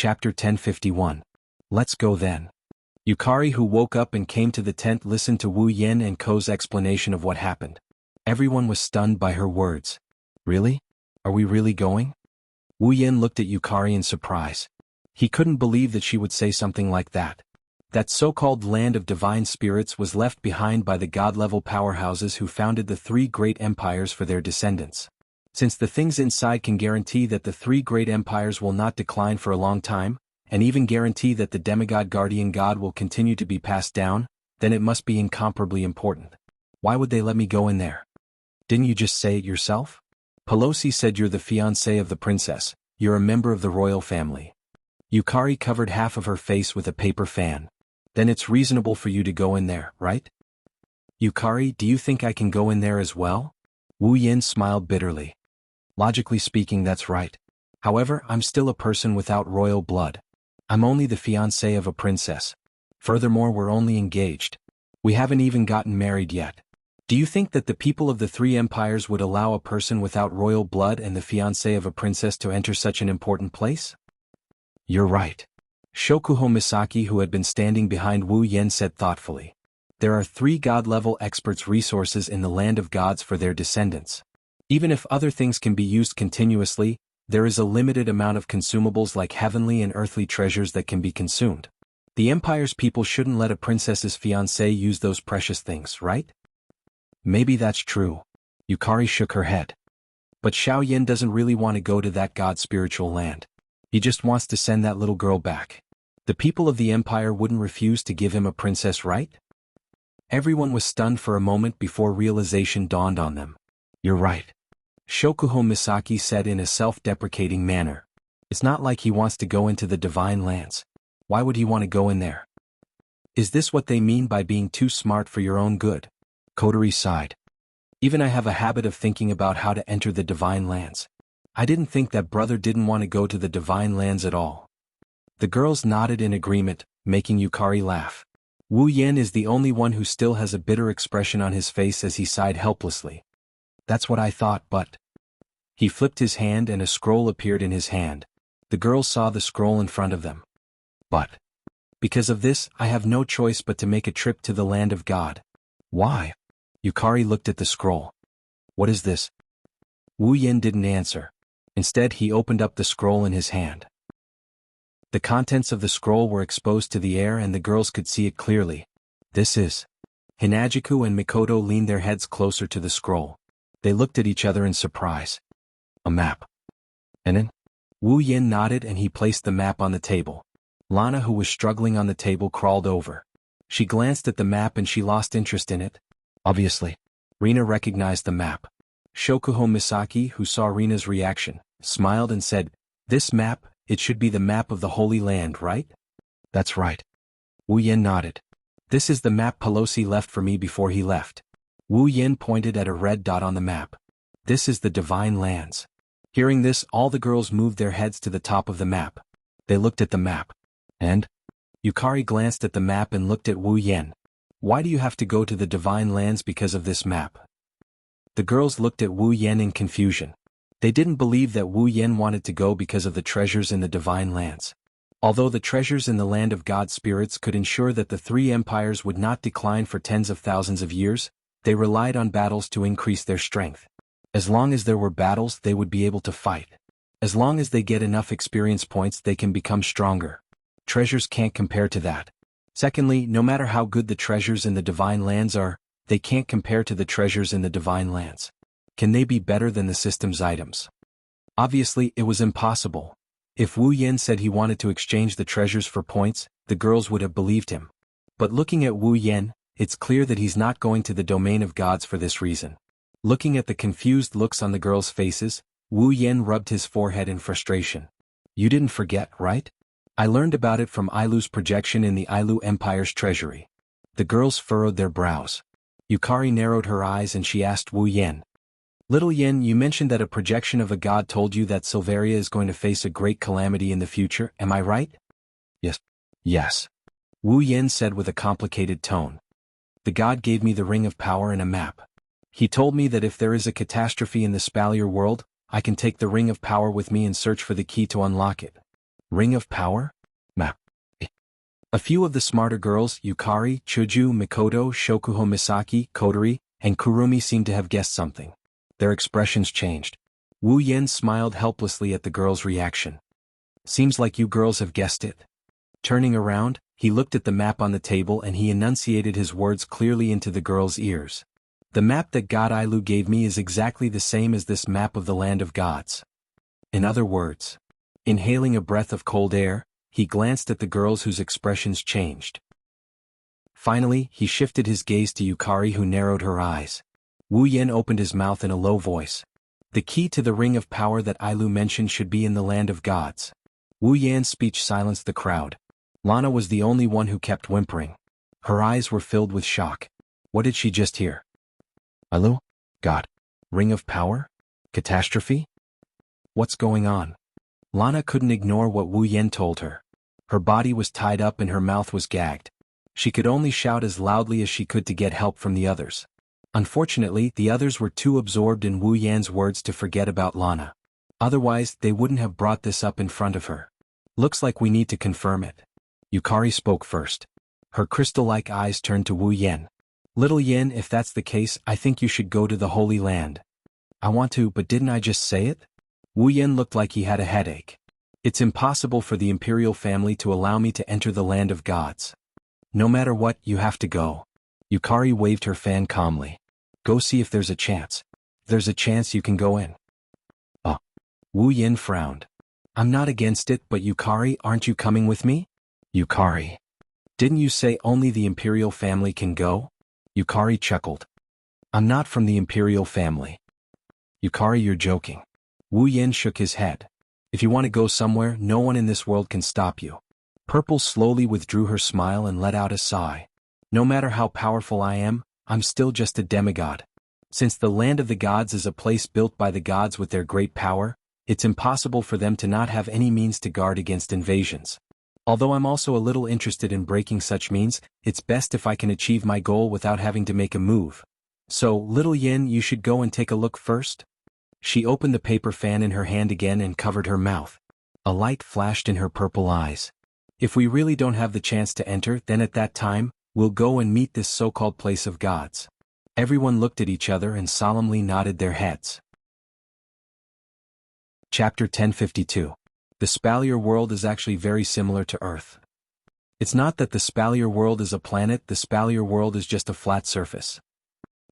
Chapter 1051. Let's go then. Yukari, who woke up and came to the tent, listened to Wu Yen and Ko's explanation of what happened. Everyone was stunned by her words. Really? Are we really going? Wu Yen looked at Yukari in surprise. He couldn't believe that she would say something like that. That so-called land of divine spirits was left behind by the god-level powerhouses who founded the three great empires for their descendants. Since the things inside can guarantee that the three great empires will not decline for a long time, and even guarantee that the demigod guardian god will continue to be passed down, then it must be incomparably important. Why would they let me go in there? Didn't you just say it yourself? Pelosi said you're the fiancé of the princess, you're a member of the royal family. Yukari covered half of her face with a paper fan. Then it's reasonable for you to go in there, right? Yukari, do you think I can go in there as well? Wu Yen smiled bitterly. Logically speaking, that's right. However, I'm still a person without royal blood. I'm only the fiancé of a princess. Furthermore, we're only engaged. We haven't even gotten married yet. Do you think that the people of the three empires would allow a person without royal blood and the fiancé of a princess to enter such an important place? You're right. Shokuho Misaki, who had been standing behind Wu Yen, said thoughtfully. There are three god-level experts' resources in the land of gods for their descendants. Even if other things can be used continuously, there is a limited amount of consumables like heavenly and earthly treasures that can be consumed. The empire's people shouldn't let a princess's fiancé use those precious things, right? Maybe that's true. Yukari shook her head. But Xiao Yin doesn't really want to go to that god-spiritual land. He just wants to send that little girl back. The people of the empire wouldn't refuse to give him a princess, right? Everyone was stunned for a moment before realization dawned on them. You're right. Shokuho Misaki said in a self-deprecating manner. It's not like he wants to go into the divine lands. Why would he want to go in there? Is this what they mean by being too smart for your own good? Kotori sighed. Even I have a habit of thinking about how to enter the divine lands. I didn't think that brother didn't want to go to the divine lands at all. The girls nodded in agreement, making Yukari laugh. Wu Yen is the only one who still has a bitter expression on his face as he sighed helplessly. That's what I thought, but... He flipped his hand and a scroll appeared in his hand. The girls saw the scroll in front of them. But... because of this, I have no choice but to make a trip to the land of God. Why? Yukari looked at the scroll. What is this? Wu Yen didn't answer. Instead, he opened up the scroll in his hand. The contents of the scroll were exposed to the air and the girls could see it clearly. This is... Hinajiku and Mikoto leaned their heads closer to the scroll. They looked at each other in surprise. A map. Enin? Wu Yen nodded and he placed the map on the table. Lana, who was struggling on the table, crawled over. She glanced at the map and she lost interest in it. Obviously. Rina recognized the map. Shokuho Misaki, who saw Rina's reaction, smiled and said, This map, it should be the map of the Holy Land, right? That's right. Wu Yen nodded. This is the map Pelosi left for me before he left. Wu Yen pointed at a red dot on the map. This is the Divine Lands. Hearing this, all the girls moved their heads to the top of the map. They looked at the map. And? Yukari glanced at the map and looked at Wu Yen. Why do you have to go to the Divine Lands because of this map? The girls looked at Wu Yen in confusion. They didn't believe that Wu Yen wanted to go because of the treasures in the Divine Lands. Although the treasures in the land of God spirits could ensure that the three empires would not decline for tens of thousands of years, they relied on battles to increase their strength. As long as there were battles, they would be able to fight. As long as they get enough experience points, they can become stronger. Treasures can't compare to that. Secondly, no matter how good the treasures in the Divine Lands are, they can't compare to the treasures in the Divine Lands. Can they be better than the system's items? Obviously, it was impossible. If Wu Yen said he wanted to exchange the treasures for points, the girls would have believed him. But looking at Wu Yen, it's clear that he's not going to the domain of gods for this reason. Looking at the confused looks on the girls' faces, Wu Yen rubbed his forehead in frustration. You didn't forget, right? I learned about it from Ailu's projection in the Ailu Empire's treasury. The girls furrowed their brows. Yukari narrowed her eyes and she asked Wu Yen. Little Yen, you mentioned that a projection of a god told you that Silveria is going to face a great calamity in the future, am I right? Yes. Yes. Wu Yen said with a complicated tone. The god gave me the ring of power and a map. He told me that if there is a catastrophe in the Spalier world, I can take the ring of power with me and search for the key to unlock it. Ring of Power? Map. A few of the smarter girls, Yukari, Chuju, Mikoto, Shokuho Misaki, Kotori, and Kurumi seemed to have guessed something. Their expressions changed. Wu Yen smiled helplessly at the girls' reaction. Seems like you girls have guessed it. Turning around, he looked at the map on the table and he enunciated his words clearly into the girls' ears. The map that God Ailu gave me is exactly the same as this map of the land of gods. In other words, inhaling a breath of cold air, he glanced at the girls whose expressions changed. Finally, he shifted his gaze to Yukari, who narrowed her eyes. Wu Yen opened his mouth in a low voice. The key to the ring of power that Ailu mentioned should be in the land of gods. Wu Yan's speech silenced the crowd. Lana was the only one who kept whimpering. Her eyes were filled with shock. What did she just hear? Ailu? God. Ring of power? Catastrophe? What's going on? Lana couldn't ignore what Wu Yen told her. Her body was tied up and her mouth was gagged. She could only shout as loudly as she could to get help from the others. Unfortunately, the others were too absorbed in Wu Yan's words to forget about Lana. Otherwise, they wouldn't have brought this up in front of her. Looks like we need to confirm it. Yukari spoke first. Her crystal-like eyes turned to Wu Yen. Little Yen, if that's the case, I think you should go to the Holy Land. I want to, but didn't I just say it? Wu Yen looked like he had a headache. It's impossible for the imperial family to allow me to enter the land of gods. No matter what, you have to go. Yukari waved her fan calmly. Go see if there's a chance. There's a chance you can go in. Wu Yen frowned. I'm not against it, but Yukari, aren't you coming with me? Yukari. Didn't you say only the imperial family can go? Yukari chuckled. I'm not from the imperial family. Yukari, you're joking. Wu Yen shook his head. If you want to go somewhere, no one in this world can stop you. Purple slowly withdrew her smile and let out a sigh. No matter how powerful I am, I'm still just a demigod. Since the land of the gods is a place built by the gods with their great power, it's impossible for them to not have any means to guard against invasions. Although I'm also a little interested in breaking such means, it's best if I can achieve my goal without having to make a move. So, little Yen, you should go and take a look first? She opened the paper fan in her hand again and covered her mouth. A light flashed in her purple eyes. If we really don't have the chance to enter, then at that time, we'll go and meet this so-called place of gods. Everyone looked at each other and solemnly nodded their heads. Chapter 1052. The Spalier world is actually very similar to Earth. It's not that the Spalier world is a planet, the Spalier world is just a flat surface.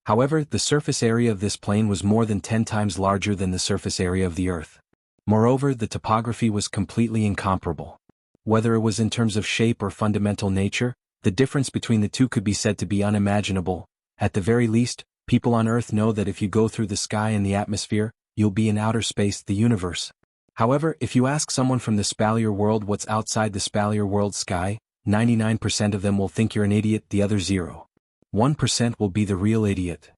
However, the surface area of this plane was more than 10 times larger than the surface area of the Earth. Moreover, the topography was completely incomparable. Whether it was in terms of shape or fundamental nature, the difference between the two could be said to be unimaginable. At the very least, people on Earth know that if you go through the sky and the atmosphere, you'll be in outer space, the universe. However, if you ask someone from the Spalier world what's outside the Spalier world sky, 99% of them will think you're an idiot, the other 1% will be the real idiot.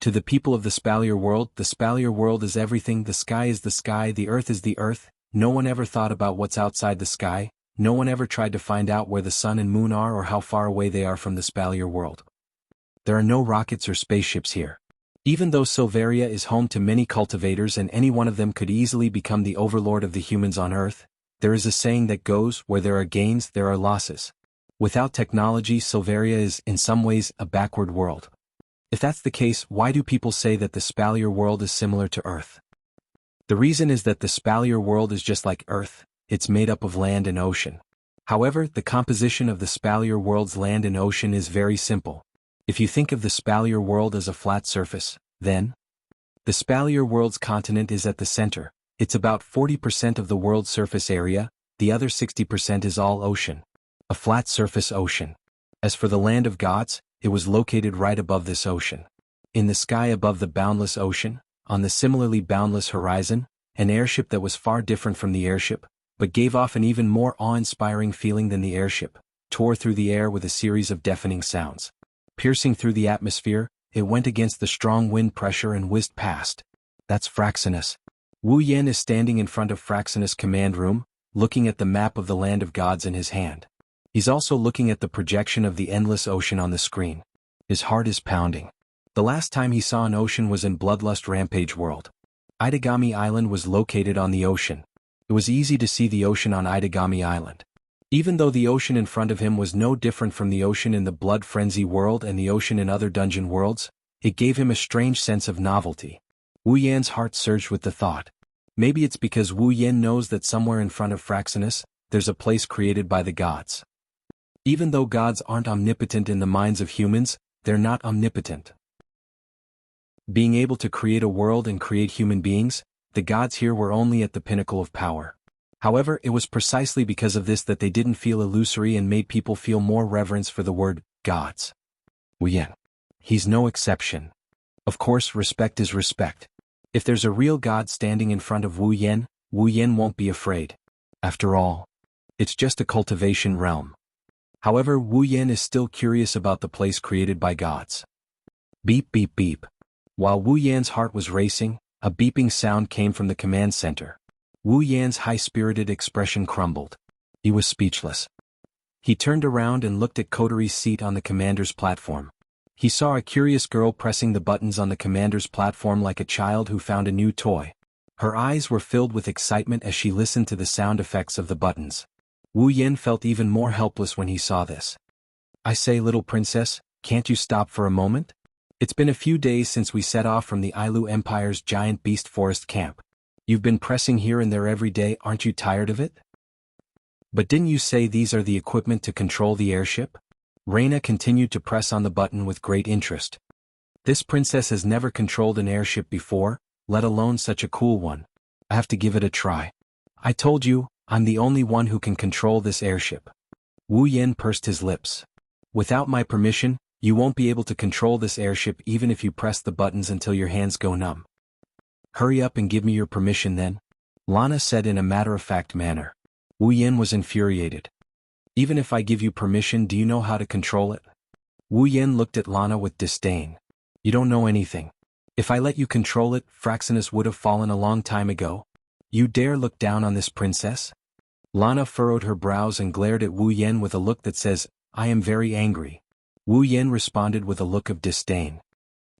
To the people of the Spalier world is everything, the sky is the sky, the earth is the earth. No one ever thought about what's outside the sky, no one ever tried to find out where the sun and moon are or how far away they are from the Spalier world. There are no rockets or spaceships here. Even though Silveria is home to many cultivators and any one of them could easily become the overlord of the humans on Earth, there is a saying that goes, where there are gains, there are losses. Without technology, Silveria is, in some ways, a backward world. If that's the case, why do people say that the Spalier world is similar to Earth? The reason is that the Spalier world is just like Earth, it's made up of land and ocean. However, the composition of the Spalier world's land and ocean is very simple. If you think of the Spalier world as a flat surface, then the Spalier world's continent is at the center. It's about 40% of the world's surface area, the other 60% is all ocean. A flat surface ocean. As for the land of gods, it was located right above this ocean. In the sky above the boundless ocean, on the similarly boundless horizon, an airship that was far different from the airship, but gave off an even more awe-inspiring feeling than the airship, tore through the air with a series of deafening sounds. Piercing through the atmosphere, it went against the strong wind pressure and whizzed past. That's Fraxinus. Wu Yen is standing in front of Fraxinus' command room, looking at the map of the land of gods in his hand. He's also looking at the projection of the endless ocean on the screen. His heart is pounding. The last time he saw an ocean was in Bloodlust Rampage World. Itagami Island was located on the ocean. It was easy to see the ocean on Itagami Island. Even though the ocean in front of him was no different from the ocean in the Blood Frenzy world and the ocean in other dungeon worlds, it gave him a strange sense of novelty. Wu Yan's heart surged with the thought. Maybe it's because Wu Yan knows that somewhere in front of Fraxinus, there's a place created by the gods. Even though gods aren't omnipotent in the minds of humans, they're not omnipotent. Being able to create a world and create human beings, the gods here were only at the pinnacle of power. However, it was precisely because of this that they didn't feel illusory and made people feel more reverence for the word, gods. Wu Yan. He's no exception. Of course, respect is respect. If there's a real god standing in front of Wu Yan won't be afraid. After all, it's just a cultivation realm. However, Wu Yan is still curious about the place created by gods. Beep beep beep. While Wu Yan's heart was racing, a beeping sound came from the command center. Wu Yan's high-spirited expression crumbled. He was speechless. He turned around and looked at Koteri's seat on the commander's platform. He saw a curious girl pressing the buttons on the commander's platform like a child who found a new toy. Her eyes were filled with excitement as she listened to the sound effects of the buttons. Wu Yan felt even more helpless when he saw this. I say, little princess, can't you stop for a moment? It's been a few days since we set off from the Ailu Empire's giant beast forest camp. You've been pressing here and there every day, aren't you tired of it? But didn't you say these are the equipment to control the airship? Reina continued to press on the button with great interest. This princess has never controlled an airship before, let alone such a cool one. I have to give it a try. I told you, I'm the only one who can control this airship. Wu Yan pursed his lips. Without my permission, you won't be able to control this airship even if you press the buttons until your hands go numb. Hurry up and give me your permission then, Lana said in a matter-of-fact manner. Wu Yan was infuriated. Even if I give you permission, do you know how to control it? Wu Yan looked at Lana with disdain. You don't know anything. If I let you control it, Fraxinus would have fallen a long time ago. You dare look down on this princess? Lana furrowed her brows and glared at Wu Yan with a look that says, I am very angry. Wu Yan responded with a look of disdain.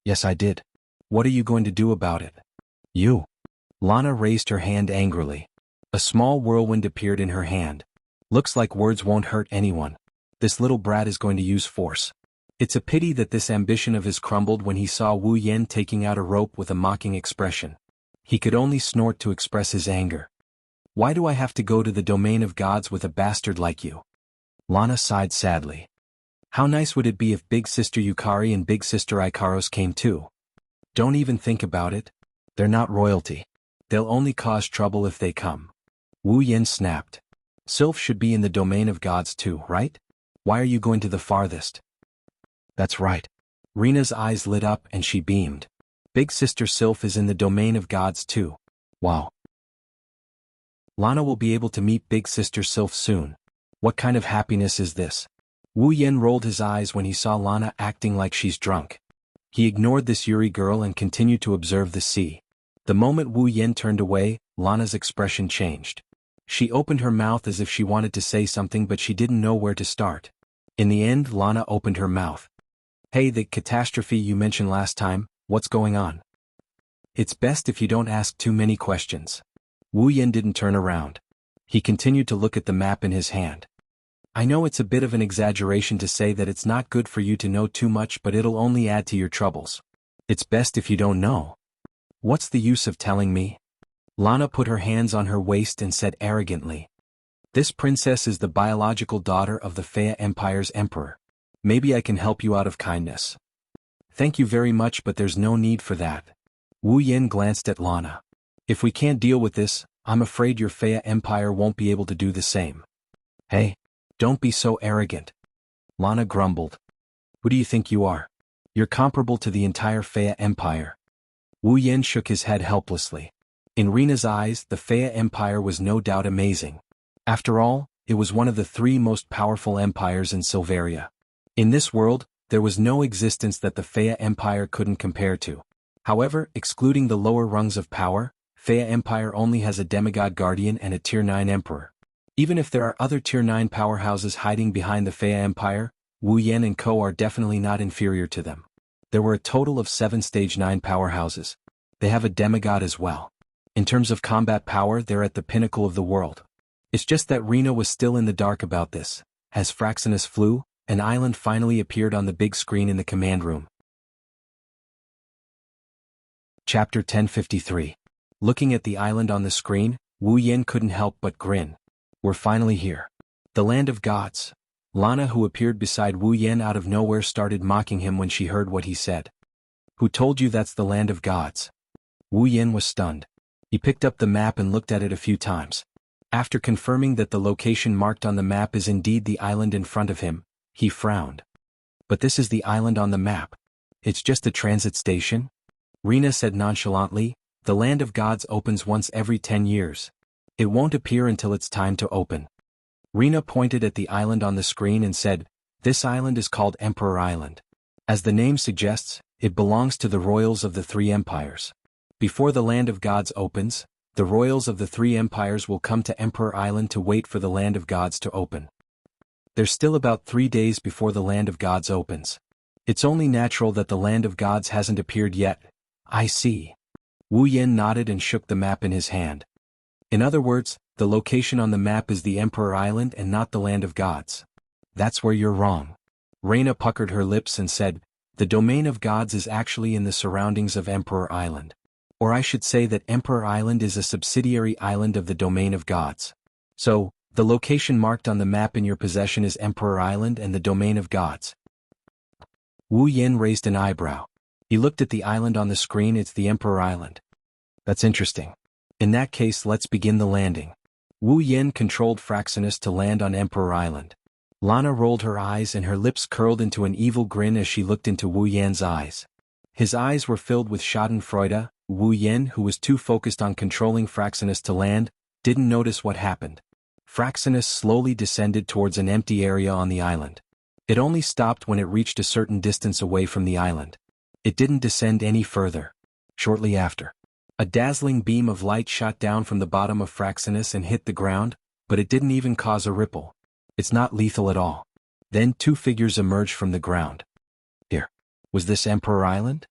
Yes, I did. What are you going to do about it? You. Lana raised her hand angrily. A small whirlwind appeared in her hand. Looks like words won't hurt anyone. This little brat is going to use force. It's a pity that this ambition of his crumbled when he saw Wu Yan taking out a rope with a mocking expression. He could only snort to express his anger. Why do I have to go to the domain of gods with a bastard like you? Lana sighed sadly. How nice would it be if Big Sister Yukari and Big Sister Ikaros came too? Don't even think about it. They're not royalty. They'll only cause trouble if they come. Wu Yan snapped. Sylph should be in the domain of gods too, right? Why are you going to the farthest? That's right. Rena's eyes lit up and she beamed. Big Sister Sylph is in the domain of gods too. Wow. Lana will be able to meet Big Sister Sylph soon. What kind of happiness is this? Wu Yan rolled his eyes when he saw Lana acting like she's drunk. He ignored this Yuri girl and continued to observe the sea. The moment Wu Yan turned away, Lana's expression changed. She opened her mouth as if she wanted to say something but she didn't know where to start. In the end, Lana opened her mouth. Hey, the catastrophe you mentioned last time, what's going on? It's best if you don't ask too many questions. Wu Yan didn't turn around. He continued to look at the map in his hand. I know it's a bit of an exaggeration to say that it's not good for you to know too much, but it'll only add to your troubles. It's best if you don't know. What's the use of telling me? Lana put her hands on her waist and said arrogantly. This princess is the biological daughter of the Fea Empire's emperor. Maybe I can help you out of kindness. Thank you very much, but there's no need for that. Wu Yan glanced at Lana. If we can't deal with this, I'm afraid your Fea Empire won't be able to do the same. Hey, don't be so arrogant. Lana grumbled. Who do you think you are? You're comparable to the entire Fea Empire. Wu Yan shook his head helplessly. In Rena's eyes, the Fea Empire was no doubt amazing. After all, it was one of the 3 most powerful empires in Silveria. In this world, there was no existence that the Fea Empire couldn't compare to. However, excluding the lower rungs of power, Fea Empire only has a demigod guardian and a Tier 9 emperor. Even if there are other Tier 9 powerhouses hiding behind the Fea Empire, Wu Yan and Co. are definitely not inferior to them. There were a total of 7 Stage 9 powerhouses. They have a demigod as well. In terms of combat power, they're at the pinnacle of the world. It's just that Rena was still in the dark about this. As Fraxinus flew, an island finally appeared on the big screen in the command room. Chapter 1053. Looking at the island on the screen, Wu Yin couldn't help but grin. We're finally here. The land of gods. Lana, who appeared beside Wu Yin out of nowhere, started mocking him when she heard what he said. Who told you that's the land of gods? Wu Yin was stunned. He picked up the map and looked at it a few times. After confirming that the location marked on the map is indeed the island in front of him, he frowned. But this is the island on the map. It's just a transit station? Rena said nonchalantly, the land of gods opens once every 10 years. It won't appear until it's time to open. Rena pointed at the island on the screen and said, this island is called Emperor Island. As the name suggests, it belongs to the royals of the three empires. Before the land of gods opens, the royals of the three empires will come to Emperor Island to wait for the land of gods to open. There's still about 3 days before the land of gods opens. It's only natural that the land of gods hasn't appeared yet. I see. Wu Yin nodded and shook the map in his hand. In other words, the location on the map is the Emperor Island and not the land of gods. That's where you're wrong. Rena puckered her lips and said, the domain of gods is actually in the surroundings of Emperor Island. Or I should say that Emperor Island is a subsidiary island of the domain of gods. So, the location marked on the map in your possession is Emperor Island and the domain of gods. Wu Yin raised an eyebrow. He looked at the island on the screen. It's the Emperor Island. That's interesting. In that case, let's begin the landing. Wu Yin controlled Fraxinus to land on Emperor Island. Lana rolled her eyes and her lips curled into an evil grin as she looked into Wu Yin's eyes. His eyes were filled with schadenfreude. Wu Yin, who was too focused on controlling Fraxinus to land, didn't notice what happened. Fraxinus slowly descended towards an empty area on the island. It only stopped when it reached a certain distance away from the island. It didn't descend any further. Shortly after, a dazzling beam of light shot down from the bottom of Fraxinus and hit the ground, but it didn't even cause a ripple. It's not lethal at all. Then 2 figures emerged from the ground. Here. Was this Emperor Island?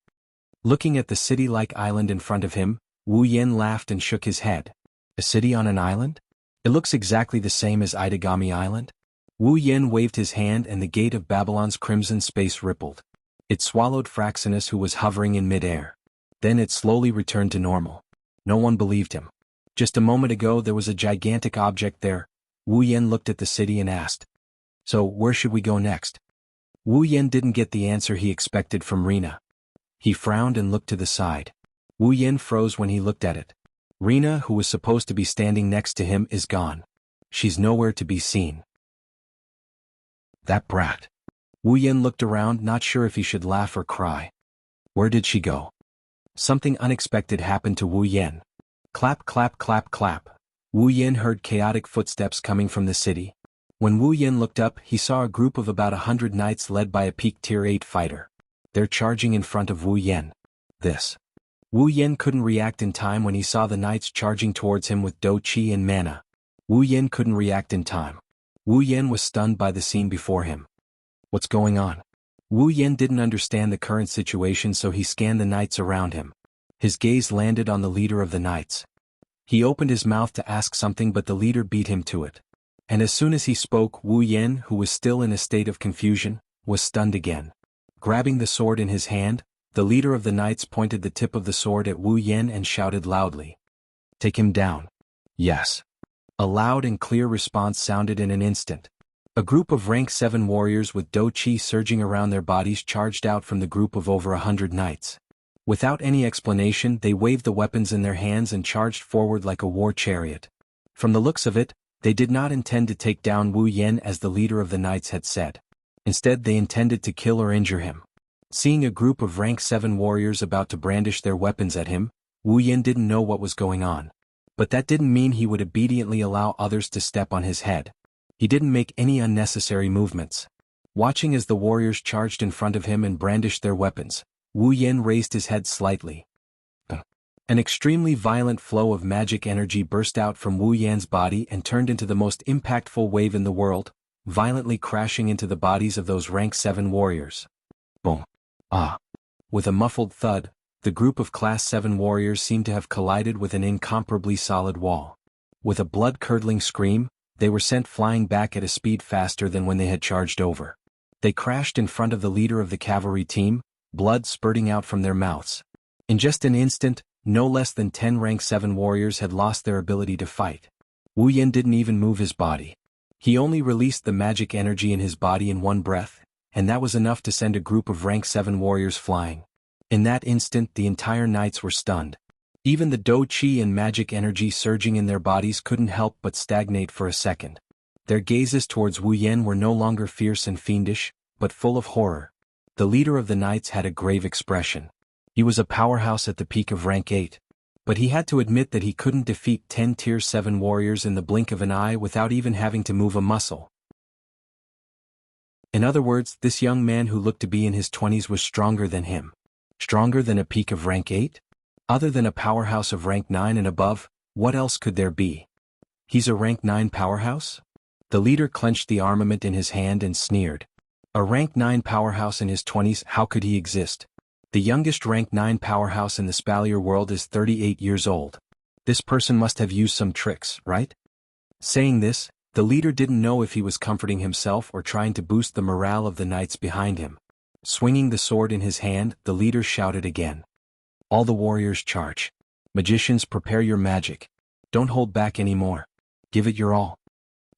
Looking at the city-like island in front of him, Wu Yin laughed and shook his head. A city on an island? It looks exactly the same as Itagami Island. Wu Yin waved his hand and the gate of Babylon's crimson space rippled. It swallowed Fraxinus, who was hovering in midair. Then it slowly returned to normal. No one believed him. Just a moment ago there was a gigantic object there. Wu Yin looked at the city and asked, so where should we go next? Wu Yin didn't get the answer he expected from Rena. He frowned and looked to the side. Wu Yin froze when he looked at it. Rena, who was supposed to be standing next to him, is gone. She's nowhere to be seen. That brat. Wu Yin looked around, not sure if he should laugh or cry. Where did she go? Something unexpected happened to Wu Yin. Clap, clap, clap, clap. Wu Yin heard chaotic footsteps coming from the city. When Wu Yin looked up, he saw a group of about 100 knights led by a peak tier 8 fighter. They're charging in front of Wu Yin. Wu Yin couldn't react in time when he saw the knights charging towards him with Do Qi and mana. Wu Yin couldn't react in time. Wu Yin was stunned by the scene before him. What's going on? Wu Yin didn't understand the current situation, so he scanned the knights around him. His gaze landed on the leader of the knights. He opened his mouth to ask something, but the leader beat him to it. And as soon as he spoke, Wu Yin, who was still in a state of confusion, was stunned again. Grabbing the sword in his hand, the leader of the knights pointed the tip of the sword at Wu Yin and shouted loudly, "Take him down." Yes. A loud and clear response sounded in an instant. A group of rank 7 warriors with Do Qi surging around their bodies charged out from the group of over 100 knights. Without any explanation, they waved the weapons in their hands and charged forward like a war chariot. From the looks of it, they did not intend to take down Wu Yin as the leader of the knights had said. Instead, they intended to kill or injure him. Seeing a group of rank 7 warriors about to brandish their weapons at him, Wu Yin didn't know what was going on. But that didn't mean he would obediently allow others to step on his head. He didn't make any unnecessary movements. Watching as the warriors charged in front of him and brandished their weapons, Wu Yin raised his head slightly. An extremely violent flow of magic energy burst out from Wu Yan's body and turned into the most impactful wave in the world, violently crashing into the bodies of those rank 7 warriors. Boom. Ah. With a muffled thud, the group of Class 7 warriors seemed to have collided with an incomparably solid wall. With a blood-curdling scream, they were sent flying back at a speed faster than when they had charged over. They crashed in front of the leader of the cavalry team, blood spurting out from their mouths. In just an instant, no less than 10 rank 7 warriors had lost their ability to fight. Wu Yan didn't even move his body. He only released the magic energy in his body in one breath, and that was enough to send a group of rank 7 warriors flying. In that instant the entire knights were stunned. Even the Do Qi and magic energy surging in their bodies couldn't help but stagnate for a second. Their gazes towards Wu Yan were no longer fierce and fiendish, but full of horror. The leader of the knights had a grave expression. He was a powerhouse at the peak of rank 8. But he had to admit that he couldn't defeat 10 tier 7 warriors in the blink of an eye without even having to move a muscle. In other words, this young man who looked to be in his 20s was stronger than him. Stronger than a peak of rank 8? Other than a powerhouse of rank 9 and above, what else could there be? He's a rank 9 powerhouse? The leader clenched the armament in his hand and sneered. A rank 9 powerhouse in his 20s, how could he exist? The youngest rank 9 powerhouse in the Spalier world is 38 years old. This person must have used some tricks, right? Saying this, the leader didn't know if he was comforting himself or trying to boost the morale of the knights behind him. Swinging the sword in his hand, the leader shouted again. All the warriors charge. Magicians, prepare your magic. Don't hold back anymore. Give it your all.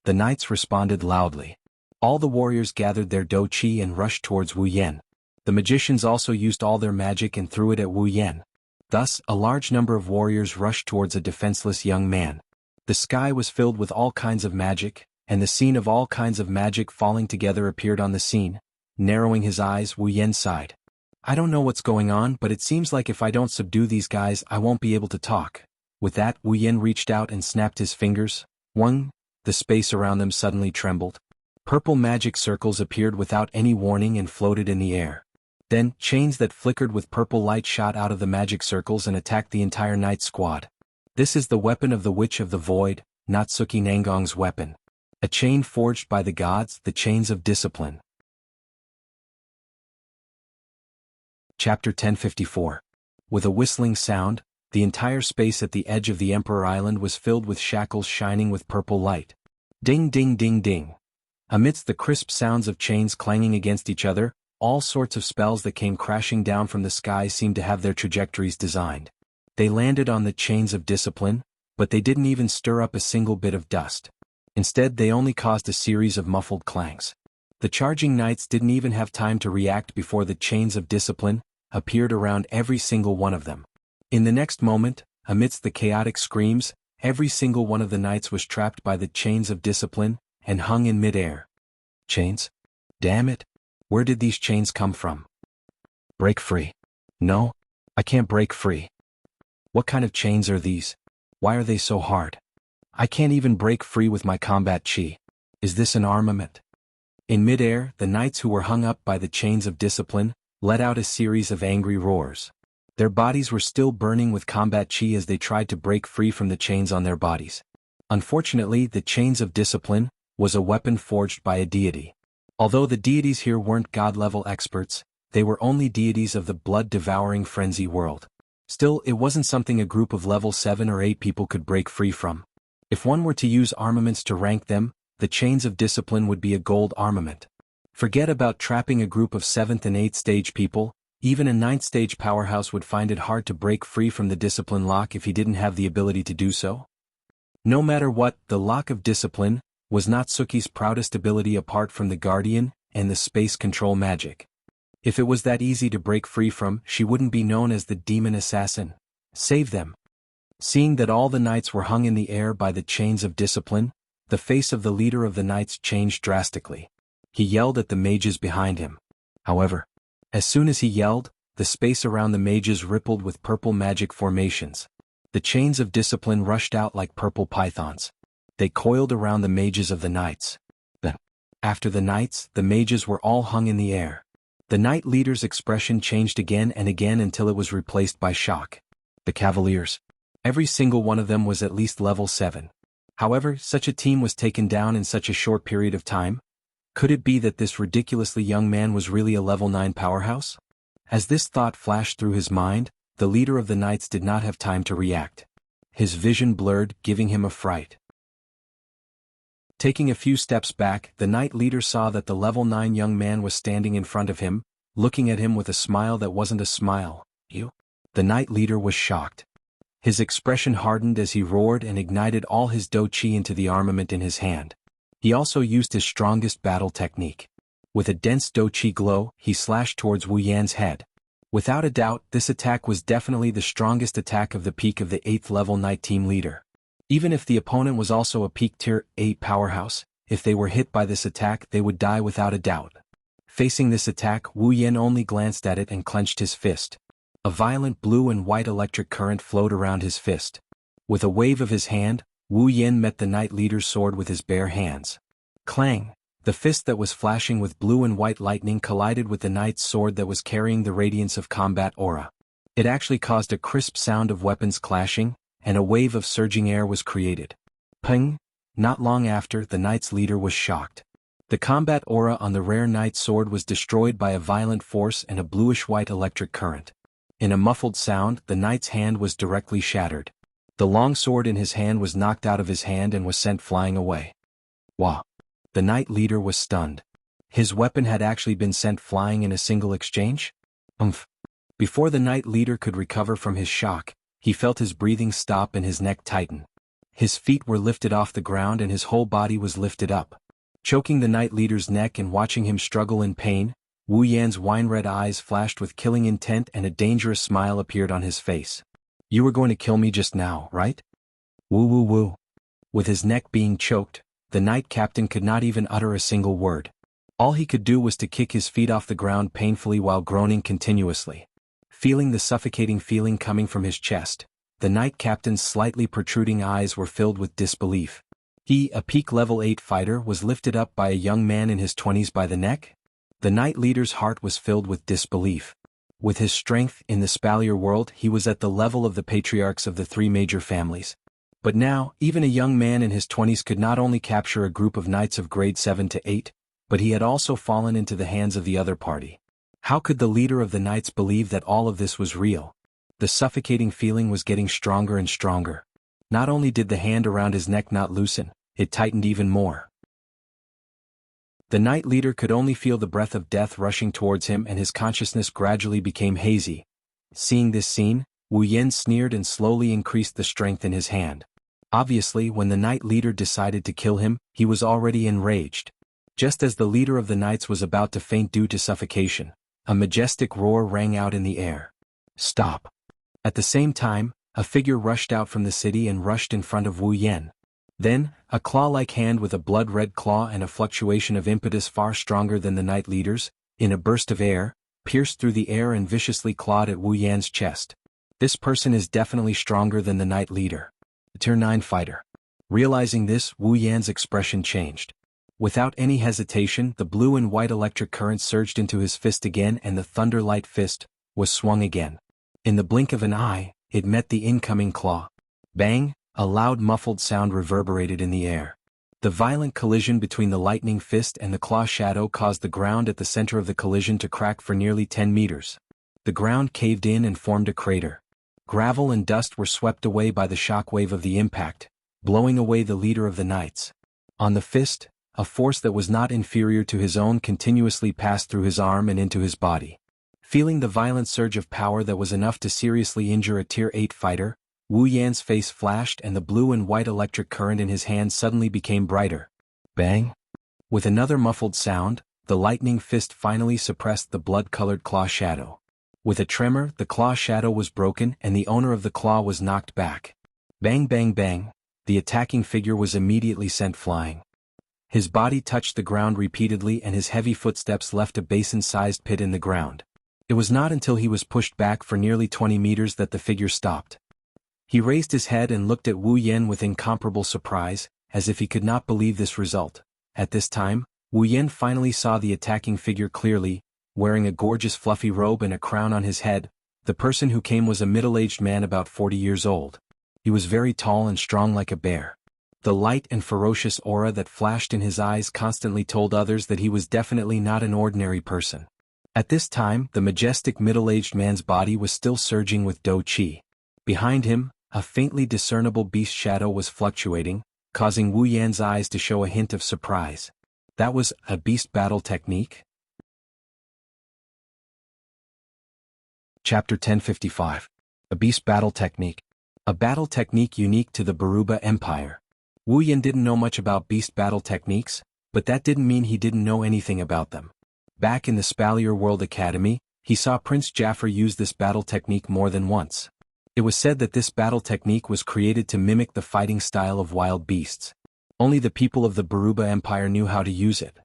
The knights responded loudly. All the warriors gathered their Do Qi and rushed towards Wu Yan. The magicians also used all their magic and threw it at Wu Yan. Thus, a large number of warriors rushed towards a defenseless young man. The sky was filled with all kinds of magic, and the scene of all kinds of magic falling together appeared on the scene. Narrowing his eyes, Wu Yan sighed. I don't know what's going on, but it seems like if I don't subdue these guys, I won't be able to talk. With that, Wu Yan reached out and snapped his fingers. Wang! The space around them suddenly trembled. Purple magic circles appeared without any warning and floated in the air. Then, chains that flickered with purple light shot out of the magic circles and attacked the entire knight squad. This is the weapon of the Witch of the Void, Natsuki Nangong's weapon. A chain forged by the gods, the chains of discipline. Chapter 1054. With a whistling sound, the entire space at the edge of the Emperor Island was filled with shackles shining with purple light. Ding ding ding ding. Amidst the crisp sounds of chains clanging against each other, all sorts of spells that came crashing down from the sky seemed to have their trajectories designed. They landed on the chains of discipline, but they didn't even stir up a single bit of dust. Instead, they only caused a series of muffled clangs. The charging knights didn't even have time to react before the chains of discipline appeared around every single one of them. In the next moment, amidst the chaotic screams, every single one of the knights was trapped by the chains of discipline and hung in mid-air. Chains? Damn it! Where did these chains come from? Break free. No, I can't break free. What kind of chains are these? Why are they so hard? I can't even break free with my combat chi. Is this an armament? In mid-air, the knights who were hung up by the chains of discipline let out a series of angry roars. Their bodies were still burning with combat chi as they tried to break free from the chains on their bodies. Unfortunately, the chains of discipline was a weapon forged by a deity. Although the deities here weren't god-level experts, they were only deities of the blood-devouring frenzy world. Still, it wasn't something a group of level 7 or 8 people could break free from. If one were to use armaments to rank them, the chains of discipline would be a gold armament. Forget about trapping a group of 7th and 8th stage people, even a 9th stage powerhouse would find it hard to break free from the discipline lock if he didn't have the ability to do so. No matter what, the lock of discipline was Natsuki's proudest ability apart from the Guardian and the space control magic. If it was that easy to break free from, she wouldn't be known as the demon assassin. Save them. Seeing that all the knights were hung in the air by the chains of discipline, the face of the leader of the knights changed drastically. He yelled at the mages behind him. However, as soon as he yelled, the space around the mages rippled with purple magic formations. The chains of discipline rushed out like purple pythons. They coiled around the mages of the knights. Then, after the knights, the mages were all hung in the air. The knight leader's expression changed again and again until it was replaced by shock. The cavaliers. Every single one of them was at least level 7. However, such a team was taken down in such a short period of time. Could it be that this ridiculously young man was really a level 9 powerhouse? As this thought flashed through his mind, the leader of the knights did not have time to react. His vision blurred, giving him a fright. Taking a few steps back, the knight leader saw that the level 9 young man was standing in front of him, looking at him with a smile that wasn't a smile. You? The knight leader was shocked. His expression hardened as he roared and ignited all his do chi into the armament in his hand. He also used his strongest battle technique. With a dense do chi glow, he slashed towards Wu Yan's head. Without a doubt, this attack was definitely the strongest attack of the peak of the 8th level knight team leader. Even if the opponent was also a peak tier 8 powerhouse, if they were hit by this attack they would die without a doubt. Facing this attack, Wu Yan only glanced at it and clenched his fist. A violent blue and white electric current flowed around his fist. With a wave of his hand, Wu Yan met the knight leader's sword with his bare hands. Clang! The fist that was flashing with blue and white lightning collided with the knight's sword that was carrying the radiance of combat aura. It actually caused a crisp sound of weapons clashing, and a wave of surging air was created. Ping! Not long after, the knight's leader was shocked. The combat aura on the rare knight's sword was destroyed by a violent force and a bluish-white electric current. In a muffled sound, the knight's hand was directly shattered. The long sword in his hand was knocked out of his hand and was sent flying away. Wah! The knight leader was stunned. His weapon had actually been sent flying in a single exchange? Umph! Before the knight leader could recover from his shock, he felt his breathing stop and his neck tighten. His feet were lifted off the ground and his whole body was lifted up. Choking the knight leader's neck and watching him struggle in pain, Wu Yan's wine-red eyes flashed with killing intent and a dangerous smile appeared on his face. You were going to kill me just now, right? Woo woo woo. With his neck being choked, the knight captain could not even utter a single word. All he could do was to kick his feet off the ground painfully while groaning continuously. Feeling the suffocating feeling coming from his chest, the knight captain's slightly protruding eyes were filled with disbelief. He, a peak level 8 fighter, was lifted up by a young man in his 20s by the neck? The knight leader's heart was filled with disbelief. With his strength in the Spalier world, he was at the level of the patriarchs of the 3 major families. But now, even a young man in his 20s could not only capture a group of knights of grade 7 to 8, but he had also fallen into the hands of the other party. How could the leader of the knights believe that all of this was real? The suffocating feeling was getting stronger and stronger. Not only did the hand around his neck not loosen, it tightened even more. The knight leader could only feel the breath of death rushing towards him and his consciousness gradually became hazy. Seeing this scene, Wu Yan sneered and slowly increased the strength in his hand. Obviously, when the knight leader decided to kill him, he was already enraged. Just as the leader of the knights was about to faint due to suffocation, a majestic roar rang out in the air. Stop! At the same time, a figure rushed out from the city and rushed in front of Wu Yan. Then, a claw-like hand with a blood-red claw and a fluctuation of impetus far stronger than the knight leader's, in a burst of air, pierced through the air and viciously clawed at Wu Yan's chest. This person is definitely stronger than the knight leader. A tier 9 fighter. Realizing this, Wu Yan's expression changed. Without any hesitation, the blue and white electric current surged into his fist again and the thunder-light fist was swung again. In the blink of an eye, it met the incoming claw. Bang! A loud muffled sound reverberated in the air. The violent collision between the lightning fist and the claw shadow caused the ground at the center of the collision to crack for nearly 10 meters. The ground caved in and formed a crater. Gravel and dust were swept away by the shockwave of the impact, blowing away the leader of the knights. On the fist, a force that was not inferior to his own continuously passed through his arm and into his body. Feeling the violent surge of power that was enough to seriously injure a tier 8 fighter, Wu Yan's face flashed and the blue and white electric current in his hand suddenly became brighter. Bang! With another muffled sound, the lightning fist finally suppressed the blood-colored claw shadow. With a tremor, the claw shadow was broken and the owner of the claw was knocked back. Bang bang bang, the attacking figure was immediately sent flying. His body touched the ground repeatedly and his heavy footsteps left a basin-sized pit in the ground. It was not until he was pushed back for nearly 20 meters that the figure stopped. He raised his head and looked at Wu Yan with incomparable surprise, as if he could not believe this result. At this time, Wu Yan finally saw the attacking figure clearly, wearing a gorgeous fluffy robe and a crown on his head. The person who came was a middle-aged man about 40 years old. He was very tall and strong like a bear. The light and ferocious aura that flashed in his eyes constantly told others that he was definitely not an ordinary person. At this time, the majestic middle-aged man's body was still surging with Do Qi. Behind him, a faintly discernible beast shadow was fluctuating, causing Wu Yan's eyes to show a hint of surprise. That was a beast battle technique? Chapter 1055. A beast battle technique. A battle technique unique to the Baruba Empire. Wu Yan didn't know much about beast battle techniques, but that didn't mean he didn't know anything about them. Back in the Spalier World Academy, he saw Prince Jafar use this battle technique more than once. It was said that this battle technique was created to mimic the fighting style of wild beasts. Only the people of the Baruba Empire knew how to use it.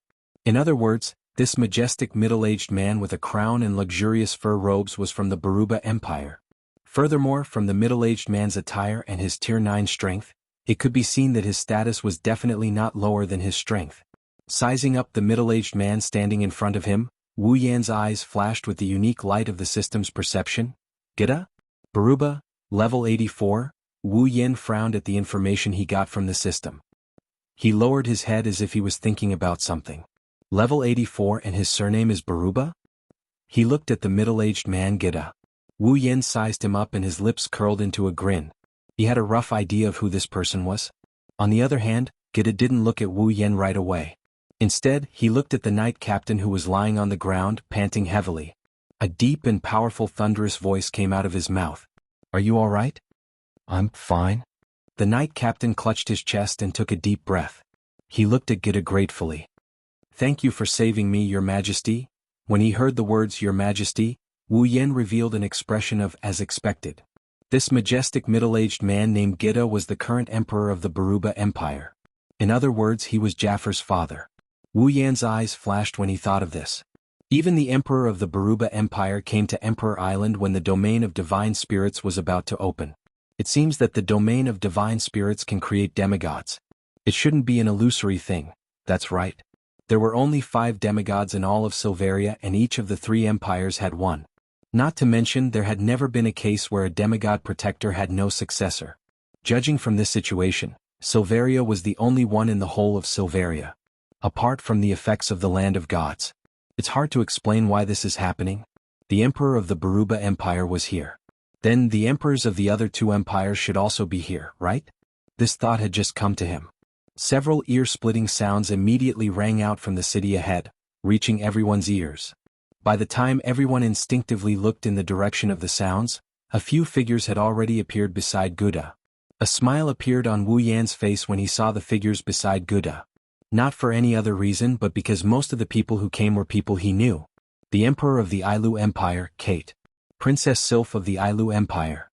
In other words, this majestic middle-aged man with a crown and luxurious fur robes was from the Baruba Empire. Furthermore, from the middle-aged man's attire and his Tier 9 strength, it could be seen that his status was definitely not lower than his strength. Sizing up the middle-aged man standing in front of him, Wu Yan's eyes flashed with the unique light of the system's perception. Gita? Baruba, level 84, Wu Yan frowned at the information he got from the system. He lowered his head as if he was thinking about something. Level 84 and his surname is Baruba? He looked at the middle-aged man Gita. Wu Yan sized him up and his lips curled into a grin. He had a rough idea of who this person was. On the other hand, Gita didn't look at Wu Yan right away. Instead, he looked at the knight captain who was lying on the ground, panting heavily. A deep and powerful thunderous voice came out of his mouth. Are you all right? I'm fine. The knight captain clutched his chest and took a deep breath. He looked at Gita gratefully. Thank you for saving me, Your Majesty. When he heard the words Your Majesty, Wu Yan revealed an expression of as expected. This majestic middle-aged man named Gita was the current emperor of the Baruba Empire. In other words, he was Jafar's father. Wu Yan's eyes flashed when he thought of this. Even the emperor of the Baruba Empire came to Emperor Island when the domain of divine spirits was about to open. It seems that the domain of divine spirits can create demigods. It shouldn't be an illusory thing, that's right. There were only 5 demigods in all of Silveria and each of the 3 empires had one. Not to mention there had never been a case where a demigod protector had no successor. Judging from this situation, Silveria was the only one in the whole of Silveria. Apart from the effects of the land of gods. It's hard to explain why this is happening. The emperor of the Baruba Empire was here. Then the emperors of the other 2 empires should also be here, right? This thought had just come to him. Several ear-splitting sounds immediately rang out from the city ahead, reaching everyone's ears. By the time everyone instinctively looked in the direction of the sounds, a few figures had already appeared beside Gita. A smile appeared on Wu Yan's face when he saw the figures beside Gita. Not for any other reason but because most of the people who came were people he knew. The Emperor of the Ailu Empire, Kate. Princess Sylph of the Ailu Empire.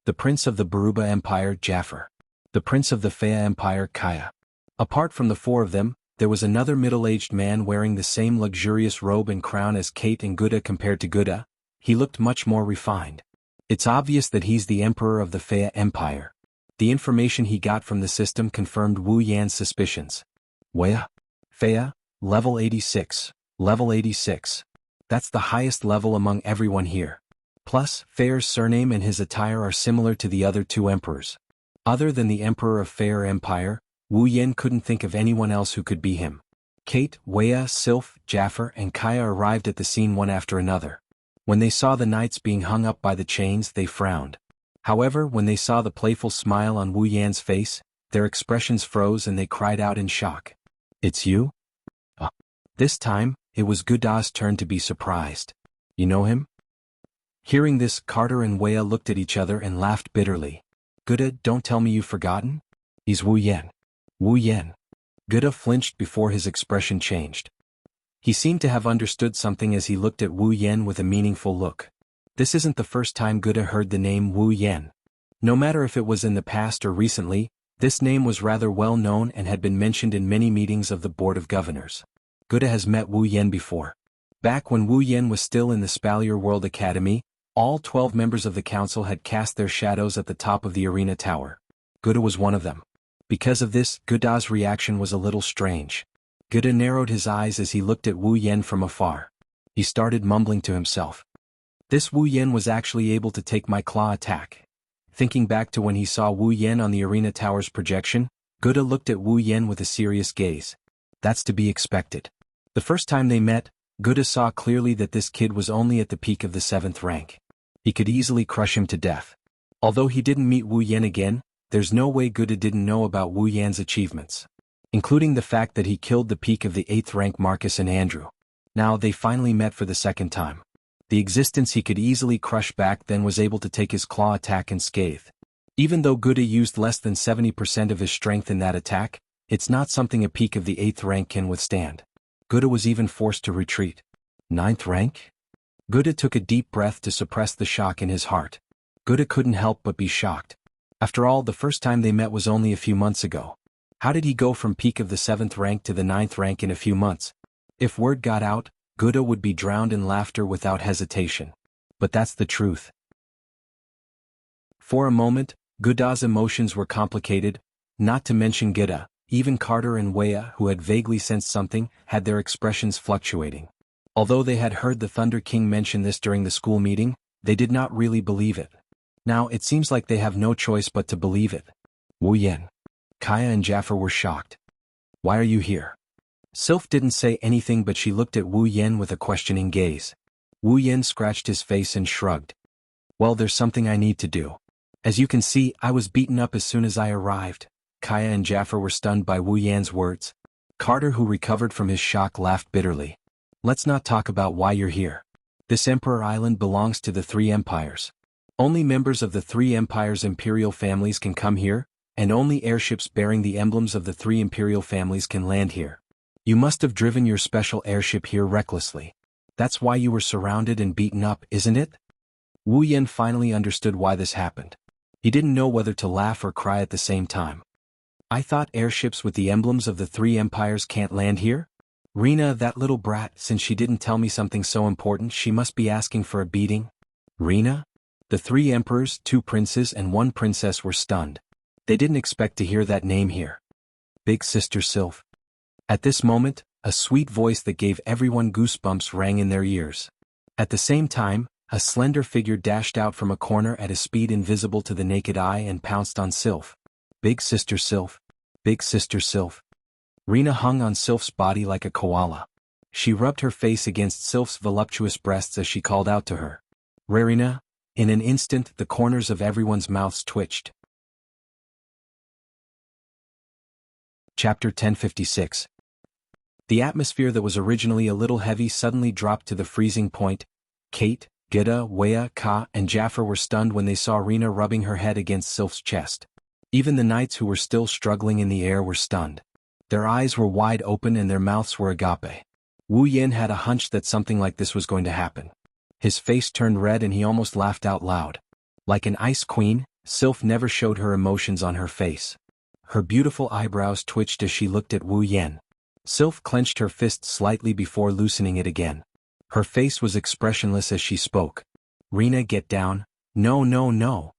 The Prince of the Baruba Empire, Jafar. The Prince of the Fea Empire, Kaya. Apart from the 4 of them, there was another middle-aged man wearing the same luxurious robe and crown as Kate and Gita. Compared to Gita, he looked much more refined. It's obvious that he's the Emperor of the Fea Empire. The information he got from the system confirmed Wu Yan's suspicions. Wea? Fea? Level 86. Level 86. That's the highest level among everyone here. Plus, Fea's surname and his attire are similar to the other 2 emperors. Other than the Emperor of Fea Empire, Wu Yan couldn't think of anyone else who could be him. Kate, Wea, Sylph, Jafar and Kaya arrived at the scene one after another. When they saw the knights being hung up by the chains, they frowned. However, when they saw the playful smile on Wu Yan's face, their expressions froze and they cried out in shock. It's you? This time, it was Guta's turn to be surprised. You know him? Hearing this, Carter and Wea looked at each other and laughed bitterly. Guta, don't tell me you've forgotten? He's Wu Yan. Wu Yan. Guta flinched before his expression changed. He seemed to have understood something as he looked at Wu Yan with a meaningful look. This isn't the first time Guta heard the name Wu Yan. No matter if it was in the past or recently, this name was rather well known and had been mentioned in many meetings of the Board of Governors. Guta has met Wu Yan before. Back when Wu Yan was still in the Spalier World Academy, all 12 members of the council had cast their shadows at the top of the arena tower. Guta was one of them. Because of this, Guta's reaction was a little strange. Guta narrowed his eyes as he looked at Wu Yan from afar. He started mumbling to himself. This Wu Yan was actually able to take my claw attack. Thinking back to when he saw Wu Yan on the arena tower's projection, Guta looked at Wu Yan with a serious gaze. That's to be expected. The first time they met, Guda saw clearly that this kid was only at the peak of the 7th rank. He could easily crush him to death. Although he didn't meet Wu Yan again, there's no way Guda didn't know about Wu Yan's achievements, including the fact that he killed the peak of the 8th rank Marcus and Andrew. Now they finally met for the second time. The existence he could easily crush back then was able to take his claw attack unscathed. Even though Guda used less than 70% of his strength in that attack, it's not something a peak of the 8th rank can withstand. Guda was even forced to retreat. 9th rank? Guda took a deep breath to suppress the shock in his heart. Guda couldn't help but be shocked. After all, the first time they met was only a few months ago. How did he go from peak of the 7th rank to the 9th rank in a few months? If word got out, Guda would be drowned in laughter without hesitation. But that's the truth. For a moment, Guda's emotions were complicated, not to mention Guda. Even Carter and Wea, who had vaguely sensed something, had their expressions fluctuating. Although they had heard the Thunder King mention this during the school meeting, they did not really believe it. Now it seems like they have no choice but to believe it. Wu Yan, Kaya and Jaffer were shocked. Why are you here? Sylph didn't say anything, but she looked at Wu Yan with a questioning gaze. Wu Yan scratched his face and shrugged. Well, there's something I need to do. As you can see, I was beaten up as soon as I arrived. Kaya and Jaffer were stunned by Wu Yan's words. Carter, who recovered from his shock, laughed bitterly. Let's not talk about why you're here. This Emperor Island belongs to the 3 empires. Only members of the 3 empires' imperial families can come here, and only airships bearing the emblems of the 3 imperial families can land here. You must have driven your special airship here recklessly. That's why you were surrounded and beaten up, isn't it? Wu Yan finally understood why this happened. He didn't know whether to laugh or cry at the same time. I thought airships with the emblems of the 3 empires can't land here? Rena, that little brat, since she didn't tell me something so important, she must be asking for a beating. Rena? The 3 emperors, 2 princes and 1 princess were stunned. They didn't expect to hear that name here. Big Sister Sylph. At this moment, a sweet voice that gave everyone goosebumps rang in their ears. At the same time, a slender figure dashed out from a corner at a speed invisible to the naked eye and pounced on Sylph. Big Sister Sylph. Big Sister Sylph. Rena hung on Sylph's body like a koala. She rubbed her face against Sylph's voluptuous breasts as she called out to her. Rarina. In an instant, the corners of everyone's mouths twitched. Chapter 1056. The atmosphere that was originally a little heavy suddenly dropped to the freezing point. Kate, Gida, Wea, Ka, and Jaffer were stunned when they saw Rena rubbing her head against Sylph's chest. Even the knights who were still struggling in the air were stunned. Their eyes were wide open and their mouths were agape. Wu Yan had a hunch that something like this was going to happen. His face turned red and he almost laughed out loud. Like an ice queen, Sylph never showed her emotions on her face. Her beautiful eyebrows twitched as she looked at Wu Yan. Sylph clenched her fist slightly before loosening it again. Her face was expressionless as she spoke. Rena, get down. No, no, no.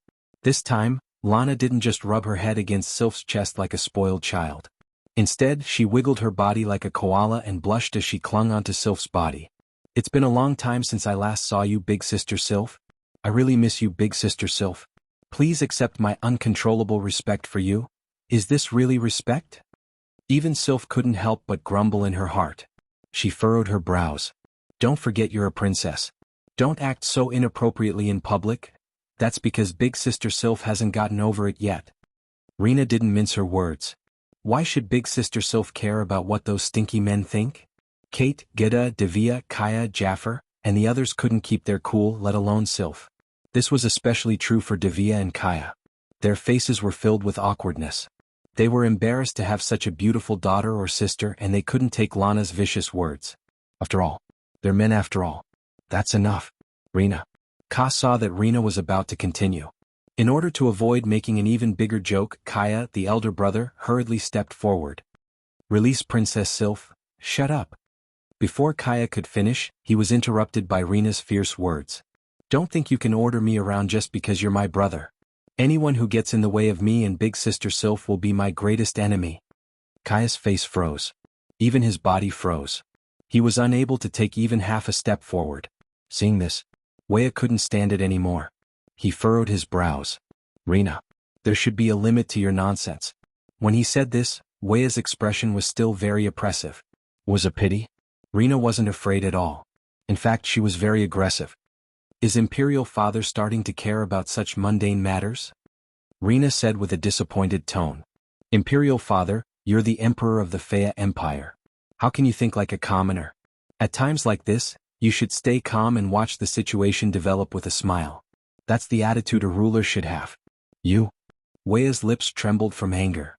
This time, Lana didn't just rub her head against Sylph's chest like a spoiled child. Instead, she wiggled her body like a koala and blushed as she clung onto Sylph's body. It's been a long time since I last saw you, Big Sister Sylph. I really miss you, Big Sister Sylph. Please accept my uncontrollable respect for you. Is this really respect? Even Sylph couldn't help but grumble in her heart. She furrowed her brows. Don't forget you're a princess. Don't act so inappropriately in public. That's because Big Sister Sylph hasn't gotten over it yet. Rena didn't mince her words. Why should Big Sister Sylph care about what those stinky men think? Kate, Gida, Devia, Kaya, Jaffer, and the others couldn't keep their cool, let alone Sylph. This was especially true for Devia and Kaya. Their faces were filled with awkwardness. They were embarrassed to have such a beautiful daughter or sister, and they couldn't take Lana's vicious words. After all, they're men after all. That's enough. Rena. Ka saw that Rena was about to continue. In order to avoid making an even bigger joke, Kaya, the elder brother, hurriedly stepped forward. Release Princess Sylph. Shut up. Before Kaya could finish, he was interrupted by Rena's fierce words. Don't think you can order me around just because you're my brother. Anyone who gets in the way of me and Big Sister Sylph will be my greatest enemy. Kaya's face froze. Even his body froze. He was unable to take even half a step forward. Seeing this, Wea couldn't stand it anymore. He furrowed his brows. Rena, there should be a limit to your nonsense. When he said this, Wea's expression was still very oppressive. Was a pity? Rena wasn't afraid at all. In fact, she was very aggressive. Is Imperial Father starting to care about such mundane matters? Rena said with a disappointed tone. Imperial Father, you're the Emperor of the Fea Empire. How can you think like a commoner? At times like this, you should stay calm and watch the situation develop with a smile. That's the attitude a ruler should have. You? Weia's lips trembled from anger.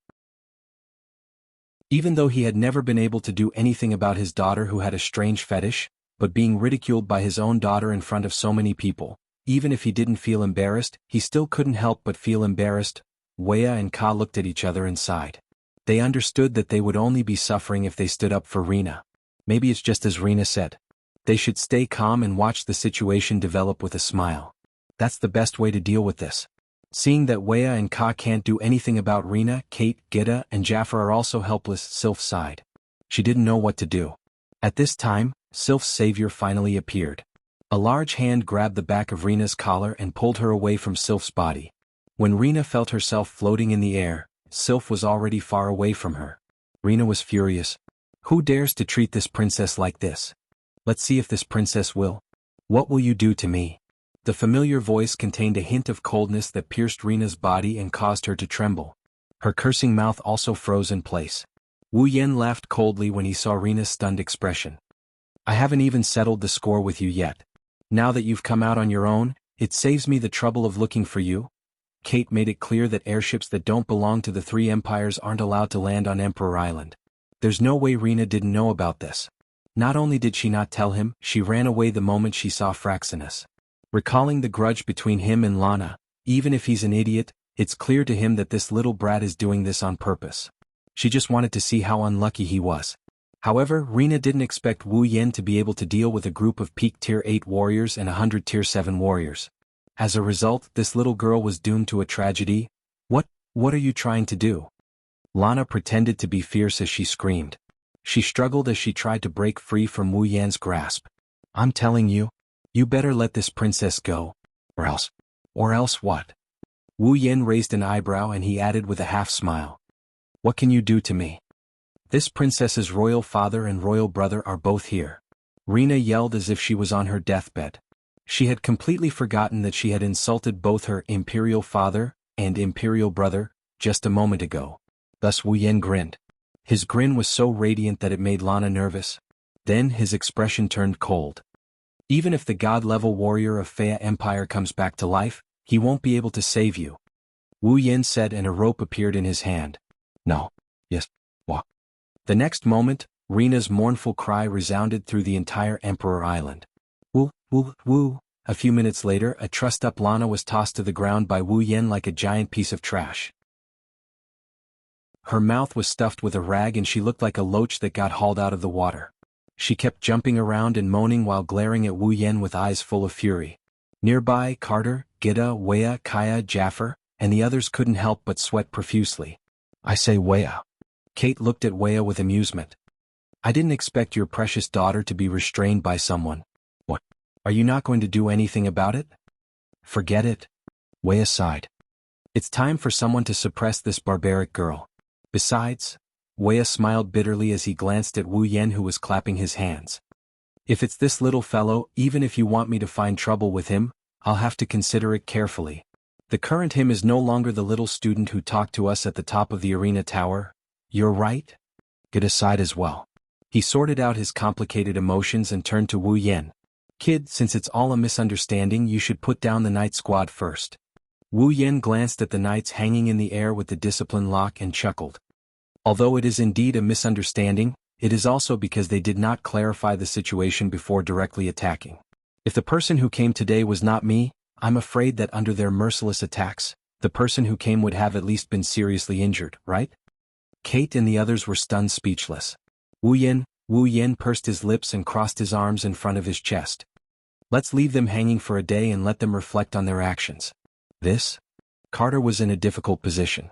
Even though he had never been able to do anything about his daughter who had a strange fetish, but being ridiculed by his own daughter in front of so many people, even if he didn't feel embarrassed, he still couldn't help but feel embarrassed. Wea and Ka looked at each other and sighed. They understood that they would only be suffering if they stood up for Rena. Maybe it's just as Rena said. They should stay calm and watch the situation develop with a smile. That's the best way to deal with this. Seeing that Wea and Ka can't do anything about Rena, Kate, Gita, and Jafar are also helpless, Sylph sighed. She didn't know what to do. At this time, Sylph's savior finally appeared. A large hand grabbed the back of Rena's collar and pulled her away from Sylph's body. When Rena felt herself floating in the air, Sylph was already far away from her. Rena was furious. Who dares to treat this princess like this? Let's see if this princess will. What will you do to me? The familiar voice contained a hint of coldness that pierced Rena's body and caused her to tremble. Her cursing mouth also froze in place. Wu Yen laughed coldly when he saw Rena's stunned expression. I haven't even settled the score with you yet. Now that you've come out on your own, it saves me the trouble of looking for you. Kate made it clear that airships that don't belong to the three empires aren't allowed to land on Emperor Island. There's no way Rena didn't know about this. Not only did she not tell him, she ran away the moment she saw Fraxinus. Recalling the grudge between him and Lana, even if he's an idiot, it's clear to him that this little brat is doing this on purpose. She just wanted to see how unlucky he was. However, Rena didn't expect Wu Yen to be able to deal with a group of peak Tier 8 warriors and 100 Tier 7 warriors. As a result, this little girl was doomed to a tragedy. What are you trying to do? Lana pretended to be fierce as she screamed. She struggled as she tried to break free from Wu Yan's grasp. I'm telling you, you better let this princess go. Or else. Or else what? Wu Yen raised an eyebrow and he added with a half-smile. What can you do to me? This princess's royal father and royal brother are both here. Rena yelled as if she was on her deathbed. She had completely forgotten that she had insulted both her imperial father and imperial brother just a moment ago. Thus Wu Yen grinned. His grin was so radiant that it made Lana nervous. Then his expression turned cold. Even if the god-level warrior of Fea Empire comes back to life, he won't be able to save you. Wu Yen said, and a rope appeared in his hand. No. Yes. What? The next moment, Rena's mournful cry resounded through the entire Emperor Island. Woo, woo, woo. A few minutes later, a trussed-up Lana was tossed to the ground by Wu Yen like a giant piece of trash. Her mouth was stuffed with a rag and she looked like a loach that got hauled out of the water. She kept jumping around and moaning while glaring at Wu Yen with eyes full of fury. Nearby, Carter, Gita, Wea, Kaya, Jafar, and the others couldn't help but sweat profusely. I say Wea. Kate looked at Wea with amusement. I didn't expect your precious daughter to be restrained by someone. What? Are you not going to do anything about it? Forget it. Wea sighed. It's time for someone to suppress this barbaric girl. Besides, Wea smiled bitterly as he glanced at Wu Yen, who was clapping his hands. If it's this little fellow, even if you want me to find trouble with him, I'll have to consider it carefully. The current him is no longer the little student who talked to us at the top of the arena tower. You're right? Get aside as well. He sorted out his complicated emotions and turned to Wu Yen. Kid, since it's all a misunderstanding, you should put down the Knight Squad first. Wu Yen glanced at the knights hanging in the air with the discipline lock and chuckled. Although it is indeed a misunderstanding, it is also because they did not clarify the situation before directly attacking. If the person who came today was not me, I'm afraid that under their merciless attacks, the person who came would have at least been seriously injured, right? Kate and the others were stunned speechless. Wu Yen pursed his lips and crossed his arms in front of his chest. Let's leave them hanging for a day and let them reflect on their actions. This? Carter was in a difficult position.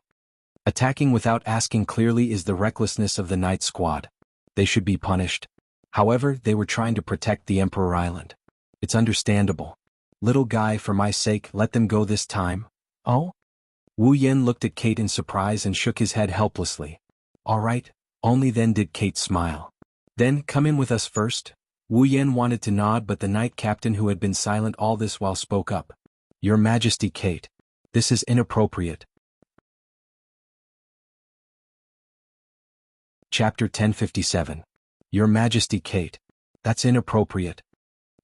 Attacking without asking clearly is the recklessness of the Knight Squad. They should be punished. However, they were trying to protect the Emperor Island. It's understandable. Little guy, for my sake, let them go this time. Oh? Wu Yen looked at Kate in surprise and shook his head helplessly. All right, only then did Kate smile. Then, come in with us first. Wu Yan wanted to nod, but the knight captain, who had been silent all this while, spoke up. Your Majesty, Kate. This is inappropriate. Chapter 1057. Your Majesty, Kate. That's inappropriate.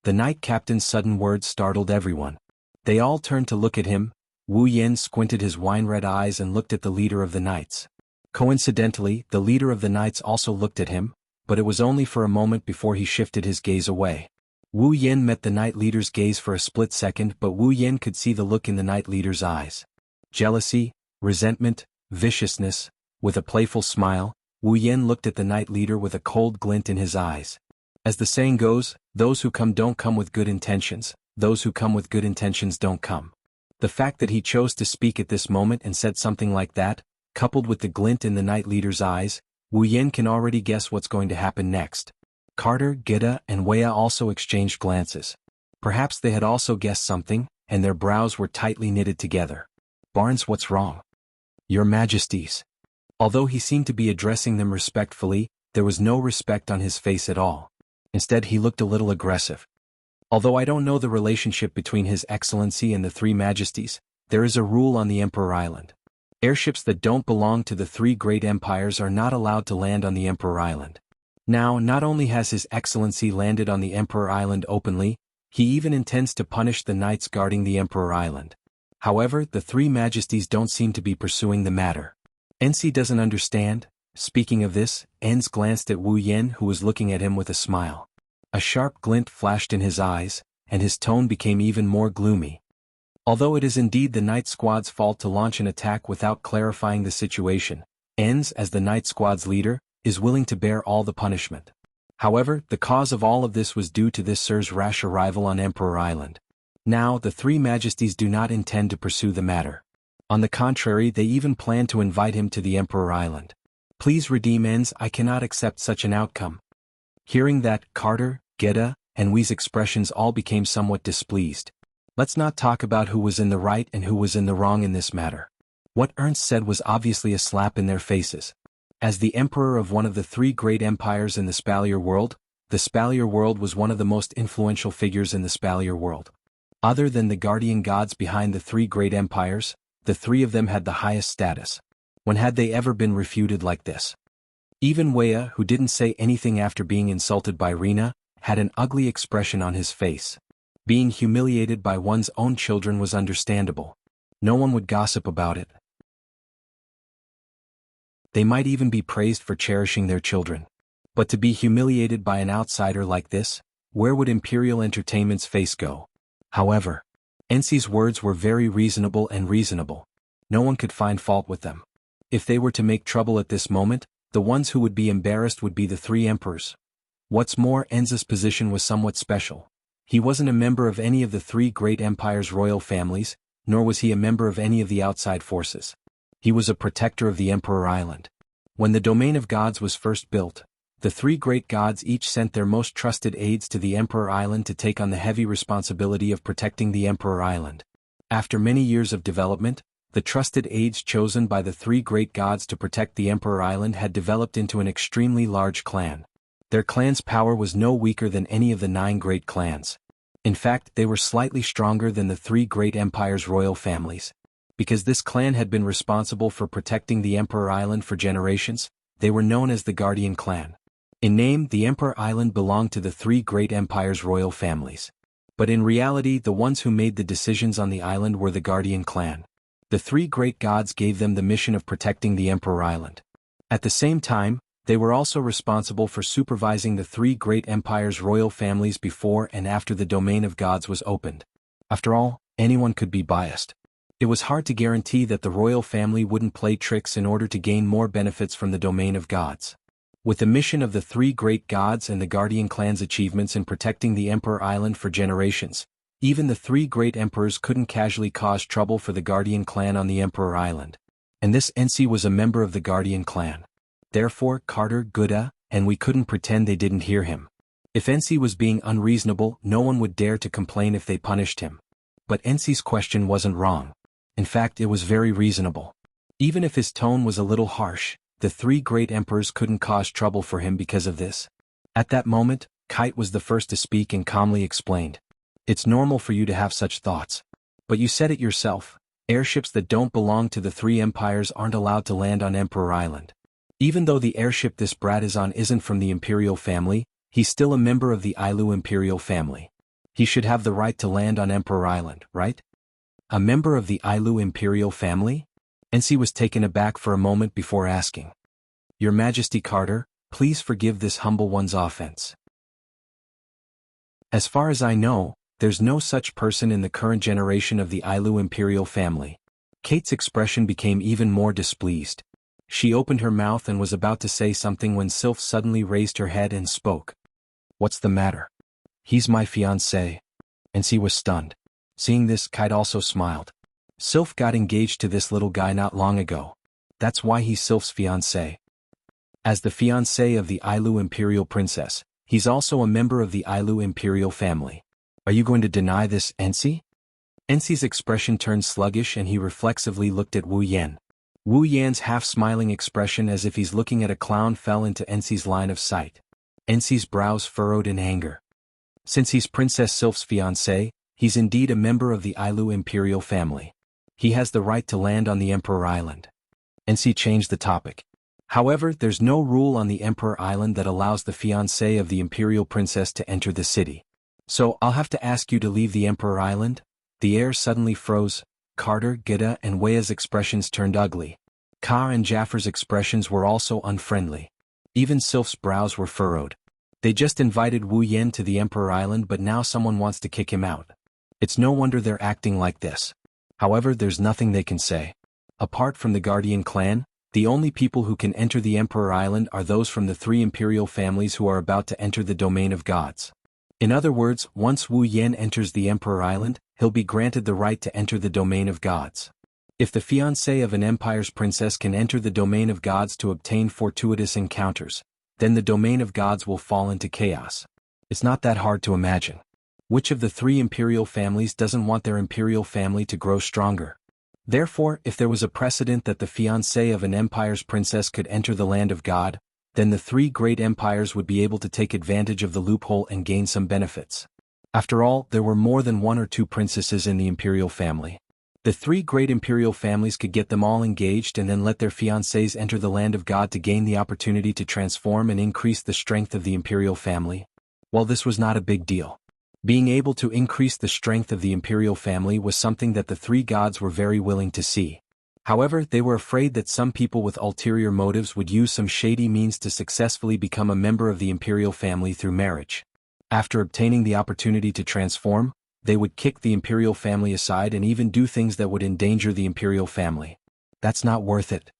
The knight captain's sudden words startled everyone. They all turned to look at him. Wu Yan squinted his wine-red eyes and looked at the leader of the knights. Coincidentally, the leader of the knights also looked at him, but it was only for a moment before he shifted his gaze away. Wu Yan met the knight leader's gaze for a split second, but Wu Yan could see the look in the knight leader's eyes. Jealousy, resentment, viciousness. With a playful smile, Wu Yan looked at the knight leader with a cold glint in his eyes. As the saying goes, those who come don't come with good intentions, those who come with good intentions don't come. The fact that he chose to speak at this moment and said something like that, coupled with the glint in the knight leader's eyes, Wu Yan can already guess what's going to happen next. Carter, Gita, and Wei also exchanged glances. Perhaps they had also guessed something, and their brows were tightly knitted together. Barnes, what's wrong? Your Majesties. Although he seemed to be addressing them respectfully, there was no respect on his face at all. Instead, he looked a little aggressive. Although I don't know the relationship between His Excellency and the Three Majesties, there is a rule on the Emperor Island. Airships that don't belong to the three great empires are not allowed to land on the Emperor Island. Now, not only has His Excellency landed on the Emperor Island openly, he even intends to punish the knights guarding the Emperor Island. However, the Three Majesties don't seem to be pursuing the matter. NC doesn't understand. Speaking of this, Enz glanced at Wu Yan, who was looking at him with a smile. A sharp glint flashed in his eyes, and his tone became even more gloomy. Although it is indeed the Night Squad's fault to launch an attack without clarifying the situation, Enz, as the Night Squad's leader, is willing to bear all the punishment. However, the cause of all of this was due to this Sir's rash arrival on Emperor Island. Now, the Three Majesties do not intend to pursue the matter. On the contrary, they even plan to invite him to the Emperor Island. Please redeem Enz, I cannot accept such an outcome. Hearing that, Carter, Geta, and Wei's expressions all became somewhat displeased. Let's not talk about who was in the right and who was in the wrong in this matter. What Ernst said was obviously a slap in their faces. As the emperor of one of the three great empires in the Spalier world, the Spalier world was one of the most influential figures in the Spalier world. Other than the guardian gods behind the three great empires, the three of them had the highest status. When had they ever been refuted like this? Even Wei, who didn't say anything after being insulted by Rina, had an ugly expression on his face. Being humiliated by one's own children was understandable. No one would gossip about it. They might even be praised for cherishing their children. But to be humiliated by an outsider like this, where would Imperial Entertainment's face go? However, NC's words were very reasonable and reasonable. No one could find fault with them. If they were to make trouble at this moment, the ones who would be embarrassed would be the three emperors. What's more, Enza's position was somewhat special. He wasn't a member of any of the three great empires' royal families, nor was he a member of any of the outside forces. He was a protector of the Emperor Island. When the Domain of Gods was first built, the three great gods each sent their most trusted aides to the Emperor Island to take on the heavy responsibility of protecting the Emperor Island. After many years of development, the trusted aides chosen by the three great gods to protect the Emperor Island had developed into an extremely large clan. Their clan's power was no weaker than any of the 9 great clans. In fact, they were slightly stronger than the three great empires' royal families. Because this clan had been responsible for protecting the Emperor Island for generations, they were known as the Guardian Clan. In name, the Emperor Island belonged to the three great empires' royal families. But in reality, the ones who made the decisions on the island were the Guardian Clan. The three great gods gave them the mission of protecting the Emperor Island. At the same time, they were also responsible for supervising the three great empires' royal families before and after the Domain of Gods was opened. After all, anyone could be biased. It was hard to guarantee that the royal family wouldn't play tricks in order to gain more benefits from the Domain of Gods. With the mission of the three great gods and the Guardian Clan's achievements in protecting the Emperor Island for generations, even the three great emperors couldn't casually cause trouble for the Guardian Clan on the Emperor Island. And this NC was a member of the Guardian Clan. Therefore, Carter, Gouda, and we couldn't pretend they didn't hear him. If NC was being unreasonable, no one would dare to complain if they punished him. But NC's question wasn't wrong. In fact, it was very reasonable. Even if his tone was a little harsh, the three great emperors couldn't cause trouble for him because of this. At that moment, Kite was the first to speak and calmly explained. It's normal for you to have such thoughts. But you said it yourself, airships that don't belong to the three empires aren't allowed to land on Emperor Island. Even though the airship this brat is on isn't from the Imperial family, he's still a member of the Ailu Imperial family. He should have the right to land on Emperor Island, right? A member of the Ailu Imperial family? Ensi was taken aback for a moment before asking. Your Majesty Carter, please forgive this humble one's offense. As far as I know, there's no such person in the current generation of the Ailu Imperial family. Kate's expression became even more displeased. She opened her mouth and was about to say something when Sylph suddenly raised her head and spoke. What's the matter? He's my fiancé. Ensi was stunned. Seeing this, Kite also smiled. Sylph got engaged to this little guy not long ago. That's why he's Sylph's fiancé. As the fiancé of the Ailu Imperial princess, he's also a member of the Ailu Imperial family. Are you going to deny this, Ensi? Ensi's expression turned sluggish and he reflexively looked at Wu Yan. Wu Yan's half-smiling expression as if he's looking at a clown fell into Ensi's line of sight. Ensi's brows furrowed in anger. Since he's Princess Sylph's fiancé, he's indeed a member of the Ailu Imperial family. He has the right to land on the Emperor Island. Ensi changed the topic. However, there's no rule on the Emperor Island that allows the fiancé of the Imperial princess to enter the city. So I'll have to ask you to leave the Emperor Island? The air suddenly froze. Carter, Gita and Weia's expressions turned ugly. Ka and Jaffar's expressions were also unfriendly. Even Sylph's brows were furrowed. They just invited Wu Yan to the Emperor Island but now someone wants to kick him out. It's no wonder they're acting like this. However, there's nothing they can say. Apart from the Guardian clan, the only people who can enter the Emperor Island are those from the three imperial families who are about to enter the domain of gods. In other words, once Wu Yan enters the Emperor Island, he'll be granted the right to enter the domain of gods. If the fiancé of an empire's princess can enter the domain of gods to obtain fortuitous encounters, then the domain of gods will fall into chaos. It's not that hard to imagine. Which of the three imperial families doesn't want their imperial family to grow stronger? Therefore, if there was a precedent that the fiancé of an empire's princess could enter the land of God, then the three great empires would be able to take advantage of the loophole and gain some benefits. After all, there were more than one or two princesses in the imperial family. The three great imperial families could get them all engaged and then let their fiancés enter the land of God to gain the opportunity to transform and increase the strength of the imperial family. Well, this was not a big deal. Being able to increase the strength of the imperial family was something that the three gods were very willing to see. However, they were afraid that some people with ulterior motives would use some shady means to successfully become a member of the imperial family through marriage. After obtaining the opportunity to transform, they would kick the imperial family aside and even do things that would endanger the imperial family. That's not worth it.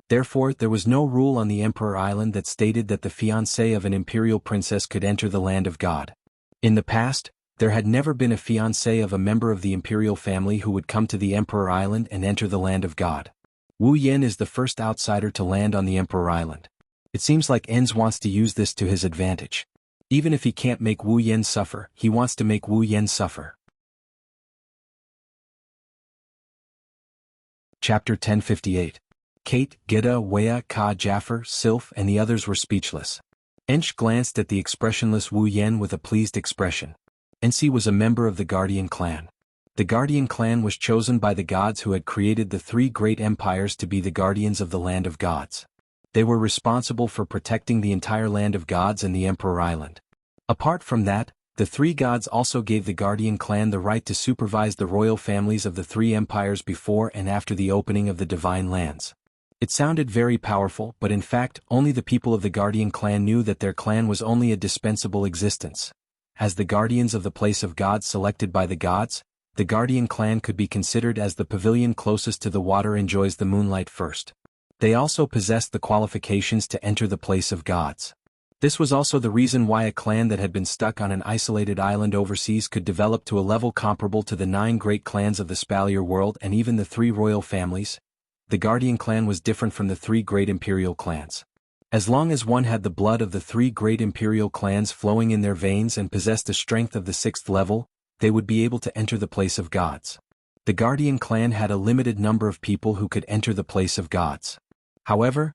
Therefore, there was no rule on the Emperor Island that stated that the fiancé of an imperial princess could enter the land of God. In the past, there had never been a fiancé of a member of the imperial family who would come to the Emperor Island and enter the land of God. Wu Yan is the first outsider to land on the Emperor Island. It seems like Enz wants to use this to his advantage. Even if he can't make Wu Yan suffer, he wants to make Wu Yan suffer. Chapter 1058. Kate, Gita, Weia, Ka, Jaffer, Sylph and the others were speechless. Ench glanced at the expressionless Wu Yan with a pleased expression. Ensi was a member of the Guardian clan. The Guardian clan was chosen by the gods who had created the three great empires to be the guardians of the land of gods. They were responsible for protecting the entire land of gods and the Emperor Island. Apart from that, the three gods also gave the Guardian clan the right to supervise the royal families of the three empires before and after the opening of the divine lands. It sounded very powerful, but in fact, only the people of the Guardian clan knew that their clan was only a dispensable existence. As the guardians of the place of God selected by the gods, the Guardian clan could be considered as the pavilion closest to the water enjoys the moonlight first. They also possessed the qualifications to enter the place of gods. This was also the reason why a clan that had been stuck on an isolated island overseas could develop to a level comparable to the 9 great clans of the Spalier world and even the 3 royal families. The Guardian clan was different from the 3 great imperial clans. As long as one had the blood of the 3 great imperial clans flowing in their veins and possessed the strength of the 6th level, they would be able to enter the place of gods. The Guardian clan had a limited number of people who could enter the place of gods. However,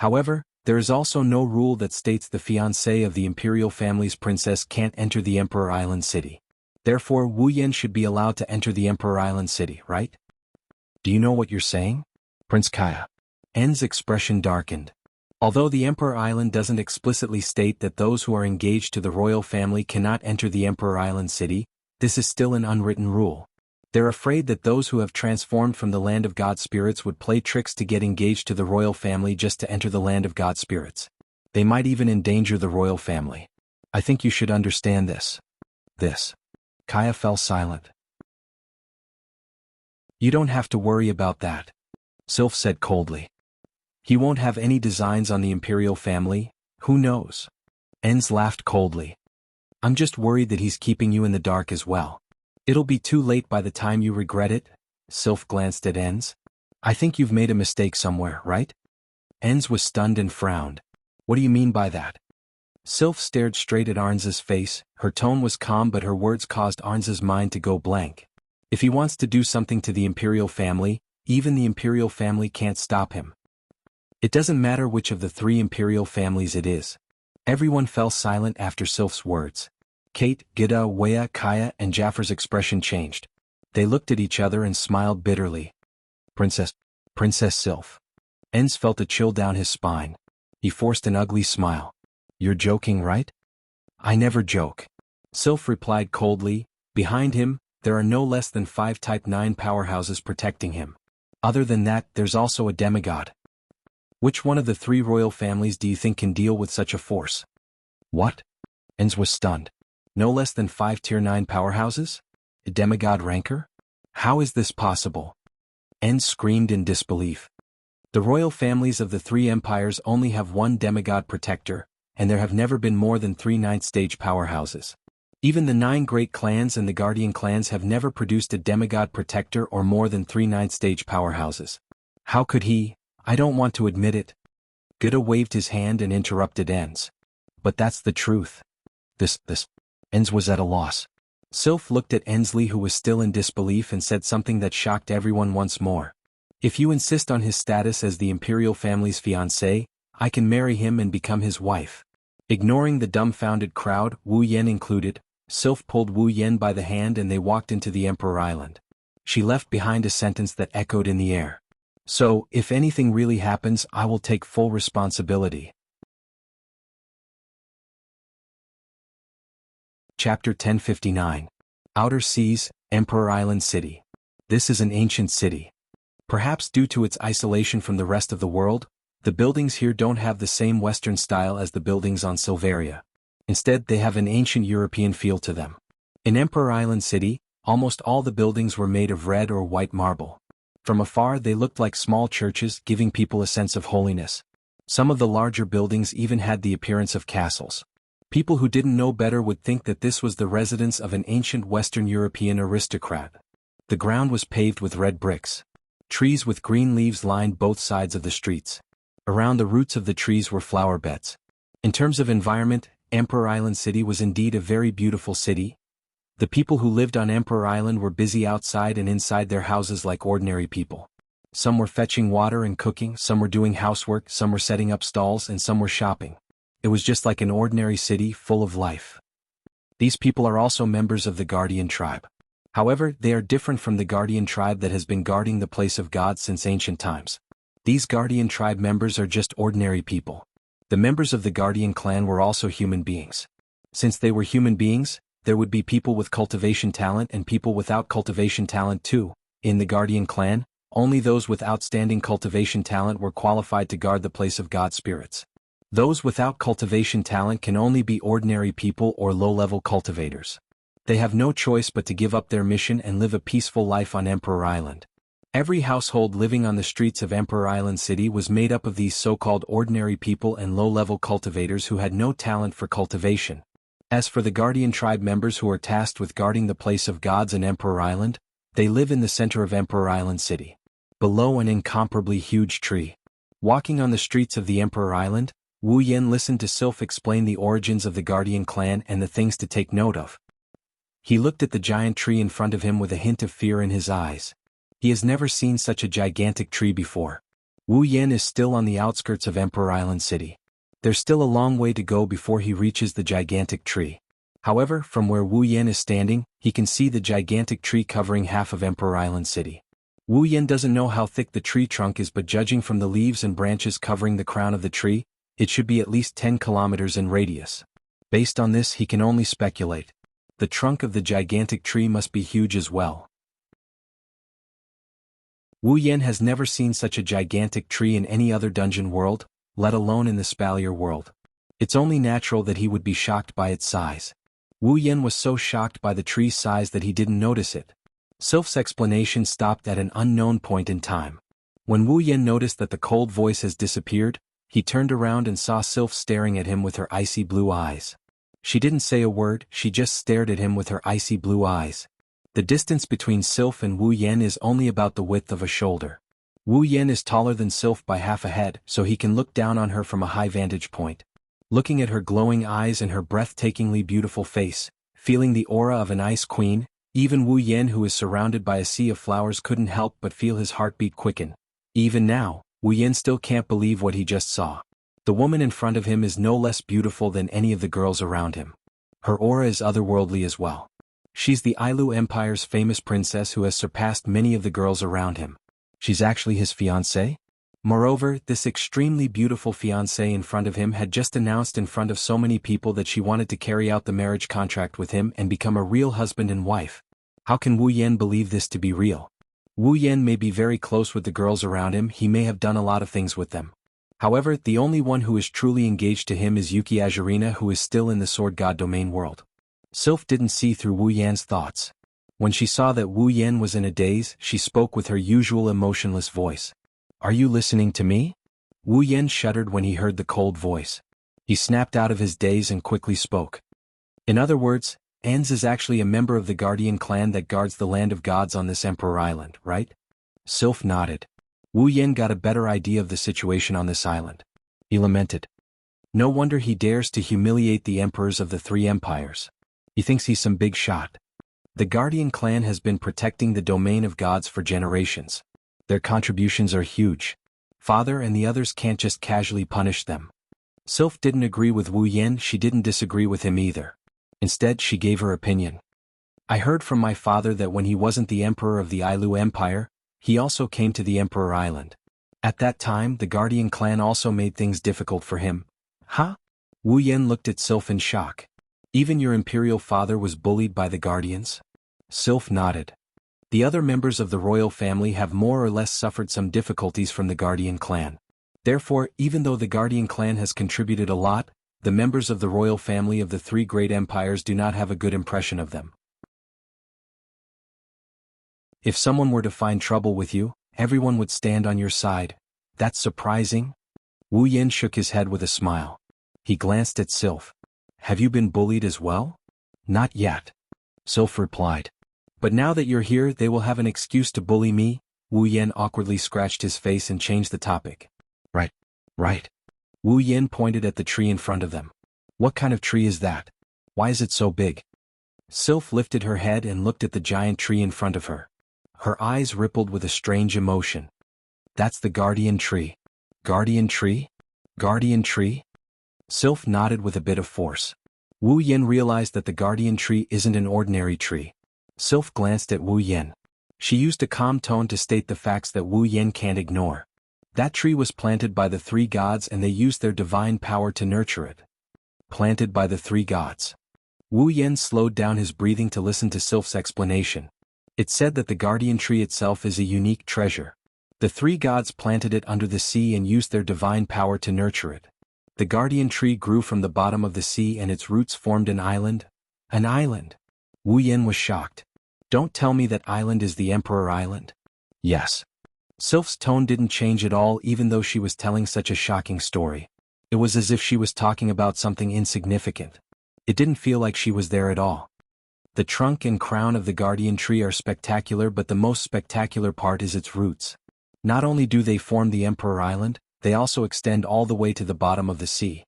However, there is also no rule that states the fiancé of the imperial family's princess can't enter the Emperor Island city. Therefore, Wu Yan should be allowed to enter the Emperor Island city, right? Do you know what you're saying? Prince Kaya. N's expression darkened. Although the Emperor Island doesn't explicitly state that those who are engaged to the royal family cannot enter the Emperor Island city, this is still an unwritten rule. They're afraid that those who have transformed from the land of God spirits would play tricks to get engaged to the royal family just to enter the land of God spirits. They might even endanger the royal family. I think you should understand this. Kaya fell silent. You don't have to worry about that, Sylph said coldly. He won't have any designs on the imperial family, who knows? Enz laughed coldly. I'm just worried that he's keeping you in the dark as well. It'll be too late by the time you regret it, Sylph glanced at Enz. I think you've made a mistake somewhere, right? Enz was stunned and frowned. What do you mean by that? Sylph stared straight at Arns's face, her tone was calm but her words caused Arns's mind to go blank. If he wants to do something to the imperial family, even the imperial family can't stop him. It doesn't matter which of the three imperial families it is. Everyone fell silent after Sylph's words. Kate, Gida, Wea, Kaya, and Jaffar's expression changed. They looked at each other and smiled bitterly. Princess Sylph. Enz felt a chill down his spine. He forced an ugly smile. You're joking, right? I never joke. Sylph replied coldly. Behind him, there are no less than 5 Type 9 powerhouses protecting him. Other than that, there's also a demigod. Which one of the 3 royal families do you think can deal with such a force? What? Enz was stunned. No less than 5 Tier 9 powerhouses? A demigod ranker? How is this possible? Enz screamed in disbelief. The royal families of the 3 empires only have 1 demigod protector, and there have never been more than 3 9th stage powerhouses. Even the 9 great clans and the guardian clans have never produced a demigod protector or more than 3 9th stage powerhouses. How could he? I don't want to admit it. Gida waved his hand and interrupted Enz. But that's the truth. Enz was at a loss. Sylph looked at Ensley, who was still in disbelief, and said something that shocked everyone once more. If you insist on his status as the imperial family's fiancé, I can marry him and become his wife. Ignoring the dumbfounded crowd, Wu Yan included, Sylph pulled Wu Yan by the hand and they walked into the Emperor Island. She left behind a sentence that echoed in the air. So, if anything really happens, I will take full responsibility. Chapter 1059. Outer Seas, Emperor Island City. This is an ancient city. Perhaps due to its isolation from the rest of the world, the buildings here don't have the same Western style as the buildings on Silveria. Instead, they have an ancient European feel to them. In Emperor Island City, almost all the buildings were made of red or white marble. From afar they looked like small churches, giving people a sense of holiness. Some of the larger buildings even had the appearance of castles. People who didn't know better would think that this was the residence of an ancient Western European aristocrat. The ground was paved with red bricks. Trees with green leaves lined both sides of the streets. Around the roots of the trees were flower beds. In terms of environment, Emperor Island City was indeed a very beautiful city. The people who lived on Emperor Island were busy outside and inside their houses like ordinary people. Some were fetching water and cooking, some were doing housework, some were setting up stalls, and some were shopping. It was just like an ordinary city full of life. These people are also members of the Guardian tribe. However, they are different from the Guardian tribe that has been guarding the place of God since ancient times. These Guardian tribe members are just ordinary people. The members of the Guardian clan were also human beings. Since they were human beings, there would be people with cultivation talent and people without cultivation talent too. In the Guardian clan, only those with outstanding cultivation talent were qualified to guard the place of God spirits. Those without cultivation talent can only be ordinary people or low-level cultivators. They have no choice but to give up their mission and live a peaceful life on Emperor Island. Every household living on the streets of Emperor Island City was made up of these so-called ordinary people and low-level cultivators who had no talent for cultivation. As for the Guardian tribe members who are tasked with guarding the place of gods in Emperor Island, they live in the center of Emperor Island City. Below an incomparably huge tree. Walking on the streets of the Emperor Island, Wu Yan listened to Sylph explain the origins of the Guardian clan and the things to take note of. He looked at the giant tree in front of him with a hint of fear in his eyes. He has never seen such a gigantic tree before. Wu Yan is still on the outskirts of Emperor Island City. There's still a long way to go before he reaches the gigantic tree. However, from where Wu Yan is standing, he can see the gigantic tree covering half of Emperor Island City. Wu Yan doesn't know how thick the tree trunk is, but judging from the leaves and branches covering the crown of the tree, it should be at least 10 kilometers in radius. Based on this, he can only speculate. The trunk of the gigantic tree must be huge as well. Wu Yan has never seen such a gigantic tree in any other dungeon world, let alone in the Spalier world. It's only natural that he would be shocked by its size. Wu Yan was so shocked by the tree's size that he didn't notice it. Sylph's explanation stopped at an unknown point in time. When Wu Yan noticed that the cold voice has disappeared, he turned around and saw Sylph staring at him with her icy blue eyes. She didn't say a word, she just stared at him with her icy blue eyes. The distance between Sylph and Wu Yan is only about the width of a shoulder. Wu Yan is taller than Sylph by half a head, so he can look down on her from a high vantage point. Looking at her glowing eyes and her breathtakingly beautiful face, feeling the aura of an ice queen, even Wu Yan, who is surrounded by a sea of flowers, couldn't help but feel his heartbeat quicken. Even now, Wu Yan still can't believe what he just saw. The woman in front of him is no less beautiful than any of the girls around him. Her aura is otherworldly as well. She's the Ailu Empire's famous princess who has surpassed many of the girls around him. She's actually his fiancée? Moreover, this extremely beautiful fiancée in front of him had just announced in front of so many people that she wanted to carry out the marriage contract with him and become a real husband and wife. How can Wu Yan believe this to be real? Wu Yan may be very close with the girls around him, he may have done a lot of things with them. However, the only one who is truly engaged to him is Yuki Azurina, who is still in the Sword God domain world. Sylph didn't see through Wu Yan's thoughts. When she saw that Wu Yan was in a daze, she spoke with her usual emotionless voice. "Are you listening to me?" Wu Yan shuddered when he heard the cold voice. He snapped out of his daze and quickly spoke. In other words, Enz is actually a member of the Guardian clan that guards the land of gods on this Emperor Island, right? Sylph nodded. Wu Yan got a better idea of the situation on this island. He lamented. No wonder he dares to humiliate the emperors of the three empires. He thinks he's some big shot. The Guardian clan has been protecting the domain of gods for generations. Their contributions are huge. Father and the others can't just casually punish them. Sylph didn't agree with Wu Yan, she didn't disagree with him either. Instead, she gave her opinion. I heard from my father that when he wasn't the emperor of the Ailu Empire, he also came to the Emperor Island. At that time, the Guardian clan also made things difficult for him. Huh? Wu Yan looked at Sylph in shock. Even your imperial father was bullied by the Guardians? Sylph nodded. The other members of the royal family have more or less suffered some difficulties from the Guardian clan. Therefore, even though the Guardian clan has contributed a lot, the members of the royal family of the three great empires do not have a good impression of them. If someone were to find trouble with you, everyone would stand on your side. That's surprising? Wu Yan shook his head with a smile. He glanced at Sylph. Have you been bullied as well? Not yet. Sylph replied. But now that you're here, they will have an excuse to bully me. Wu Yan awkwardly scratched his face and changed the topic. Right. Wu Yan pointed at the tree in front of them. What kind of tree is that? Why is it so big? Sylph lifted her head and looked at the giant tree in front of her. Her eyes rippled with a strange emotion. That's the Guardian tree. Guardian tree? Guardian tree? Sylph nodded with a bit of force. Wu Yan realized that the Guardian tree isn't an ordinary tree. Sylph glanced at Wu Yan. She used a calm tone to state the facts that Wu Yan can't ignore. That tree was planted by the three gods and they used their divine power to nurture it. Planted by the three gods. Wu Yan slowed down his breathing to listen to Sylph's explanation. It said that the Guardian tree itself is a unique treasure. The three gods planted it under the sea and used their divine power to nurture it. The Guardian tree grew from the bottom of the sea and its roots formed an island. An island? Wu Yan was shocked. Don't tell me that island is the Emperor Island. Yes. Sylph's tone didn't change at all even though she was telling such a shocking story. It was as if she was talking about something insignificant. It didn't feel like she was there at all. The trunk and crown of the Guardian tree are spectacular, but the most spectacular part is its roots. Not only do they form the Emperor Island, they also extend all the way to the bottom of the sea.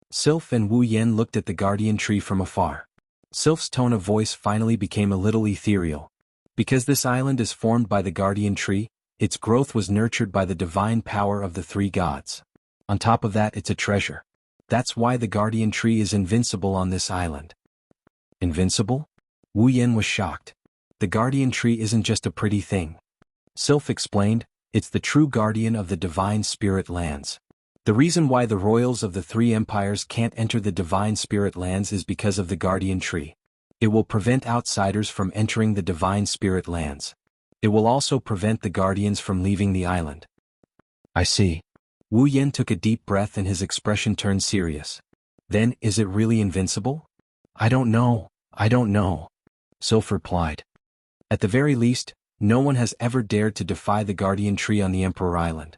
Sylph and Wu Yan looked at the Guardian tree from afar. Sylph's tone of voice finally became a little ethereal. Because this island is formed by the Guardian tree, Its growth was nurtured by the divine power of the three gods. On top of that, it's a treasure. That's why the guardian tree is invincible on this island. Invincible? Wu Yan was shocked. The guardian tree isn't just a pretty thing. Sylph explained, it's the true guardian of the divine spirit lands. The reason why the royals of the three empires can't enter the divine spirit lands is because of the guardian tree. It will prevent outsiders from entering the divine spirit lands. It will also prevent the guardians from leaving the island. I see. Wu Yan took a deep breath and his expression turned serious. Then, is it really invincible? I don't know. Sylph replied. At the very least, no one has ever dared to defy the guardian tree on the Emperor Island.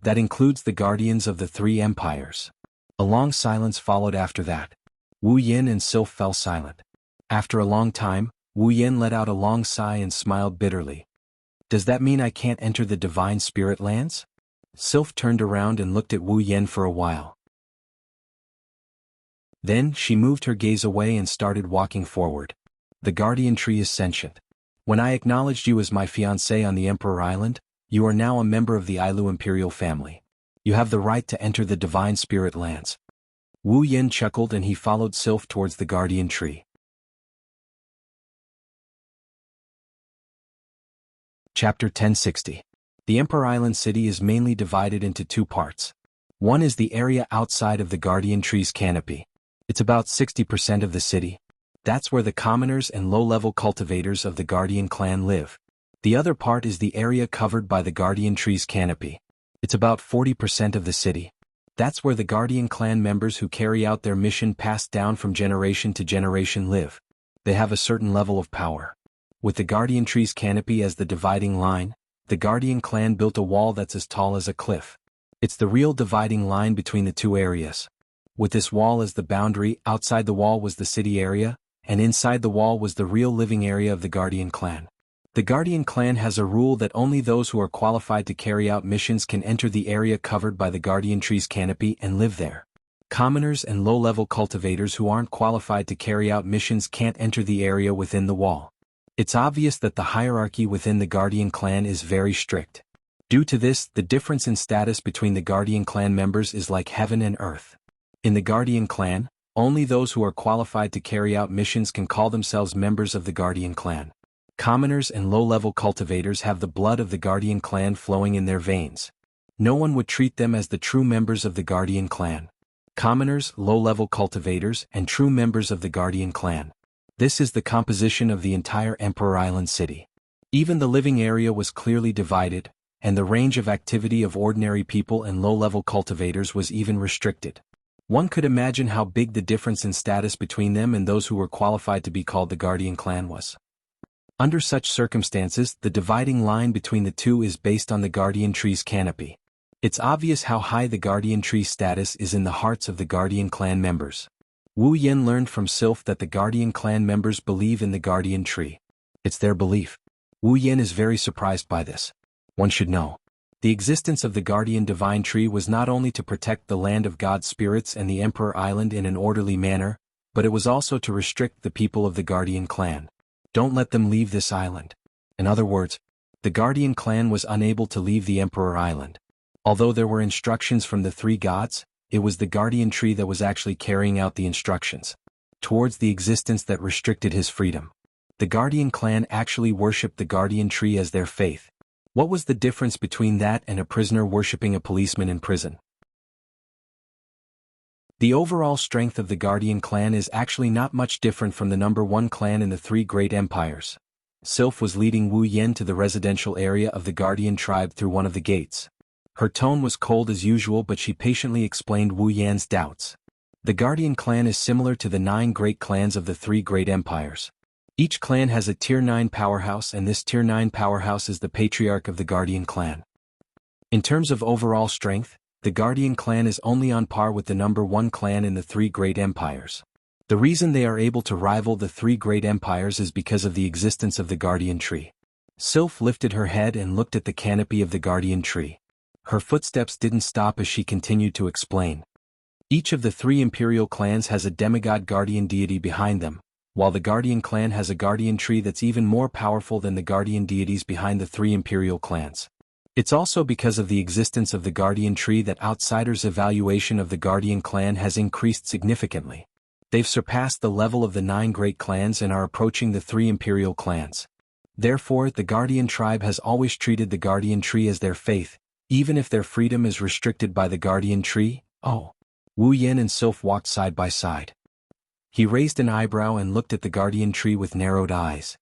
That includes the guardians of the three empires. A long silence followed after that. Wu Yan and Sylph fell silent. After a long time, Wu Yan let out a long sigh and smiled bitterly. Does that mean I can't enter the divine spirit lands? Sylph turned around and looked at Wu Yan for a while. Then she moved her gaze away and started walking forward. The guardian tree is sentient. When I acknowledged you as my fiancé on the Emperor Island, you are now a member of the Ailu imperial family. You have the right to enter the divine spirit lands. Wu Yan chuckled and he followed Sylph towards the guardian tree. Chapter 1060. The Emperor Island city is mainly divided into two parts. One is the area outside of the guardian tree's canopy. It's about 60% of the city. That's where the commoners and low-level cultivators of the guardian clan live. The other part is the area covered by the guardian tree's canopy. It's about 40% of the city. That's where the guardian clan members who carry out their mission passed down from generation to generation live. They have a certain level of power. With the guardian tree's canopy as the dividing line, the guardian clan built a wall that's as tall as a cliff. It's the real dividing line between the two areas. With this wall as the boundary, outside the wall was the city area, and inside the wall was the real living area of the guardian clan. The guardian clan has a rule that only those who are qualified to carry out missions can enter the area covered by the guardian tree's canopy and live there. Commoners and low-level cultivators who aren't qualified to carry out missions can't enter the area within the wall. It's obvious that the hierarchy within the guardian clan is very strict. Due to this, the difference in status between the guardian clan members is like heaven and earth. In the guardian clan, only those who are qualified to carry out missions can call themselves members of the guardian clan. Commoners and low-level cultivators have the blood of the guardian clan flowing in their veins. No one would treat them as the true members of the guardian clan. Commoners, low-level cultivators, and true members of the guardian clan. This is the composition of the entire Emperor Island city. Even the living area was clearly divided, and the range of activity of ordinary people and low-level cultivators was even restricted. One could imagine how big the difference in status between them and those who were qualified to be called the guardian clan was. Under such circumstances, the dividing line between the two is based on the guardian tree's canopy. It's obvious how high the guardian tree status is in the hearts of the guardian clan members. Wu Yan learned from Sylph that the guardian clan members believe in the guardian tree. It's their belief. Wu Yan is very surprised by this. One should know. The existence of the guardian divine tree was not only to protect the land of God's spirits and the Emperor Island in an orderly manner, but it was also to restrict the people of the guardian clan. Don't let them leave this island. In other words, the guardian clan was unable to leave the Emperor Island. Although there were instructions from the three gods, it was the guardian tree that was actually carrying out the instructions towards the existence that restricted his freedom. The guardian clan actually worshipped the guardian tree as their faith. What was the difference between that and a prisoner worshipping a policeman in prison? The overall strength of the guardian clan is actually not much different from the number one clan in the three great empires. Sylph was leading Wu Yan to the residential area of the guardian tribe through one of the gates. Her tone was cold as usual, but she patiently explained Wu Yan's doubts. The guardian clan is similar to the 9 great clans of the 3 great empires. Each clan has a Tier 9 powerhouse, and this Tier 9 powerhouse is the patriarch of the guardian clan. In terms of overall strength, the guardian clan is only on par with the number 1 clan in the 3 great empires. The reason they are able to rival the 3 great empires is because of the existence of the guardian tree. Sylph lifted her head and looked at the canopy of the guardian tree. Her footsteps didn't stop as she continued to explain. Each of the 3 imperial clans has a demigod guardian deity behind them, while the guardian clan has a guardian tree that's even more powerful than the guardian deities behind the 3 imperial clans. It's also because of the existence of the Guardian Tree that outsiders' evaluation of the Guardian clan has increased significantly. They've surpassed the level of the 9 great clans and are approaching the 3 imperial clans. Therefore, the Guardian tribe has always treated the Guardian Tree as their faith, even if their freedom is restricted by the Guardian Tree. Oh. Wu Yan and Sylph walked side by side. He raised an eyebrow and looked at the Guardian Tree with narrowed eyes.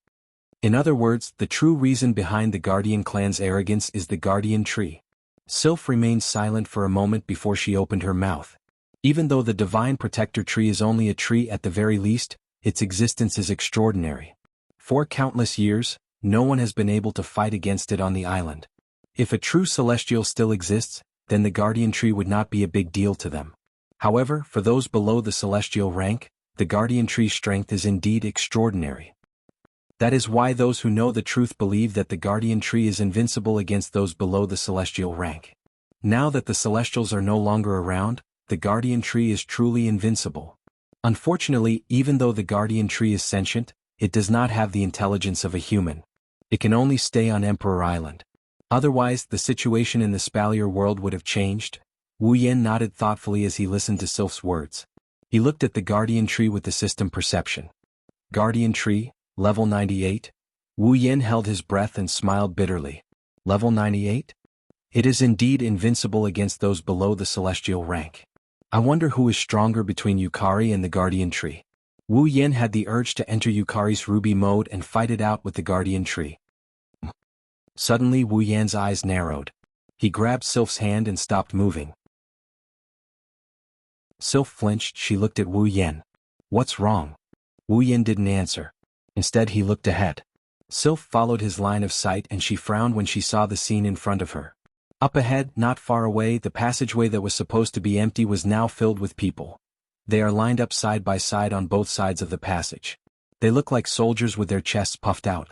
In other words, the true reason behind the Guardian clan's arrogance is the Guardian Tree. Sylph remained silent for a moment before she opened her mouth. Even though the Divine Protector Tree is only a tree at the very least, its existence is extraordinary. For countless years, no one has been able to fight against it on the island. If a true celestial still exists, then the Guardian Tree would not be a big deal to them. However, for those below the celestial rank, the Guardian Tree's strength is indeed extraordinary. That is why those who know the truth believe that the Guardian Tree is invincible against those below the celestial rank. Now that the Celestials are no longer around, the Guardian Tree is truly invincible. Unfortunately, even though the Guardian Tree is sentient, it does not have the intelligence of a human. It can only stay on Emperor Island. Otherwise, the situation in the Spalier world would have changed. Wu Yan nodded thoughtfully as he listened to Sylph's words. He looked at the Guardian Tree with the system perception. Guardian Tree, level 98? Wu Yan held his breath and smiled bitterly. Level 98? It is indeed invincible against those below the celestial rank. I wonder who is stronger between Yukari and the Guardian Tree. Wu Yan had the urge to enter Yukari's ruby mode and fight it out with the Guardian Tree. Suddenly Wu Yan's eyes narrowed. He grabbed Sylph's hand and stopped moving. Sylph flinched. She looked at Wu Yan. What's wrong? Wu Yan didn't answer. Instead he looked ahead. Sylph followed his line of sight and she frowned when she saw the scene in front of her. Up ahead, not far away, the passageway that was supposed to be empty was now filled with people. They are lined up side by side on both sides of the passage. They look like soldiers with their chests puffed out.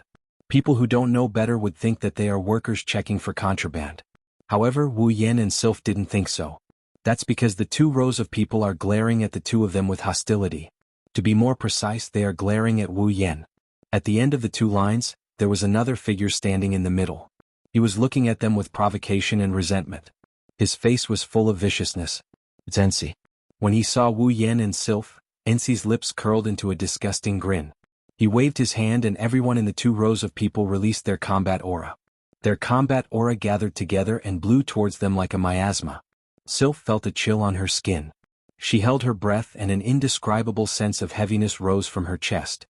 People who don't know better would think that they are workers checking for contraband. However, Wu Yan and Sylph didn't think so. That's because the 2 rows of people are glaring at the 2 of them with hostility. To be more precise, they are glaring at Wu Yan. At the end of the 2 lines, there was another figure standing in the middle. He was looking at them with provocation and resentment. His face was full of viciousness. It's Ensi. When he saw Wu Yan and Sylph, Ensi's lips curled into a disgusting grin. He waved his hand and everyone in the 2 rows of people released their combat aura. Their combat aura gathered together and blew towards them like a miasma. Sylph felt a chill on her skin. She held her breath and an indescribable sense of heaviness rose from her chest.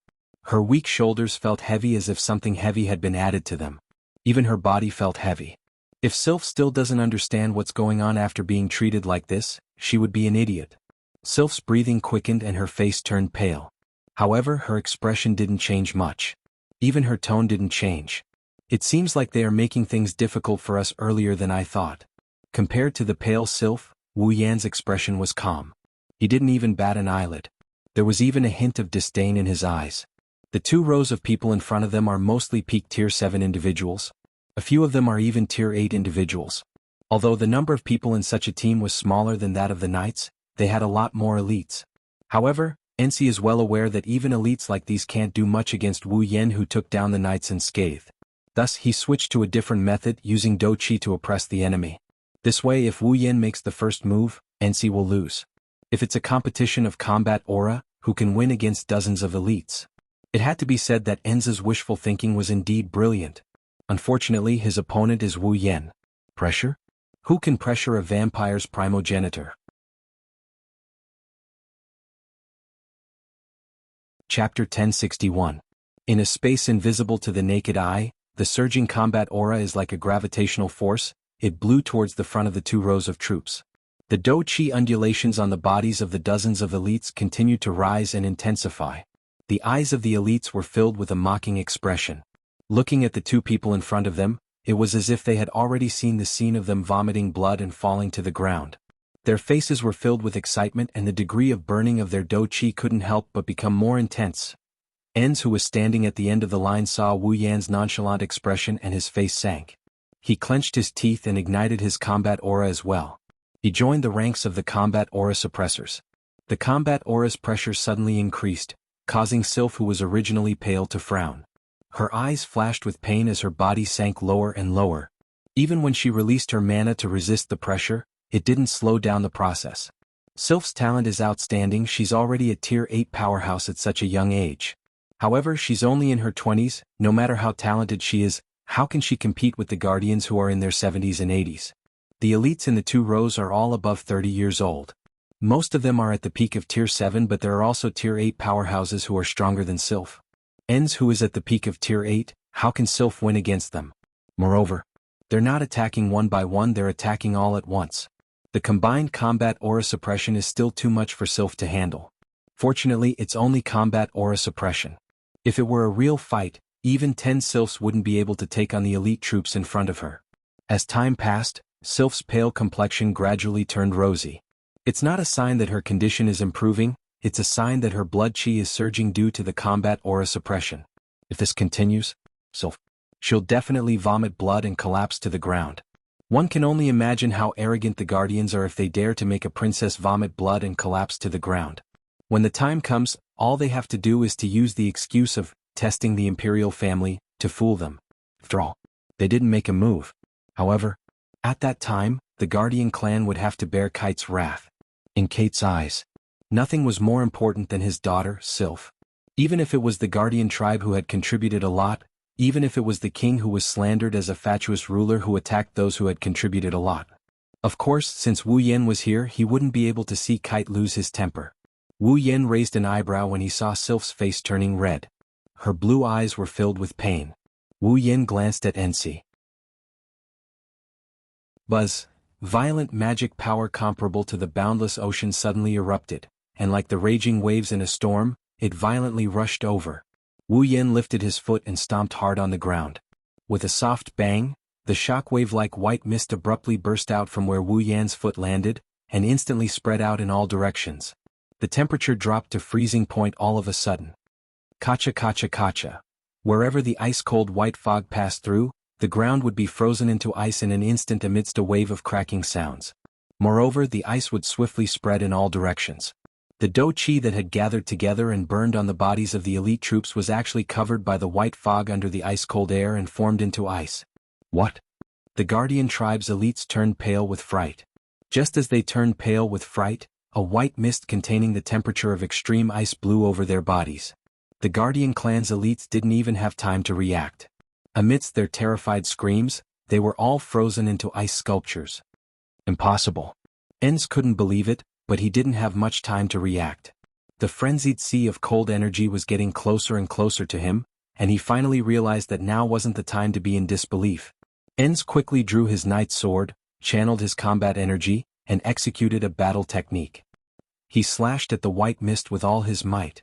Her weak shoulders felt heavy as if something heavy had been added to them. Even her body felt heavy. If Sylph still doesn't understand what's going on after being treated like this, she would be an idiot. Sylph's breathing quickened and her face turned pale. However, her expression didn't change much. Even her tone didn't change. It seems like they are making things difficult for us earlier than I thought. Compared to the pale Sylph, Wu Yan's expression was calm. He didn't even bat an eyelid. There was even a hint of disdain in his eyes. The 2 rows of people in front of them are mostly peak Tier 7 individuals. A few of them are even Tier 8 individuals. Although the number of people in such a team was smaller than that of the knights, they had a lot more elites. However, Ensi is well aware that even elites like these can't do much against Wu Yan who took down the knights unscathed. Thus he switched to a different method using Do Chi to oppress the enemy. This way if Wu Yan makes the first move, Ensi will lose. If it's a competition of combat aura, who can win against dozens of elites? It had to be said that Enzi's wishful thinking was indeed brilliant. Unfortunately his opponent is Wu Yan. Pressure? Who can pressure a vampire's primogenitor? Chapter 1061. In a space invisible to the naked eye, the surging combat aura is like a gravitational force. It blew towards the front of the 2 rows of troops. The Do Chi undulations on the bodies of the dozens of elites continued to rise and intensify. The eyes of the elites were filled with a mocking expression. Looking at the 2 people in front of them, it was as if they had already seen the scene of them vomiting blood and falling to the ground. Their faces were filled with excitement and the degree of burning of their Do Chi couldn't help but become more intense. Enz, who was standing at the end of the line, saw Wu Yan's nonchalant expression and his face sank. He clenched his teeth and ignited his combat aura as well. He joined the ranks of the combat aura suppressors. The combat aura's pressure suddenly increased, causing Sylph, who was originally pale, to frown. Her eyes flashed with pain as her body sank lower and lower. Even when she released her mana to resist the pressure, it didn't slow down the process. Sylph's talent is outstanding. She's already a tier 8 powerhouse at such a young age. However, she's only in her 20s. No matter how talented she is, how can she compete with the Guardians who are in their 70s and 80s? The elites in the 2 rows are all above 30 years old. Most of them are at the peak of tier 7, but there are also tier 8 powerhouses who are stronger than Sylph. Ens, who is at the peak of tier 8, how can Sylph win against them? Moreover, they're not attacking one by one, they're attacking all at once. The combined combat aura suppression is still too much for Sylph to handle. Fortunately, it's only combat aura suppression. If it were a real fight, even 10 Sylphs wouldn't be able to take on the elite troops in front of her. As time passed, Sylph's pale complexion gradually turned rosy. It's not a sign that her condition is improving, it's a sign that her blood chi is surging due to the combat aura suppression. If this continues, she'll definitely vomit blood and collapse to the ground. One can only imagine how arrogant the Guardians are if they dare to make a princess vomit blood and collapse to the ground. When the time comes, all they have to do is to use the excuse of testing the imperial family to fool them. After all, they didn't make a move. However, at that time, the Guardian clan would have to bear Kite's wrath. In Kate's eyes, nothing was more important than his daughter, Sylph. Even if it was the Guardian tribe who had contributed a lot, even if it was the king who was slandered as a fatuous ruler who attacked those who had contributed a lot. Of course, since Wu Yan was here, he wouldn't be able to see Kite lose his temper. Wu Yan raised an eyebrow when he saw Sylph's face turning red. Her blue eyes were filled with pain. Wu Yan glanced at Ensi. Buzz, violent magic power comparable to the boundless ocean suddenly erupted, and like the raging waves in a storm, it violently rushed over. Wu Yan lifted his foot and stomped hard on the ground. With a soft bang, the shockwave-like white mist abruptly burst out from where Wu Yan's foot landed, and instantly spread out in all directions. The temperature dropped to freezing point all of a sudden. Kacha kacha kacha. Wherever the ice-cold white fog passed through, the ground would be frozen into ice in an instant amidst a wave of cracking sounds. Moreover, the ice would swiftly spread in all directions. The dou qi that had gathered together and burned on the bodies of the elite troops was actually covered by the white fog under the ice-cold air and formed into ice. What? The Guardian tribe's elites turned pale with fright. Just as they turned pale with fright, a white mist containing the temperature of extreme ice blew over their bodies. The Guardian clan's elites didn't even have time to react. Amidst their terrified screams, they were all frozen into ice sculptures. Impossible. Ens couldn't believe it, but he didn't have much time to react. The frenzied sea of cold energy was getting closer and closer to him, and he finally realized that now wasn't the time to be in disbelief. Ens quickly drew his knight's sword, channeled his combat energy, and executed a battle technique. He slashed at the white mist with all his might.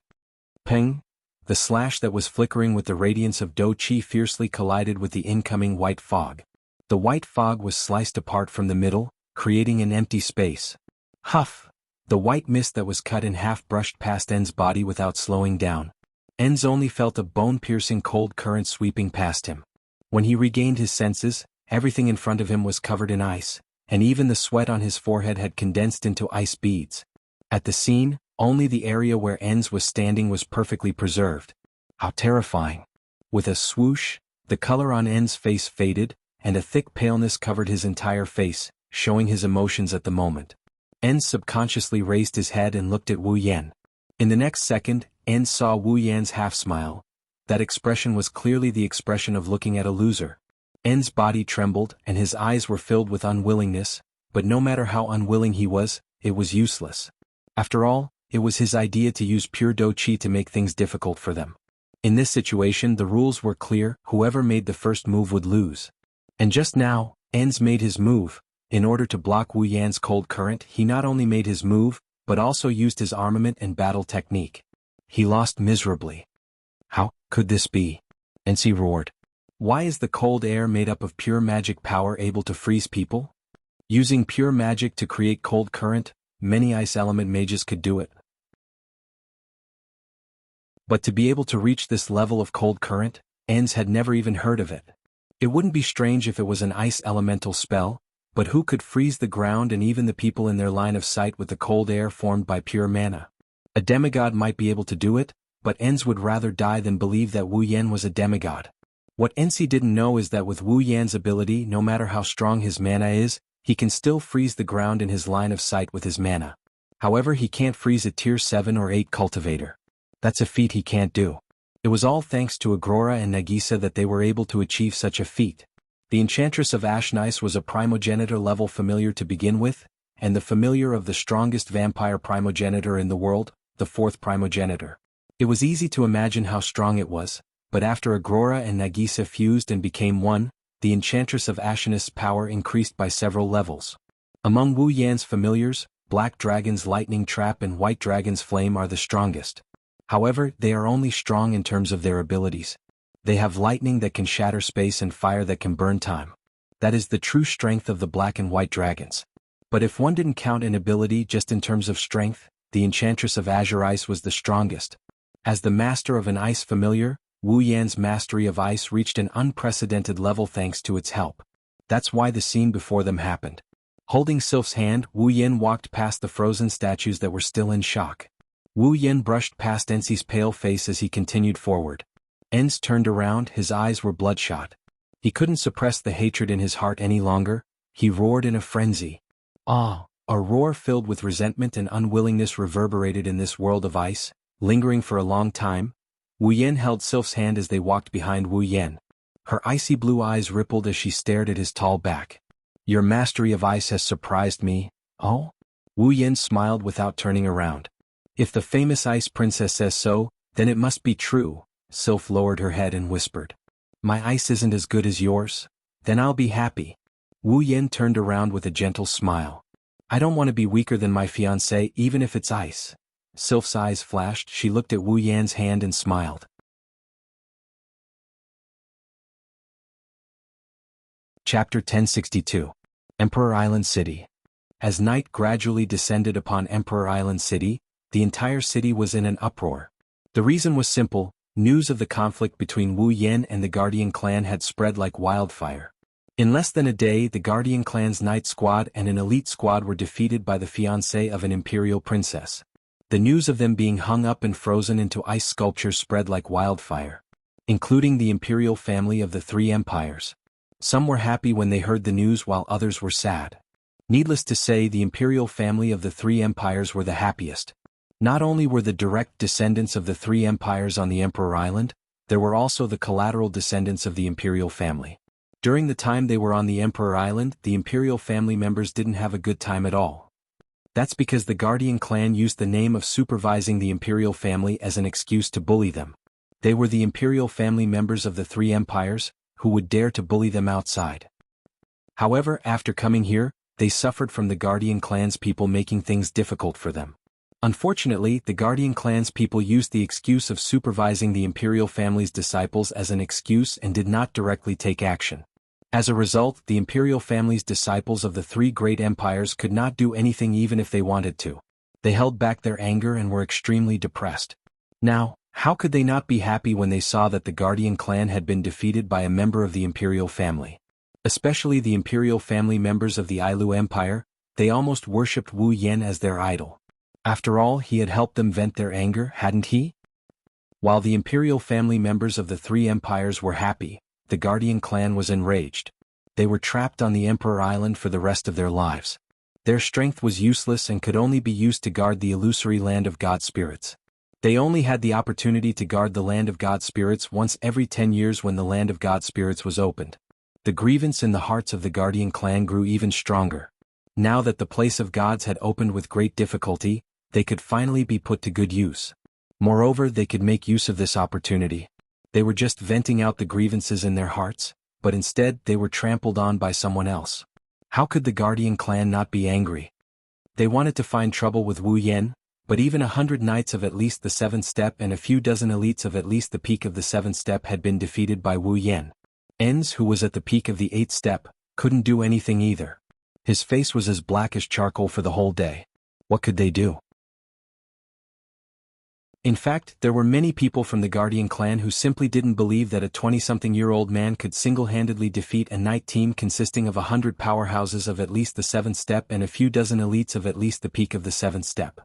Ping! The slash that was flickering with the radiance of dou qi fiercely collided with the incoming white fog. The white fog was sliced apart from the middle, creating an empty space. Huff! The white mist that was cut in half brushed past En's body without slowing down. En's only felt a bone-piercing cold current sweeping past him. When he regained his senses, everything in front of him was covered in ice, and even the sweat on his forehead had condensed into ice beads. At the scene, only the area where En's was standing was perfectly preserved. How terrifying! With a swoosh, the color on En's face faded, and a thick paleness covered his entire face, showing his emotions at the moment. En subconsciously raised his head and looked at Wu Yan. In the next second, En saw Wu Yan's half-smile. That expression was clearly the expression of looking at a loser. En's body trembled and his eyes were filled with unwillingness, but no matter how unwilling he was, it was useless. After all, it was his idea to use pure dou qi to make things difficult for them. In this situation the rules were clear, whoever made the first move would lose. And just now, En's made his move. In order to block Wu Yan's cold current, he not only made his move, but also used his armament and battle technique. He lost miserably. How could this be? Ensi roared. Why is the cold air made up of pure magic power able to freeze people? Using pure magic to create cold current, many ice element mages could do it. But to be able to reach this level of cold current, Ens had never even heard of it. It wouldn't be strange if it was an ice elemental spell, but who could freeze the ground and even the people in their line of sight with the cold air formed by pure mana? A demigod might be able to do it, but Ens would rather die than believe that Wu Yan was a demigod. What NC didn't know is that with Wu Yan's ability, no matter how strong his mana is, he can still freeze the ground in his line of sight with his mana. However, he can't freeze a tier 7 or 8 cultivator. That's a feat he can't do. It was all thanks to Agrora and Nagisa that they were able to achieve such a feat. The Enchantress of Ash Nice was a primogenitor level familiar to begin with, and the familiar of the strongest vampire primogenitor in the world, the 4th primogenitor. It was easy to imagine how strong it was, but after Agrora and Nagisa fused and became one, the Enchantress of Ashness' power increased by several levels. Among Wu Yan's familiars, Black Dragon's Lightning Trap and White Dragon's Flame are the strongest. However, they are only strong in terms of their abilities. They have lightning that can shatter space and fire that can burn time. That is the true strength of the Black and White Dragons. But if one didn't count an ability just in terms of strength, the Enchantress of Azure Ice was the strongest. As the master of an ice familiar, Wu Yan's mastery of ice reached an unprecedented level thanks to its help. That's why the scene before them happened. Holding Sylph's hand, Wu Yan walked past the frozen statues that were still in shock. Wu Yan brushed past Ensi's pale face as he continued forward. Ens turned around, his eyes were bloodshot. He couldn't suppress the hatred in his heart any longer, he roared in a frenzy. Ah! A roar filled with resentment and unwillingness reverberated in this world of ice, lingering for a long time. Wu Yan held Sylph's hand as they walked behind Wu Yan. Her icy blue eyes rippled as she stared at his tall back. Your mastery of ice has surprised me, oh? Wu Yan smiled without turning around. If the famous ice princess says so, then it must be true. Sylph lowered her head and whispered. My ice isn't as good as yours? Then I'll be happy. Wu Yan turned around with a gentle smile. I don't want to be weaker than my fiancé even if it's ice. Sylph's eyes flashed, she looked at Wu Yan's hand and smiled. Chapter 1062. Emperor Island City. As night gradually descended upon Emperor Island City, the entire city was in an uproar. The reason was simple, news of the conflict between Wu Yan and the Guardian clan had spread like wildfire. In less than a day, the Guardian clan's Knight Squad and an elite squad were defeated by the fiancé of an imperial princess. The news of them being hung up and frozen into ice sculptures spread like wildfire, including the imperial family of the 3 empires. Some were happy when they heard the news while others were sad. Needless to say, the imperial family of the 3 empires were the happiest. Not only were the direct descendants of the 3 empires on the Emperor Island, there were also the collateral descendants of the imperial family. During the time they were on the Emperor Island, the imperial family members didn't have a good time at all. That's because the Guardian clan used the name of supervising the imperial family as an excuse to bully them. They were the imperial family members of the 3 empires, who would dare to bully them outside. However, after coming here, they suffered from the Guardian clan's people making things difficult for them. Unfortunately, the Guardian clan's people used the excuse of supervising the imperial family's disciples as an excuse and did not directly take action. As a result, the imperial family's disciples of the 3 great empires could not do anything even if they wanted to. They held back their anger and were extremely depressed. Now, how could they not be happy when they saw that the Guardian clan had been defeated by a member of the imperial family? Especially the imperial family members of the Ailu Empire, they almost worshipped Wu Yan as their idol. After all, he had helped them vent their anger, hadn't he? While the imperial family members of the 3 empires were happy, the Guardian clan was enraged. They were trapped on the Emperor Island for the rest of their lives. Their strength was useless and could only be used to guard the illusory land of god spirits. They only had the opportunity to guard the land of god spirits once every 10 years when the land of god spirits was opened. The grievance in the hearts of the Guardian clan grew even stronger. Now that the place of gods had opened with great difficulty, they could finally be put to good use. Moreover, they could make use of this opportunity. They were just venting out the grievances in their hearts, but instead they were trampled on by someone else. How could the Guardian clan not be angry? They wanted to find trouble with Wu Yan, but even 100 knights of at least the 7th step and a few dozen elites of at least the peak of the 7th step had been defeated by Wu Yan. Enz, who was at the peak of the 8th step, couldn't do anything either. His face was as black as charcoal for the whole day. What could they do? In fact, there were many people from the Guardian clan who simply didn't believe that a 20-something-year-old man could single-handedly defeat a knight team consisting of 100 powerhouses of at least the 7th step and a few dozen elites of at least the peak of the 7th step.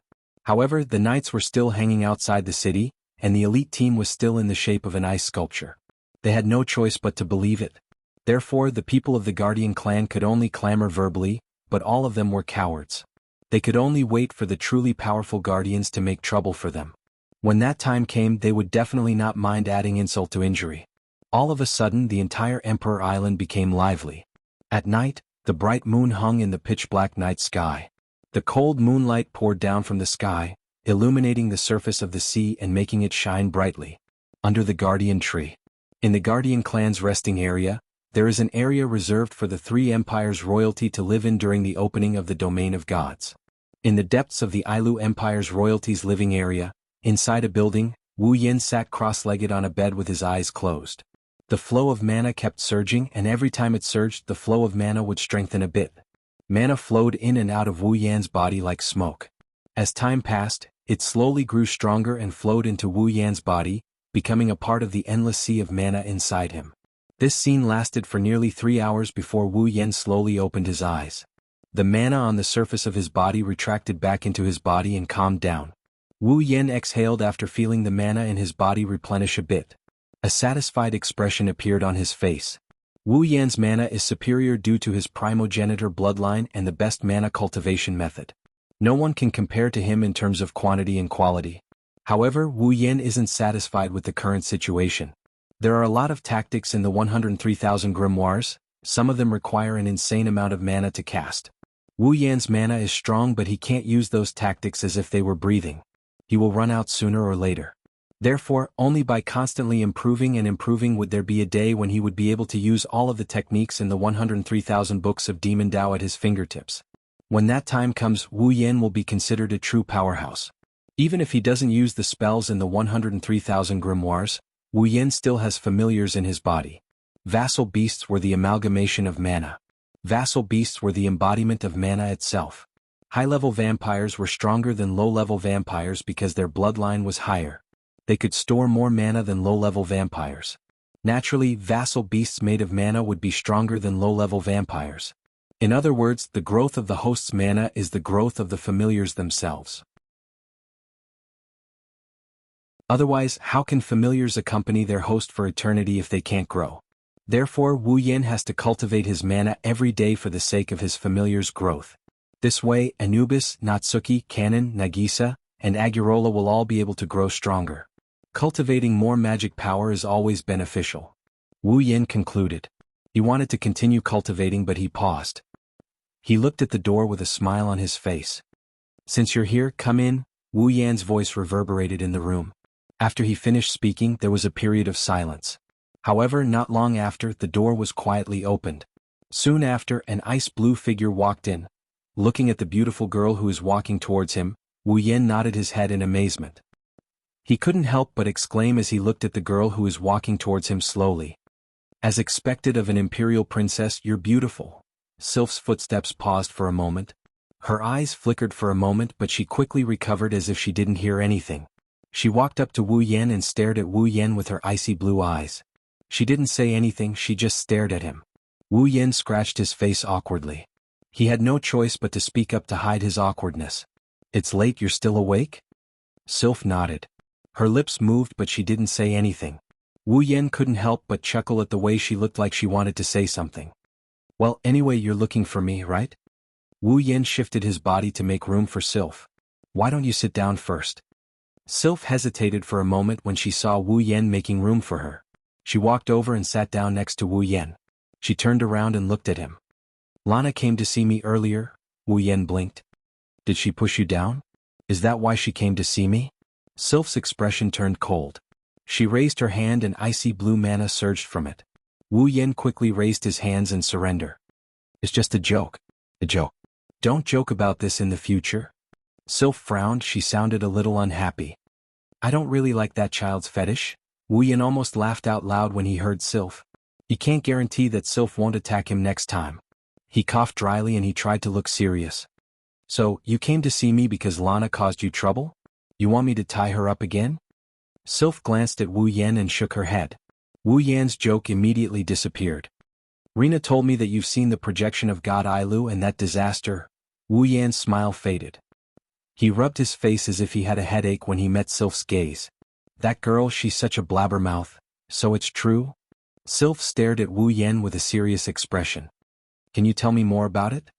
However, the knights were still hanging outside the city, and the elite team was still in the shape of an ice sculpture. They had no choice but to believe it. Therefore the people of the Guardian clan could only clamor verbally, but all of them were cowards. They could only wait for the truly powerful Guardians to make trouble for them. When that time came, they would definitely not mind adding insult to injury. All of a sudden the entire Emperor Island became lively. At night, the bright moon hung in the pitch-black night sky. The cold moonlight poured down from the sky, illuminating the surface of the sea and making it shine brightly. Under the Guardian tree. In the Guardian clan's resting area, there is an area reserved for the three empires' royalty to live in during the opening of the domain of gods. In the depths of the Ailu Empire's royalty's living area, inside a building, Wu Yin sat cross-legged on a bed with his eyes closed. The flow of mana kept surging, and every time it surged the flow of mana would strengthen a bit. Mana flowed in and out of Wu Yan's body like smoke. As time passed, it slowly grew stronger and flowed into Wu Yan's body, becoming a part of the endless sea of mana inside him. This scene lasted for nearly 3 hours before Wu Yan slowly opened his eyes. The mana on the surface of his body retracted back into his body and calmed down. Wu Yan exhaled after feeling the mana in his body replenish a bit. A satisfied expression appeared on his face. Wu Yan's mana is superior due to his primogenitor bloodline and the best mana cultivation method. No one can compare to him in terms of quantity and quality. However, Wu Yan isn't satisfied with the current situation. There are a lot of tactics in the 103,000 grimoires, some of them require an insane amount of mana to cast. Wu Yan's mana is strong, but he can't use those tactics as if they were breathing. He will run out sooner or later. Therefore, only by constantly improving and improving would there be a day when he would be able to use all of the techniques in the 103,000 books of Demon Dao at his fingertips. When that time comes, Wu Yan will be considered a true powerhouse. Even if he doesn't use the spells in the 103,000 grimoires, Wu Yan still has familiars in his body. Vassal beasts were the amalgamation of mana. Vassal beasts were the embodiment of mana itself. High-level vampires were stronger than low-level vampires because their bloodline was higher. They could store more mana than low-level vampires. Naturally, vassal beasts made of mana would be stronger than low-level vampires. In other words, the growth of the host's mana is the growth of the familiars themselves. Otherwise, how can familiars accompany their host for eternity if they can't grow? Therefore, Wu Yan has to cultivate his mana every day for the sake of his familiar's growth. This way, Anubis, Natsuki, Kanon, Nagisa, and Agurola will all be able to grow stronger. Cultivating more magic power is always beneficial. Wu Yan concluded. He wanted to continue cultivating, but he paused. He looked at the door with a smile on his face. "Since you're here, come in," Wu Yan's voice reverberated in the room. After he finished speaking, there was a period of silence. However, not long after, the door was quietly opened. Soon after, an ice-blue figure walked in. Looking at the beautiful girl who was walking towards him, Wu Yan nodded his head in amazement. He couldn't help but exclaim as he looked at the girl who was walking towards him slowly. "As expected of an imperial princess, you're beautiful." Sylph's footsteps paused for a moment. Her eyes flickered for a moment, but she quickly recovered as if she didn't hear anything. She walked up to Wu Yan and stared at Wu Yan with her icy blue eyes. She didn't say anything, she just stared at him. Wu Yan scratched his face awkwardly. He had no choice but to speak up to hide his awkwardness. "It's late, you're still awake?" Sylph nodded. Her lips moved, but she didn't say anything. Wu Yan couldn't help but chuckle at the way she looked like she wanted to say something. "Well, anyway, you're looking for me, right?" Wu Yan shifted his body to make room for Sylph. "Why don't you sit down first?" Sylph hesitated for a moment when she saw Wu Yan making room for her. She walked over and sat down next to Wu Yan. She turned around and looked at him. "Lana came to see me earlier," Wu Yan blinked. "Did she push you down? Is that why she came to see me?" Sylph's expression turned cold. She raised her hand and icy blue mana surged from it. Wu Yan quickly raised his hands in surrender. "It's just a joke. A joke. Don't joke about this in the future." Sylph frowned, she sounded a little unhappy. "I don't really like that child's fetish." Wu Yan almost laughed out loud when he heard Sylph. He can't guarantee that Sylph won't attack him next time. He coughed dryly and he tried to look serious. "So, you came to see me because Lana caused you trouble? You want me to tie her up again?" Sylph glanced at Wu Yan and shook her head. Wu Yan's joke immediately disappeared. "Rena told me that you've seen the projection of God Ailu and that disaster." Wu Yan's smile faded. He rubbed his face as if he had a headache when he met Sylph's gaze. "That girl, she's such a blabbermouth. So it's true?" Sylph stared at Wu Yan with a serious expression. Can you tell me more about it?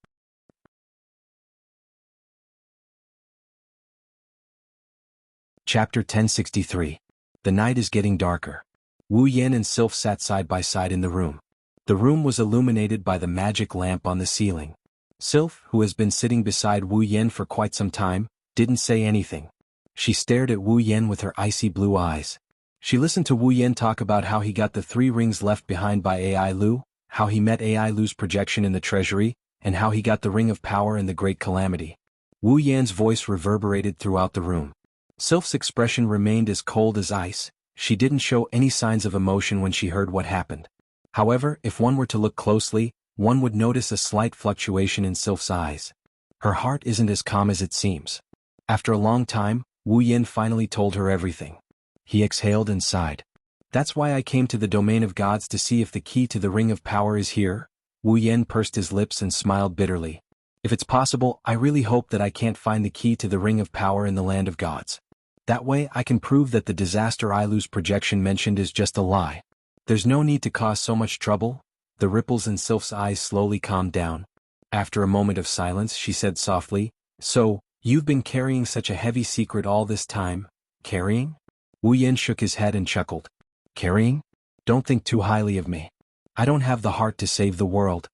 Chapter 1063. The night is getting darker. Wu Yan and Sylph sat side by side in the room. The room was illuminated by the magic lamp on the ceiling. Sylph, who has been sitting beside Wu Yan for quite some time, didn't say anything. She stared at Wu Yan with her icy blue eyes. She listened to Wu Yan talk about how he got the 3 rings left behind by AI Lu, how he met AI Lu's projection in the treasury, and how he got the Ring of Power in the Great Calamity. Wu Yan's voice reverberated throughout the room. Sylph's expression remained as cold as ice. She didn't show any signs of emotion when she heard what happened. However, if one were to look closely, one would notice a slight fluctuation in Sylph's eyes. Her heart isn't as calm as it seems. After a long time, Wu Yan finally told her everything. He exhaled and sighed. That's why I came to the domain of gods to see if the key to the Ring of Power is here. Wu Yan pursed his lips and smiled bitterly. If it's possible, I really hope that I can't find the key to the Ring of Power in the land of gods. That way I can prove that the disaster Ilu's projection mentioned is just a lie. There's no need to cause so much trouble. The ripples in Sylph's eyes slowly calmed down. After a moment of silence, she said softly, So, you've been carrying such a heavy secret all this time. Carrying? Wu Yan shook his head and chuckled. Carrying? Don't think too highly of me. I don't have the heart to save the world.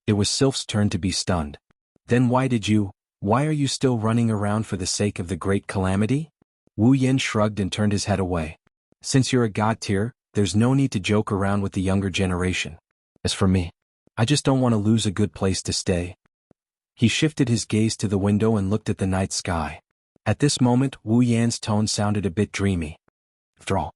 It was Sylph's turn to be stunned. Then why are you still running around for the sake of the Great Calamity? Wu Yan shrugged and turned his head away. Since you're a god tier, there's no need to joke around with the younger generation. As for me, I just don't want to lose a good place to stay. He shifted his gaze to the window and looked at the night sky. At this moment, Wu Yan's tone sounded a bit dreamy. After all,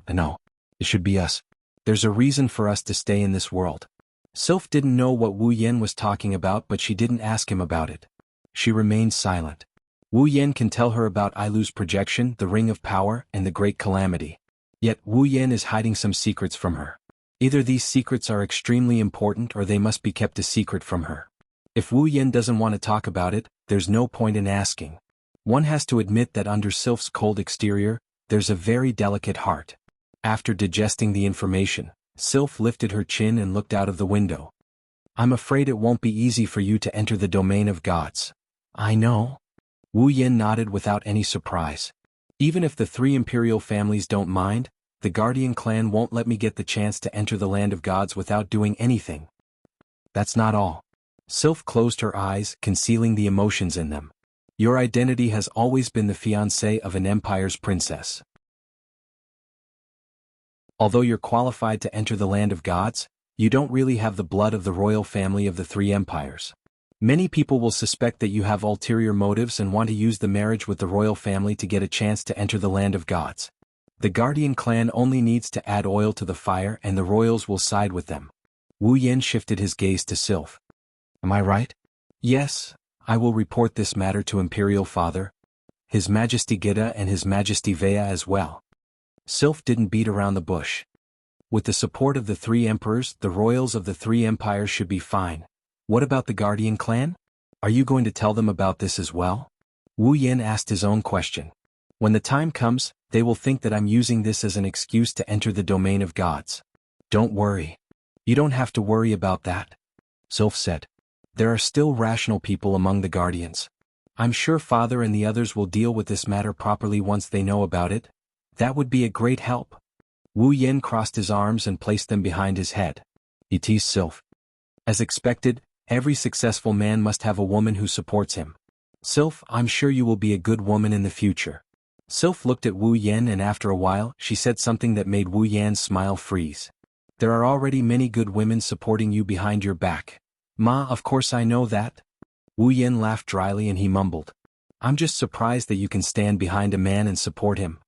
I know, it should be us. There's a reason for us to stay in this world. Sylph didn't know what Wu Yan was talking about, but she didn't ask him about it. She remained silent. Wu Yan can tell her about Ilu's projection, the Ring of Power, and the Great Calamity. Yet Wu Yan is hiding some secrets from her. Either these secrets are extremely important or they must be kept a secret from her. If Wu Yan doesn't want to talk about it, there's no point in asking. One has to admit that under Sylph's cold exterior, there's a very delicate heart. After digesting the information, Sylph lifted her chin and looked out of the window. I'm afraid it won't be easy for you to enter the domain of gods. I know. Wu Yan nodded without any surprise. Even if the 3 imperial families don't mind, the Guardian clan won't let me get the chance to enter the land of gods without doing anything. That's not all. Sylph closed her eyes, concealing the emotions in them. Your identity has always been the fiancée of an empire's princess. Although you're qualified to enter the land of gods, you don't really have the blood of the royal family of the 3 empires. Many people will suspect that you have ulterior motives and want to use the marriage with the royal family to get a chance to enter the land of gods. The Guardian clan only needs to add oil to the fire and the royals will side with them. Wu Yan shifted his gaze to Sylph. Am I right? Yes, I will report this matter to Imperial Father, His Majesty Gita and His Majesty Vea as well. Sylph didn't beat around the bush. With the support of the 3 emperors, the royals of the 3 empires should be fine. What about the Guardian clan? Are you going to tell them about this as well? Wu Yan asked his own question. When the time comes, they will think that I'm using this as an excuse to enter the domain of gods. Don't worry. You don't have to worry about that. Sylph said. There are still rational people among the Guardians. I'm sure Father and the others will deal with this matter properly once they know about it. That would be a great help. Wu Yan crossed his arms and placed them behind his head. He teased Sylph. As expected, every successful man must have a woman who supports him. Sylph, I'm sure you will be a good woman in the future. Sylph looked at Wu Yan and after a while, she said something that made Wu Yan's smile freeze. There are already many good women supporting you behind your back. Ma, of course I know that. Wu Yan laughed dryly and he mumbled. I'm just surprised that you can stand behind a man and support him.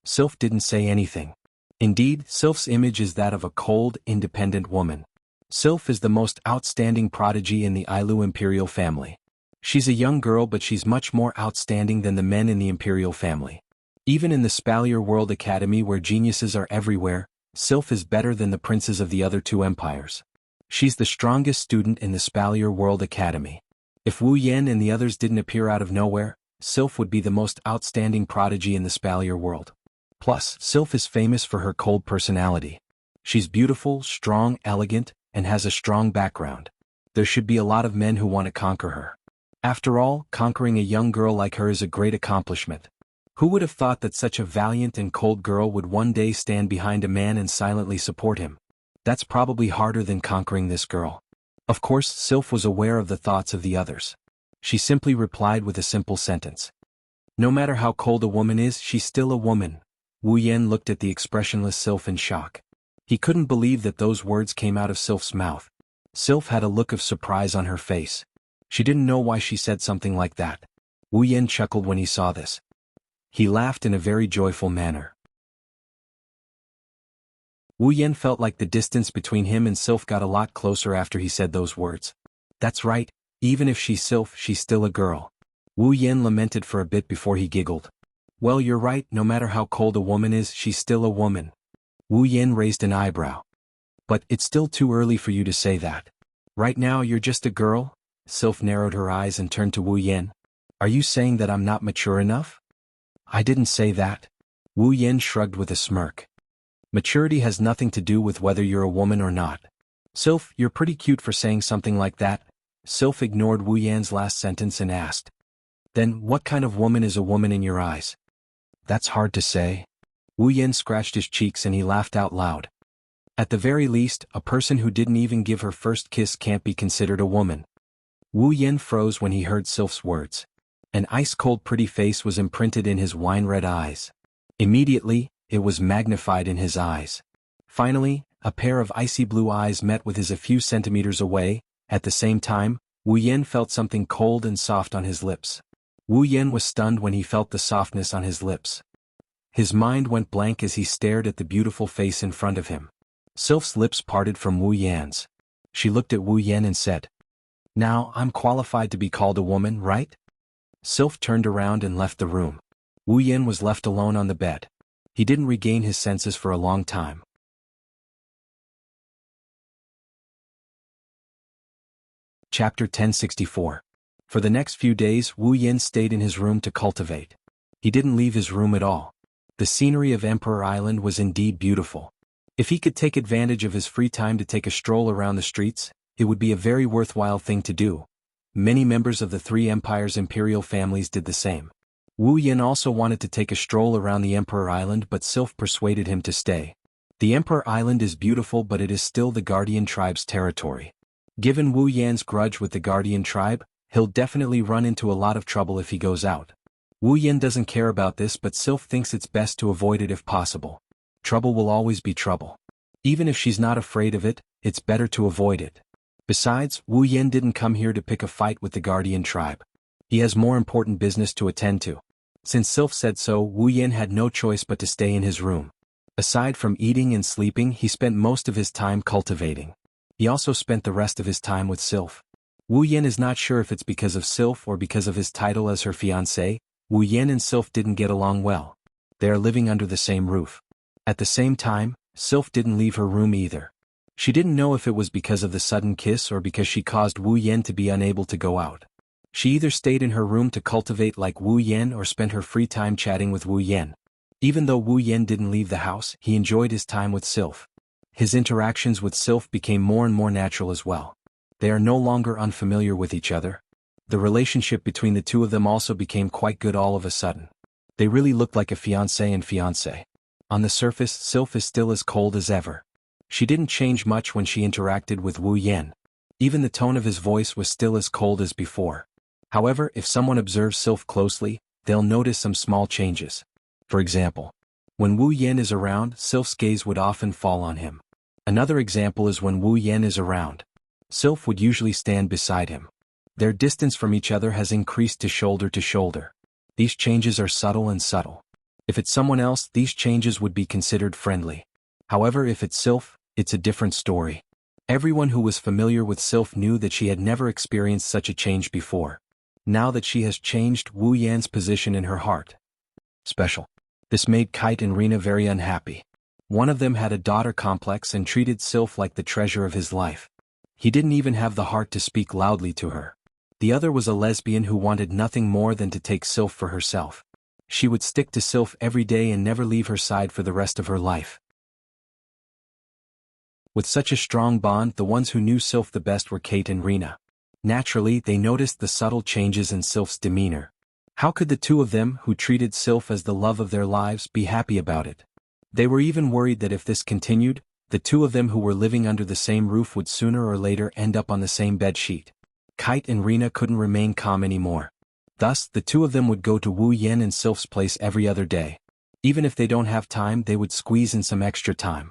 Sylph didn't say anything. Indeed, Sylph's image is that of a cold, independent woman. Sylph is the most outstanding prodigy in the Ilu imperial family. She's a young girl but she's much more outstanding than the men in the imperial family. Even in the Spalier World Academy where geniuses are everywhere, Sylph is better than the princes of the other 2 empires. She's the strongest student in the Spalier World Academy. If Wu Yan and the others didn't appear out of nowhere, Sylph would be the most outstanding prodigy in the Spalier world. Plus, Sylph is famous for her cold personality. She's beautiful, strong, elegant, and has a strong background. There should be a lot of men who want to conquer her. After all, conquering a young girl like her is a great accomplishment. Who would have thought that such a valiant and cold girl would one day stand behind a man and silently support him? That's probably harder than conquering this girl. Of course, Sylph was aware of the thoughts of the others. She simply replied with a simple sentence. No matter how cold a woman is, she's still a woman. Wu Yan looked at the expressionless Sylph in shock. He couldn't believe that those words came out of Sylph's mouth. Sylph had a look of surprise on her face. She didn't know why she said something like that. Wu Yan chuckled when he saw this. He laughed in a very joyful manner. Wu Yan felt like the distance between him and Sylph got a lot closer after he said those words. That's right, even if she's Sylph, she's still a girl. Wu Yan lamented for a bit before he giggled. Well, you're right, no matter how cold a woman is, she's still a woman. Wu Yan raised an eyebrow. But it's still too early for you to say that. Right now you're just a girl? Sylph narrowed her eyes and turned to Wu Yan. Are you saying that I'm not mature enough? I didn't say that. Wu Yan shrugged with a smirk. Maturity has nothing to do with whether you're a woman or not. Sylph, you're pretty cute for saying something like that. Sylph ignored Wu Yan's last sentence and asked. Then, what kind of woman is a woman in your eyes? That's hard to say. Wu Yan scratched his cheeks and he laughed out loud. At the very least, a person who didn't even give her first kiss can't be considered a woman. Wu Yan froze when he heard Sylph's words. An ice-cold pretty face was imprinted in his wine-red eyes. Immediately, it was magnified in his eyes. Finally, a pair of icy blue eyes met with his a few centimeters away. At the same time, Wu Yan felt something cold and soft on his lips. Wu Yan was stunned when he felt the softness on his lips. His mind went blank as he stared at the beautiful face in front of him. Sylph's lips parted from Wu Yan's. She looked at Wu Yan and said, Now, I'm qualified to be called a woman, right? Sylph turned around and left the room. Wu Yan was left alone on the bed. He didn't regain his senses for a long time. Chapter 1064. For the next few days, Wu Yan stayed in his room to cultivate. He didn't leave his room at all. The scenery of Emperor Island was indeed beautiful. If he could take advantage of his free time to take a stroll around the streets, it would be a very worthwhile thing to do. Many members of the three empires' imperial families did the same. Wu Yan also wanted to take a stroll around the Emperor Island, but Sylph persuaded him to stay. The Emperor Island is beautiful, but it is still the Guardian tribe's territory. Given Wu Yan's grudge with the Guardian tribe, he'll definitely run into a lot of trouble if he goes out. Wu Yan doesn't care about this, but Sylph thinks it's best to avoid it if possible. Trouble will always be trouble. Even if she's not afraid of it, it's better to avoid it. Besides, Wu Yan didn't come here to pick a fight with the Guardian tribe. He has more important business to attend to. Since Sylph said so, Wu Yan had no choice but to stay in his room. Aside from eating and sleeping, he spent most of his time cultivating. He also spent the rest of his time with Sylph. Wu Yan is not sure if it's because of Sylph or because of his title as her fiancé. Wu Yan and Sylph didn't get along well. They are living under the same roof. At the same time, Sylph didn't leave her room either. She didn't know if it was because of the sudden kiss or because she caused Wu Yan to be unable to go out. She either stayed in her room to cultivate like Wu Yan or spent her free time chatting with Wu Yan. Even though Wu Yan didn't leave the house, he enjoyed his time with Sylph. His interactions with Sylph became more and more natural as well. They are no longer unfamiliar with each other. The relationship between the two of them also became quite good all of a sudden. They really looked like a fiancé and fiancée. On the surface, Sylph is still as cold as ever. She didn't change much when she interacted with Wu Yan. Even the tone of his voice was still as cold as before. However, if someone observes Sylph closely, they'll notice some small changes. For example, when Wu Yan is around, Sylph's gaze would often fall on him. Another example is when Wu Yan is around. Sylph would usually stand beside him. Their distance from each other has increased to shoulder to shoulder. These changes are subtle and subtle. If it's someone else, these changes would be considered friendly. However, if it's Sylph, it's a different story. Everyone who was familiar with Sylph knew that she had never experienced such a change before. Now that she has changed, Wu Yan's position in her heart. Special. This made Kite and Rena very unhappy. One of them had a daughter complex and treated Sylph like the treasure of his life. He didn't even have the heart to speak loudly to her. The other was a lesbian who wanted nothing more than to take Sylph for herself. She would stick to Sylph every day and never leave her side for the rest of her life. With such a strong bond, the ones who knew Sylph the best were Kate and Rena. Naturally, they noticed the subtle changes in Sylph's demeanor. How could the two of them, who treated Sylph as the love of their lives, be happy about it? They were even worried that if this continued, the two of them who were living under the same roof would sooner or later end up on the same bed sheet. Kate and Rena couldn't remain calm anymore. Thus, the two of them would go to Wu Yan and Sylph's place every other day. Even if they don't have time, they would squeeze in some extra time.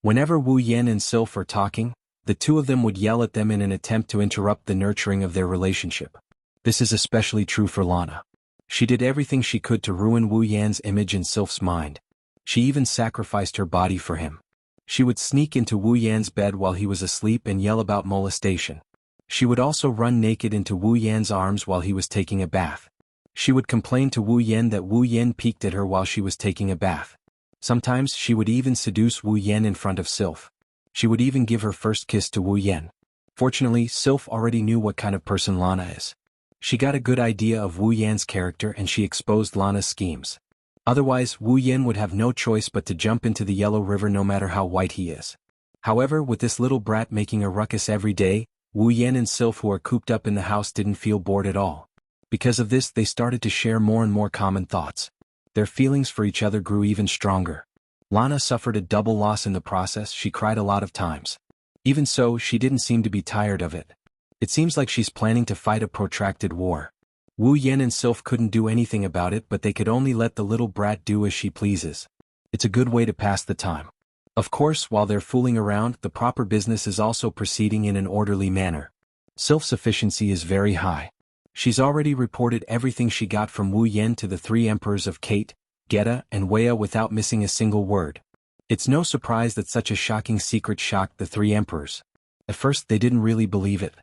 Whenever Wu Yan and Sylph are talking, the two of them would yell at them in an attempt to interrupt the nurturing of their relationship. This is especially true for Lana. She did everything she could to ruin Wu Yan's image in Sylph's mind. She even sacrificed her body for him. She would sneak into Wu Yan's bed while he was asleep and yell about molestation. She would also run naked into Wu Yan's arms while he was taking a bath. She would complain to Wu Yan that Wu Yan peeked at her while she was taking a bath. Sometimes she would even seduce Wu Yan in front of Sylph. She would even give her first kiss to Wu Yan. Fortunately, Sylph already knew what kind of person Lana is. She got a good idea of Wu Yan's character and she exposed Lana's schemes. Otherwise, Wu Yan would have no choice but to jump into the Yellow River no matter how white he is. However, with this little brat making a ruckus every day, Wu Yan and Sylph, who are cooped up in the house, didn't feel bored at all. Because of this, they started to share more and more common thoughts. Their feelings for each other grew even stronger. Lana suffered a double loss in the process. She cried a lot of times. Even so, she didn't seem to be tired of it. It seems like she's planning to fight a protracted war. Wu Yan and Sylph couldn't do anything about it, but they could only let the little brat do as she pleases. It's a good way to pass the time. Of course, while they're fooling around, the proper business is also proceeding in an orderly manner. Sylph's efficiency is very high. She's already reported everything she got from Wu Yan to the three emperors of Kate, Geta, and Wea without missing a single word. It's no surprise that such a shocking secret shocked the three emperors. At first they didn't really believe it.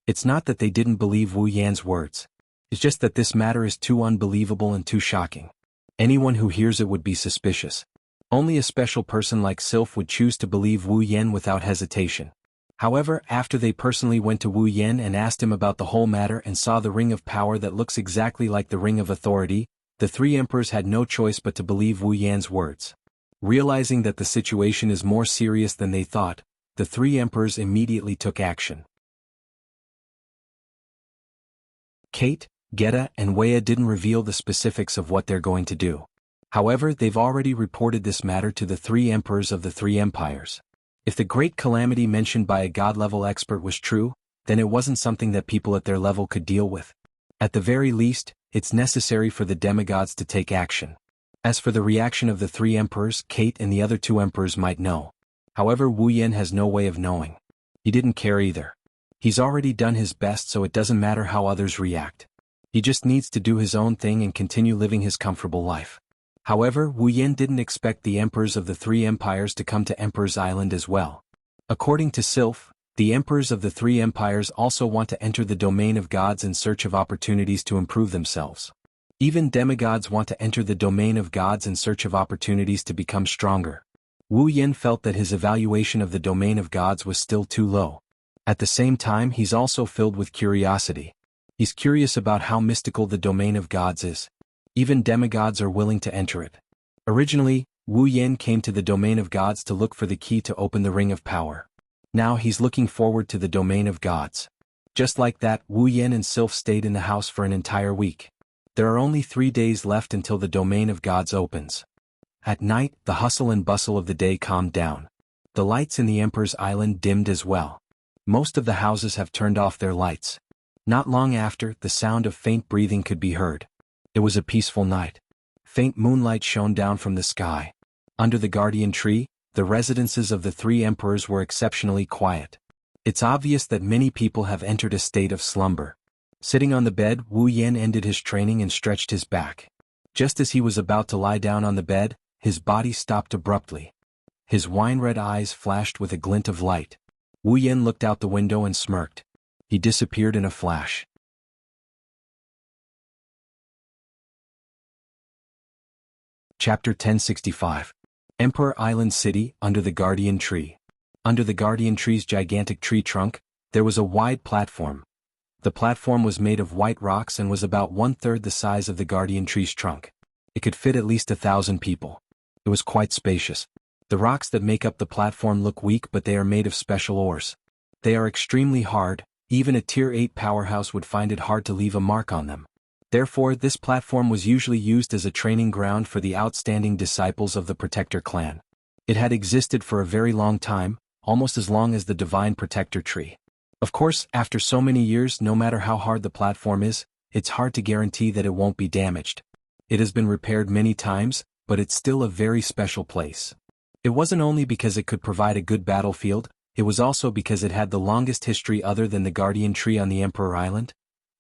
It's not that they didn't believe Wu Yan's words. It's just that this matter is too unbelievable and too shocking. Anyone who hears it would be suspicious. Only a special person like Sylph would choose to believe Wu Yan without hesitation. However, after they personally went to Wu Yan and asked him about the whole matter and saw the ring of power that looks exactly like the ring of authority, the three emperors had no choice but to believe Wu Yan's words. Realizing that the situation is more serious than they thought, the three emperors immediately took action. Kate, Geta, and Wea didn't reveal the specifics of what they're going to do. However, they've already reported this matter to the three emperors of the three empires. If the great calamity mentioned by a god-level expert was true, then it wasn't something that people at their level could deal with. At the very least, it's necessary for the demigods to take action. As for the reaction of the three emperors, Kate and the other two emperors might know. However, Wu Yan has no way of knowing. He didn't care either. He's already done his best, so it doesn't matter how others react. He just needs to do his own thing and continue living his comfortable life. However, Wu Yan didn't expect the emperors of the three empires to come to Emperor's Island as well. According to Sylph, the emperors of the three empires also want to enter the domain of gods in search of opportunities to improve themselves. Even demigods want to enter the domain of gods in search of opportunities to become stronger. Wu Yan felt that his evaluation of the domain of gods was still too low. At the same time, he's also filled with curiosity. He's curious about how mystical the domain of gods is. Even demigods are willing to enter it. Originally, Wu Yan came to the domain of gods to look for the key to open the ring of power. Now he's looking forward to the domain of gods. Just like that, Wu Yan and Sylph stayed in the house for an entire week. There are only 3 days left until the domain of gods opens. At night, the hustle and bustle of the day calmed down. The lights in the Emperor's Island dimmed as well. Most of the houses have turned off their lights. Not long after, the sound of faint breathing could be heard. It was a peaceful night. Faint moonlight shone down from the sky. Under the guardian tree, the residences of the three emperors were exceptionally quiet. It's obvious that many people have entered a state of slumber. Sitting on the bed, Wu Yan ended his training and stretched his back. Just as he was about to lie down on the bed, his body stopped abruptly. His wine-red eyes flashed with a glint of light. Wu Yan looked out the window and smirked. He disappeared in a flash. Chapter 1065. Emperor Island City, under the Guardian Tree. Under the Guardian Tree's gigantic tree trunk, there was a wide platform. The platform was made of white rocks and was about 1/3 the size of the Guardian Tree's trunk. It could fit at least 1,000 people. It was quite spacious. The rocks that make up the platform look weak, but they are made of special ores. They are extremely hard, even a Tier 8 powerhouse would find it hard to leave a mark on them. Therefore, this platform was usually used as a training ground for the outstanding disciples of the Protector clan. It had existed for a very long time, almost as long as the Divine Protector tree. Of course, after so many years, no matter how hard the platform is, it's hard to guarantee that it won't be damaged. It has been repaired many times, but it's still a very special place. It wasn't only because it could provide a good battlefield, it was also because it had the longest history other than the Guardian Tree on the Emperor Island.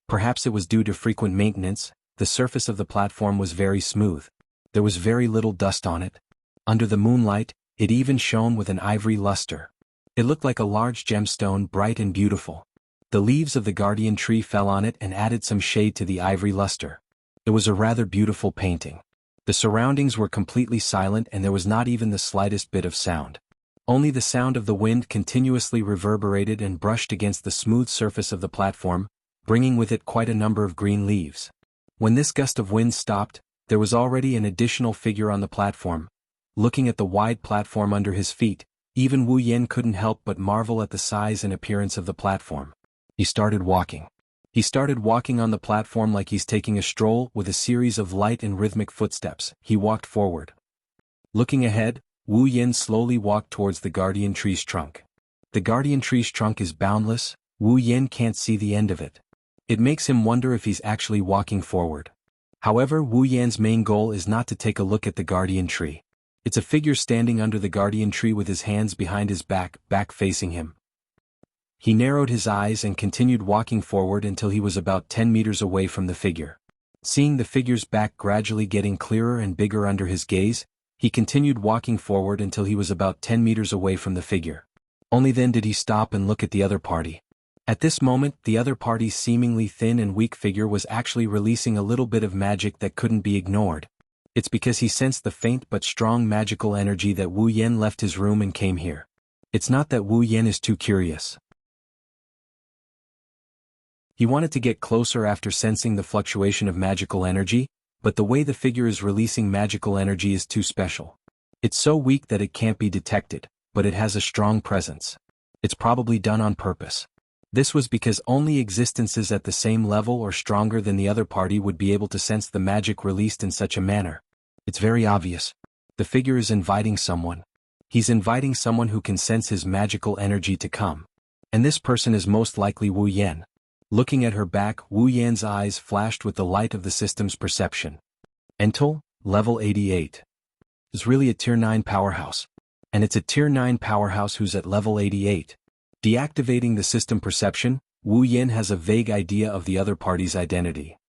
Perhaps it was due to frequent maintenance. The surface of the platform was very smooth. There was very little dust on it. Under the moonlight, it even shone with an ivory luster. It looked like a large gemstone, bright and beautiful. The leaves of the Guardian Tree fell on it and added some shade to the ivory luster. It was a rather beautiful painting. The surroundings were completely silent and there was not even the slightest bit of sound. Only the sound of the wind continuously reverberated and brushed against the smooth surface of the platform, bringing with it quite a number of green leaves. When this gust of wind stopped, there was already an additional figure on the platform. Looking at the wide platform under his feet, even Wu Yan couldn't help but marvel at the size and appearance of the platform. He started walking. He started walking on the platform like he's taking a stroll, with a series of light and rhythmic footsteps. He walked forward. Looking ahead, Wu Yan slowly walked towards the Guardian Tree's trunk. The Guardian Tree's trunk is boundless. Wu Yan can't see the end of it. It makes him wonder if he's actually walking forward. However, Wu Yan's main goal is not to take a look at the Guardian Tree. It's a figure standing under the Guardian Tree with his hands behind his back facing him. He narrowed his eyes and continued walking forward until he was about 10 meters away from the figure. Seeing the figure's back gradually getting clearer and bigger under his gaze, he continued walking forward until he was about 10 meters away from the figure. Only then did he stop and look at the other party. At this moment, the other party's seemingly thin and weak figure was actually releasing a little bit of magic that couldn't be ignored. It's because he sensed the faint but strong magical energy that Wu Yan left his room and came here. It's not that Wu Yan is too curious. He wanted to get closer after sensing the fluctuation of magical energy, but the way the figure is releasing magical energy is too special. It's so weak that it can't be detected, but it has a strong presence. It's probably done on purpose. This was because only existences at the same level or stronger than the other party would be able to sense the magic released in such a manner. It's very obvious. The figure is inviting someone. He's inviting someone who can sense his magical energy to come. And this person is most likely Wu Yan. Looking at her back, Wu Yan's eyes flashed with the light of the system's perception. Entel, level 88. Is really a Tier 9 powerhouse. And it's a Tier 9 powerhouse who's at level 88. Deactivating the system perception, Wu Yan has a vague idea of the other party's identity.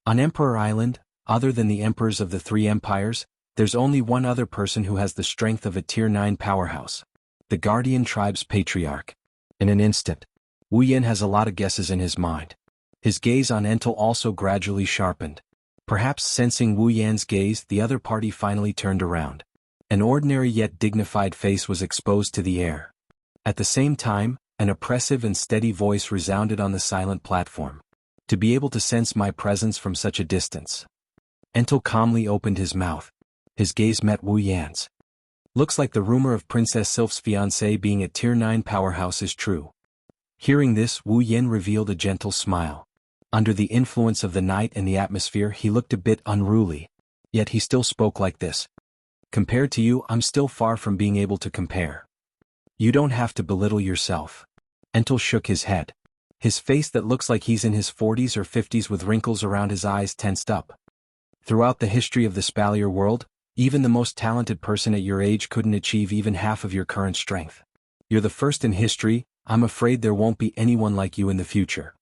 On Emperor Island, other than the emperors of the three empires, there's only one other person who has the strength of a Tier 9 powerhouse. The Guardian Tribe's Patriarch. In an instant, Wu Yan has a lot of guesses in his mind. His gaze on Entel also gradually sharpened. Perhaps sensing Wu Yan's gaze, the other party finally turned around. An ordinary yet dignified face was exposed to the air. At the same time, an oppressive and steady voice resounded on the silent platform. To be able to sense my presence from such a distance. Entel calmly opened his mouth. His gaze met Wu Yan's. Looks like the rumor of Princess Sylph's fiancé being a Tier 9 powerhouse is true. Hearing this, Wu Yan revealed a gentle smile. Under the influence of the night and the atmosphere, he looked a bit unruly. Yet he still spoke like this. Compared to you, I'm still far from being able to compare. You don't have to belittle yourself. Entel shook his head. His face that looks like he's in his 40s or 50s with wrinkles around his eyes tensed up. Throughout the history of the Spalier world, even the most talented person at your age couldn't achieve even half of your current strength. You're the first in history. I'm afraid there won't be anyone like you in the future.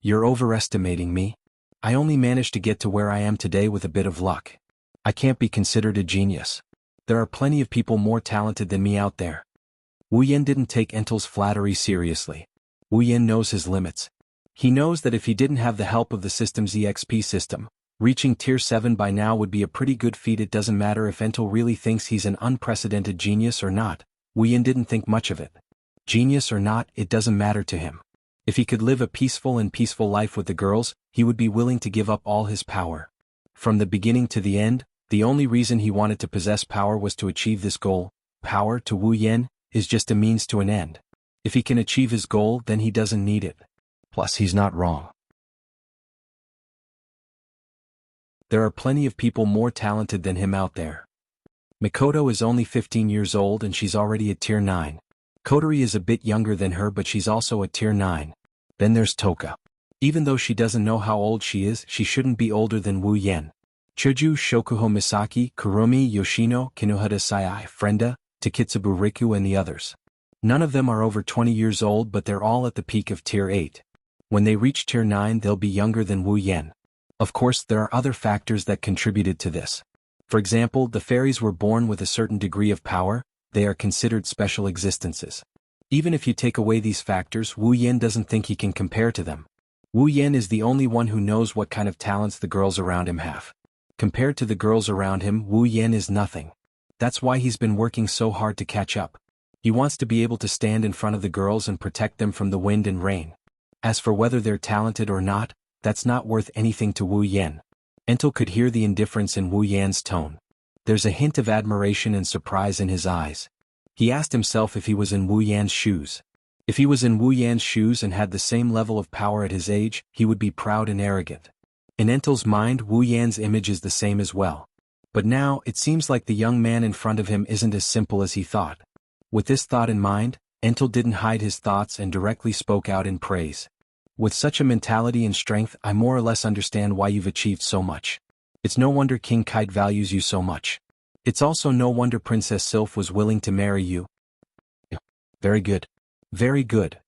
You're overestimating me. I only managed to get to where I am today with a bit of luck. I can't be considered a genius. There are plenty of people more talented than me out there. Wu Yan didn't take Entel's flattery seriously. Wu Yan knows his limits. He knows that if he didn't have the help of the system's EXP system, reaching Tier 7 by now would be a pretty good feat. It doesn't matter if Entel really thinks he's an unprecedented genius or not. Wu Yan didn't think much of it. Genius or not, it doesn't matter to him. If he could live a peaceful life with the girls, he would be willing to give up all his power. From the beginning to the end, the only reason he wanted to possess power was to achieve this goal. power to Wu Yan is just a means to an end. If he can achieve his goal, then he doesn't need it. Plus, he's not wrong. There are plenty of people more talented than him out there. Mikoto is only 15 years old and she's already at tier 9. Kotori is a bit younger than her, but she's also at tier 9. Then there's Toka. Even though she doesn't know how old she is, she shouldn't be older than Wu Yan. Chuju, Shokuho Misaki, Kurumi, Yoshino, Kinohara Sai, Frenda, Takitsubu Riku and the others. None of them are over 20 years old, but they're all at the peak of tier 8. When they reach tier 9 they'll be younger than Wu Yan. Of course there are other factors that contributed to this. For example, the fairies were born with a certain degree of power, they are considered special existences. Even if you take away these factors, Wu Yan doesn't think he can compare to them. Wu Yan is the only one who knows what kind of talents the girls around him have. Compared to the girls around him, Wu Yan is nothing. That's why he's been working so hard to catch up. He wants to be able to stand in front of the girls and protect them from the wind and rain. As for whether they're talented or not, that's not worth anything to Wu Yan. Entel could hear the indifference in Wu Yan's tone. There's a hint of admiration and surprise in his eyes. He asked himself if he was in Wu Yan's shoes. If he was in Wu Yan's shoes and had the same level of power at his age, he would be proud and arrogant. In Entel's mind, Wu Yan's image is the same as well. But now, it seems like the young man in front of him isn't as simple as he thought. With this thought in mind, Entel didn't hide his thoughts and directly spoke out in praise. With such a mentality and strength, I more or less understand why you've achieved so much. It's no wonder King Kite values you so much. It's also no wonder Princess Sylph was willing to marry you. Very good. Very good.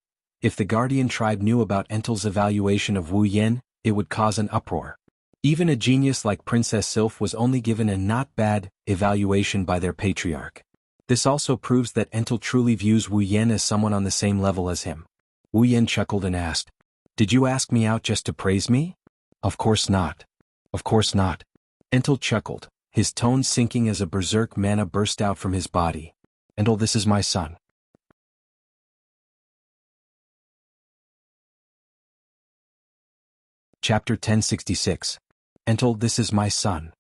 If the Guardian tribe knew about Entel's evaluation of Wu Yan, it would cause an uproar. Even a genius like Princess Sylph was only given a not bad evaluation by their patriarch. This also proves that Entel truly views Wu Yan as someone on the same level as him. Wu Yan chuckled and asked, "Did you ask me out just to praise me?" "Of course not. Of course not." Entel chuckled, his tone sinking as a berserk mana burst out from his body. "Entel, this is my son." Chapter 1066. Entel, this is my son.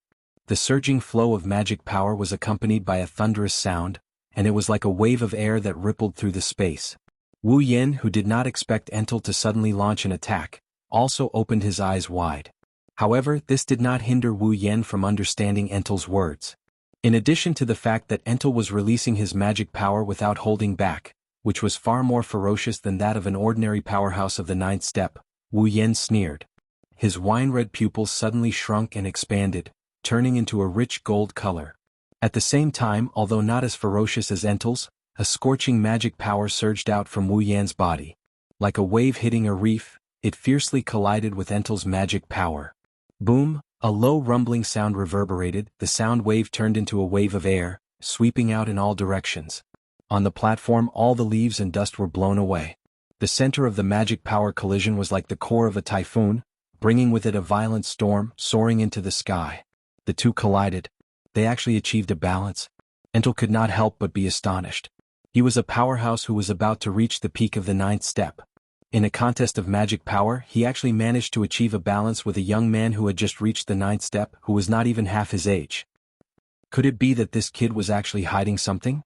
The surging flow of magic power was accompanied by a thunderous sound, and it was like a wave of air that rippled through the space. Wu Yan, who did not expect Entel to suddenly launch an attack, also opened his eyes wide. However, this did not hinder Wu Yan from understanding Entel's words. In addition to the fact that Entel was releasing his magic power without holding back, which was far more ferocious than that of an ordinary powerhouse of the 9th step, Wu Yan sneered. His wine-red pupils suddenly shrunk and expanded, turning into a rich gold color. At the same time, although not as ferocious as Entel's, a scorching magic power surged out from Wu Yan's body. Like a wave hitting a reef, it fiercely collided with Entel's magic power. Boom, a low rumbling sound reverberated, the sound wave turned into a wave of air, sweeping out in all directions. On the platform, all the leaves and dust were blown away. The center of the magic power collision was like the core of a typhoon, bringing with it a violent storm, soaring into the sky. The two collided. They actually achieved a balance. Entel could not help but be astonished. He was a powerhouse who was about to reach the peak of the 9th step. In a contest of magic power, he actually managed to achieve a balance with a young man who had just reached the 9th step, who was not even half his age. Could it be that this kid was actually hiding something?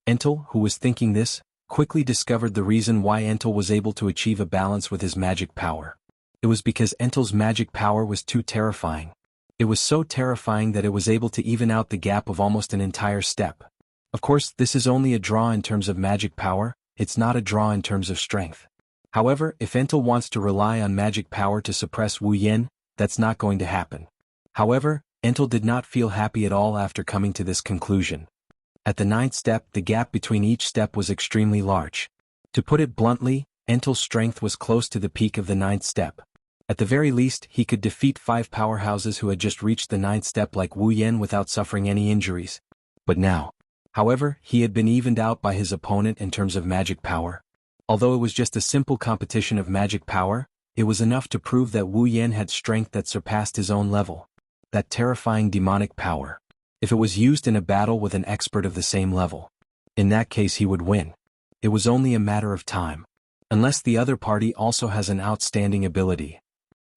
Entel, who was thinking this, quickly discovered the reason why Entel was able to achieve a balance with his magic power. It was because Entel's magic power was too terrifying. It was so terrifying that it was able to even out the gap of almost an entire step. Of course, this is only a draw in terms of magic power, it's not a draw in terms of strength. However, if Entel wants to rely on magic power to suppress Wu Yan, that's not going to happen. However, Entel did not feel happy at all after coming to this conclusion. At the 9th step, the gap between each step was extremely large. To put it bluntly, Entel's strength was close to the peak of the 9th step. At the very least, he could defeat 5 powerhouses who had just reached the 9th step like Wu Yan without suffering any injuries. But now. However, he had been evened out by his opponent in terms of magic power. Although it was just a simple competition of magic power, it was enough to prove that Wu Yan had strength that surpassed his own level. That terrifying demonic power. If it was used in a battle with an expert of the same level. In that case he would win. It was only a matter of time. Unless the other party also has an outstanding ability.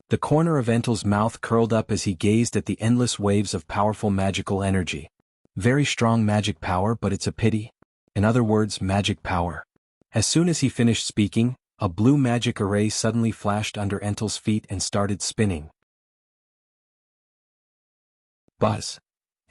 The corner of Entel's mouth curled up as he gazed at the endless waves of powerful magical energy. Very strong magic power, but it's a pity. In other words, magic power. As soon as he finished speaking, a blue magic array suddenly flashed under Entel's feet and started spinning. Buzz.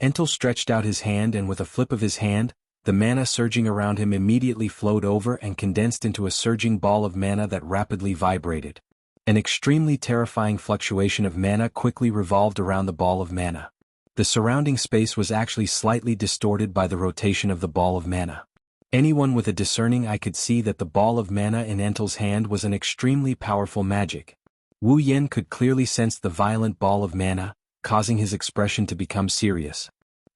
Entel stretched out his hand, and with a flip of his hand, the mana surging around him immediately flowed over and condensed into a surging ball of mana that rapidly vibrated. An extremely terrifying fluctuation of mana quickly revolved around the ball of mana. The surrounding space was actually slightly distorted by the rotation of the ball of mana. Anyone with a discerning eye could see that the ball of mana in Entel's hand was an extremely powerful magic. Wu Yan could clearly sense the violent ball of mana, causing his expression to become serious.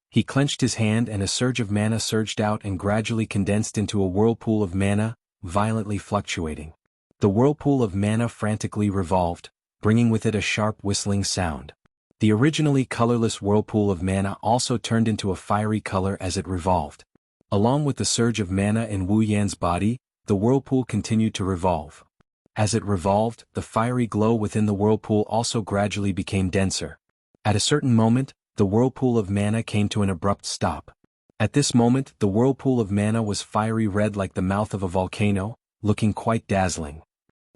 He clenched his hand, and a surge of mana surged out and gradually condensed into a whirlpool of mana, violently fluctuating. The whirlpool of mana frantically revolved, bringing with it a sharp whistling sound. The originally colorless whirlpool of mana also turned into a fiery color as it revolved. Along with the surge of mana in Wu Yan's body, the whirlpool continued to revolve. As it revolved, the fiery glow within the whirlpool also gradually became denser. At a certain moment, the whirlpool of mana came to an abrupt stop. At this moment, the whirlpool of mana was fiery red like the mouth of a volcano, looking quite dazzling.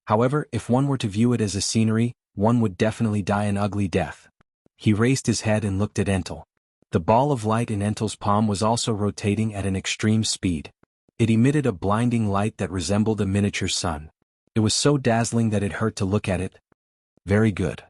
However, if one were to view it as a scenery, one would definitely die an ugly death. He raised his head and looked at Entel. The ball of light in Entel's palm was also rotating at an extreme speed. It emitted a blinding light that resembled a miniature sun. It was so dazzling that it hurt to look at it. Very good.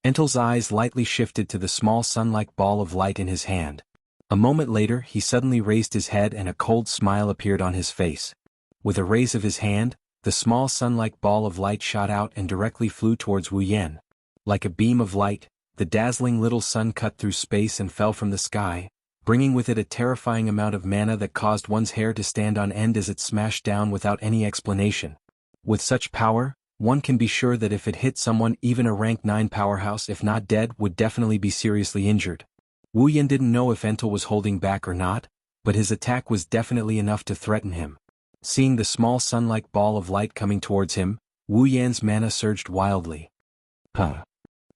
Entel's eyes lightly shifted to the small sun-like ball of light in his hand. A moment later, he suddenly raised his head and a cold smile appeared on his face. With a raise of his hand, the small sun-like ball of light shot out and directly flew towards Wu Yan. Like a beam of light, the dazzling little sun cut through space and fell from the sky, bringing with it a terrifying amount of mana that caused one's hair to stand on end as it smashed down without any explanation. With such power, one can be sure that if it hit someone, even a rank 9 powerhouse, if not dead, would definitely be seriously injured. Wu Yan didn't know if Entel was holding back or not, but his attack was definitely enough to threaten him. Seeing the small sun-like ball of light coming towards him, Wu Yan's mana surged wildly.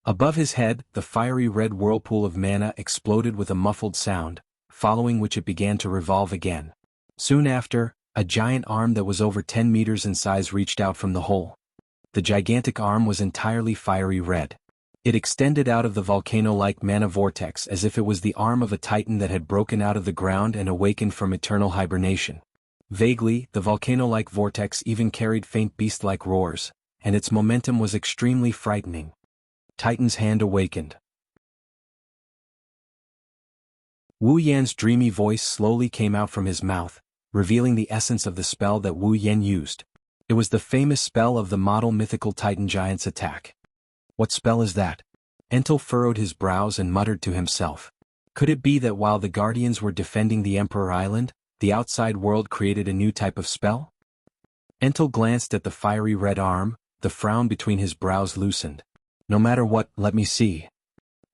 Above his head, the fiery red whirlpool of mana exploded with a muffled sound, following which it began to revolve again. Soon after, a giant arm that was over 10 meters in size reached out from the hole. The gigantic arm was entirely fiery red. It extended out of the volcano-like mana vortex as if it was the arm of a titan that had broken out of the ground and awakened from eternal hibernation. Vaguely, the volcano-like vortex even carried faint beast-like roars, and its momentum was extremely frightening. Titan's hand awakened. Wu Yan's dreamy voice slowly came out from his mouth, revealing the essence of the spell that Wu Yan used. It was the famous spell of the model mythical Titan Giant's attack. What spell is that? Entel furrowed his brows and muttered to himself. Could it be that while the Guardians were defending the Emperor Island, the outside world created a new type of spell? Entel glanced at the fiery red arm, the frown between his brows loosened. No matter what, let me see.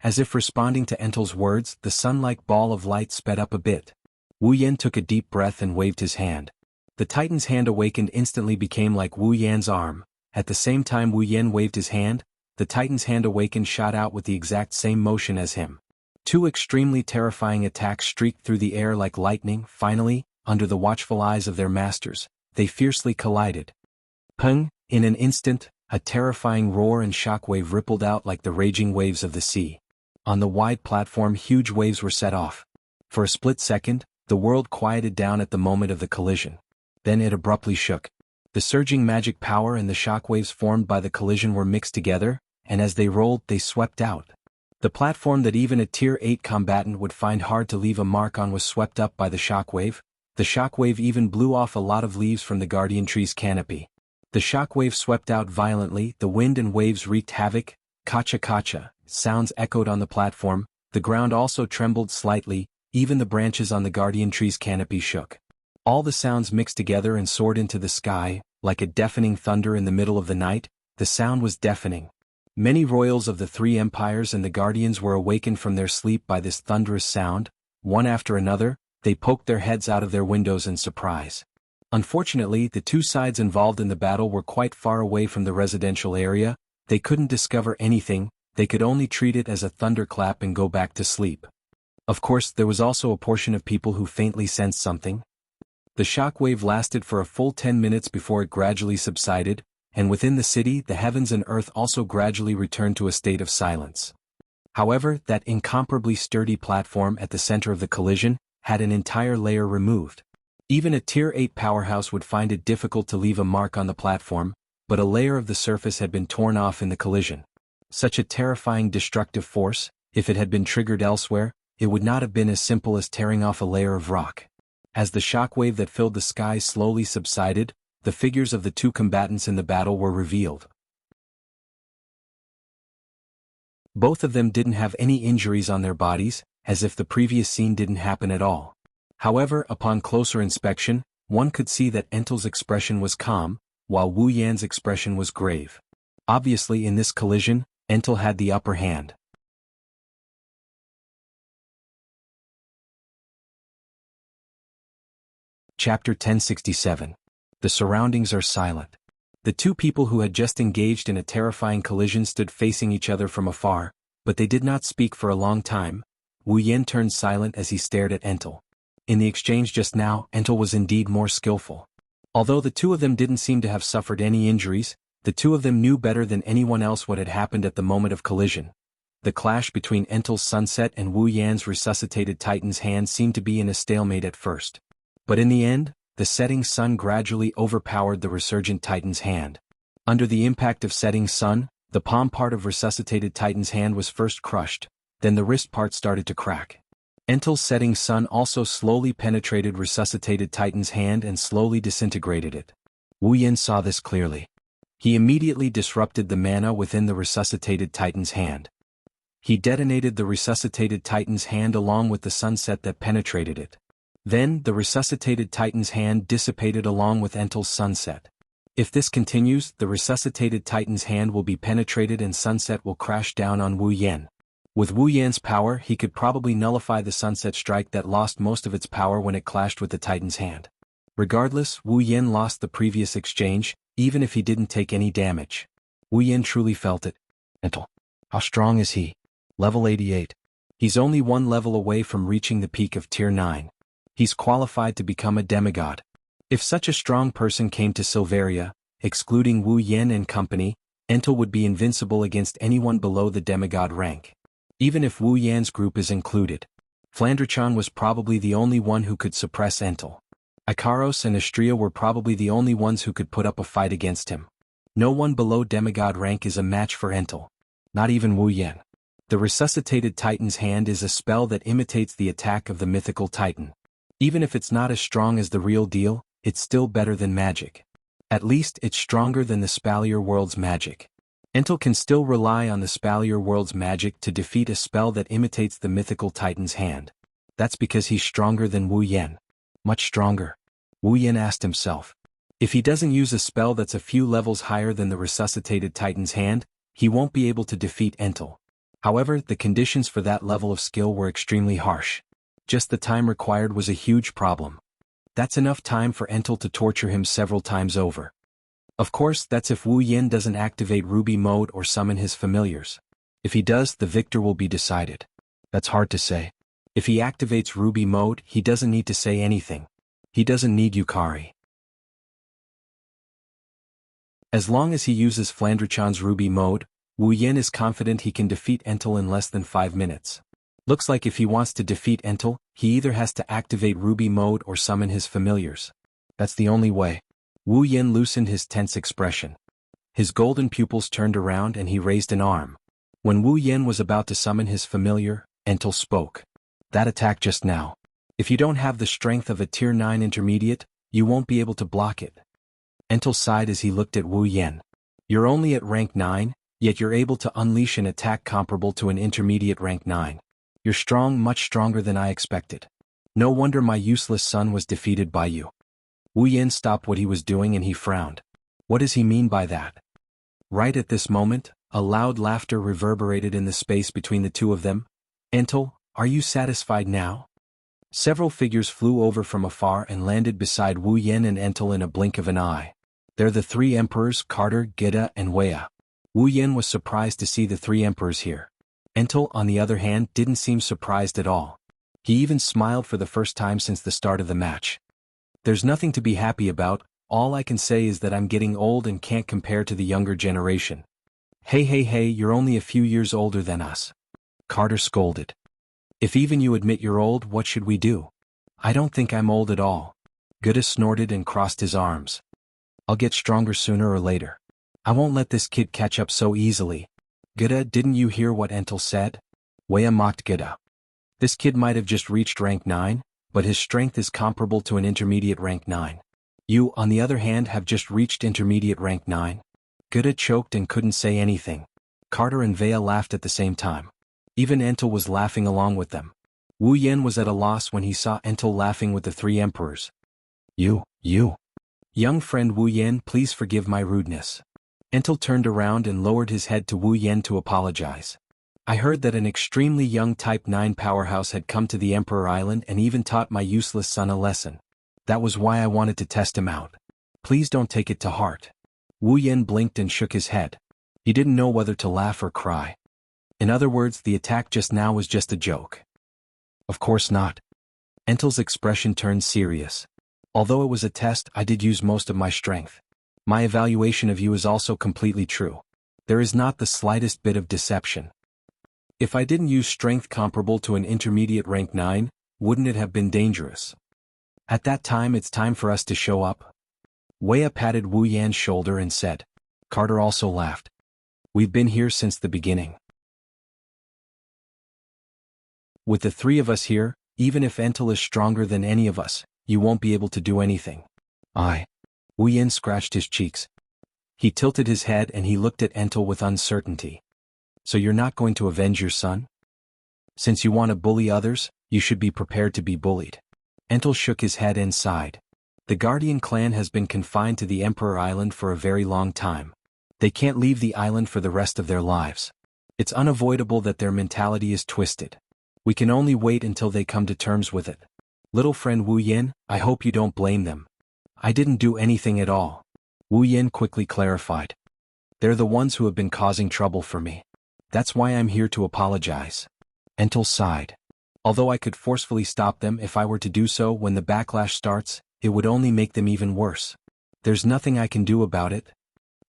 As if responding to Entel's words, the sun-like ball of light sped up a bit. Wu Yan took a deep breath and waved his hand. The Titan's hand awakened instantly became like Wu Yan's arm. At the same time Wu Yan waved his hand, the Titan's hand awakened shot out with the exact same motion as him. Two extremely terrifying attacks streaked through the air like lightning. Finally, under the watchful eyes of their masters, they fiercely collided. Pung! In an instant, a terrifying roar and shockwave rippled out like the raging waves of the sea. On the wide platform huge waves were set off. For a split second, the world quieted down at the moment of the collision. Then it abruptly shook. The surging magic power and the shockwaves formed by the collision were mixed together, and as they rolled they swept out. The platform that even a Tier 8 combatant would find hard to leave a mark on was swept up by the shockwave. The shockwave even blew off a lot of leaves from the guardian tree's canopy. The shockwave swept out violently, the wind and waves wreaked havoc. Kacha-kacha, sounds echoed on the platform, the ground also trembled slightly, even the branches on the guardian tree's canopy shook. All the sounds mixed together and soared into the sky, like a deafening thunder in the middle of the night. The sound was deafening. Many royals of the three empires and the guardians were awakened from their sleep by this thunderous sound. One after another, they poked their heads out of their windows in surprise. Unfortunately, the two sides involved in the battle were quite far away from the residential area. They couldn't discover anything, they could only treat it as a thunderclap and go back to sleep. Of course, there was also a portion of people who faintly sensed something. The shock wave lasted for a full 10 minutes before it gradually subsided, and within the city the heavens and earth also gradually returned to a state of silence. However, that incomparably sturdy platform at the center of the collision had an entire layer removed. Even a Tier 8 powerhouse would find it difficult to leave a mark on the platform, but a layer of the surface had been torn off in the collision. Such a terrifying destructive force, if it had been triggered elsewhere, it would not have been as simple as tearing off a layer of rock. As the shockwave that filled the sky slowly subsided, the figures of the two combatants in the battle were revealed. Both of them didn't have any injuries on their bodies, as if the previous scene didn't happen at all. However, upon closer inspection, one could see that Entel's expression was calm, while Wu Yan's expression was grave. Obviously, in this collision, Entel had the upper hand. Chapter 1067. The surroundings are silent. The two people who had just engaged in a terrifying collision stood facing each other from afar, but they did not speak for a long time. Wu Yan turned silent as he stared at Entel. In the exchange just now, Entel was indeed more skillful. Although the two of them didn't seem to have suffered any injuries, the two of them knew better than anyone else what had happened at the moment of collision. The clash between Entel's sunset and Wu Yan's resuscitated Titan's hand seemed to be in a stalemate at first. But in the end, the setting sun gradually overpowered the resurgent Titan's hand. Under the impact of setting sun, the palm part of resuscitated Titan's hand was first crushed, then the wrist part started to crack. Entel's setting sun also slowly penetrated resuscitated Titan's hand and slowly disintegrated it. Wu Yan saw this clearly. He immediately disrupted the mana within the resuscitated Titan's hand. He detonated the resuscitated Titan's hand along with the sunset that penetrated it. Then, the resuscitated Titan's hand dissipated along with Entel's sunset. If this continues, the resuscitated Titan's hand will be penetrated and sunset will crash down on Wu Yan. With Wu Yan's power, he could probably nullify the sunset strike that lost most of its power when it clashed with the Titan's hand. Regardless, Wu Yan lost the previous exchange, even if he didn't take any damage. Wu Yan truly felt it. Entel. How strong is he? Level 88. He's only one level away from reaching the peak of Tier 9. He's qualified to become a demigod. If such a strong person came to Silveria, excluding Wu Yan and company, Entel would be invincible against anyone below the demigod rank. Even if Wu Yan's group is included. Flandrachan was probably the only one who could suppress Entel. Ikaros and Astria were probably the only ones who could put up a fight against him. No one below demigod rank is a match for Entel. Not even Wu Yan. The resuscitated Titan's hand is a spell that imitates the attack of the mythical Titan. Even if it's not as strong as the real deal, it's still better than magic. At least it's stronger than the Spalier world's magic. Entel can still rely on the Spalier world's magic to defeat a spell that imitates the mythical Titan's hand. That's because he's stronger than Wu Yan. Much stronger. Wu Yan asked himself. If he doesn't use a spell that's a few levels higher than the resuscitated Titan's hand, he won't be able to defeat Entel. However, the conditions for that level of skill were extremely harsh. Just the time required was a huge problem. That's enough time for Entel to torture him several times over. Of course, that's if Wu Yan doesn't activate Ruby mode or summon his familiars. If he does, the victor will be decided. That's hard to say. If he activates Ruby mode, he doesn't need to say anything. He doesn't need Yukari. As long as he uses Flandrachan's Ruby mode, Wu Yan is confident he can defeat Entel in less than 5 minutes. Looks like if he wants to defeat Entel, he either has to activate Ruby mode or summon his familiars. That's the only way. Wu Yan loosened his tense expression. His golden pupils turned around and he raised an arm. When Wu Yan was about to summon his familiar, Entel spoke. That attack just now. If you don't have the strength of a Tier 9 intermediate, you won't be able to block it. Entel sighed as he looked at Wu Yan. You're only at rank 9, yet you're able to unleash an attack comparable to an intermediate rank 9. You're strong, much stronger than I expected. No wonder my useless son was defeated by you. Wu Yan stopped what he was doing and he frowned. What does he mean by that? Right at this moment, a loud laughter reverberated in the space between the two of them. Entel, are you satisfied now? Several figures flew over from afar and landed beside Wu Yan and Entel in a blink of an eye. They're the 3 emperors, Carter, Geda, and Wea. Wu Yan was surprised to see the 3 emperors here. Entel, on the other hand, didn't seem surprised at all. He even smiled for the first time since the start of the match. There's nothing to be happy about, all I can say is that I'm getting old and can't compare to the younger generation. Hey, you're only a few years older than us. Carter scolded. If even you admit you're old, what should we do? I don't think I'm old at all. Gura snorted and crossed his arms. I'll get stronger sooner or later. I won't let this kid catch up so easily. Gura, didn't you hear what Entel said? Wea mocked Gura. This kid might have just reached rank 9, but his strength is comparable to an intermediate rank 9. You, on the other hand, have just reached intermediate rank 9. Gura choked and couldn't say anything. Carter and Vea laughed at the same time. Even Entel was laughing along with them. Wu Yan was at a loss when he saw Entel laughing with the three emperors. You. Young friend Wu Yan, please forgive my rudeness. Entel turned around and lowered his head to Wu Yan to apologize. I heard that an extremely young Type 9 powerhouse had come to the Emperor Island and even taught my useless son a lesson. That was why I wanted to test him out. Please don't take it to heart. Wu Yan blinked and shook his head. He didn't know whether to laugh or cry. In other words, the attack just now was just a joke. Of course not. Entel's expression turned serious. Although it was a test, I did use most of my strength. My evaluation of you is also completely true. There is not the slightest bit of deception. If I didn't use strength comparable to an intermediate rank 9, wouldn't it have been dangerous? At that time it's time for us to show up. Wea patted Wu Yan's shoulder and said. Carter also laughed. We've been here since the beginning. With the three of us here, even if Entel is stronger than any of us, you won't be able to do anything. Wu Yan scratched his cheeks. He tilted his head and he looked at Entel with uncertainty. So you're not going to avenge your son? Since you want to bully others, you should be prepared to be bullied. Entel shook his head and sighed. The Guardian clan has been confined to the Emperor Island for a very long time. They can't leave the island for the rest of their lives. It's unavoidable that their mentality is twisted. We can only wait until they come to terms with it. Little friend Wu Yan, I hope you don't blame them. I didn't do anything at all. Wu Yan quickly clarified. They're the ones who have been causing trouble for me. That's why I'm here to apologize. Entel sighed. Although I could forcefully stop them if I were to do so when the backlash starts, it would only make them even worse. There's nothing I can do about it.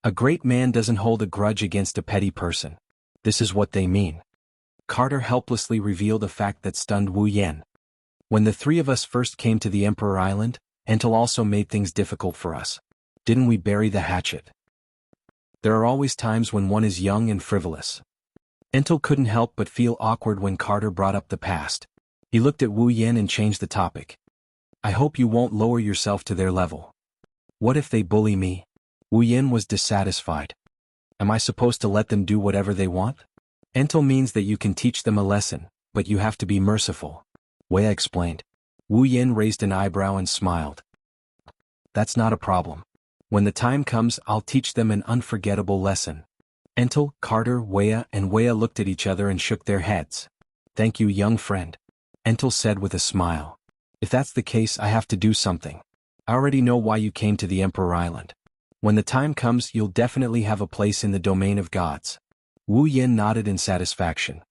A great man doesn't hold a grudge against a petty person. This is what they mean. Carter helplessly revealed a fact that stunned Wu Yan. When the three of us first came to the Emperor Island, Entel also made things difficult for us. Didn't we bury the hatchet? There are always times when one is young and frivolous. Entel couldn't help but feel awkward when Carter brought up the past. He looked at Wu Yan and changed the topic. I hope you won't lower yourself to their level. What if they bully me? Wu Yan was dissatisfied. Am I supposed to let them do whatever they want? Entel means that you can teach them a lesson, but you have to be merciful. Wea explained. Wu Yan raised an eyebrow and smiled. That's not a problem. When the time comes, I'll teach them an unforgettable lesson. Entel, Carter, Wea looked at each other and shook their heads. Thank you, young friend. Entel said with a smile. If that's the case, I have to do something. I already know why you came to the Emperor Island. When the time comes, you'll definitely have a place in the domain of gods. Wu Yan nodded in satisfaction.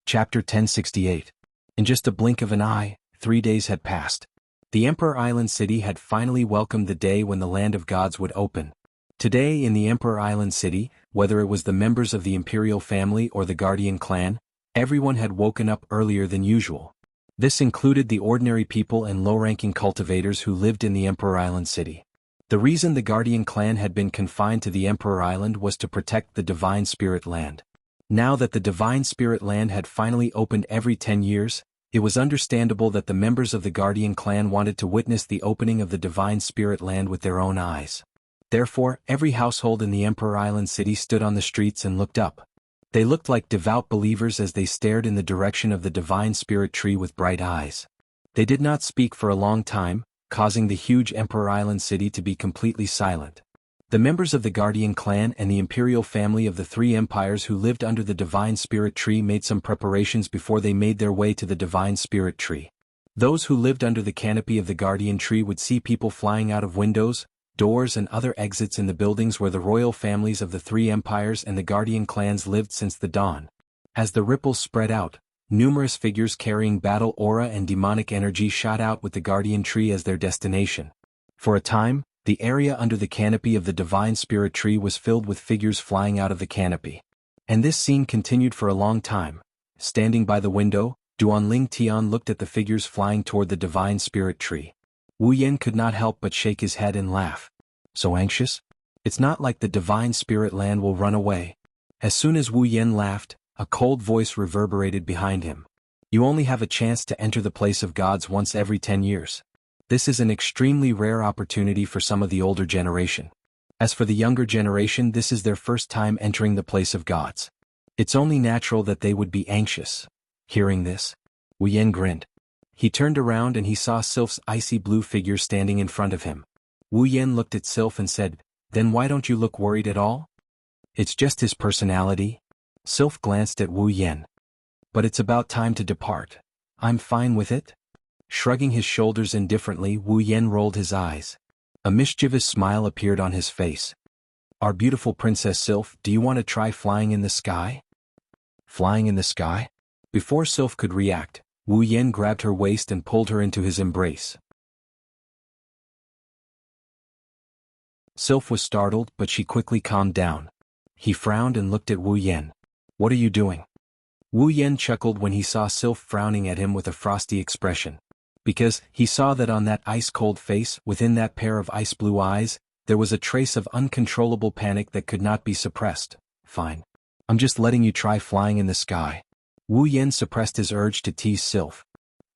Chapter 1068. In just a blink of an eye, 3 days had passed. The Emperor Island City had finally welcomed the day when the Land of Gods would open. Today in the Emperor Island City, whether it was the members of the Imperial family or the Guardian clan, everyone had woken up earlier than usual. This included the ordinary people and low-ranking cultivators who lived in the Emperor Island City. The reason the Guardian clan had been confined to the Emperor Island was to protect the Divine Spirit Land. Now that the Divine Spirit Land had finally opened every 10 years, it was understandable that the members of the Guardian clan wanted to witness the opening of the Divine Spirit Land with their own eyes. Therefore, every household in the Emperor Island City stood on the streets and looked up. They looked like devout believers as they stared in the direction of the Divine Spirit Tree with bright eyes. They did not speak for a long time, causing the huge Emperor Island City to be completely silent. The members of the Guardian clan and the Imperial family of the three empires who lived under the Divine Spirit Tree made some preparations before they made their way to the Divine Spirit Tree. Those who lived under the canopy of the Guardian Tree would see people flying out of windows, doors and other exits in the buildings where the royal families of the three empires and the guardian clans lived since the dawn. As the ripples spread out, numerous figures carrying battle aura and demonic energy shot out with the guardian tree as their destination. For a time, the area under the canopy of the divine spirit tree was filled with figures flying out of the canopy. And this scene continued for a long time. Standing by the window, Duanling Tian looked at the figures flying toward the divine spirit tree. Wu Yan could not help but shake his head and laugh. So anxious? It's not like the divine spirit land will run away. As soon as Wu Yan laughed, a cold voice reverberated behind him. You only have a chance to enter the place of gods once every 10 years. This is an extremely rare opportunity for some of the older generation. As for the younger generation, this is their first time entering the place of gods. It's only natural that they would be anxious. Hearing this, Wu Yan grinned. He turned around and he saw Sylph's icy blue figure standing in front of him. Wu Yan looked at Sylph and said, "Then why don't you look worried at all?" "It's just his personality." Sylph glanced at Wu Yan. "But it's about time to depart. I'm fine with it." Shrugging his shoulders indifferently, Wu Yan rolled his eyes. A mischievous smile appeared on his face. "Our beautiful Princess Sylph, do you want to try flying in the sky?" "Flying in the sky?" Before Sylph could react, Wu Yan grabbed her waist and pulled her into his embrace. Sylph was startled, but she quickly calmed down. He frowned and looked at Wu Yan. "What are you doing?" Wu Yan chuckled when he saw Sylph frowning at him with a frosty expression. Because he saw that on that ice-cold face, within that pair of ice-blue eyes, there was a trace of uncontrollable panic that could not be suppressed. "Fine. I'm just letting you try flying in the sky." Wu Yan suppressed his urge to tease Sylph.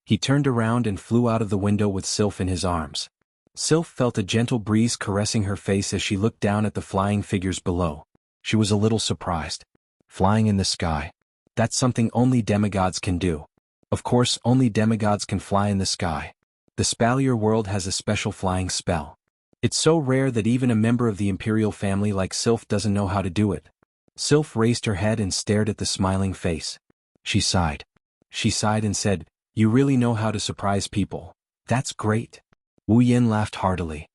He turned around and flew out of the window with Sylph in his arms. Sylph felt a gentle breeze caressing her face as she looked down at the flying figures below. She was a little surprised. Flying in the sky. That's something only demigods can do. Of course, only demigods can fly in the sky. The Spalier world has a special flying spell. It's so rare that even a member of the imperial family like Sylph doesn't know how to do it. Sylph raised her head and stared at the smiling face. She sighed. She sighed and said, "You really know how to surprise people. That's great." Wu Yan laughed heartily.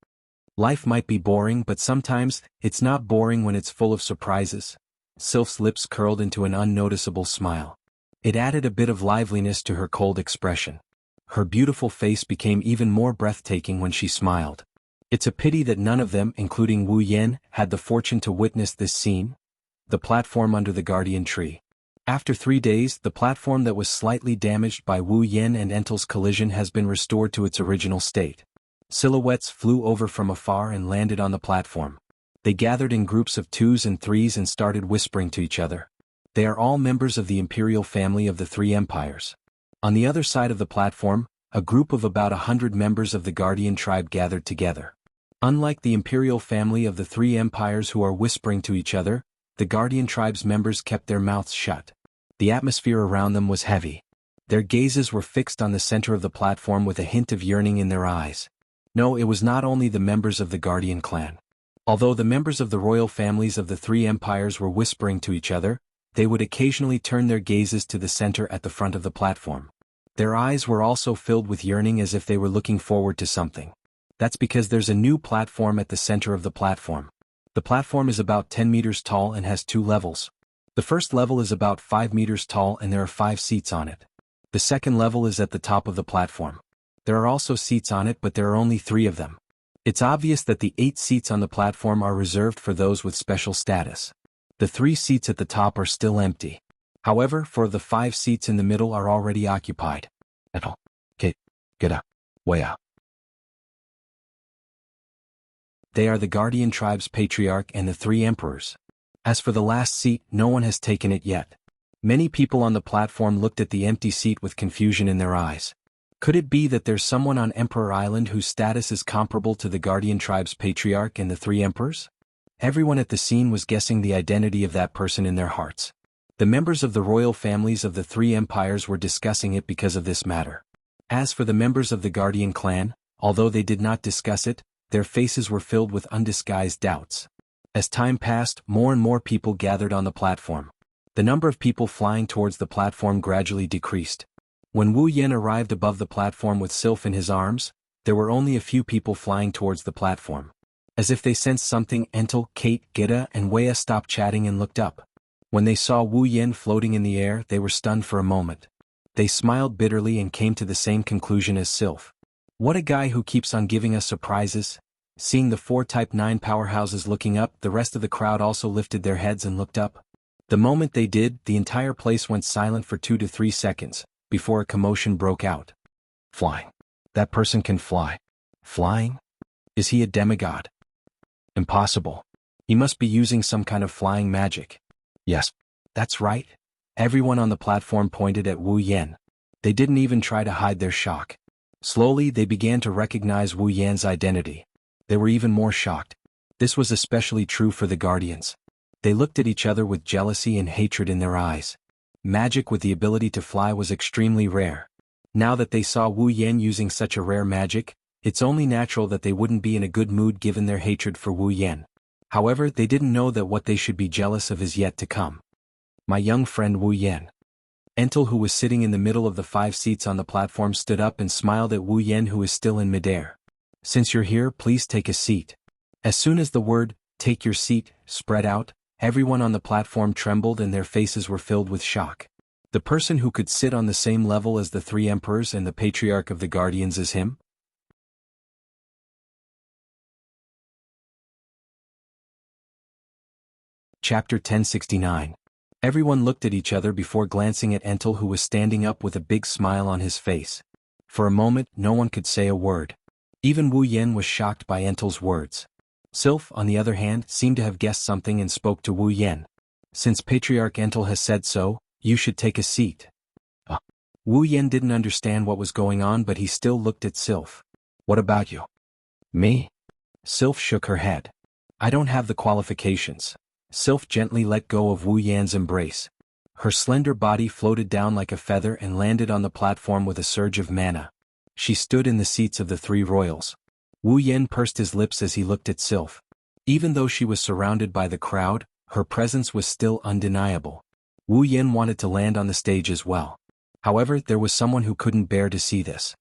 Life might be boring, but sometimes, it's not boring when it's full of surprises. Sylph's lips curled into an unnoticeable smile. It added a bit of liveliness to her cold expression. Her beautiful face became even more breathtaking when she smiled. It's a pity that none of them, including Wu Yan, had the fortune to witness this scene. The platform under the guardian tree. After 3 days, the platform that was slightly damaged by Wu Yan and Entel's collision has been restored to its original state. Silhouettes flew over from afar and landed on the platform. They gathered in groups of 2s and 3s and started whispering to each other. They are all members of the imperial family of the three empires. On the other side of the platform, a group of about 100 members of the Guardian tribe gathered together. Unlike the imperial family of the three empires who are whispering to each other, the Guardian tribe's members kept their mouths shut. The atmosphere around them was heavy. Their gazes were fixed on the center of the platform with a hint of yearning in their eyes. No, it was not only the members of the Guardian clan. Although the members of the royal families of the three empires were whispering to each other, they would occasionally turn their gazes to the center at the front of the platform. Their eyes were also filled with yearning as if they were looking forward to something. That's because there's a new platform at the center of the platform. The platform is about 10 meters tall and has 2 levels. The first level is about 5 meters tall and there are 5 seats on it. The second level is at the top of the platform. There are also seats on it, but there are only 3 of them. It's obvious that the 8 seats on the platform are reserved for those with special status. The 3 seats at the top are still empty. However, 4 of the 5 seats in the middle are already occupied. Get up. Way up. They are the Guardian tribe's patriarch and the 3 emperors. As for the last seat, no one has taken it yet. Many people on the platform looked at the empty seat with confusion in their eyes. Could it be that there's someone on Emperor Island whose status is comparable to the Guardian tribe's patriarch and the 3 emperors? Everyone at the scene was guessing the identity of that person in their hearts. The members of the royal families of the 3 empires were discussing it because of this matter. As for the members of the Guardian clan, although they did not discuss it, their faces were filled with undisguised doubts. As time passed, more and more people gathered on the platform. The number of people flying towards the platform gradually decreased. When Wu Yan arrived above the platform with Sylph in his arms, there were only a few people flying towards the platform. As if they sensed something, Entel, Kate, Gita, and Wea stopped chatting and looked up. When they saw Wu Yen floating in the air, they were stunned for a moment. They smiled bitterly and came to the same conclusion as Sylph. What a guy who keeps on giving us surprises. Seeing the 4 Type 9 powerhouses looking up, the rest of the crowd also lifted their heads and looked up. The moment they did, the entire place went silent for 2 to 3 seconds, before a commotion broke out. Flying. That person can fly. Flying? Is he a demigod? Impossible. He must be using some kind of flying magic. Yes, that's right. Everyone on the platform pointed at Wu Yen. They didn't even try to hide their shock. Slowly they began to recognize Wu Yan's identity. They were even more shocked. This was especially true for the Guardians. They looked at each other with jealousy and hatred in their eyes. Magic with the ability to fly was extremely rare. Now that they saw Wu Yen using such a rare magic, it's only natural that they wouldn't be in a good mood given their hatred for Wu Yen. However, they didn't know that what they should be jealous of is yet to come. My young friend Wu Yen. Entel, who was sitting in the middle of the 5 seats on the platform, stood up and smiled at Wu Yen, who is still in midair. Since you're here, please take a seat. As soon as the word, "take your seat," spread out, everyone on the platform trembled and their faces were filled with shock. The person who could sit on the same level as the 3 emperors and the patriarch of the Guardians is him? Chapter 1069. Everyone looked at each other before glancing at Entel, who was standing up with a big smile on his face. For a moment, no one could say a word. Even Wu Yen was shocked by Entel's words. Sylph, on the other hand, seemed to have guessed something and spoke to Wu Yen. Since Patriarch Entel has said so, you should take a seat. Wu Yen didn't understand what was going on, but he still looked at Sylph. What about you? Me? Sylph shook her head. I don't have the qualifications. Sylph gently let go of Wu Yan's embrace. Her slender body floated down like a feather and landed on the platform with a surge of mana. She stood in the seats of the 3 royals. Wu Yen pursed his lips as he looked at Sylph. Even though she was surrounded by the crowd, her presence was still undeniable. Wu Yen wanted to land on the stage as well. However, there was someone who couldn't bear to see this.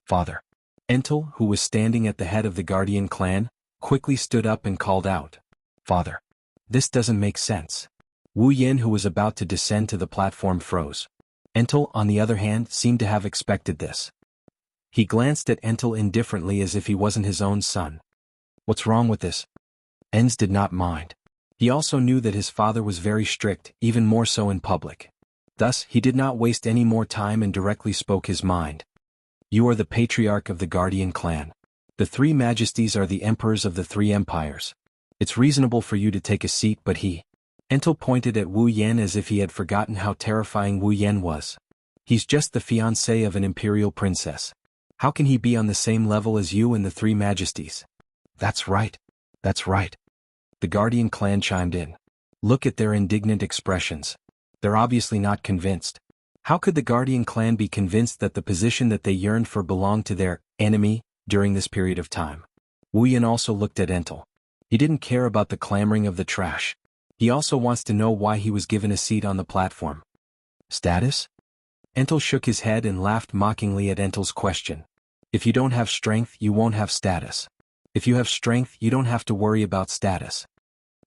Father. Entel, who was standing at the head of the Guardian clan, quickly stood up and called out. Father. This doesn't make sense. Wu Yen, who was about to descend to the platform, froze. Entel, on the other hand, seemed to have expected this. He glanced at Entel indifferently as if he wasn't his own son. What's wrong with this? Enz did not mind. He also knew that his father was very strict, even more so in public. Thus, he did not waste any more time and directly spoke his mind. You are the patriarch of the Guardian clan. The 3 majesties are the emperors of the 3 empires. It's reasonable for you to take a seat, but he... Entel pointed at Wu Yen as if he had forgotten how terrifying Wu Yen was. He's just the fiancé of an imperial princess. How can he be on the same level as you and the 3 majesties? That's right. That's right. The Guardian clan chimed in. Look at their indignant expressions. They're obviously not convinced. How could the Guardian clan be convinced that the position that they yearned for belonged to their enemy during this period of time? Wu Yen also looked at Entel. He didn't care about the clamoring of the trash. He also wants to know why he was given a seat on the platform. Status? Entel shook his head and laughed mockingly at Entel's question. If you don't have strength, you won't have status. If you have strength, you don't have to worry about status.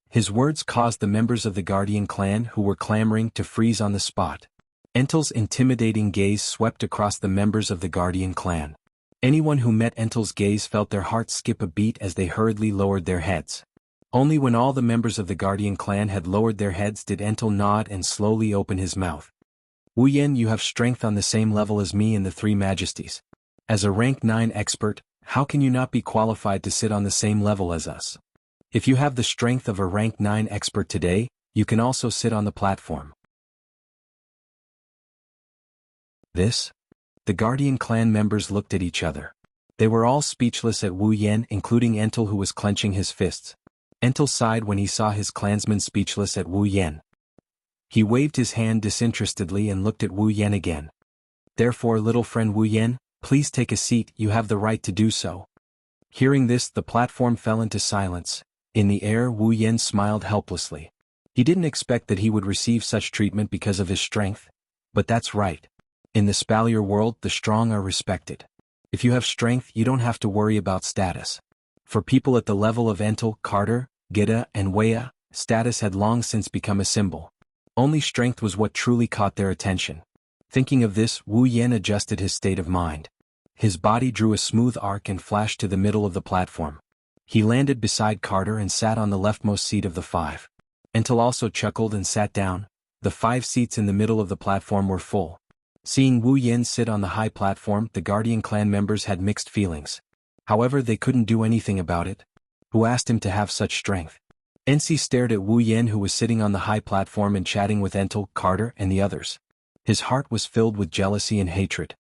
His words caused the members of the Guardian clan who were clamoring to freeze on the spot. Entel's intimidating gaze swept across the members of the Guardian clan. Anyone who met Entel's gaze felt their hearts skip a beat as they hurriedly lowered their heads. Only when all the members of the Guardian clan had lowered their heads did Entel nod and slowly open his mouth. Wu Yen, you have strength on the same level as me and the 3 majesties. As a rank 9 expert, how can you not be qualified to sit on the same level as us? If you have the strength of a rank 9 expert today, you can also sit on the platform. This? The Guardian clan members looked at each other. They were all speechless at Wu Yen, including Entel, who was clenching his fists. Entel sighed when he saw his clansmen speechless at Wu Yen. He waved his hand disinterestedly and looked at Wu Yen again. Therefore, little friend Wu Yen, please take a seat, you have the right to do so. Hearing this, the platform fell into silence. In the air, Wu Yen smiled helplessly. He didn't expect that he would receive such treatment because of his strength. But that's right. In the Spalier world, the strong are respected. If you have strength, you don't have to worry about status. For people at the level of Entel, Carter, Gita, and Wea, status had long since become a symbol. Only strength was what truly caught their attention. Thinking of this, Wu Yan adjusted his state of mind. His body drew a smooth arc and flashed to the middle of the platform. He landed beside Carter and sat on the leftmost seat of the 5. Entel also chuckled and sat down. The 5 seats in the middle of the platform were full. Seeing Wu Yan sit on the high platform, the Guardian clan members had mixed feelings. However, they couldn't do anything about it. Who asked him to have such strength? NC stared at Wu Yan, who was sitting on the high platform and chatting with Entel, Carter, and the others. His heart was filled with jealousy and hatred.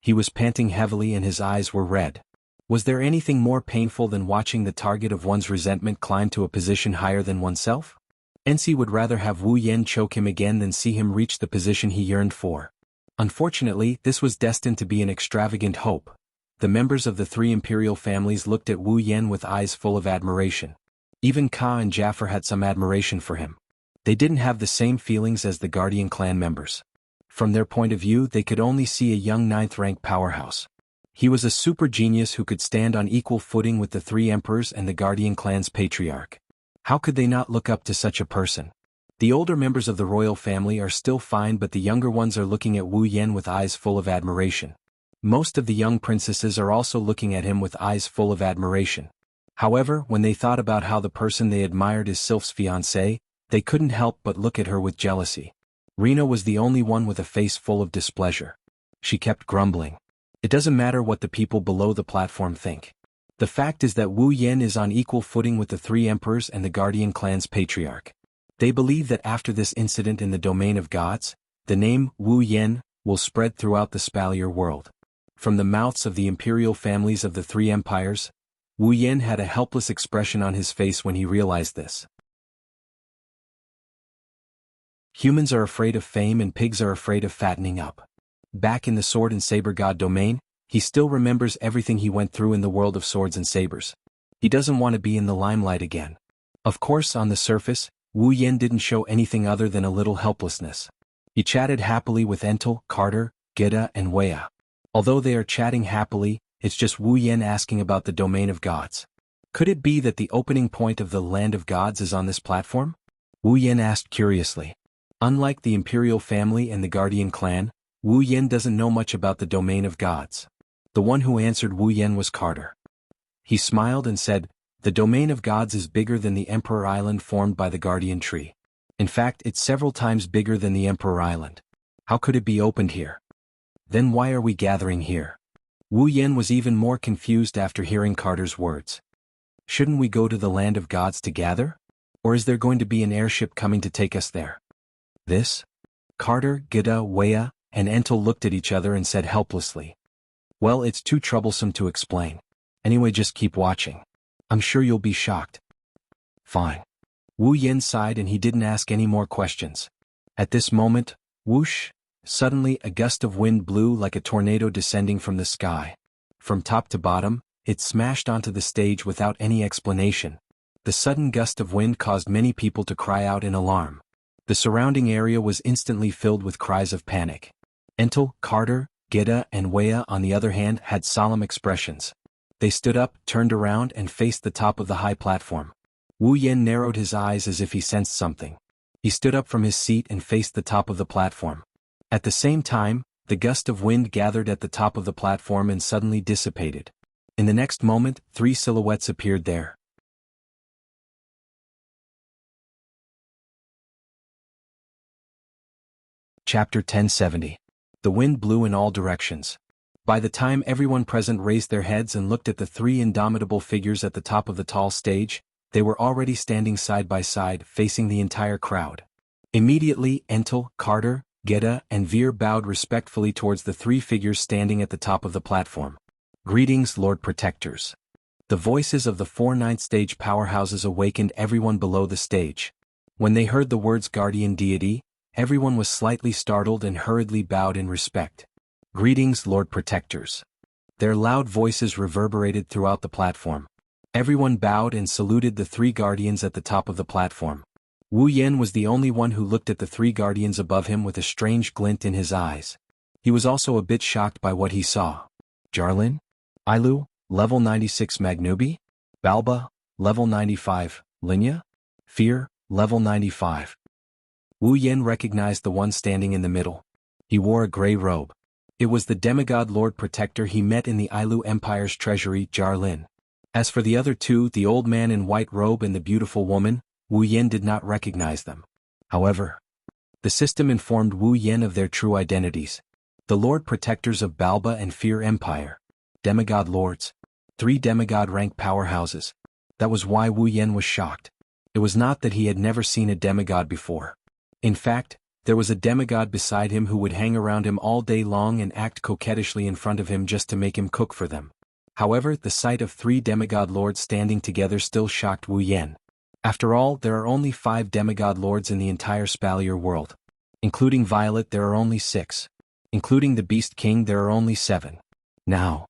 He was panting heavily and his eyes were red. Was there anything more painful than watching the target of one's resentment climb to a position higher than oneself? NC would rather have Wu Yan choke him again than see him reach the position he yearned for. Unfortunately, this was destined to be an extravagant hope. The members of the 3 imperial families looked at Wu Yan with eyes full of admiration. Even Ka and Jafar had some admiration for him. They didn't have the same feelings as the Guardian clan members. From their point of view, they could only see a young 9th-rank powerhouse. He was a super genius who could stand on equal footing with the 3 emperors and the Guardian clan's patriarch. How could they not look up to such a person? The older members of the royal family are still fine, but the younger ones are looking at Wu Yan with eyes full of admiration. Most of the young princesses are also looking at him with eyes full of admiration. However, when they thought about how the person they admired is Sylph's fiancé, they couldn't help but look at her with jealousy. Rena was the only one with a face full of displeasure. She kept grumbling. It doesn't matter what the people below the platform think. The fact is that Wu Yan is on equal footing with the 3 emperors and the Guardian clan's patriarch. They believe that after this incident in the domain of gods, the name Wu Yan will spread throughout the Spalier world. From the mouths of the imperial families of the 3 empires, Wu Yan had a helpless expression on his face when he realized this. Humans are afraid of fame and pigs are afraid of fattening up. Back in the Sword and Saber God domain, he still remembers everything he went through in the world of swords and sabers. He doesn't want to be in the limelight again. Of course, on the surface, Wu Yan didn't show anything other than a little helplessness. He chatted happily with Entel, Carter, Gita, and Wea. Although they are chatting happily, it's just Wu Yan asking about the domain of gods. Could it be that the opening point of the land of gods is on this platform? Wu Yan asked curiously. Unlike the imperial family and the Guardian clan, Wu Yan doesn't know much about the domain of gods. The one who answered Wu Yan was Carter. He smiled and said, "The domain of gods is bigger than the Emperor Island formed by the Guardian Tree. In fact, it's several times bigger than the Emperor Island. How could it be opened here? Then why are we gathering here?" Wu Yan was even more confused after hearing Carter's words. Shouldn't we go to the land of gods to gather? Or is there going to be an airship coming to take us there? This? Carter, Gita, Wea, and Entel looked at each other and said helplessly. Well, it's too troublesome to explain. Anyway, just keep watching. I'm sure you'll be shocked. Fine. Wu Yan sighed and he didn't ask any more questions. At this moment, whoosh, suddenly a gust of wind blew like a tornado descending from the sky. From top to bottom, it smashed onto the stage without any explanation. The sudden gust of wind caused many people to cry out in alarm. The surrounding area was instantly filled with cries of panic. Entel, Carter, Gita, and Wea, on the other hand, had solemn expressions. They stood up, turned around, and faced the top of the high platform. Wu Yan narrowed his eyes as if he sensed something. He stood up from his seat and faced the top of the platform. At the same time, the gust of wind gathered at the top of the platform and suddenly dissipated. In the next moment, 3 silhouettes appeared there. Chapter 1070. The wind blew in all directions. By the time everyone present raised their heads and looked at the 3 indomitable figures at the top of the tall stage, they were already standing side by side, facing the entire crowd. Immediately, Entel, Carter, Gita, and Veer bowed respectfully towards the 3 figures standing at the top of the platform. Greetings, Lord Protectors. The voices of the 4 ninth stage powerhouses awakened everyone below the stage. When they heard the words Guardian Deity, everyone was slightly startled and hurriedly bowed in respect. Greetings, Lord Protectors. Their loud voices reverberated throughout the platform. Everyone bowed and saluted the 3 guardians at the top of the platform. Wu Yan was the only one who looked at the 3 guardians above him with a strange glint in his eyes. He was also a bit shocked by what he saw. Jarlin? Ailu, level 96 Magnubi? Balba, level 95, Linya? Fear, level 95. Wu Yen recognized the one standing in the middle. He wore a gray robe. It was the demigod Lord Protector he met in the Ailu Empire's treasury, Jarlin. As for the other two, the old man in white robe and the beautiful woman, Wu Yen did not recognize them. However, the system informed Wu Yen of their true identities. The Lord Protectors of Balba and Fear Empire. Demigod Lords. 3 demigod rank powerhouses. That was why Wu Yen was shocked. It was not that he had never seen a demigod before. In fact, there was a demigod beside him who would hang around him all day long and act coquettishly in front of him just to make him cook for them. However, the sight of 3 demigod lords standing together still shocked Wu Yen. After all, there are only 5 demigod lords in the entire Spalier world. Including Violet, there are only 6. Including the Beast King, there are only 7. Now,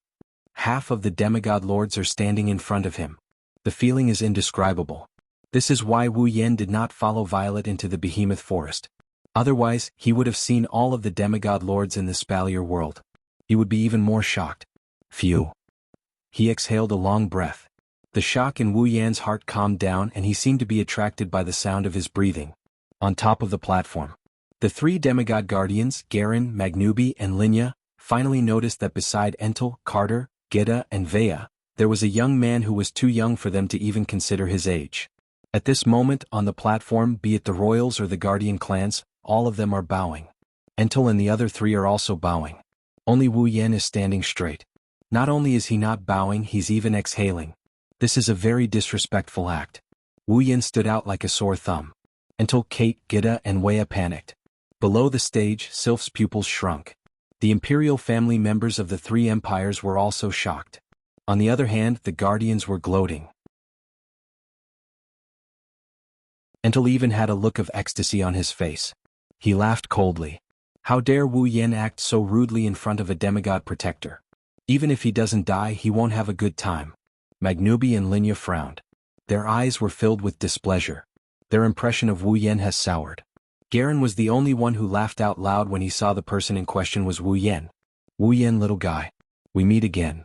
half of the demigod lords are standing in front of him. The feeling is indescribable. This is why Wu Yen did not follow Violet into the behemoth forest. Otherwise, he would have seen all of the demigod lords in the Spalier world. He would be even more shocked. Phew. He exhaled a long breath. The shock in Wu Yan's heart calmed down and he seemed to be attracted by the sound of his breathing. On top of the platform, the 3 demigod guardians, Garen, Magnubi, and Linya, finally noticed that beside Entel, Carter, Geda, and Vea, there was a young man who was too young for them to even consider his age. At this moment, on the platform, be it the royals or the guardian clans, all of them are bowing. Entel and the other 3 are also bowing. Only Wu Yen is standing straight. Not only is he not bowing, he's even exhaling. This is a very disrespectful act. Wu Yen stood out like a sore thumb. Entel, Kate, Gida, and Wea panicked. Below the stage, Sylph's pupils shrunk. The imperial family members of the 3 empires were also shocked. On the other hand, the guardians were gloating. Entel even had a look of ecstasy on his face. He laughed coldly. How dare Wu Yen act so rudely in front of a demigod protector? Even if he doesn't die, he won't have a good time. Magnubi and Linya frowned. Their eyes were filled with displeasure. Their impression of Wu Yen has soured. Garen was the only one who laughed out loud when he saw the person in question was Wu Yen. Wu Yen, little guy. We meet again.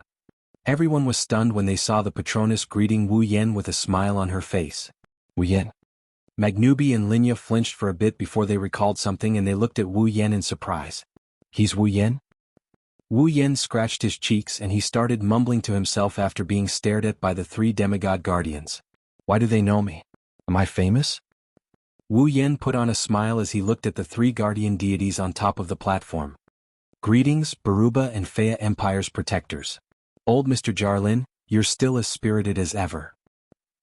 Everyone was stunned when they saw the Patronus greeting Wu Yen with a smile on her face. Wu Yen. Magnubi and Linya flinched for a bit before they recalled something and they looked at Wu Yen in surprise. He's Wu Yen? Wu Yen scratched his cheeks and he started mumbling to himself after being stared at by the 3 demigod guardians. Why do they know me? Am I famous? Wu Yen put on a smile as he looked at the 3 guardian deities on top of the platform. Greetings, Baruba and Fea Empire's protectors. Old Mr. Jarlin, you're still as spirited as ever.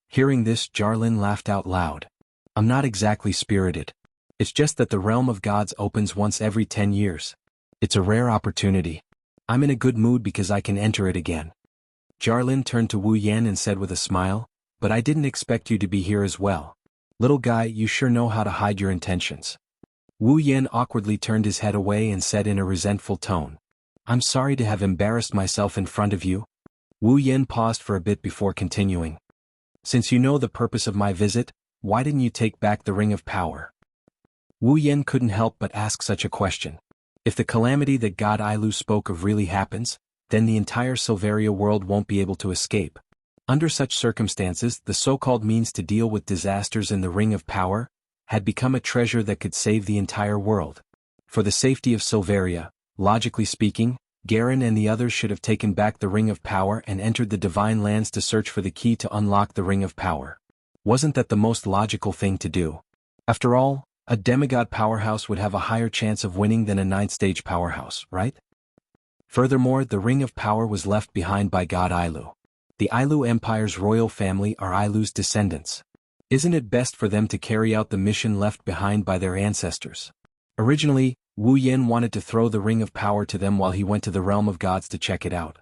Hearing this, Jarlin laughed out loud. I'm not exactly spirited. It's just that the realm of gods opens once every 10 years. It's a rare opportunity. I'm in a good mood because I can enter it again. Jarlin turned to Wu Yen and said with a smile, but I didn't expect you to be here as well. Little guy, you sure know how to hide your intentions. Wu Yen awkwardly turned his head away and said in a resentful tone, I'm sorry to have embarrassed myself in front of you. Wu Yen paused for a bit before continuing. Since you know the purpose of my visit, why didn't you take back the Ring of Power? Wu Yen couldn't help but ask such a question. If the calamity that God Ailu spoke of really happens, then the entire Silveria world won't be able to escape. Under such circumstances, the so-called means to deal with disasters in the Ring of Power had become a treasure that could save the entire world. For the safety of Silveria, logically speaking, Garen and the others should have taken back the Ring of Power and entered the Divine Lands to search for the key to unlock the Ring of Power. Wasn't that the most logical thing to do? After all, a demigod powerhouse would have a higher chance of winning than a 9th-stage powerhouse, right? Furthermore, the Ring of Power was left behind by God Ailu. The Ailu Empire's royal family are Ailu's descendants. Isn't it best for them to carry out the mission left behind by their ancestors? Originally, Wu Yen wanted to throw the Ring of Power to them while he went to the realm of gods to check it out.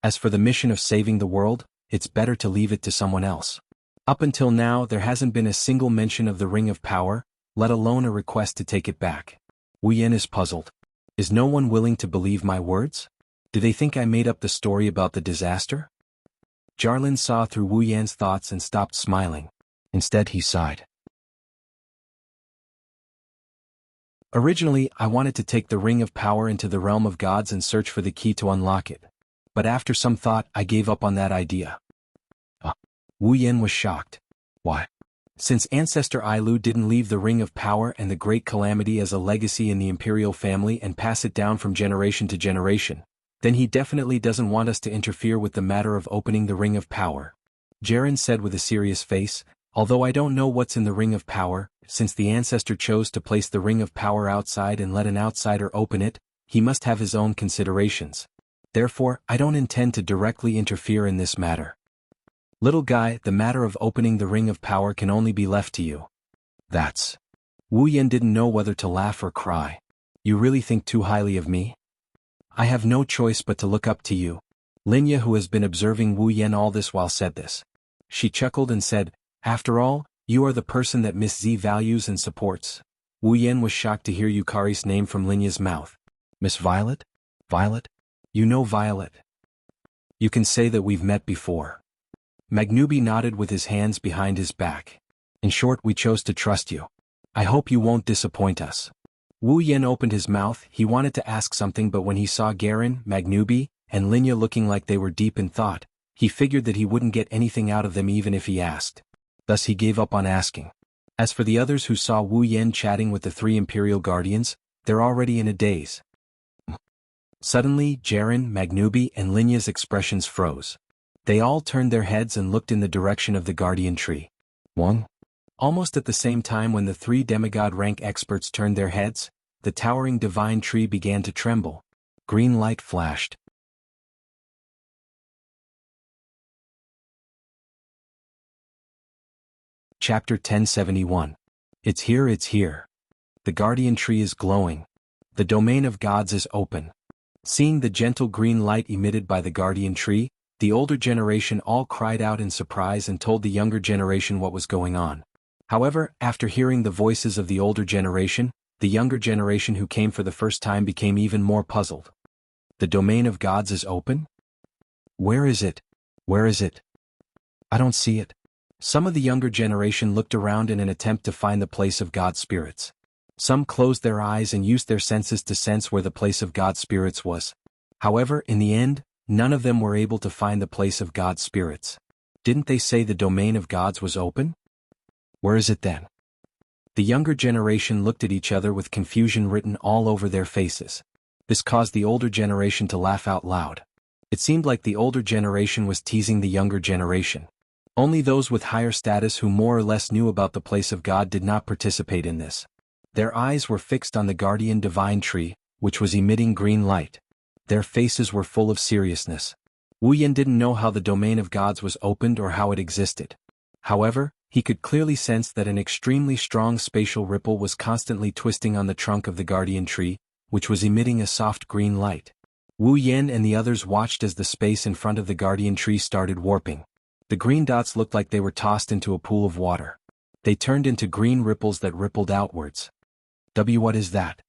As for the mission of saving the world, it's better to leave it to someone else. Up until now, there hasn't been a single mention of the Ring of Power, let alone a request to take it back. Wu Yen is puzzled. Is no one willing to believe my words? Do they think I made up the story about the disaster? Jarlin saw through Wu Yan's thoughts and stopped smiling. Instead, he sighed. Originally, I wanted to take the Ring of Power into the realm of gods and search for the key to unlock it. But after some thought, I gave up on that idea. Wu Yan was shocked. Why? Since Ancestor Ailu didn't leave the Ring of Power and the Great Calamity as a legacy in the imperial family and pass it down from generation to generation, then he definitely doesn't want us to interfere with the matter of opening the Ring of Power. Jiren said with a serious face, although I don't know what's in the Ring of Power, since the ancestor chose to place the Ring of Power outside and let an outsider open it, he must have his own considerations. Therefore, I don't intend to directly interfere in this matter. Little guy, the matter of opening the Ring of Power can only be left to you. That's... Wu Yan didn't know whether to laugh or cry. You really think too highly of me? I have no choice but to look up to you. Linya, who has been observing Wu Yan all this while, said this. She chuckled and said, after all, you are the person that Miss Z values and supports. Wu Yan was shocked to hear Yukari's name from Linya's mouth. Miss Violet? Violet? You know Violet. You can say that we've met before. Magnubi nodded with his hands behind his back. In short, we chose to trust you. I hope you won't disappoint us. Wu Yan opened his mouth. He wanted to ask something, but when he saw Garen, Magnubi, and Linya looking like they were deep in thought, he figured that he wouldn't get anything out of them even if he asked. Thus he gave up on asking. As for the others who saw Wu Yan chatting with the 3 Imperial Guardians, they're already in a daze. Suddenly, Jiren, Magnubi, and Linya's expressions froze. They all turned their heads and looked in the direction of the Guardian Tree. One. Almost at the same time when the 3 demigod rank experts turned their heads, the towering divine tree began to tremble. Green light flashed. Chapter 1071. It's here, it's here. The Guardian Tree is glowing. The domain of gods is open. Seeing the gentle green light emitted by the Guardian Tree, the older generation all cried out in surprise and told the younger generation what was going on. However, after hearing the voices of the older generation, the younger generation who came for the first time became even more puzzled. The domain of gods is open? Where is it? Where is it? I don't see it. Some of the younger generation looked around in an attempt to find the place of God's spirits. Some closed their eyes and used their senses to sense where the place of God's spirits was. However, in the end, none of them were able to find the place of God's spirits. Didn't they say the domain of gods was open? Where is it then? The younger generation looked at each other with confusion written all over their faces. This caused the older generation to laugh out loud. It seemed like the older generation was teasing the younger generation. Only those with higher status who more or less knew about the place of God did not participate in this. Their eyes were fixed on the guardian divine tree, which was emitting green light. Their faces were full of seriousness. Wu Yan didn't know how the domain of gods was opened or how it existed. However, he could clearly sense that an extremely strong spatial ripple was constantly twisting on the trunk of the guardian tree, which was emitting a soft green light. Wu Yan and the others watched as the space in front of the guardian tree started warping. The green dots looked like they were tossed into a pool of water. They turned into green ripples that rippled outwards. What is that?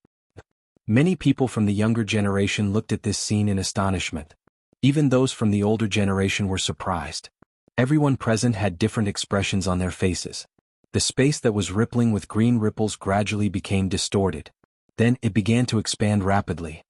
Many people from the younger generation looked at this scene in astonishment. Even those from the older generation were surprised. Everyone present had different expressions on their faces. The space that was rippling with green ripples gradually became distorted. Then it began to expand rapidly.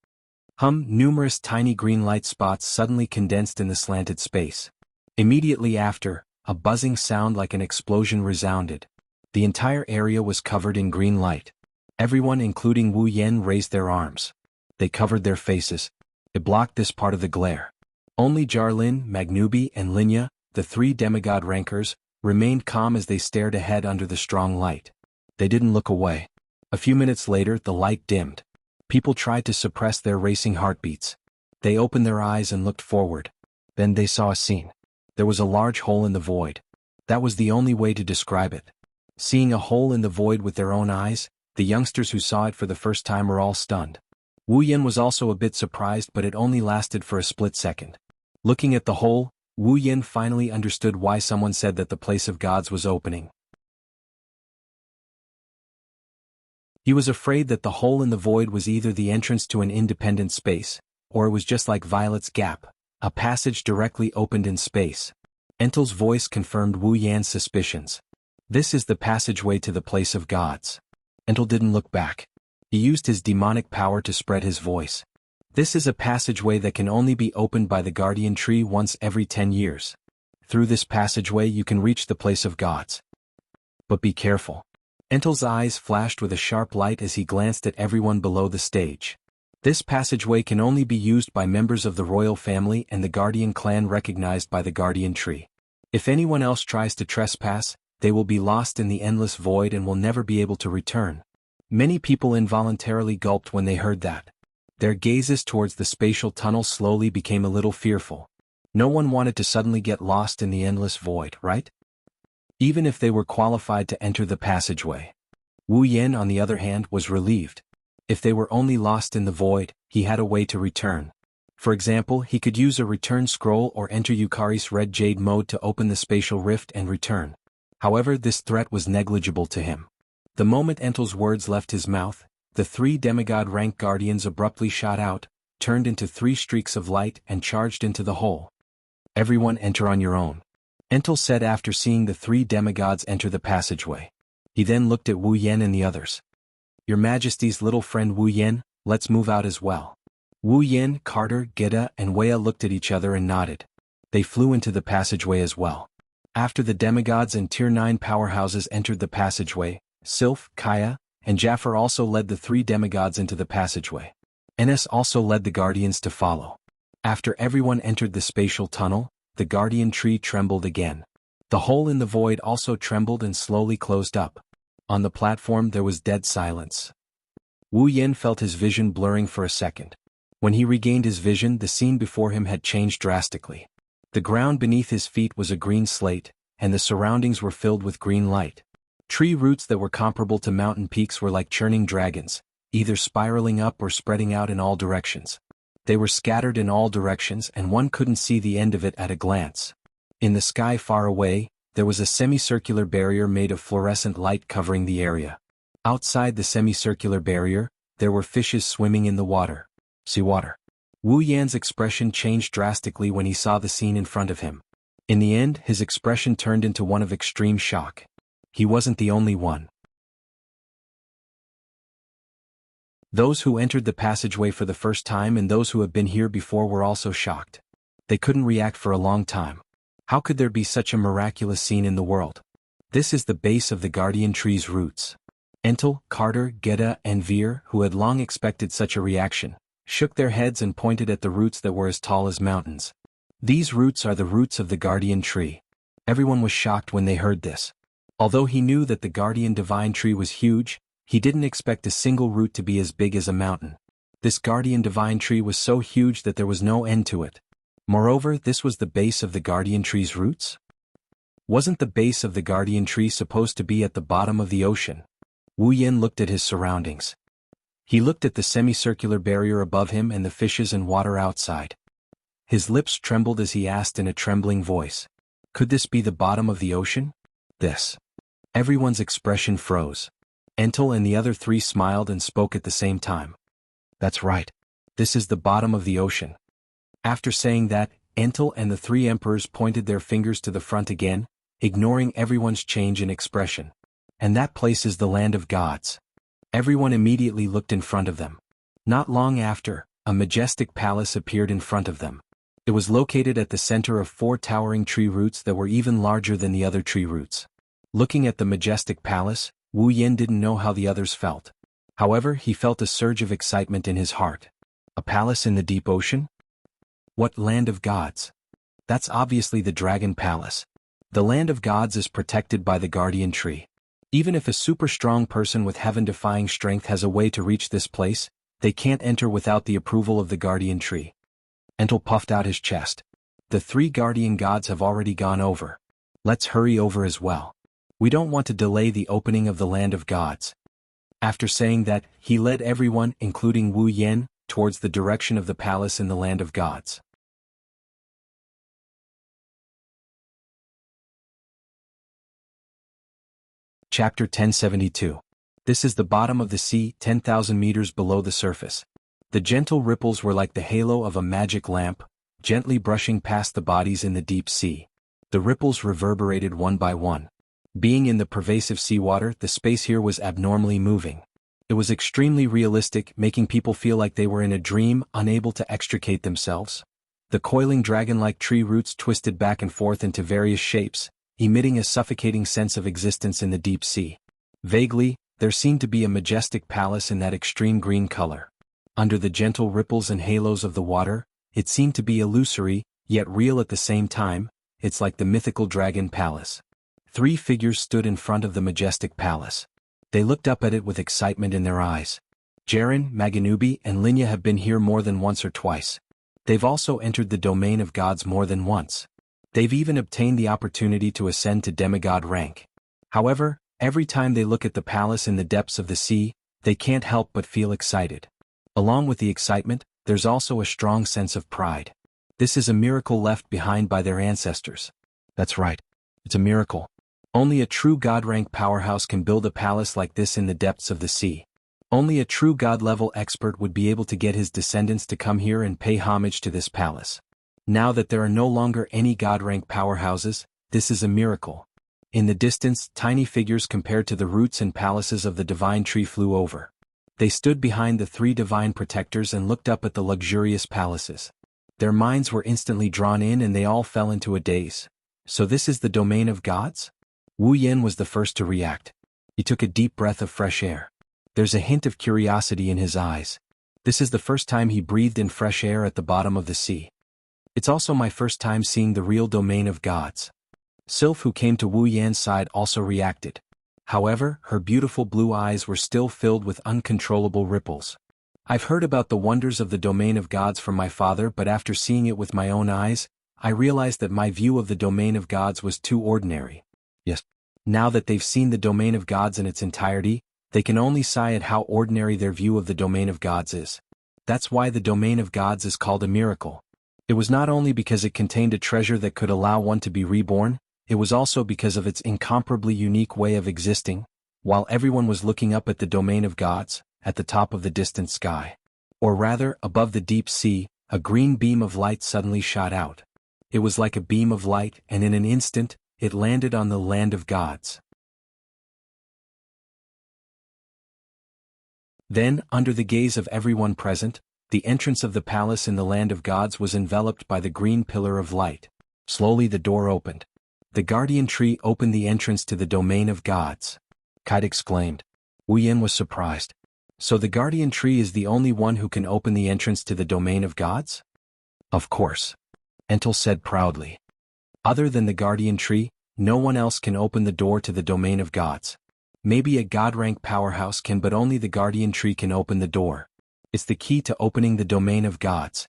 Numerous tiny green light spots suddenly condensed in the slanted space. Immediately after, a buzzing sound like an explosion resounded. The entire area was covered in green light. Everyone, including Wu Yan, raised their arms. They covered their faces. It blocked this part of the glare. Only Jarlin, Magnubi, and Linya, the 3 demigod rankers, remained calm as they stared ahead under the strong light. They didn't look away. A few minutes later, the light dimmed. People tried to suppress their racing heartbeats. They opened their eyes and looked forward. Then they saw a scene. There was a large hole in the void. That was the only way to describe it. Seeing a hole in the void with their own eyes, the youngsters who saw it for the first time were all stunned. Wu Yan was also a bit surprised, but it only lasted for a split second. Looking at the hole, Wu Yan finally understood why someone said that the place of gods was opening. He was afraid that the hole in the void was either the entrance to an independent space, or it was just like Violet's Gap, a passage directly opened in space. Entel's voice confirmed Wu Yan's suspicions. This is the passageway to the place of gods. Entel didn't look back. He used his demonic power to spread his voice. This is a passageway that can only be opened by the guardian tree once every 10 years. Through this passageway you can reach the place of gods. But be careful. Entel's eyes flashed with a sharp light as he glanced at everyone below the stage. This passageway can only be used by members of the royal family and the guardian clan recognized by the guardian tree. If anyone else tries to trespass, they will be lost in the endless void and will never be able to return. Many people involuntarily gulped when they heard that. Their gazes towards the spatial tunnel slowly became a little fearful. No one wanted to suddenly get lost in the endless void, right? Even if they were qualified to enter the passageway. Wu Yan, on the other hand, was relieved. If they were only lost in the void, he had a way to return. For example, he could use a return scroll or enter Yukari's red jade mode to open the spatial rift and return. However, this threat was negligible to him. The moment Entel's words left his mouth, the 3 demigod-rank guardians abruptly shot out, turned into 3 streaks of light and charged into the hole. Everyone enter on your own. Entel said after seeing the 3 demigods enter the passageway. He then looked at Wu Yan and the others. Your Majesty's little friend Wu Yan, let's move out as well. Wu Yan, Carter, Geda, and Wei looked at each other and nodded. They flew into the passageway as well. After the demigods and Tier 9 powerhouses entered the passageway, Sylph, Kaya, and Jafar also led the 3 demigods into the passageway. Enes also led the guardians to follow. After everyone entered the spatial tunnel, the guardian tree trembled again. The hole in the void also trembled and slowly closed up. On the platform there was dead silence. Wu Yan felt his vision blurring for a second. When he regained his vision, the scene before him had changed drastically. The ground beneath his feet was a green slate, and the surroundings were filled with green light. Tree roots that were comparable to mountain peaks were like churning dragons, either spiraling up or spreading out in all directions. They were scattered in all directions and one couldn't see the end of it at a glance. In the sky far away, there was a semicircular barrier made of fluorescent light covering the area. Outside the semicircular barrier, there were fishes swimming in the water. Seawater. Wu Yan's expression changed drastically when he saw the scene in front of him. In the end, his expression turned into one of extreme shock. He wasn't the only one. Those who entered the passageway for the first time and those who have been here before were also shocked. They couldn't react for a long time. How could there be such a miraculous scene in the world? This is the base of the guardian tree's roots. Entel, Carter, Geda, and Veer, who had long expected such a reaction, shook their heads and pointed at the roots that were as tall as mountains. These roots are the roots of the guardian tree. Everyone was shocked when they heard this. Although he knew that the guardian divine tree was huge, he didn't expect a single root to be as big as a mountain. This guardian divine tree was so huge that there was no end to it. Moreover, this was the base of the guardian tree's roots? Wasn't the base of the guardian tree supposed to be at the bottom of the ocean? Wu Yan looked at his surroundings. He looked at the semicircular barrier above him and the fishes and water outside. His lips trembled as he asked in a trembling voice. Could this be the bottom of the ocean? This. Everyone's expression froze. Entel and the other 3 smiled and spoke at the same time. That's right. This is the bottom of the ocean. After saying that, Entel and the 3 emperors pointed their fingers to the front again, ignoring everyone's change in expression. And that place is the land of gods. Everyone immediately looked in front of them. Not long after, a majestic palace appeared in front of them. It was located at the center of 4 towering tree roots that were even larger than the other tree roots. Looking at the majestic palace, Wu Yan didn't know how the others felt. However, he felt a surge of excitement in his heart. A palace in the deep ocean? What land of gods? That's obviously the Dragon Palace. The land of gods is protected by the guardian tree. Even if a super strong person with heaven-defying strength has a way to reach this place, they can't enter without the approval of the guardian tree. Entel puffed out his chest. The 3 guardian gods have already gone over. Let's hurry over as well. We don't want to delay the opening of the land of gods. After saying that, he led everyone, including Wu Yan, towards the direction of the palace in the land of gods. Chapter 1072. This is the bottom of the sea, 10,000 meters below the surface. The gentle ripples were like the halo of a magic lamp, gently brushing past the bodies in the deep sea. The ripples reverberated one by one. Being in the pervasive seawater, the space here was abnormally moving. It was extremely realistic, making people feel like they were in a dream, unable to extricate themselves. The coiling dragon-like tree roots twisted back and forth into various shapes, emitting a suffocating sense of existence in the deep sea. Vaguely, there seemed to be a majestic palace in that extreme green color. Under the gentle ripples and halos of the water, it seemed to be illusory, yet real at the same time. It's like the mythical dragon palace. 3 figures stood in front of the majestic palace. They looked up at it with excitement in their eyes. Jaren, Maganubi, and Linya have been here more than once or twice. They've also entered the domain of gods more than once. They've even obtained the opportunity to ascend to demigod rank. However, every time they look at the palace in the depths of the sea, they can't help but feel excited. Along with the excitement, there's also a strong sense of pride. This is a miracle left behind by their ancestors. That's right. It's a miracle. Only a true god-rank powerhouse can build a palace like this in the depths of the sea. Only a true god-level expert would be able to get his descendants to come here and pay homage to this palace. Now that there are no longer any god-rank powerhouses, this is a miracle. In the distance, tiny figures compared to the roots and palaces of the divine tree flew over. They stood behind the 3 divine protectors and looked up at the luxurious palaces. Their minds were instantly drawn in and they all fell into a daze. So this is the domain of gods? Wu Yen was the first to react. He took a deep breath of fresh air. There's a hint of curiosity in his eyes. This is the first time he breathed in fresh air at the bottom of the sea. It's also my first time seeing the real domain of gods. Sylph, who came to Wu Yan's side, also reacted. However, her beautiful blue eyes were still filled with uncontrollable ripples. I've heard about the wonders of the domain of gods from my father, but after seeing it with my own eyes, I realized that my view of the domain of gods was too ordinary. Yes. Now that they've seen the domain of gods in its entirety, they can only sigh at how ordinary their view of the domain of gods is. That's why the domain of gods is called a miracle. It was not only because it contained a treasure that could allow one to be reborn, it was also because of its incomparably unique way of existing. While everyone was looking up at the domain of gods, at the top of the distant sky, or rather, above the deep sea, a green beam of light suddenly shot out. It was like a beam of light, and in an instant, it landed on the land of gods. Then, under the gaze of everyone present, the entrance of the palace in the land of gods was enveloped by the green pillar of light. Slowly the door opened. The guardian tree opened the entrance to the domain of gods. Kite exclaimed. Wu Yen was surprised. So the guardian tree is the only one who can open the entrance to the domain of gods? Of course. Entel said proudly. Other than the guardian tree, no one else can open the door to the domain of gods. Maybe a god-rank powerhouse can, but only the guardian tree can open the door. It's the key to opening the domain of gods.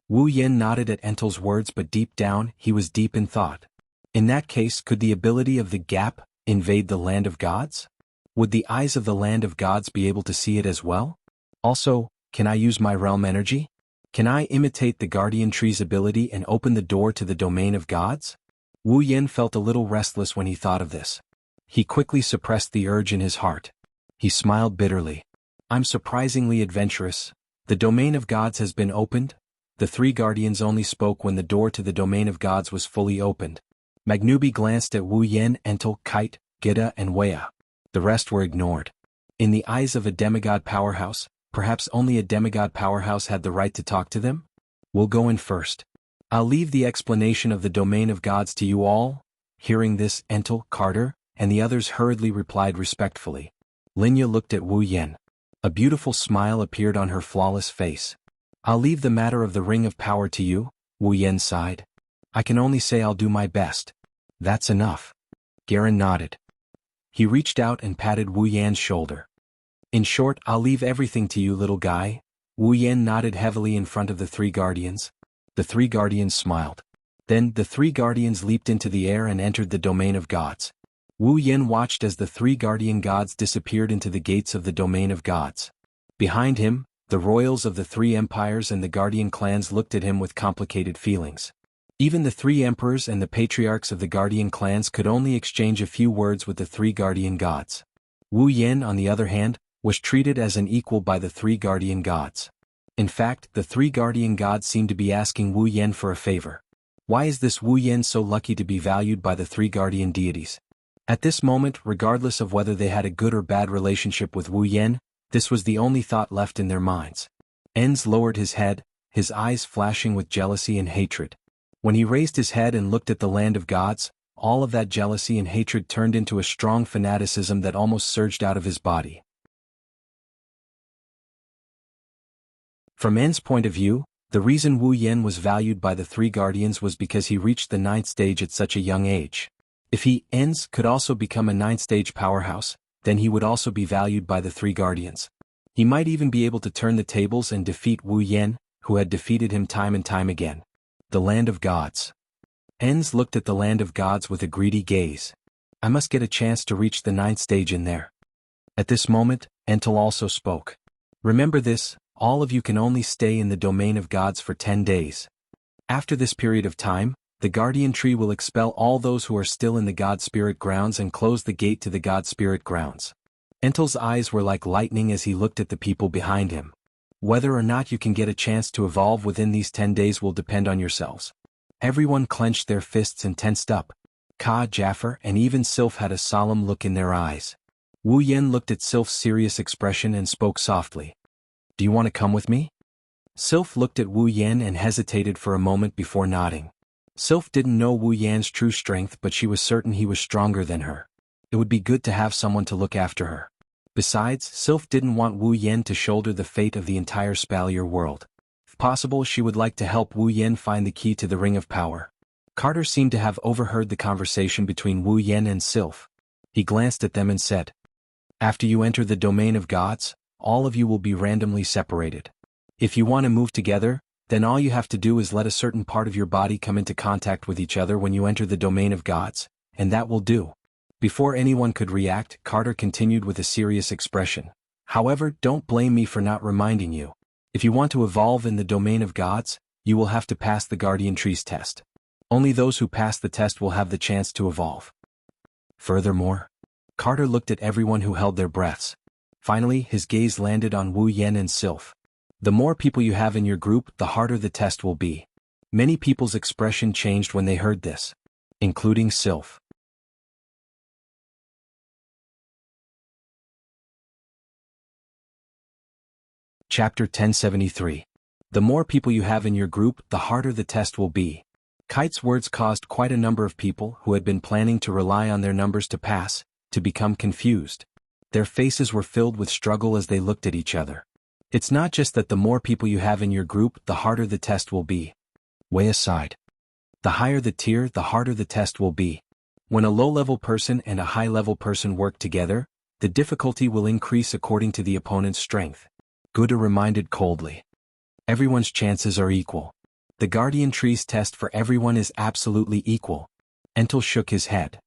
Wu Yen nodded at Entel's words, but deep down, he was deep in thought. In that case, could the ability of the gap invade the land of gods? Would the eyes of the land of gods be able to see it as well? Also, can I use my realm energy? Can I imitate the guardian tree's ability and open the door to the domain of gods? Wu Yen felt a little restless when he thought of this. He quickly suppressed the urge in his heart. He smiled bitterly. I'm surprisingly adventurous. The domain of gods has been opened. The 3 guardians only spoke when the door to the domain of gods was fully opened. Magnubi glanced at Wu Yen, Entel, Kite, Gita, and Wea. The rest were ignored. In the eyes of a demigod powerhouse, perhaps only a demigod powerhouse had the right to talk to them? We'll go in first. I'll leave the explanation of the domain of gods to you all. Hearing this, Entel, Carter, and the others hurriedly replied respectfully. Linya looked at Wu Yen. A beautiful smile appeared on her flawless face. I'll leave the matter of the ring of power to you, Wu Yen sighed. I can only say I'll do my best. That's enough. Garen nodded. He reached out and patted Wu Yan's shoulder. In short, I'll leave everything to you, little guy. Wu Yen nodded heavily in front of the 3 guardians. The 3 guardians smiled. Then, the 3 guardians leaped into the air and entered the domain of gods. Wu Yen watched as the 3 guardian gods disappeared into the gates of the domain of gods. Behind him, the royals of the 3 empires and the guardian clans looked at him with complicated feelings. Even the 3 emperors and the patriarchs of the guardian clans could only exchange a few words with the 3 guardian gods. Wu Yen, on the other hand, was treated as an equal by the 3 guardian gods. In fact, the 3 guardian gods seemed to be asking Wu Yen for a favor. Why is this Wu Yen so lucky to be valued by the 3 guardian deities? At this moment, regardless of whether they had a good or bad relationship with Wu Yen, this was the only thought left in their minds. Enz lowered his head, his eyes flashing with jealousy and hatred. When he raised his head and looked at the land of gods, all of that jealousy and hatred turned into a strong fanaticism that almost surged out of his body. From En's point of view, the reason Wu Yan was valued by the three guardians was because he reached the 9th stage at such a young age. If he, Ens, could also become a 9th stage powerhouse, then he would also be valued by the three guardians. He might even be able to turn the tables and defeat Wu Yan, who had defeated him time and time again. The land of gods. Ens looked at the land of gods with a greedy gaze. I must get a chance to reach the 9th stage in there. At this moment, Entel also spoke. Remember this, all of you can only stay in the domain of gods for 10 days. After this period of time, the guardian tree will expel all those who are still in the god spirit grounds and close the gate to the god spirit grounds. Entel's eyes were like lightning as he looked at the people behind him. Whether or not you can get a chance to evolve within these 10 days will depend on yourselves. Everyone clenched their fists and tensed up. Ka, Jaffer, and even Sylph had a solemn look in their eyes. Wu Yan looked at Sylph's serious expression and spoke softly. Do you want to come with me? Sylph looked at Wu Yan and hesitated for a moment before nodding. Sylph didn't know Wu Yan's true strength, but she was certain he was stronger than her. It would be good to have someone to look after her. Besides, Sylph didn't want Wu Yan to shoulder the fate of the entire Spalier world. If possible, she would like to help Wu Yan find the key to the Ring of Power. Carter seemed to have overheard the conversation between Wu Yan and Sylph. He glanced at them and said, After you enter the domain of gods, all of you will be randomly separated. If you want to move together, then all you have to do is let a certain part of your body come into contact with each other when you enter the domain of gods, and that will do. Before anyone could react, Carter continued with a serious expression. However, don't blame me for not reminding you. If you want to evolve in the domain of gods, you will have to pass the Guardian Trees test. Only those who pass the test will have the chance to evolve. Furthermore, Carter looked at everyone who held their breaths. Finally, his gaze landed on Wu Yan and Sylph. The more people you have in your group, the harder the test will be. Many people's expression changed when they heard this, including Sylph. Chapter 1073. The more people you have in your group, the harder the test will be. Kite's words caused quite a number of people who had been planning to rely on their numbers to pass, to become confused. Their faces were filled with struggle as they looked at each other. It's not just that the more people you have in your group, the harder the test will be. Way aside. The higher the tier, the harder the test will be. When a low-level person and a high-level person work together, the difficulty will increase according to the opponent's strength. Guda reminded coldly. Everyone's chances are equal. The Guardian Trees test for everyone is absolutely equal. Entel shook his head.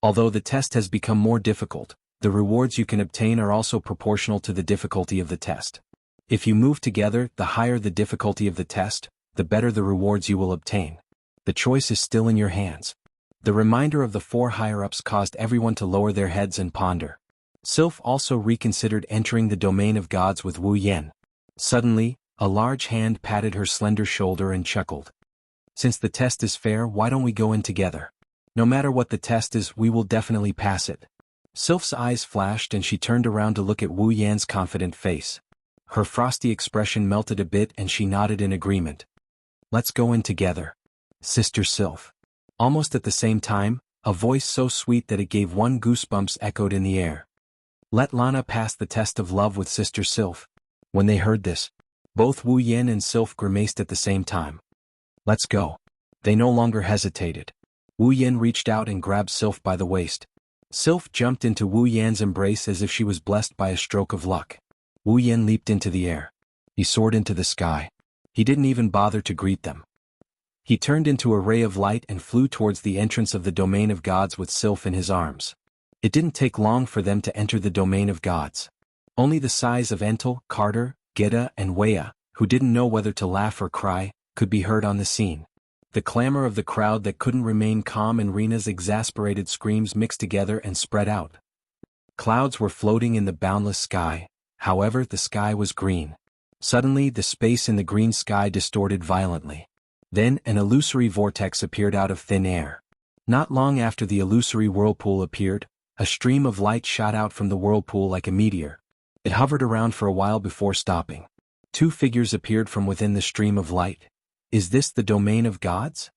Although the test has become more difficult, the rewards you can obtain are also proportional to the difficulty of the test. If you move together, the higher the difficulty of the test, the better the rewards you will obtain. The choice is still in your hands. The reminder of the 4 higher-ups caused everyone to lower their heads and ponder. Sylph also reconsidered entering the domain of gods with Wu Yan. Suddenly, a large hand patted her slender shoulder and chuckled. Since the test is fair, why don't we go in together? No matter what the test is, we will definitely pass it. Sylph's eyes flashed and she turned around to look at Wu Yan's confident face. Her frosty expression melted a bit and she nodded in agreement. Let's go in together. Sister Sylph. Almost at the same time, a voice so sweet that it gave one goosebumps echoed in the air. Let Lana pass the test of love with Sister Sylph. When they heard this, both Wu Yan and Sylph grimaced at the same time. Let's go. They no longer hesitated. Wu Yan reached out and grabbed Sylph by the waist. Sylph jumped into Wu Yan's embrace as if she was blessed by a stroke of luck. Wu Yan leaped into the air. He soared into the sky. He didn't even bother to greet them. He turned into a ray of light and flew towards the entrance of the domain of gods with Sylph in his arms. It didn't take long for them to enter the domain of gods. Only the sighs of Entel, Carter, Geda, and Weya, who didn't know whether to laugh or cry, could be heard on the scene. The clamor of the crowd that couldn't remain calm and Rena's exasperated screams mixed together and spread out. Clouds were floating in the boundless sky, however the sky was green. Suddenly the space in the green sky distorted violently. Then an illusory vortex appeared out of thin air. Not long after the illusory whirlpool appeared, a stream of light shot out from the whirlpool like a meteor. It hovered around for a while before stopping. Two figures appeared from within the stream of light. Is this the domain of gods?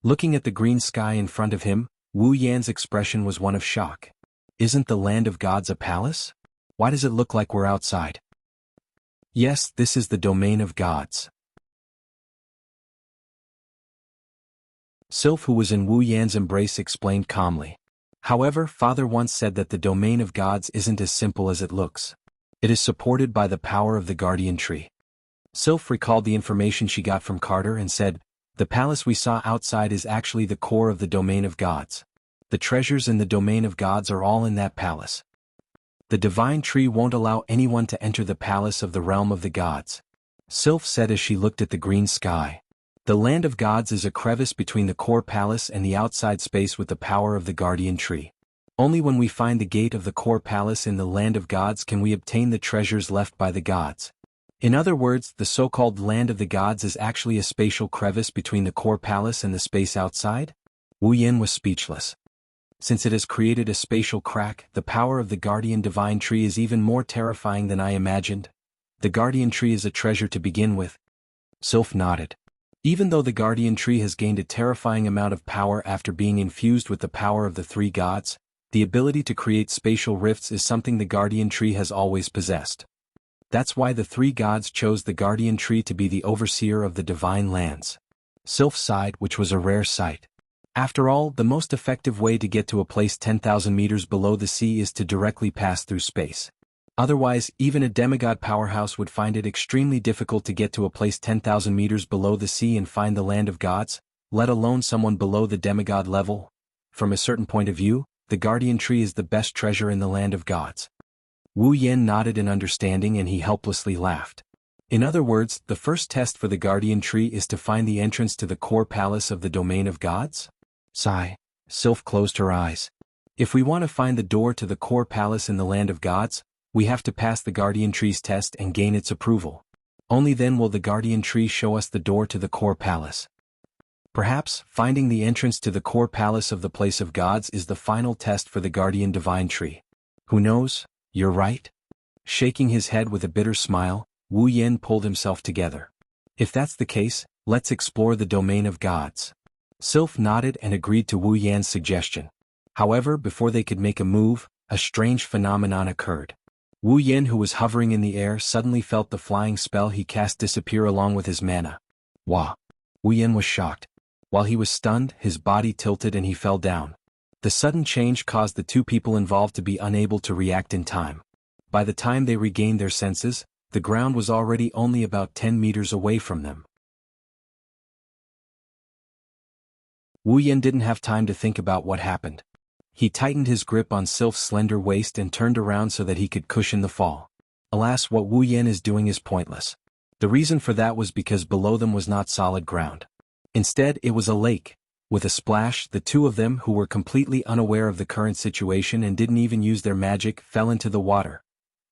Looking at the green sky in front of him, Wu Yan's expression was one of shock. Isn't the land of gods a palace? Why does it look like we're outside? Yes, this is the domain of gods. Sylph, who was in Wu Yan's embrace, explained calmly. However, Father once said that the domain of gods isn't as simple as it looks. It is supported by the power of the guardian tree. Sylph recalled the information she got from Carter and said, the palace we saw outside is actually the core of the domain of gods. The treasures in the domain of gods are all in that palace. The divine tree won't allow anyone to enter the palace of the realm of the gods, Sylph said as she looked at the green sky. The land of gods is a crevice between the core palace and the outside space with the power of the guardian tree. Only when we find the gate of the core palace in the land of gods can we obtain the treasures left by the gods. In other words, the so-called land of the gods is actually a spatial crevice between the core palace and the space outside? Wu Yan was speechless. Since it has created a spatial crack, the power of the guardian divine tree is even more terrifying than I imagined. The guardian tree is a treasure to begin with. Sylph nodded. Even though the guardian tree has gained a terrifying amount of power after being infused with the power of the three gods, the ability to create spatial rifts is something the guardian tree has always possessed. That's why the three gods chose the guardian tree to be the overseer of the divine lands. Sylph sighed, which was a rare sight. After all, the most effective way to get to a place 10,000 meters below the sea is to directly pass through space. Otherwise, even a demigod powerhouse would find it extremely difficult to get to a place 10,000 meters below the sea and find the land of gods, let alone someone below the demigod level. From a certain point of view, the guardian tree is the best treasure in the land of gods. Wu Yan nodded in understanding and he helplessly laughed. In other words, the first test for the guardian tree is to find the entrance to the core palace of the domain of gods? Sigh. Sylph closed her eyes. If we want to find the door to the core palace in the land of gods, we have to pass the guardian tree's test and gain its approval. Only then will the guardian tree show us the door to the core palace. Perhaps, finding the entrance to the core palace of the place of gods is the final test for the guardian divine tree. Who knows? You're right. Shaking his head with a bitter smile, Wu Yan pulled himself together. If that's the case, let's explore the domain of gods. Sylph nodded and agreed to Wu Yan's suggestion. However, before they could make a move, a strange phenomenon occurred. Wu Yan, who was hovering in the air, suddenly felt the flying spell he cast disappear along with his mana. Wah! Wu Yan was shocked. While he was stunned, his body tilted and he fell down. The sudden change caused the two people involved to be unable to react in time. By the time they regained their senses, the ground was already only about 10 meters away from them. Wu Yan didn't have time to think about what happened. He tightened his grip on Sylph's slender waist and turned around so that he could cushion the fall. Alas, what Wu Yan is doing is pointless. The reason for that was because below them was not solid ground. Instead, it was a lake. With a splash, the two of them, who were completely unaware of the current situation and didn't even use their magic, fell into the water.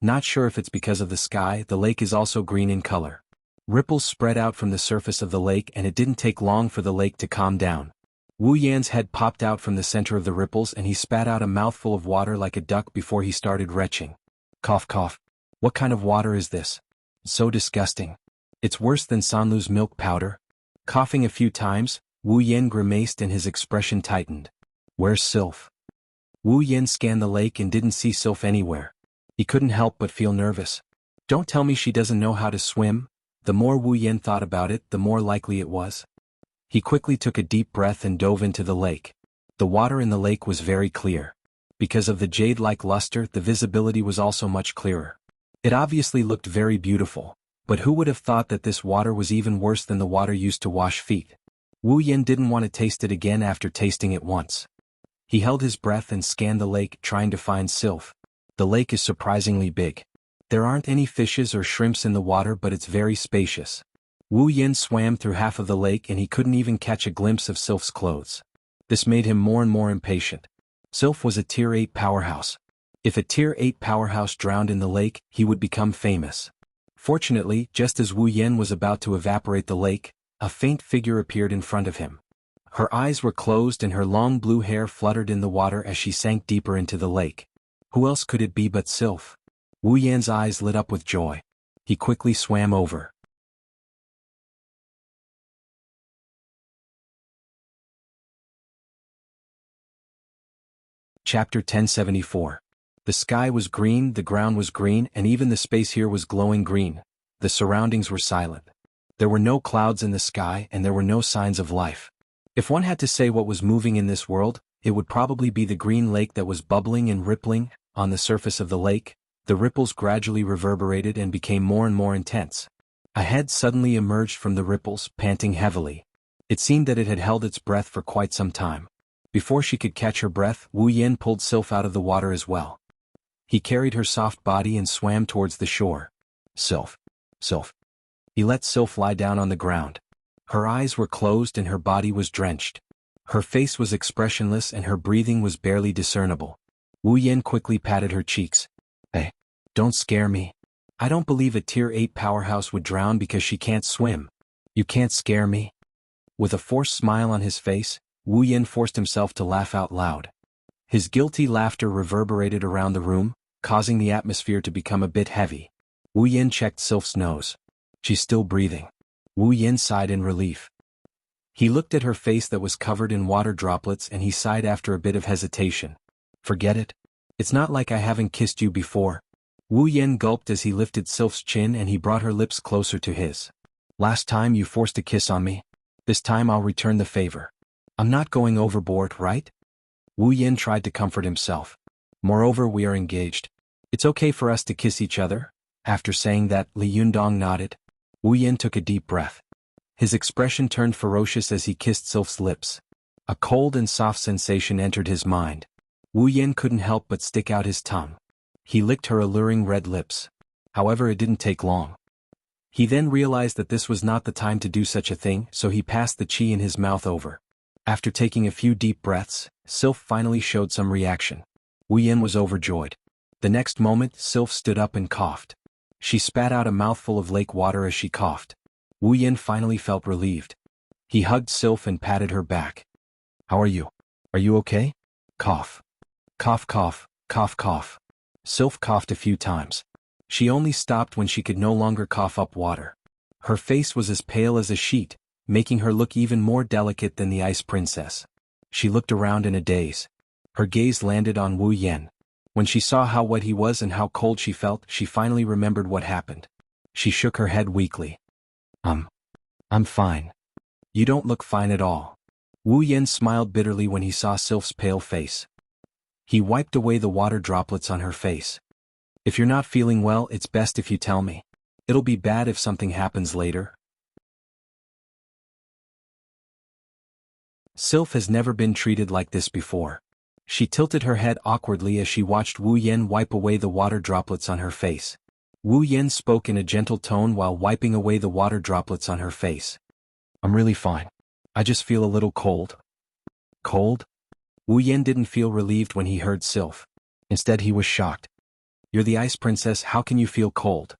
Not sure if it's because of the sky, the lake is also green in color. Ripples spread out from the surface of the lake and it didn't take long for the lake to calm down. Wu Yan's head popped out from the center of the ripples and he spat out a mouthful of water like a duck before he started retching. Cough cough. What kind of water is this? So disgusting. It's worse than Sanlu's milk powder. Coughing a few times, Wu Yan grimaced and his expression tightened. Where's Sylph? Wu Yan scanned the lake and didn't see Sylph anywhere. He couldn't help but feel nervous. Don't tell me she doesn't know how to swim. The more Wu Yan thought about it, the more likely it was. He quickly took a deep breath and dove into the lake. The water in the lake was very clear. Because of the jade-like luster, the visibility was also much clearer. It obviously looked very beautiful, but who would have thought that this water was even worse than the water used to wash feet? Wu Yan didn't want to taste it again after tasting it once. He held his breath and scanned the lake, trying to find Sylph. The lake is surprisingly big. There aren't any fishes or shrimps in the water, but it's very spacious. Wu Yan swam through half of the lake and he couldn't even catch a glimpse of Sylph's clothes. This made him more and more impatient. Sylph was a Tier 8 powerhouse. If a Tier 8 powerhouse drowned in the lake, he would become famous. Fortunately, just as Wu Yan was about to evaporate the lake, a faint figure appeared in front of him. Her eyes were closed and her long blue hair fluttered in the water as she sank deeper into the lake. Who else could it be but Sylph? Wu Yan's eyes lit up with joy. He quickly swam over. Chapter 1074. The sky was green, the ground was green, and even the space here was glowing green. The surroundings were silent. There were no clouds in the sky, and there were no signs of life. If one had to say what was moving in this world, it would probably be the green lake that was bubbling and rippling. On the surface of the lake, the ripples gradually reverberated and became more and more intense. A head suddenly emerged from the ripples, panting heavily. It seemed that it had held its breath for quite some time. Before she could catch her breath, Wu Yan pulled Sylph out of the water as well. He carried her soft body and swam towards the shore. Sylph. Sylph. He let Sylph lie down on the ground. Her eyes were closed and her body was drenched. Her face was expressionless and her breathing was barely discernible. Wu Yan quickly patted her cheeks. Hey, don't scare me. I don't believe a Tier 8 powerhouse would drown because she can't swim. You can't scare me. With a forced smile on his face, Wu Yan forced himself to laugh out loud. His guilty laughter reverberated around the room, causing the atmosphere to become a bit heavy. Wu Yan checked Sylph's nose. She's still breathing. Wu Yan sighed in relief. He looked at her face that was covered in water droplets and he sighed after a bit of hesitation. Forget it. It's not like I haven't kissed you before. Wu Yan gulped as he lifted Sylph's chin and he brought her lips closer to his. Last time you forced a kiss on me. This time I'll return the favor. I'm not going overboard, right? Wu Yan tried to comfort himself. Moreover, we are engaged. It's okay for us to kiss each other. After saying that, Li Yundong nodded. Wu Yan took a deep breath. His expression turned ferocious as he kissed Sylph's lips. A cold and soft sensation entered his mind. Wu Yan couldn't help but stick out his tongue. He licked her alluring red lips. However, it didn't take long. He then realized that this was not the time to do such a thing, so he passed the qi in his mouth over. After taking a few deep breaths, Sylph finally showed some reaction. Wu Yan was overjoyed. The next moment, Sylph stood up and coughed. She spat out a mouthful of lake water as she coughed. Wu Yan finally felt relieved. He hugged Sylph and patted her back. How are you? Are you okay? Cough. Cough, cough, cough, cough. Sylph coughed a few times. She only stopped when she could no longer cough up water. Her face was as pale as a sheet, making her look even more delicate than the Ice Princess. She looked around in a daze. Her gaze landed on Wu Yan. When she saw how wet he was and how cold she felt, she finally remembered what happened. She shook her head weakly. I'm fine. You don't look fine at all. Wu Yan smiled bitterly when he saw Sylph's pale face. He wiped away the water droplets on her face. If you're not feeling well, it's best if you tell me. It'll be bad if something happens later. Sylph has never been treated like this before. She tilted her head awkwardly as she watched Wu Yan wipe away the water droplets on her face. Wu Yan spoke in a gentle tone while wiping away the water droplets on her face. I'm really fine. I just feel a little cold. Cold? Wu Yan didn't feel relieved when he heard Sylph. Instead, he was shocked. You're the Ice Princess, how can you feel cold?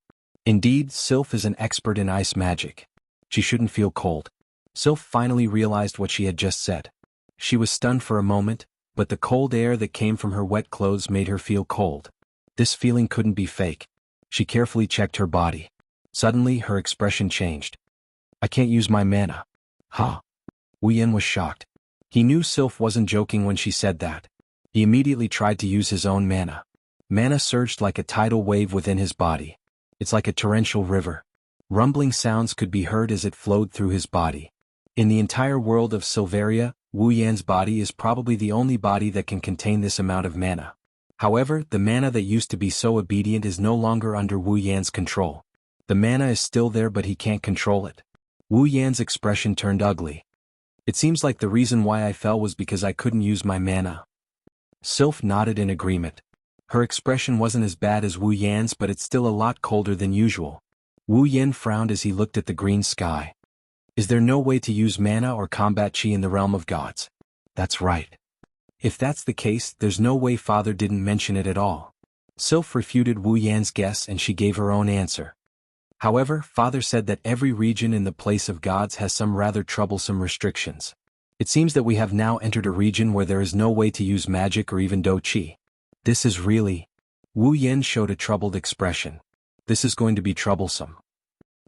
Indeed, Sylph is an expert in ice magic. She shouldn't feel cold. Sylph finally realized what she had just said. She was stunned for a moment, but the cold air that came from her wet clothes made her feel cold. This feeling couldn't be fake. She carefully checked her body. Suddenly, her expression changed. I can't use my mana. Huh? Wu Yan was shocked. He knew Sylph wasn't joking when she said that. He immediately tried to use his own mana. Mana surged like a tidal wave within his body. It's like a torrential river. Rumbling sounds could be heard as it flowed through his body. In the entire world of Silveria, Wu Yan's body is probably the only body that can contain this amount of mana. However, the mana that used to be so obedient is no longer under Wu Yan's control. The mana is still there but he can't control it. Wu Yan's expression turned ugly. It seems like the reason why I fell was because I couldn't use my mana. Sylph nodded in agreement. Her expression wasn't as bad as Wu Yan's but it's still a lot colder than usual. Wu Yan frowned as he looked at the green sky. Is there no way to use mana or combat chi in the realm of gods? That's right. If that's the case, there's no way Father didn't mention it at all. Sylph refuted Wu Yan's guess and she gave her own answer. However, Father said that every region in the place of gods has some rather troublesome restrictions. It seems that we have now entered a region where there is no way to use magic or even do chi. This is really... Wu Yan showed a troubled expression. This is going to be troublesome.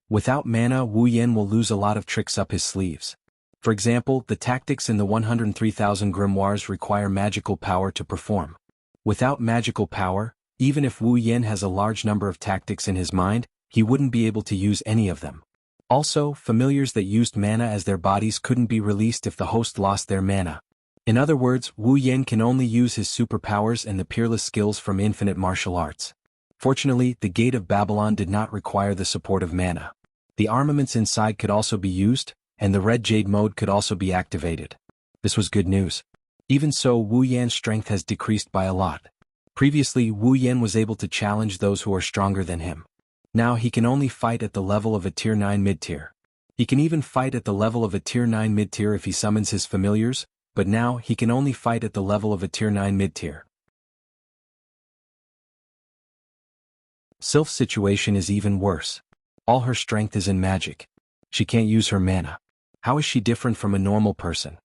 Without mana, Wu Yan will lose a lot of tricks up his sleeves. For example, the tactics in the 103,000 grimoires require magical power to perform. Without magical power, even if Wu Yan has a large number of tactics in his mind, he wouldn't be able to use any of them. Also, familiars that used mana as their bodies couldn't be released if the host lost their mana. In other words, Wu Yan can only use his superpowers and the peerless skills from infinite martial arts. Fortunately, the Gate of Babylon did not require the support of mana. The armaments inside could also be used, and the Red Jade mode could also be activated. This was good news. Even so, Wu Yan's strength has decreased by a lot. Previously, Wu Yan was able to challenge those who are stronger than him. Now he can only fight at the level of a Tier 9 mid-tier. He can even fight at the level of a Tier 9 mid-tier if he summons his familiars, but now he can only fight at the level of a Tier 9 mid-tier. Sylph's situation is even worse. All her strength is in magic. She can't use her mana. How is she different from a normal person?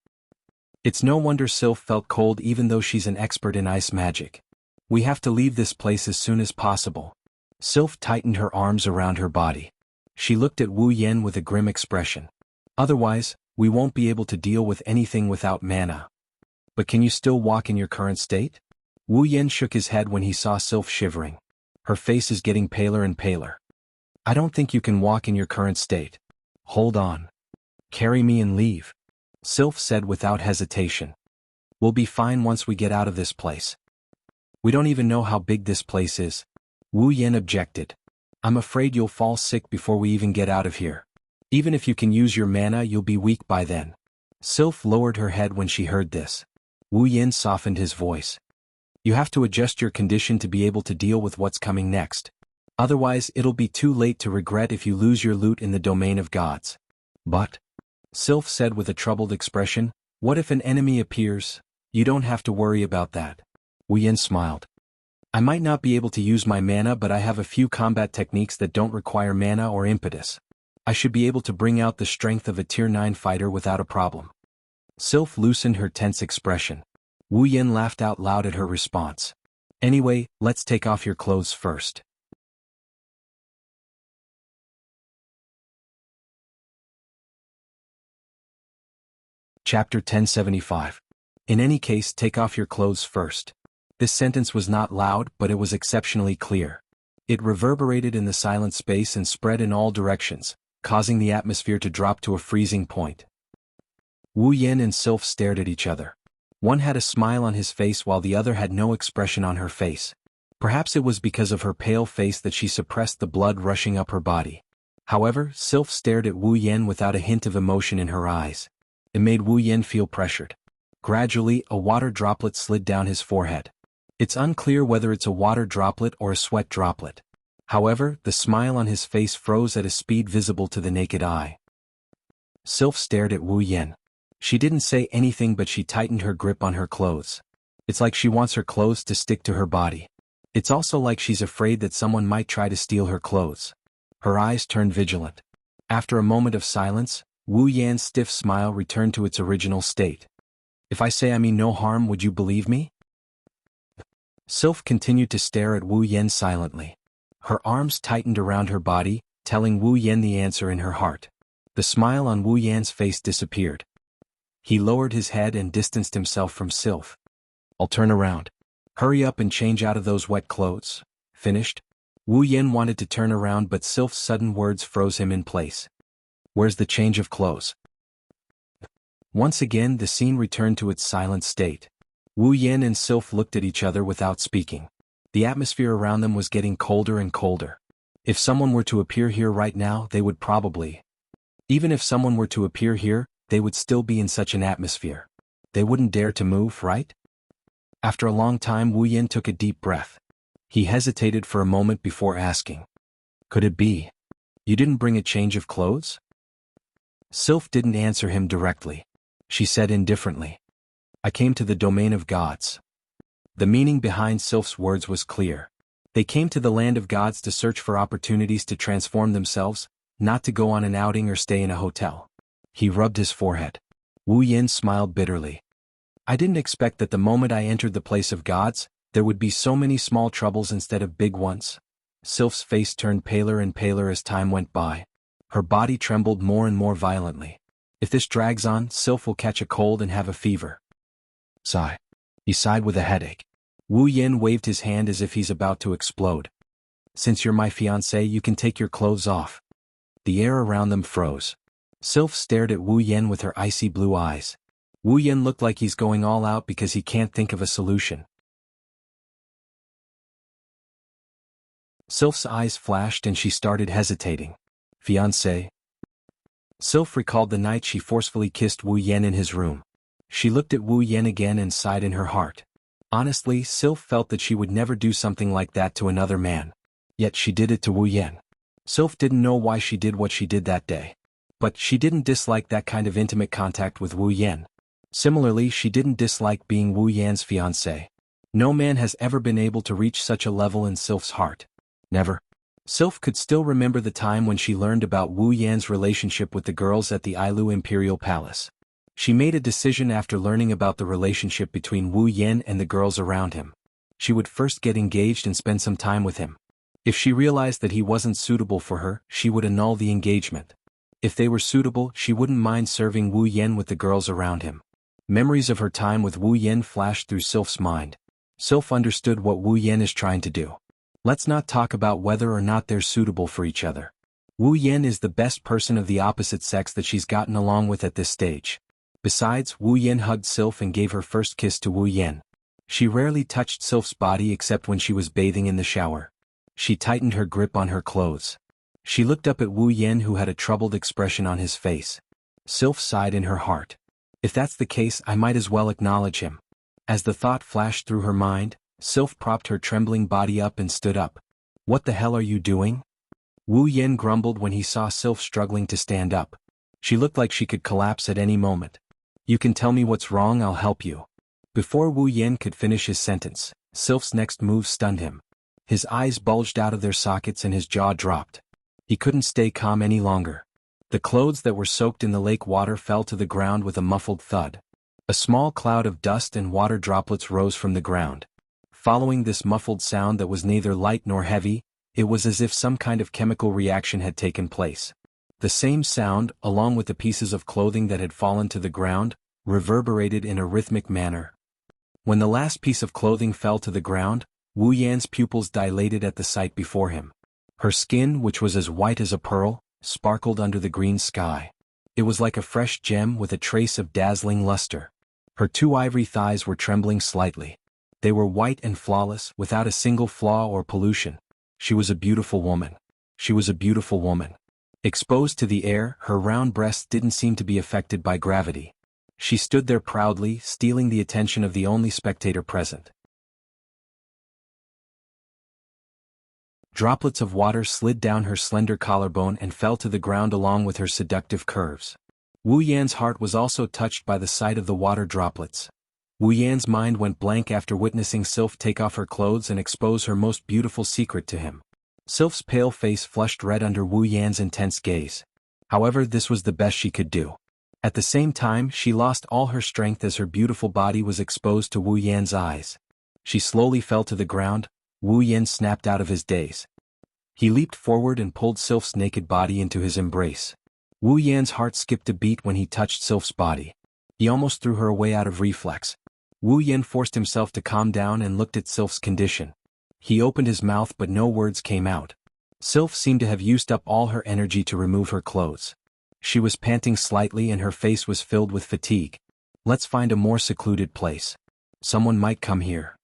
It's no wonder Sylph felt cold even though she's an expert in ice magic. We have to leave this place as soon as possible. Sylph tightened her arms around her body. She looked at Wu Yan with a grim expression. Otherwise, we won't be able to deal with anything without mana. But can you still walk in your current state? Wu Yan shook his head when he saw Sylph shivering. Her face is getting paler and paler. I don't think you can walk in your current state. Hold on. Carry me and leave. Sylph said without hesitation. We'll be fine once we get out of this place. We don't even know how big this place is. Wu Yan objected. I'm afraid you'll fall sick before we even get out of here. Even if you can use your mana, you'll be weak by then. Sylph lowered her head when she heard this. Wu Yan softened his voice. You have to adjust your condition to be able to deal with what's coming next. Otherwise, it'll be too late to regret if you lose your loot in the domain of gods. But, Sylph said with a troubled expression, what if an enemy appears? You don't have to worry about that. Wu Yan smiled. I might not be able to use my mana, but I have a few combat techniques that don't require mana or impetus. I should be able to bring out the strength of a Tier 9 fighter without a problem. Sylph loosened her tense expression. Wu Yan laughed out loud at her response. Anyway, let's take off your clothes first. Chapter 1075. In any case, take off your clothes first. This sentence was not loud, but it was exceptionally clear. It reverberated in the silent space and spread in all directions, causing the atmosphere to drop to a freezing point. Wu Yan and Sylph stared at each other. One had a smile on his face while the other had no expression on her face. Perhaps it was because of her pale face that she suppressed the blood rushing up her body. However, Sylph stared at Wu Yan without a hint of emotion in her eyes. It made Wu Yan feel pressured. Gradually, a water droplet slid down his forehead. It's unclear whether it's a water droplet or a sweat droplet. However, the smile on his face froze at a speed visible to the naked eye. Sylph stared at Wu Yan. She didn't say anything, but she tightened her grip on her clothes. It's like she wants her clothes to stick to her body. It's also like she's afraid that someone might try to steal her clothes. Her eyes turned vigilant. After a moment of silence, Wu Yan's stiff smile returned to its original state. If I say I mean no harm, would you believe me? Sylph continued to stare at Wu Yan silently. Her arms tightened around her body, telling Wu Yan the answer in her heart. The smile on Wu Yan's face disappeared. He lowered his head and distanced himself from Sylph. I'll turn around. Hurry up and change out of those wet clothes. Finished? Wu Yan wanted to turn around, but Sylph's sudden words froze him in place. Where's the change of clothes? Once again, the scene returned to its silent state. Wu Yan and Sylph looked at each other without speaking. The atmosphere around them was getting colder and colder. If someone were to appear here right now, they would probably... Even if someone were to appear here, they would still be in such an atmosphere. They wouldn't dare to move, right? After a long time, Wu Yan took a deep breath. He hesitated for a moment before asking. Could it be? You didn't bring a change of clothes? Sylph didn't answer him directly. She said indifferently. I came to the domain of gods. The meaning behind Sylph's words was clear. They came to the land of gods to search for opportunities to transform themselves, not to go on an outing or stay in a hotel. He rubbed his forehead. Wu Yan smiled bitterly. I didn't expect that the moment I entered the place of gods, there would be so many small troubles instead of big ones. Sylph's face turned paler and paler as time went by. Her body trembled more and more violently. If this drags on, Sylph will catch a cold and have a fever. Sigh. He sighed with a headache. Wu Yen waved his hand as if he's about to explode. Since you're my fiancé, you can take your clothes off. The air around them froze. Sylph stared at Wu Yen with her icy blue eyes. Wu Yen looked like he's going all out because he can't think of a solution. Sylph's eyes flashed and she started hesitating. Fiancé? Sylph recalled the night she forcefully kissed Wu Yen in his room. She looked at Wu Yen again and sighed in her heart. Honestly, Sylph felt that she would never do something like that to another man. Yet she did it to Wu Yen. Sylph didn't know why she did what she did that day. But she didn't dislike that kind of intimate contact with Wu Yen. Similarly, she didn't dislike being Wu Yan's fiancé. No man has ever been able to reach such a level in Sylph's heart. Never. Sylph could still remember the time when she learned about Wu Yan's relationship with the girls at the Ailu Imperial Palace. She made a decision after learning about the relationship between Wu Yan and the girls around him. She would first get engaged and spend some time with him. If she realized that he wasn't suitable for her, she would annul the engagement. If they were suitable, she wouldn't mind serving Wu Yan with the girls around him. Memories of her time with Wu Yan flashed through Sylph's mind. Sylph understood what Wu Yan is trying to do. Let's not talk about whether or not they're suitable for each other. Wu Yan is the best person of the opposite sex that she's gotten along with at this stage. Besides, Wu Yan hugged Sylph and gave her first kiss to Wu Yan. She rarely touched Sylph's body except when she was bathing in the shower. She tightened her grip on her clothes. She looked up at Wu Yan, who had a troubled expression on his face. Sylph sighed in her heart. If that's the case, I might as well acknowledge him. As the thought flashed through her mind, Sylph propped her trembling body up and stood up. What the hell are you doing? Wu Yan grumbled when he saw Sylph struggling to stand up. She looked like she could collapse at any moment. You can tell me what's wrong, I'll help you. Before Wu Yan could finish his sentence, Sylph's next move stunned him. His eyes bulged out of their sockets and his jaw dropped. He couldn't stay calm any longer. The clothes that were soaked in the lake water fell to the ground with a muffled thud. A small cloud of dust and water droplets rose from the ground. Following this muffled sound that was neither light nor heavy, it was as if some kind of chemical reaction had taken place. The same sound, along with the pieces of clothing that had fallen to the ground, reverberated in a rhythmic manner. When the last piece of clothing fell to the ground, Wu Yan's pupils dilated at the sight before him. Her skin, which was as white as a pearl, sparkled under the green sky. It was like a fresh gem with a trace of dazzling luster. Her two ivory thighs were trembling slightly. They were white and flawless, without a single flaw or pollution. She was a beautiful woman. She was a beautiful woman. Exposed to the air, her round breasts didn't seem to be affected by gravity. She stood there proudly, stealing the attention of the only spectator present. Droplets of water slid down her slender collarbone and fell to the ground along with her seductive curves. Wu Yan's heart was also touched by the sight of the water droplets. Wu Yan's mind went blank after witnessing Sylph take off her clothes and expose her most beautiful secret to him. Sylph's pale face flushed red under Wu Yan's intense gaze. However, this was the best she could do. At the same time, she lost all her strength as her beautiful body was exposed to Wu Yan's eyes. She slowly fell to the ground. Wu Yan snapped out of his daze. He leaped forward and pulled Sylph's naked body into his embrace. Wu Yan's heart skipped a beat when he touched Sylph's body. He almost threw her away out of reflex. Wu Yan forced himself to calm down and looked at Sylph's condition. He opened his mouth but no words came out. Sylph seemed to have used up all her energy to remove her clothes. She was panting slightly and her face was filled with fatigue. Let's find a more secluded place. Someone might come here.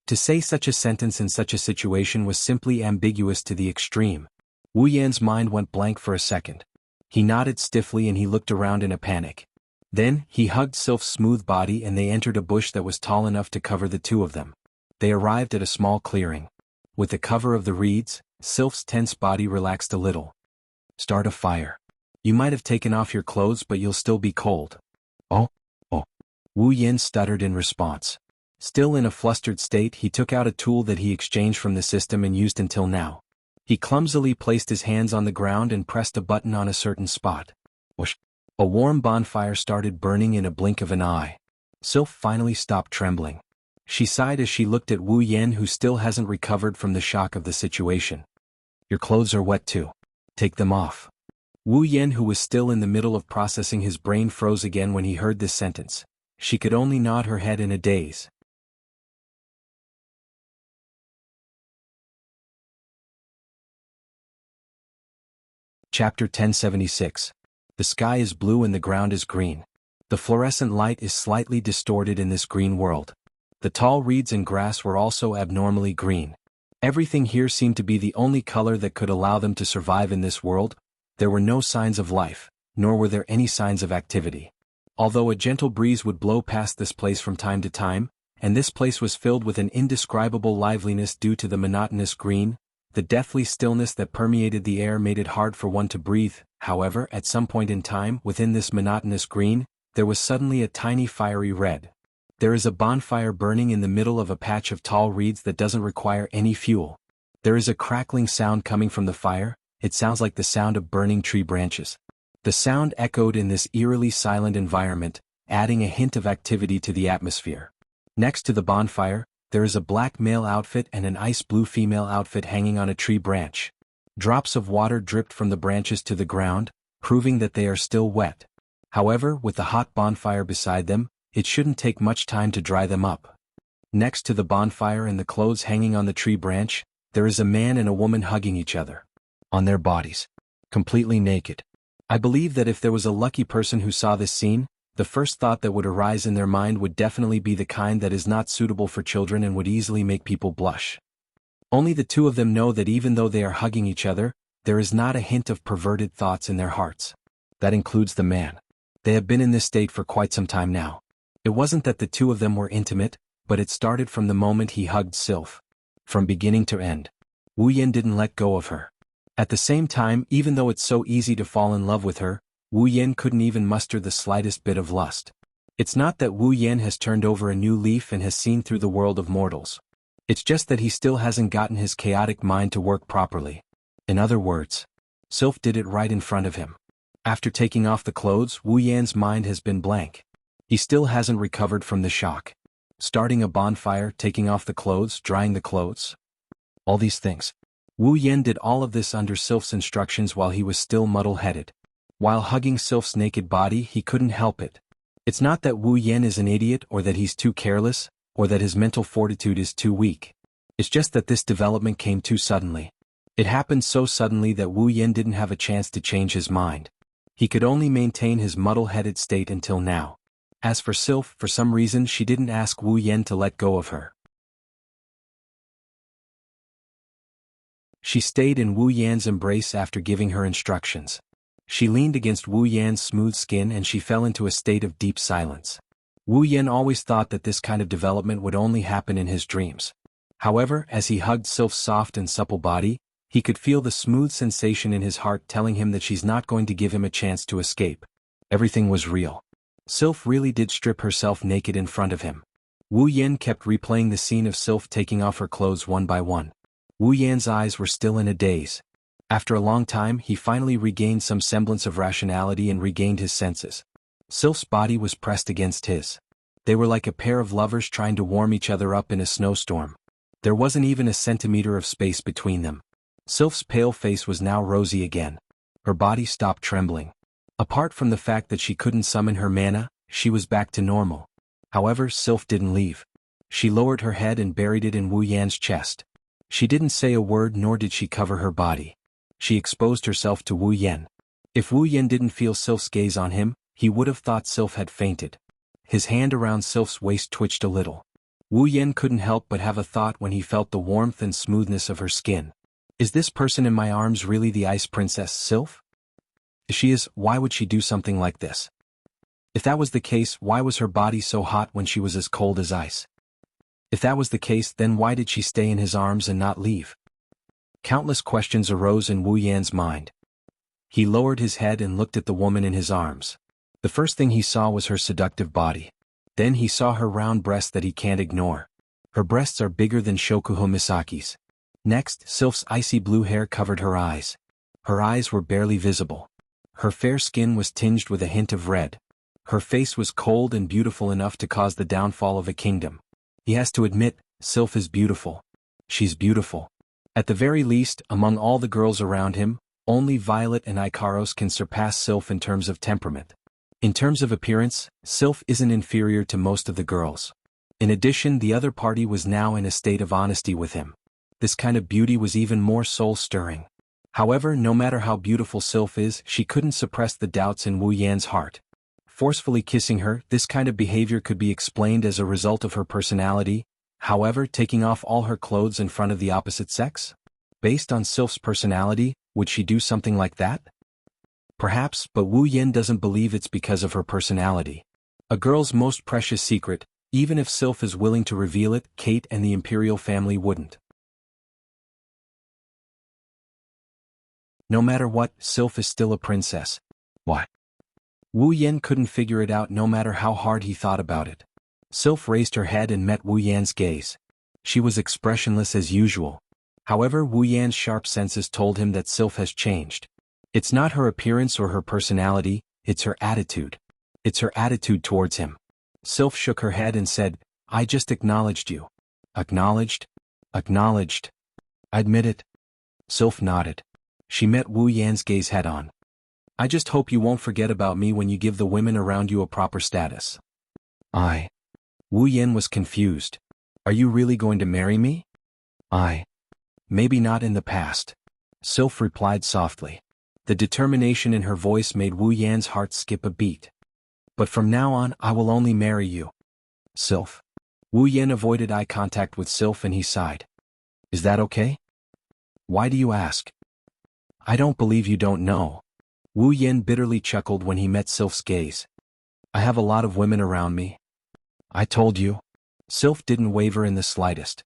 To say such a sentence in such a situation was simply ambiguous to the extreme. Wu Yan's mind went blank for a second. He nodded stiffly and he looked around in a panic. Then, he hugged Sylph's smooth body and they entered a bush that was tall enough to cover the two of them. They arrived at a small clearing. With the cover of the reeds, Sylph's tense body relaxed a little. Start a fire. You might have taken off your clothes but you'll still be cold. Oh. Wu Yan stuttered in response. Still in a flustered state, he took out a tool that he exchanged from the system and used until now. He clumsily placed his hands on the ground and pressed a button on a certain spot. Whoosh! A warm bonfire started burning in a blink of an eye. Sylph finally stopped trembling. She sighed as she looked at Wu Yan, who still hasn't recovered from the shock of the situation. Your clothes are wet too. Take them off. Wu Yan, who was still in the middle of processing his brain, froze again when he heard this sentence. She could only nod her head in a daze. Chapter 1076. The sky is blue and the ground is green. The fluorescent light is slightly distorted in this green world. The tall reeds and grass were also abnormally green. Everything here seemed to be the only color that could allow them to survive in this world. There were no signs of life, nor were there any signs of activity. Although a gentle breeze would blow past this place from time to time, and this place was filled with an indescribable liveliness due to the monotonous green, the deathly stillness that permeated the air made it hard for one to breathe. However, at some point in time, within this monotonous green, there was suddenly a tiny fiery red. There is a bonfire burning in the middle of a patch of tall reeds that doesn't require any fuel. There is a crackling sound coming from the fire. It sounds like the sound of burning tree branches. The sound echoed in this eerily silent environment, adding a hint of activity to the atmosphere. Next to the bonfire, there is a black male outfit and an ice blue female outfit hanging on a tree branch. Drops of water dripped from the branches to the ground, proving that they are still wet. However, with the hot bonfire beside them, it shouldn't take much time to dry them up. Next to the bonfire and the clothes hanging on the tree branch, there is a man and a woman hugging each other. On their bodies. Completely naked. I believe that if there was a lucky person who saw this scene, the first thought that would arise in their mind would definitely be the kind that is not suitable for children and would easily make people blush. Only the two of them know that even though they are hugging each other, there is not a hint of perverted thoughts in their hearts. That includes the man. They have been in this state for quite some time now. It wasn't that the two of them were intimate, but it started from the moment he hugged Sylph. From beginning to end. Wu Yan didn't let go of her. At the same time, even though it's so easy to fall in love with her, Wu Yan couldn't even muster the slightest bit of lust. It's not that Wu Yan has turned over a new leaf and has seen through the world of mortals. It's just that he still hasn't gotten his chaotic mind to work properly. In other words, Sylph did it right in front of him. After taking off the clothes, Wu Yan's mind has been blank. He still hasn't recovered from the shock. Starting a bonfire, taking off the clothes, drying the clothes. All these things. Wu Yan did all of this under Sylph's instructions while he was still muddle-headed. While hugging Sylph's naked body, he couldn't help it. It's not that Wu Yan is an idiot or that he's too careless, or that his mental fortitude is too weak. It's just that this development came too suddenly. It happened so suddenly that Wu Yan didn't have a chance to change his mind. He could only maintain his muddle-headed state until now. As for Sylph, for some reason she didn't ask Wu Yan to let go of her. She stayed in Wu Yan's embrace after giving her instructions. She leaned against Wu Yan's smooth skin and she fell into a state of deep silence. Wu Yan always thought that this kind of development would only happen in his dreams. However, as he hugged Sylph's soft and supple body, he could feel the smooth sensation in his heart telling him that she's not going to give him a chance to escape. Everything was real. Sylph really did strip herself naked in front of him. Wu Yan kept replaying the scene of Sylph taking off her clothes one by one. Wu Yan's eyes were still in a daze. After a long time, he finally regained some semblance of rationality and regained his senses. Sylph's body was pressed against his. They were like a pair of lovers trying to warm each other up in a snowstorm. There wasn't even a centimeter of space between them. Sylph's pale face was now rosy again. Her body stopped trembling. Apart from the fact that she couldn't summon her mana, she was back to normal. However, Sylph didn't leave. She lowered her head and buried it in Wu Yan's chest. She didn't say a word nor did she cover her body. She exposed herself to Wu Yan. If Wu Yan didn't feel Sylph's gaze on him, he would have thought Sylph had fainted. His hand around Sylph's waist twitched a little. Wu Yan couldn't help but have a thought when he felt the warmth and smoothness of her skin. Is this person in my arms really the Ice Princess Sylph? If she is, why would she do something like this? If that was the case, why was her body so hot when she was as cold as ice? If that was the case, then why did she stay in his arms and not leave? Countless questions arose in Wu Yan's mind. He lowered his head and looked at the woman in his arms. The first thing he saw was her seductive body. Then he saw her round breasts that he can't ignore. Her breasts are bigger than Shokuho Misaki's. Next, Sylph's icy blue hair covered her eyes. Her eyes were barely visible. Her fair skin was tinged with a hint of red. Her face was cold and beautiful enough to cause the downfall of a kingdom. He has to admit, Sylph is beautiful. She's beautiful. At the very least, among all the girls around him, only Violet and Ikaros can surpass Sylph in terms of temperament. In terms of appearance, Sylph isn't inferior to most of the girls. In addition, the other party was now in a state of honesty with him. This kind of beauty was even more soul-stirring. However, no matter how beautiful Sylph is, she couldn't suppress the doubts in Wu Yan's heart. Forcefully kissing her, this kind of behavior could be explained as a result of her personality. However, taking off all her clothes in front of the opposite sex? Based on Sylph's personality, would she do something like that? Perhaps, but Wu Yan doesn't believe it's because of her personality. A girl's most precious secret, even if Sylph is willing to reveal it, Kate and the imperial family wouldn't. No matter what, Sylph is still a princess. Why? Wu Yan couldn't figure it out no matter how hard he thought about it. Sylph raised her head and met Wu Yan's gaze. She was expressionless as usual. However, Wu Yan's sharp senses told him that Sylph has changed. It's not her appearance or her personality, it's her attitude. It's her attitude towards him. Sylph shook her head and said, "I just acknowledged you." Acknowledged? Acknowledged. I admit it. Sylph nodded. She met Wu Yan's gaze head-on. "I just hope you won't forget about me when you give the women around you a proper status." Wu Yan was confused. "Are you really going to marry me?" Maybe not in the past. Sylph replied softly. The determination in her voice made Wu Yan's heart skip a beat. "But from now on, I will only marry you." Sylph. Wu Yan avoided eye contact with Sylph and he sighed. "Is that okay?" "Why do you ask?" "I don't believe you don't know." Wu Yan bitterly chuckled when he met Sylph's gaze. "I have a lot of women around me." "I told you." Sylph didn't waver in the slightest.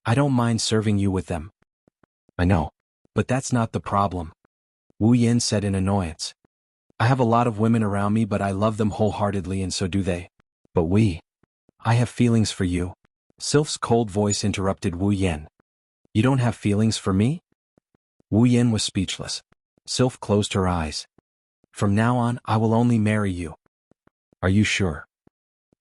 "I don't mind serving you with them." "I know. But that's not the problem," Wu Yan said in annoyance. "I have a lot of women around me but I love them wholeheartedly and so do they. But I have feelings for you." Sylph's cold voice interrupted Wu Yan. "You don't have feelings for me?" Wu Yan was speechless. Sylph closed her eyes. "From now on, I will only marry you." "Are you sure?"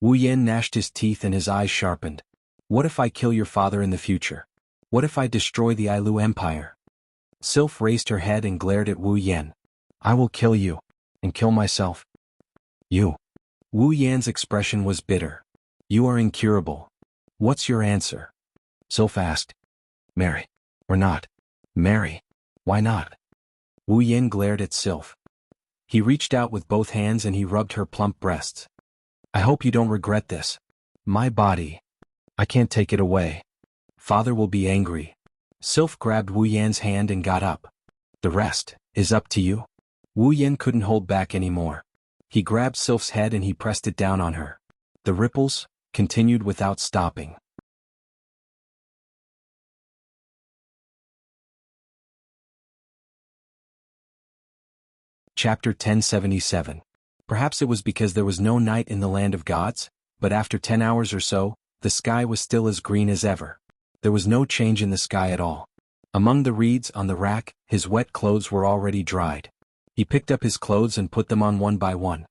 Wu Yan gnashed his teeth and his eyes sharpened. "What if I kill your father in the future? What if I destroy the Ailu Empire?" Sylph raised her head and glared at Wu Yan. "I will kill you. And kill myself." "You?" Wu Yan's expression was bitter. "You are incurable. What's your answer?" Sylph asked. "Marry. Or not." "Marry. Why not?" Wu Yan glared at Sylph. He reached out with both hands and he rubbed her plump breasts. "I hope you don't regret this. My body. I can't take it away. Father will be angry." Sylph grabbed Wu Yan's hand and got up. "The rest is up to you." Wu Yan couldn't hold back anymore. He grabbed Sylph's head and he pressed it down on her. The ripples continued without stopping. Chapter 1077. Perhaps it was because there was no night in the land of gods, but after 10 hours or so, the sky was still as green as ever. There was no change in the sky at all. Among the reeds on the rack, his wet clothes were already dried. He picked up his clothes and put them on one by one.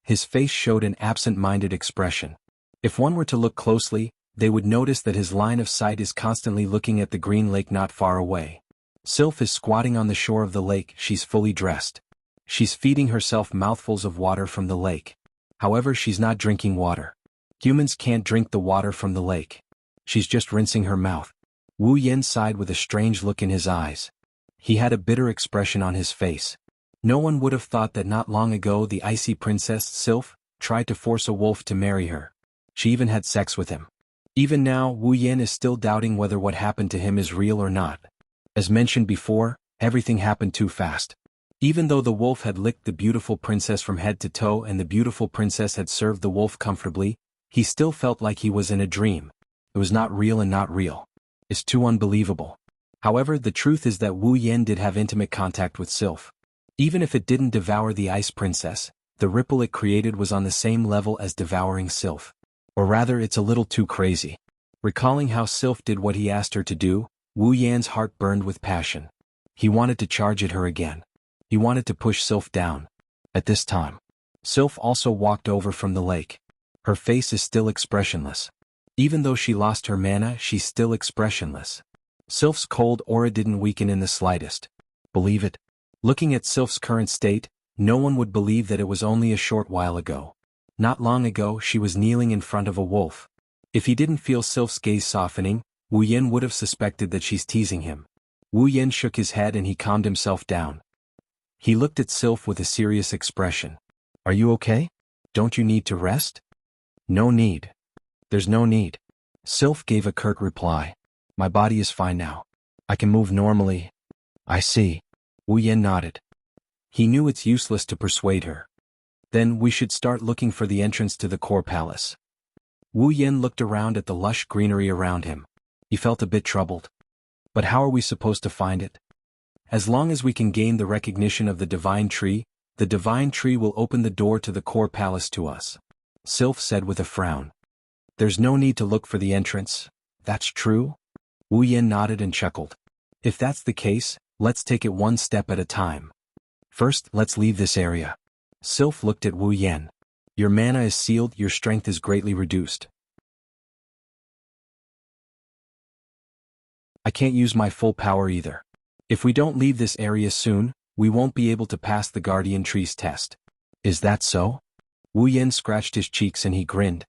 His face showed an absent-minded expression. If one were to look closely, they would notice that his line of sight is constantly looking at the green lake not far away. Sylph is squatting on the shore of the lake. She's fully dressed. She's feeding herself mouthfuls of water from the lake. However, she's not drinking water. Humans can't drink the water from the lake. She's just rinsing her mouth. Wu Yan sighed with a strange look in his eyes. He had a bitter expression on his face. No one would have thought that not long ago the icy princess Sylph tried to force a wolf to marry her. She even had sex with him. Even now, Wu Yan is still doubting whether what happened to him is real or not. As mentioned before, everything happened too fast. Even though the wolf had licked the beautiful princess from head to toe and the beautiful princess had served the wolf comfortably, he still felt like he was in a dream. It was not real and not real. It's too unbelievable. However, the truth is that Wu Yan did have intimate contact with Sylph. Even if it didn't devour the ice princess, the ripple it created was on the same level as devouring Sylph. Or rather, it's a little too crazy. Recalling how Sylph did what he asked her to do, Wu Yan's heart burned with passion. He wanted to charge at her again. He wanted to push Sylph down. At this time, Sylph also walked over from the lake. Her face is still expressionless. Even though she lost her mana, she's still expressionless. Sylph's cold aura didn't weaken in the slightest. Believe it? Looking at Sylph's current state, no one would believe that it was only a short while ago. Not long ago she was kneeling in front of a wolf. If he didn't feel Sylph's gaze softening, Wu Yin would have suspected that she's teasing him. Wu Yin shook his head and he calmed himself down. He looked at Sylph with a serious expression. Are you okay? Don't you need to rest? No need. There's no need. Sylph gave a curt reply. My body is fine now. I can move normally. I see. Wu Yin nodded. He knew it's useless to persuade her. Then we should start looking for the entrance to the core palace. Wu Yin looked around at the lush greenery around him. He felt a bit troubled. But how are we supposed to find it? As long as we can gain the recognition of the divine tree will open the door to the core palace to us. Sylph said with a frown. There's no need to look for the entrance. That's true? Wu Yin nodded and chuckled. If that's the case, let's take it one step at a time. First, let's leave this area. Sylph looked at Wu Yin. Your mana is sealed, your strength is greatly reduced. I can't use my full power either. If we don't leave this area soon, we won't be able to pass the Guardian Tree's test. Is that so? Wu Yin scratched his cheeks and he grinned.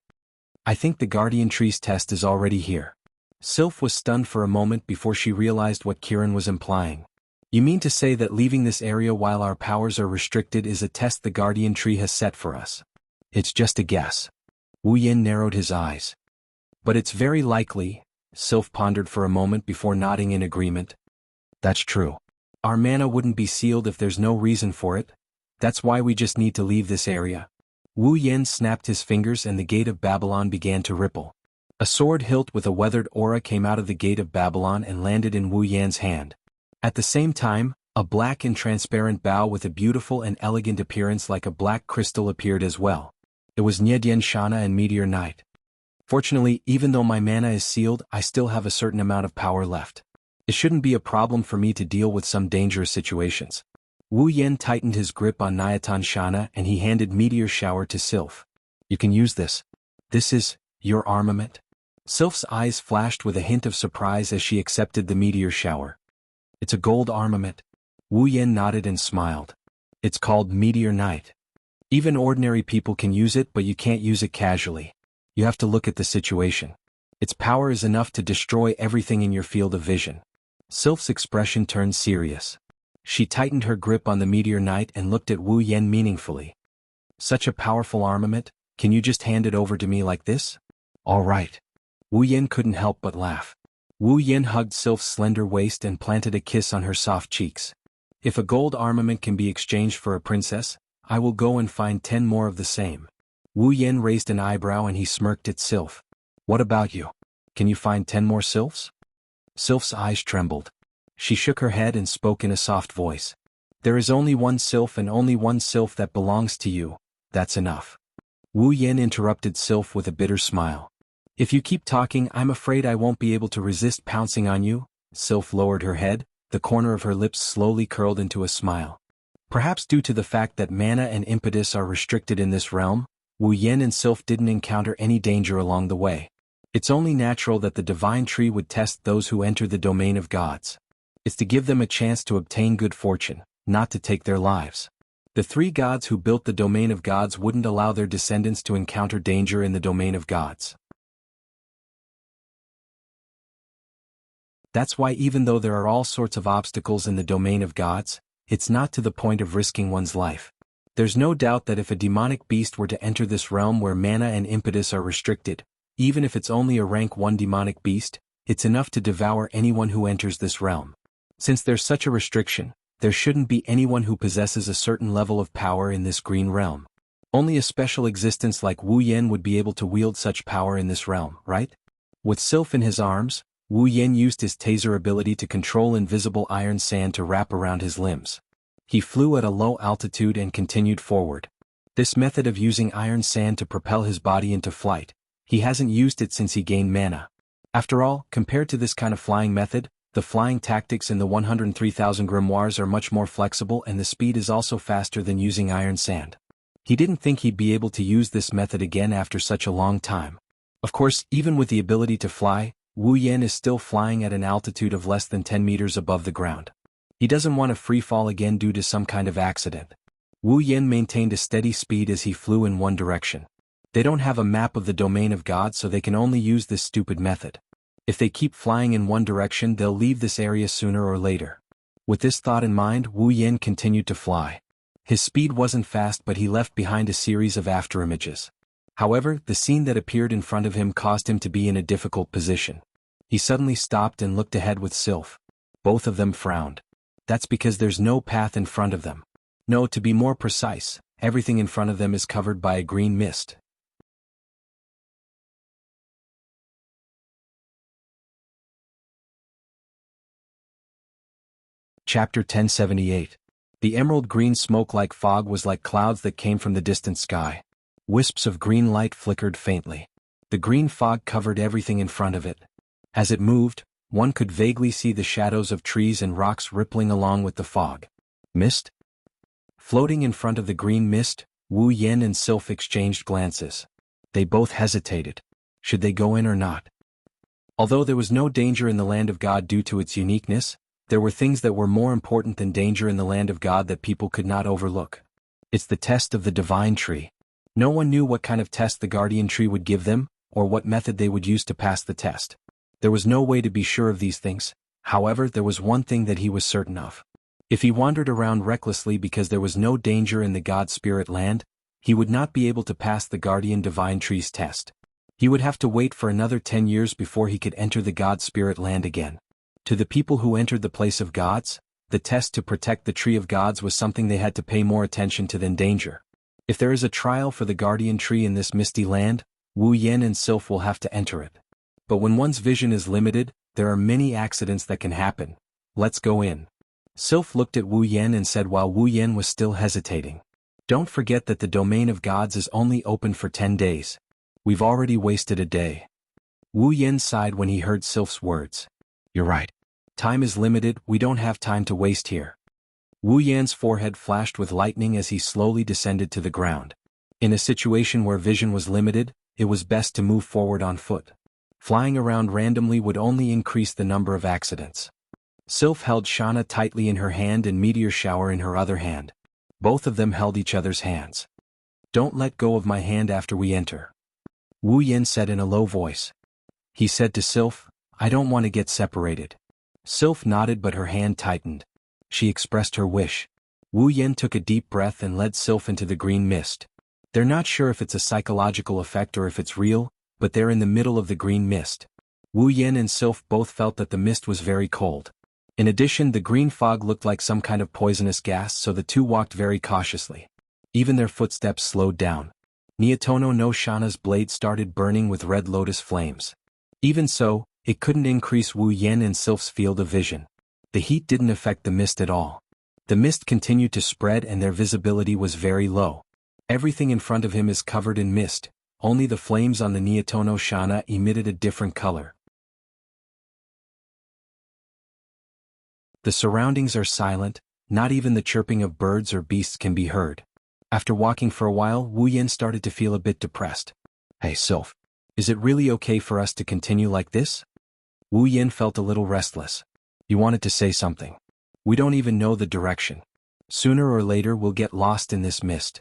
I think the Guardian Tree's test is already here. Sylph was stunned for a moment before she realized what Kiran was implying. You mean to say that leaving this area while our powers are restricted is a test the Guardian Tree has set for us? It's just a guess. Wu Yin narrowed his eyes. But it's very likely, Sylph pondered for a moment before nodding in agreement. That's true. Our mana wouldn't be sealed if there's no reason for it. That's why we just need to leave this area. Wu Yin snapped his fingers and the gate of Babylon began to ripple. A sword hilt with a weathered aura came out of the gate of Babylon and landed in Wu Yan's hand. At the same time, a black and transparent bow with a beautiful and elegant appearance like a black crystal appeared as well. It was Nyedian Shana and Meteor Knight. Fortunately, even though my mana is sealed, I still have a certain amount of power left. It shouldn't be a problem for me to deal with some dangerous situations. Wu Yin tightened his grip on Nyatan Shana and he handed Meteor Shower to Sylph. You can use this. This is your armament? Sylph's eyes flashed with a hint of surprise as she accepted the Meteor Shower. It's a gold armament. Wu Yin nodded and smiled. It's called Meteor Knight. Even ordinary people can use it, but you can't use it casually. You have to look at the situation. Its power is enough to destroy everything in your field of vision. Sylph's expression turned serious. She tightened her grip on the Meteor Knight and looked at Wu Yin meaningfully. Such a powerful armament, can you just hand it over to me like this? All right. Wu Yin couldn't help but laugh. Wu Yin hugged Sylph's slender waist and planted a kiss on her soft cheeks. If a gold armament can be exchanged for a princess, I will go and find 10 more of the same. Wu Yin raised an eyebrow and he smirked at Sylph. What about you? Can you find 10 more Sylphs? Sylph's eyes trembled. She shook her head and spoke in a soft voice. There is only one Sylph and only one Sylph that belongs to you. That's enough. Wu Yin interrupted Sylph with a bitter smile. If you keep talking, I'm afraid I won't be able to resist pouncing on you. Sylph lowered her head, the corner of her lips slowly curled into a smile. Perhaps due to the fact that mana and impetus are restricted in this realm, Wu Yin and Sylph didn't encounter any danger along the way. It's only natural that the divine tree would test those who enter the domain of gods. It's to give them a chance to obtain good fortune, not to take their lives. The 3 gods who built the domain of gods wouldn't allow their descendants to encounter danger in the domain of gods. That's why even though there are all sorts of obstacles in the domain of gods, it's not to the point of risking one's life. There's no doubt that if a demonic beast were to enter this realm where mana and impetus are restricted, even if it's only a rank 1 demonic beast, it's enough to devour anyone who enters this realm. Since there's such a restriction, there shouldn't be anyone who possesses a certain level of power in this green realm. Only a special existence like Wu Yin would be able to wield such power in this realm, right? With Sylph in his arms, Wu Yin used his taser ability to control invisible iron sand to wrap around his limbs. He flew at a low altitude and continued forward. This method of using iron sand to propel his body into flight, he hasn't used it since he gained mana. After all, compared to this kind of flying method, the flying tactics in the 103,000 grimoires are much more flexible and the speed is also faster than using iron sand. He didn't think he'd be able to use this method again after such a long time. Of course, even with the ability to fly, Wu Yan is still flying at an altitude of less than 10 meters above the ground. He doesn't want to free fall again due to some kind of accident. Wu Yan maintained a steady speed as he flew in one direction. They don't have a map of the domain of God, so they can only use this stupid method. If they keep flying in one direction, they'll leave this area sooner or later. With this thought in mind, Wu Yan continued to fly. His speed wasn't fast, but he left behind a series of afterimages. However, the scene that appeared in front of him caused him to be in a difficult position. He suddenly stopped and looked ahead with Sylph. Both of them frowned. That's because there's no path in front of them. No, to be more precise, everything in front of them is covered by a green mist. Chapter 1078. The emerald green smoke like fog was like clouds that came from the distant sky. Wisps of green light flickered faintly. The green fog covered everything in front of it. As it moved, one could vaguely see the shadows of trees and rocks rippling along with the fog. Mist? Floating in front of the green mist, Wu Yan and Sylph exchanged glances. They both hesitated. Should they go in or not? Although there was no danger in the land of God due to its uniqueness, there were things that were more important than danger in the land of God that people could not overlook. It's the test of the divine tree. No one knew what kind of test the guardian tree would give them, or what method they would use to pass the test. There was no way to be sure of these things. However, there was one thing that he was certain of. If he wandered around recklessly because there was no danger in the God Spirit land, he would not be able to pass the guardian divine tree's test. He would have to wait for another 10 years before he could enter the God Spirit land again. To the people who entered the place of gods, the test to protect the tree of gods was something they had to pay more attention to than danger. If there is a trial for the guardian tree in this misty land, Wu Yan and Sylph will have to enter it. But when one's vision is limited, there are many accidents that can happen. Let's go in. Sylph looked at Wu Yan and said while Wu Yan was still hesitating. Don't forget that the domain of gods is only open for 10 days. We've already wasted a day. Wu Yan sighed when he heard Sylph's words. You're right. Time is limited, we don't have time to waste here. Wu Yan's forehead flashed with lightning as he slowly descended to the ground. In a situation where vision was limited, it was best to move forward on foot. Flying around randomly would only increase the number of accidents. Sylph held Shana tightly in her hand and Meteor Shower in her other hand. Both of them held each other's hands. Don't let go of my hand after we enter. Wu Yan said in a low voice. He said to Sylph, I don't want to get separated. Sylph nodded but her hand tightened. She expressed her wish. Wu Yan took a deep breath and led Sylph into the green mist. They're not sure if it's a psychological effect or if it's real, but they're in the middle of the green mist. Wu Yan and Sylph both felt that the mist was very cold. In addition, the green fog looked like some kind of poisonous gas, so the two walked very cautiously. Even their footsteps slowed down. Nietono no Shana's blade started burning with red lotus flames. Even so, it couldn't increase Wu Yan and Sylph's field of vision. The heat didn't affect the mist at all. The mist continued to spread and their visibility was very low. Everything in front of him is covered in mist, only the flames on the Nietono Shana emitted a different color. The surroundings are silent, not even the chirping of birds or beasts can be heard. After walking for a while, Wu Yan started to feel a bit depressed. Hey Sylph, is it really okay for us to continue like this? Wu Yan felt a little restless. You wanted to say something. We don't even know the direction. Sooner or later we'll get lost in this mist.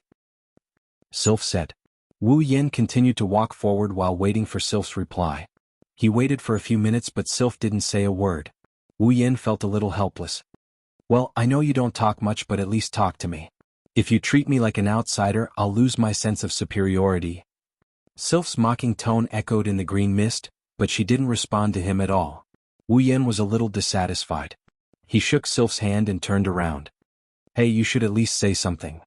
Sylph said. Wu Yan continued to walk forward while waiting for Sylph's reply. He waited for a few minutes but Sylph didn't say a word. Wu Yan felt a little helpless. Well, I know you don't talk much but at least talk to me. If you treat me like an outsider, I'll lose my sense of superiority. Sylph's mocking tone echoed in the green mist, but she didn't respond to him at all. Wu Yan was a little dissatisfied. He shook Sylph's hand and turned around. Hey, you should at least say something.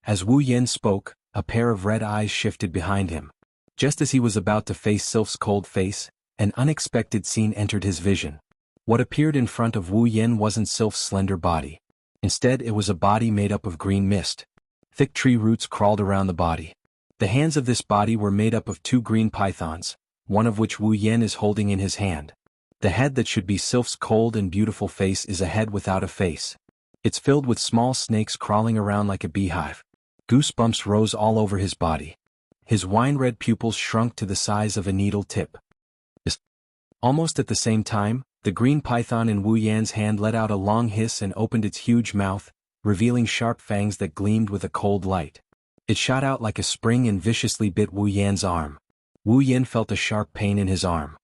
As Wu Yan spoke, a pair of red eyes shifted behind him. Just as he was about to face Sylph's cold face, an unexpected scene entered his vision. What appeared in front of Wu Yan wasn't Sylph's slender body. Instead, it was a body made up of green mist. Thick tree roots crawled around the body. The hands of this body were made up of two green pythons, one of which Wu Yan is holding in his hand. The head that should be Sylph's cold and beautiful face is a head without a face. It's filled with small snakes crawling around like a beehive. Goosebumps rose all over his body. His wine-red pupils shrunk to the size of a needle tip. Almost at the same time, the green python in Wu Yan's hand let out a long hiss and opened its huge mouth, revealing sharp fangs that gleamed with a cold light. It shot out like a spring and viciously bit Wu Yan's arm. Wu Yan felt a sharp pain in his arm.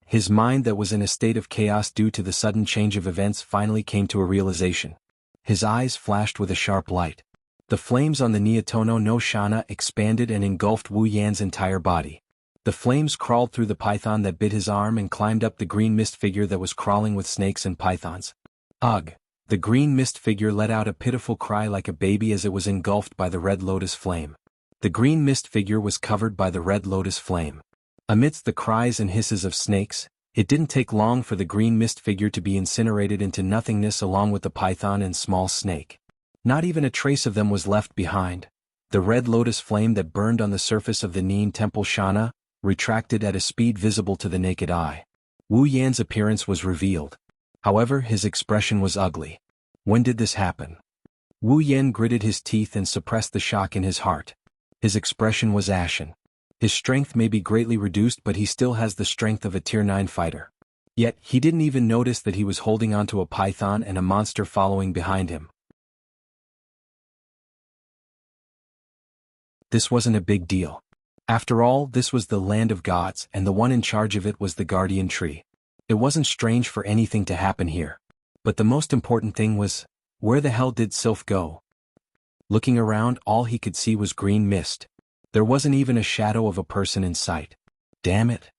His mind that was in a state of chaos due to the sudden change of events finally came to a realization. His eyes flashed with a sharp light. The flames on the Nietono no Shana expanded and engulfed Wu Yan's entire body. The flames crawled through the python that bit his arm and climbed up the green mist figure that was crawling with snakes and pythons. Ugh! The green mist figure let out a pitiful cry like a baby as it was engulfed by the red lotus flame. The green mist figure was covered by the red lotus flame. Amidst the cries and hisses of snakes, it didn't take long for the green mist figure to be incinerated into nothingness along with the python and small snake. Not even a trace of them was left behind. The red lotus flame that burned on the surface of the Nien Temple Shana retracted at a speed visible to the naked eye. Wu Yan's appearance was revealed. However, his expression was ugly. When did this happen? Wu Yan gritted his teeth and suppressed the shock in his heart. His expression was ashen. His strength may be greatly reduced, but he still has the strength of a Tier 9 fighter. Yet, he didn't even notice that he was holding onto a python and a monster following behind him. This wasn't a big deal. After all, this was the land of gods, and the one in charge of it was the guardian tree. It wasn't strange for anything to happen here. But the most important thing was, where the hell did Sylph go? Looking around, all he could see was green mist. There wasn't even a shadow of a person in sight. Damn it.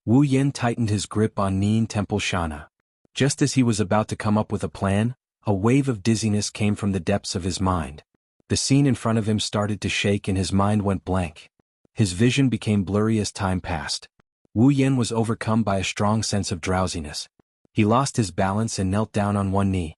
Wu Yan tightened his grip on Nien Temple Shana. Just as he was about to come up with a plan, a wave of dizziness came from the depths of his mind. The scene in front of him started to shake and his mind went blank. His vision became blurry as time passed. Wu Yan was overcome by a strong sense of drowsiness. He lost his balance and knelt down on one knee.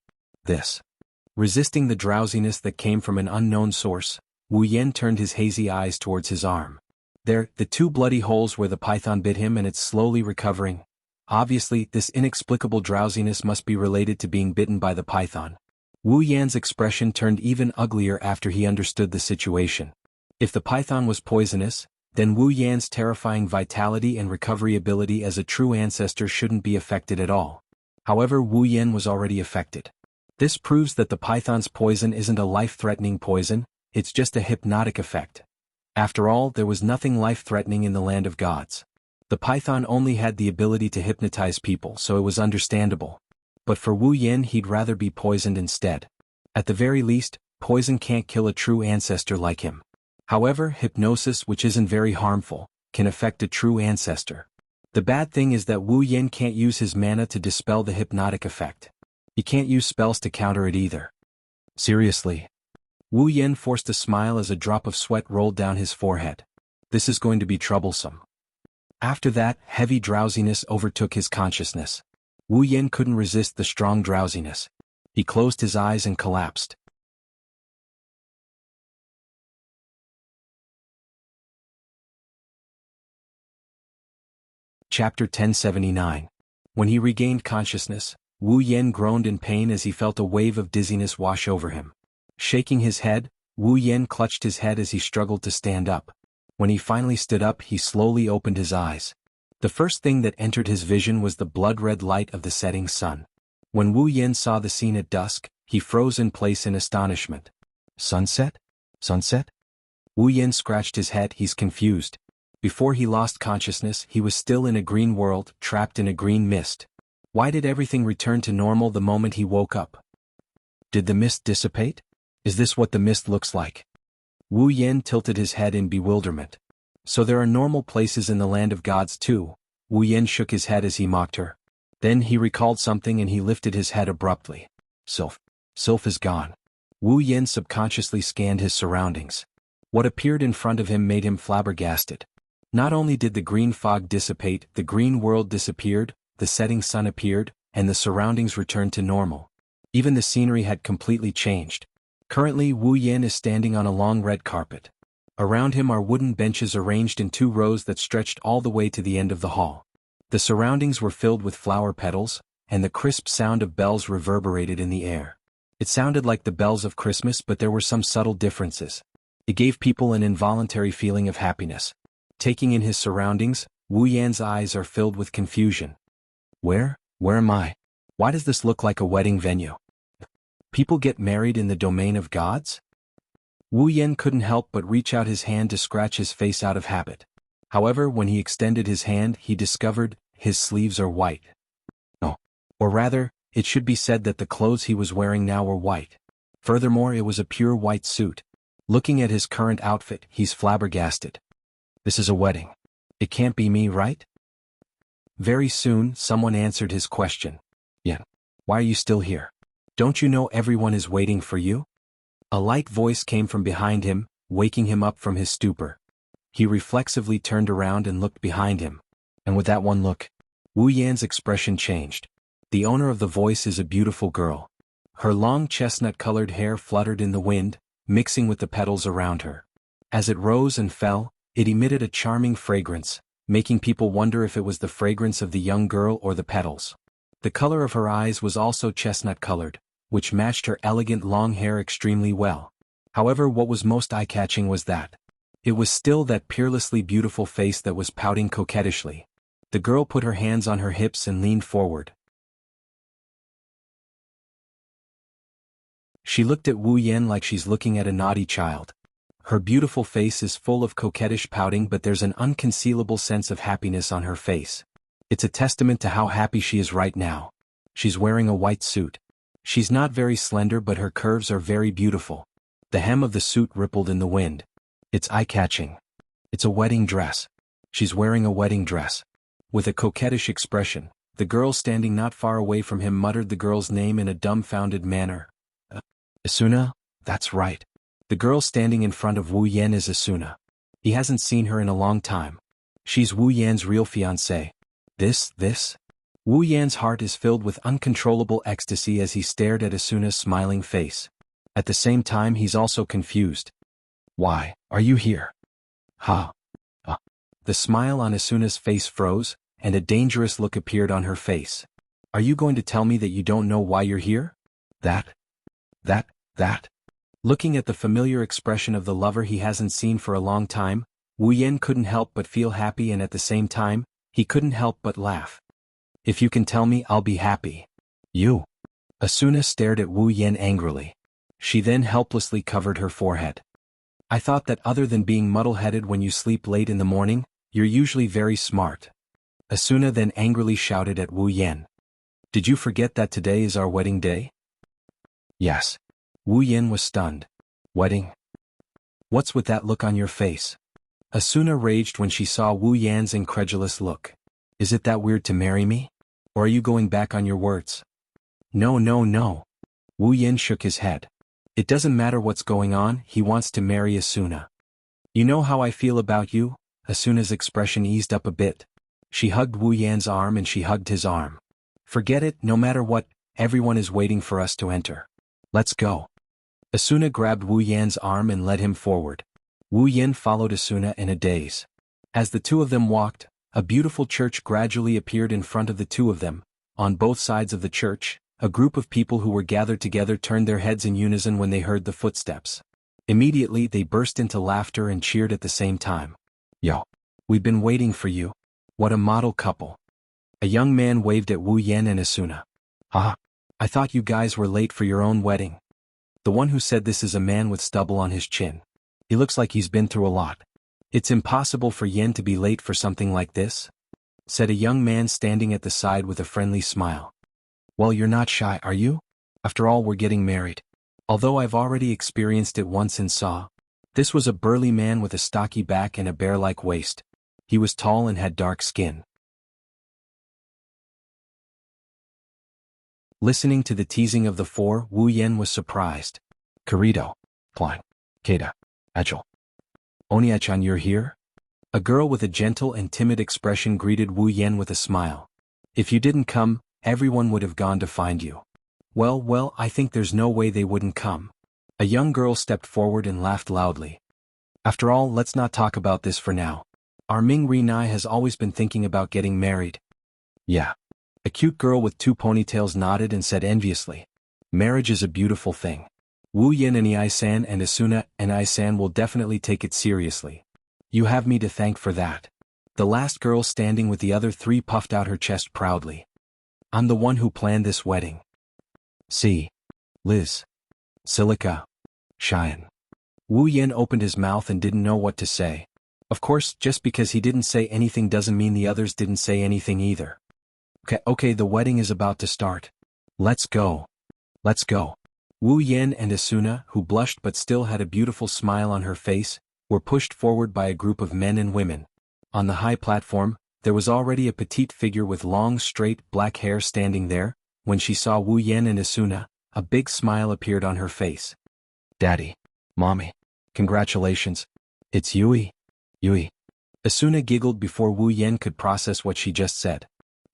Resisting the drowsiness that came from an unknown source, Wu Yan turned his hazy eyes towards his arm. There, the two bloody holes where the python bit him, and it's slowly recovering. Obviously, this inexplicable drowsiness must be related to being bitten by the python. Wu Yan's expression turned even uglier after he understood the situation. If the python was poisonous, then Wu Yan's terrifying vitality and recovery ability as a true ancestor shouldn't be affected at all. However, Wu Yan was already affected. This proves that the python's poison isn't a life-threatening poison, it's just a hypnotic effect. After all, there was nothing life-threatening in the land of gods. The python only had the ability to hypnotize people, so it was understandable. But for Wu Yan, he'd rather be poisoned instead. At the very least, poison can't kill a true ancestor like him. However, hypnosis, which isn't very harmful, can affect a true ancestor. The bad thing is that Wu Yan can't use his mana to dispel the hypnotic effect. He can't use spells to counter it either. Seriously? Wu Yan forced a smile as a drop of sweat rolled down his forehead. This is going to be troublesome. After that, heavy drowsiness overtook his consciousness. Wu Yan couldn't resist the strong drowsiness. He closed his eyes and collapsed. Chapter 1079. When he regained consciousness, Wu Yan groaned in pain as he felt a wave of dizziness wash over him. Shaking his head, Wu Yan clutched his head as he struggled to stand up. When he finally stood up, he slowly opened his eyes. The first thing that entered his vision was the blood-red light of the setting sun. When Wu Yan saw the scene at dusk, he froze in place in astonishment. Sunset? Sunset? Wu Yan scratched his head. He's confused. Before he lost consciousness, he was still in a green world, trapped in a green mist. Why did everything return to normal the moment he woke up? Did the mist dissipate? Is this what the mist looks like? Wu Yan tilted his head in bewilderment. So there are normal places in the land of gods too? Wu Yan shook his head as he mocked her. Then he recalled something and he lifted his head abruptly. Sylph is gone. Wu Yan subconsciously scanned his surroundings. What appeared in front of him made him flabbergasted. Not only did the green fog dissipate, the green world disappeared, the setting sun appeared, and the surroundings returned to normal. Even the scenery had completely changed. Currently, Wu Yan is standing on a long red carpet. Around him are wooden benches arranged in 2 rows that stretched all the way to the end of the hall. The surroundings were filled with flower petals, and the crisp sound of bells reverberated in the air. It sounded like the bells of Christmas, but there were some subtle differences. It gave people an involuntary feeling of happiness. Taking in his surroundings, Wu Yan's eyes are filled with confusion. Where am I? Why does this look like a wedding venue? People get married in the domain of gods? Wu Yan couldn't help but reach out his hand to scratch his face out of habit. However, when he extended his hand, he discovered his sleeves are white. Oh. Or rather, it should be said that the clothes he was wearing now were white. Furthermore, it was a pure white suit. Looking at his current outfit, he's flabbergasted. This is a wedding. It can't be me, right? Very soon, someone answered his question. Yan, why are you still here? Don't you know everyone is waiting for you? A light voice came from behind him, waking him up from his stupor. He reflexively turned around and looked behind him. And with that one look, Wu Yan's expression changed. The owner of the voice is a beautiful girl. Her long chestnut-colored hair fluttered in the wind, mixing with the petals around her. As it rose and fell, it emitted a charming fragrance, making people wonder if it was the fragrance of the young girl or the petals. The color of her eyes was also chestnut-colored, which matched her elegant long hair extremely well. However, what was most eye-catching was that it was still that peerlessly beautiful face that was pouting coquettishly. The girl put her hands on her hips and leaned forward. She looked at Wu Yan like she's looking at a naughty child. Her beautiful face is full of coquettish pouting, but there's an unconcealable sense of happiness on her face. It's a testament to how happy she is right now. She's wearing a white suit. She's not very slender, but her curves are very beautiful. The hem of the suit rippled in the wind. It's eye-catching. It's a wedding dress. She's wearing a wedding dress. With a coquettish expression, the girl standing not far away from him muttered the girl's name in a dumbfounded manner. Asuna? That's right. The girl standing in front of Wu Yan is Asuna. He hasn't seen her in a long time. She's Wu Yan's real fiancée. This? Wu Yan's heart is filled with uncontrollable ecstasy as he stared at Asuna's smiling face. At the same time, he's also confused. Why are you here? The smile on Asuna's face froze, and a dangerous look appeared on her face. Are you going to tell me that you don't know why you're here? That. Looking at the familiar expression of the lover he hasn't seen for a long time, Wu Yan couldn't help but feel happy, and at the same time, he couldn't help but laugh. If you can tell me, I'll be happy. You. Asuna stared at Wu Yan angrily. She then helplessly covered her forehead. I thought that other than being muddle-headed when you sleep late in the morning, you're usually very smart. Asuna then angrily shouted at Wu Yan. Did you forget that today is our wedding day? Yes. Wu Yan was stunned. Wedding? What's with that look on your face? Asuna raged when she saw Wu Yan's incredulous look. Is it that weird to marry me? Or are you going back on your words? No. Wu Yan shook his head. It doesn't matter what's going on, he wants to marry Asuna. You know how I feel about you? Asuna's expression eased up a bit. She hugged Wu Yan's arm and she hugged his arm. Forget it, no matter what, everyone is waiting for us to enter. Let's go. Asuna grabbed Wu Yan's arm and led him forward. Wu Yan followed Asuna in a daze. As the two of them walked, a beautiful church gradually appeared in front of the two of them. On both sides of the church, a group of people who were gathered together turned their heads in unison when they heard the footsteps. Immediately they burst into laughter and cheered at the same time. Yo, we've been waiting for you. What a model couple. A young man waved at Wu Yan and Asuna. I thought you guys were late for your own wedding. The one who said this is a man with stubble on his chin. He looks like he's been through a lot. It's impossible for Yan to be late for something like this, said a young man standing at the side with a friendly smile. Well, you're not shy, are you? After all, we're getting married. Although I've already experienced it once and saw. This was a burly man with a stocky back and a bear-like waist. He was tall and had dark skin. Listening to the teasing of the four, Wu Yan was surprised. Kirito, Klein, Keita, Agile. Oniachan, you're here? A girl with a gentle and timid expression greeted Wu Yan with a smile. If you didn't come, everyone would have gone to find you. Well, I think there's no way they wouldn't come. A young girl stepped forward and laughed loudly. After all, let's not talk about this for now. Our Ming Rinai has always been thinking about getting married. Yeah. A cute girl with two ponytails nodded and said enviously. Marriage is a beautiful thing. Wu Yan and Isan and Asuna and Isan will definitely take it seriously. You have me to thank for that. The last girl standing with the other three puffed out her chest proudly. I'm the one who planned this wedding. See. Liz. Silica. Cheyenne. Wu Yan opened his mouth and didn't know what to say. Of course, just because he didn't say anything doesn't mean the others didn't say anything either. Okay, the wedding is about to start. Let's go. Let's go. Wu Yan and Asuna, who blushed but still had a beautiful smile on her face, were pushed forward by a group of men and women. On the high platform, there was already a petite figure with long straight black hair standing there. When she saw Wu Yan and Asuna, a big smile appeared on her face. Daddy. Mommy. Congratulations. It's Yui. Yui. Asuna giggled before Wu Yan could process what she just said.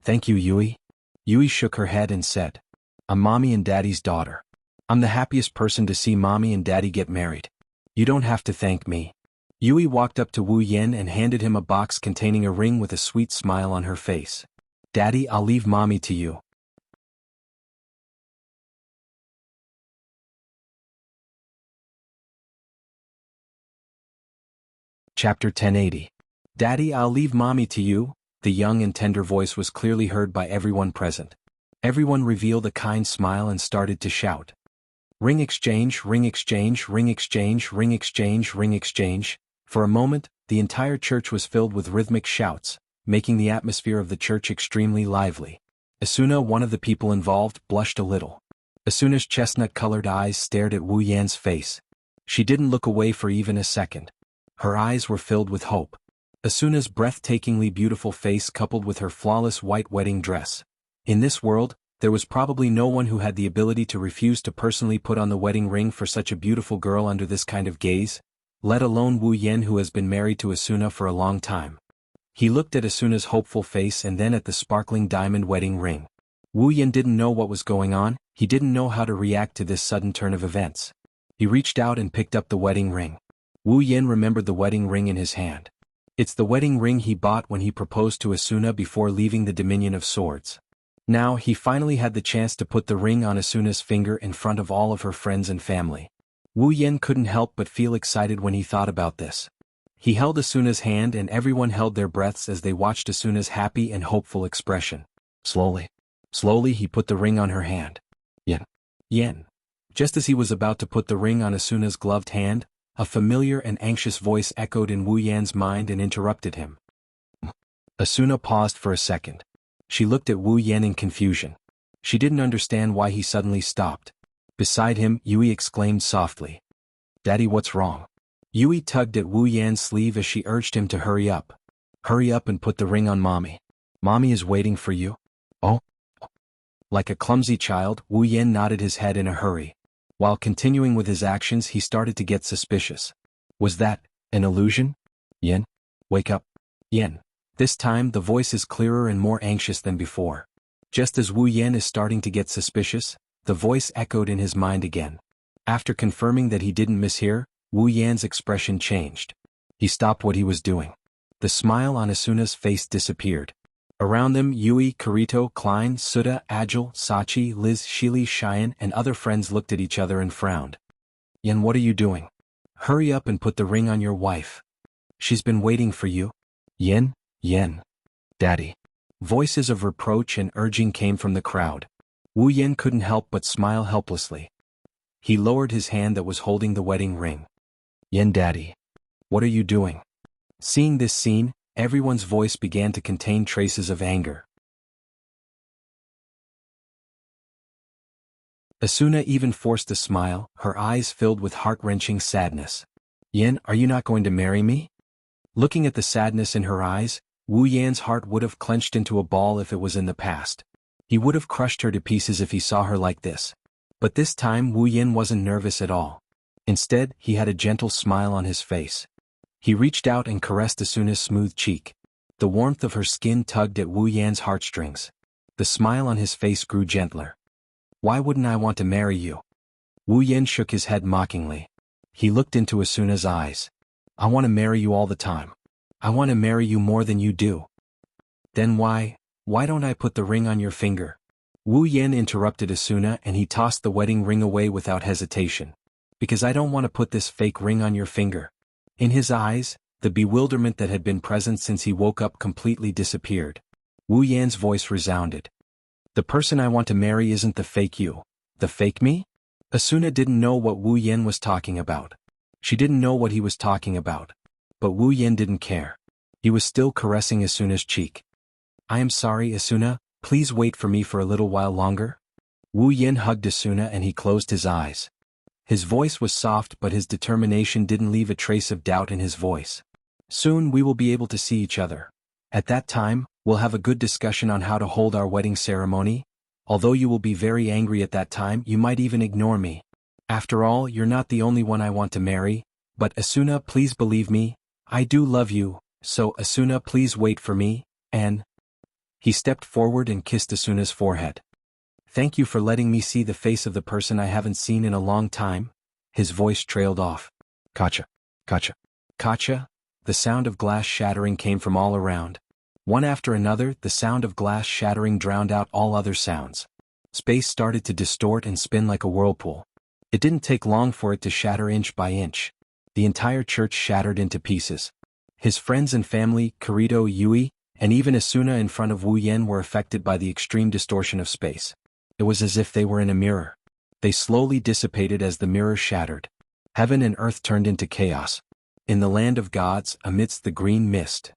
Thank you, Yui. Yui shook her head and said, I'm Mommy and Daddy's daughter. I'm the happiest person to see Mommy and Daddy get married. You don't have to thank me. Yui walked up to Wu Yan and handed him a box containing a ring with a sweet smile on her face. Daddy, I'll leave Mommy to you. Chapter 1080. Daddy, I'll leave Mommy to you. The young and tender voice was clearly heard by everyone present. Everyone revealed a kind smile and started to shout. Ring exchange, ring exchange, ring exchange, ring exchange, ring exchange. For a moment, the entire church was filled with rhythmic shouts, making the atmosphere of the church extremely lively. Asuna, one of the people involved, blushed a little. Asuna's chestnut-colored eyes stared at Wu Yan's face. She didn't look away for even a second. Her eyes were filled with hope. Asuna's breathtakingly beautiful face coupled with her flawless white wedding dress. In this world, there was probably no one who had the ability to refuse to personally put on the wedding ring for such a beautiful girl under this kind of gaze, let alone Wu Yan, who has been married to Asuna for a long time. He looked at Asuna's hopeful face and then at the sparkling diamond wedding ring. Wu Yan didn't know what was going on. He didn't know how to react to this sudden turn of events. He reached out and picked up the wedding ring. Wu Yan remembered the wedding ring in his hand. It's the wedding ring he bought when he proposed to Asuna before leaving the Dominion of Swords. Now he finally had the chance to put the ring on Asuna's finger in front of all of her friends and family. Wu Yan couldn't help but feel excited when he thought about this. He held Asuna's hand and everyone held their breaths as they watched Asuna's happy and hopeful expression. Slowly he put the ring on her hand. Yen. Just as he was about to put the ring on Asuna's gloved hand, a familiar and anxious voice echoed in Wu Yan's mind and interrupted him. Asuna paused for a second. She looked at Wu Yan in confusion. She didn't understand why he suddenly stopped. Beside him, Yui exclaimed softly. Daddy, what's wrong? Yui tugged at Wu Yan's sleeve as she urged him to hurry up. Hurry up and put the ring on Mommy. Mommy is waiting for you. Oh? Like a clumsy child, Wu Yan nodded his head in a hurry. While continuing with his actions, he started to get suspicious. Was that an illusion? Yen? Wake up. Yen. This time, the voice is clearer and more anxious than before. Just as Wu Yan is starting to get suspicious, the voice echoed in his mind again. After confirming that he didn't mishear, Wu Yan's expression changed. He stopped what he was doing. The smile on Asuna's face disappeared. Around them, Yui, Kirito, Klein, Suda, Agile, Sachi, Liz, Shili, Cheyenne, and other friends looked at each other and frowned. Yen, what are you doing? Hurry up and put the ring on your wife. She's been waiting for you. Yen. Daddy. Voices of reproach and urging came from the crowd. Wu Yan couldn't help but smile helplessly. He lowered his hand that was holding the wedding ring. Yen, Daddy. What are you doing? Seeing this scene, everyone's voice began to contain traces of anger. Asuna even forced a smile, her eyes filled with heart-wrenching sadness. Yen, are you not going to marry me? Looking at the sadness in her eyes, Wu Yan's heart would have clenched into a ball if it was in the past. He would have crushed her to pieces if he saw her like this. But this time Wu Yan wasn't nervous at all. Instead, he had a gentle smile on his face. He reached out and caressed Asuna's smooth cheek. The warmth of her skin tugged at Wu Yan's heartstrings. The smile on his face grew gentler. Why wouldn't I want to marry you? Wu Yan shook his head mockingly. He looked into Asuna's eyes. I want to marry you all the time. I want to marry you more than you do. Then why don't I put the ring on your finger? Wu Yan interrupted Asuna and he tossed the wedding ring away without hesitation. Because I don't want to put this fake ring on your finger. In his eyes, the bewilderment that had been present since he woke up completely disappeared. Wu Yan's voice resounded. The person I want to marry isn't the fake you. The fake me? Asuna didn't know what Wu Yen was talking about. She didn't know what he was talking about. But Wu Yen didn't care. He was still caressing Asuna's cheek. I am sorry, Asuna, please wait for me for a little while longer. Wu Yen hugged Asuna and he closed his eyes. His voice was soft but his determination didn't leave a trace of doubt in his voice. Soon we will be able to see each other. At that time, we'll have a good discussion on how to hold our wedding ceremony. Although you will be very angry at that time, you might even ignore me. After all, you're not the only one I want to marry. But Asuna, please believe me, I do love you, so Asuna, please wait for me, and... He stepped forward and kissed Asuna's forehead. Thank you for letting me see the face of the person I haven't seen in a long time. His voice trailed off. Kacha. Kacha. Kacha. The sound of glass shattering came from all around. One after another, the sound of glass shattering drowned out all other sounds. Space started to distort and spin like a whirlpool. It didn't take long for it to shatter inch by inch. The entire church shattered into pieces. His friends and family, Kirito, Yui, and even Asuna in front of Wu Yen were affected by the extreme distortion of space. It was as if they were in a mirror. They slowly dissipated as the mirror shattered. Heaven and earth turned into chaos. In the land of gods, amidst the green mist,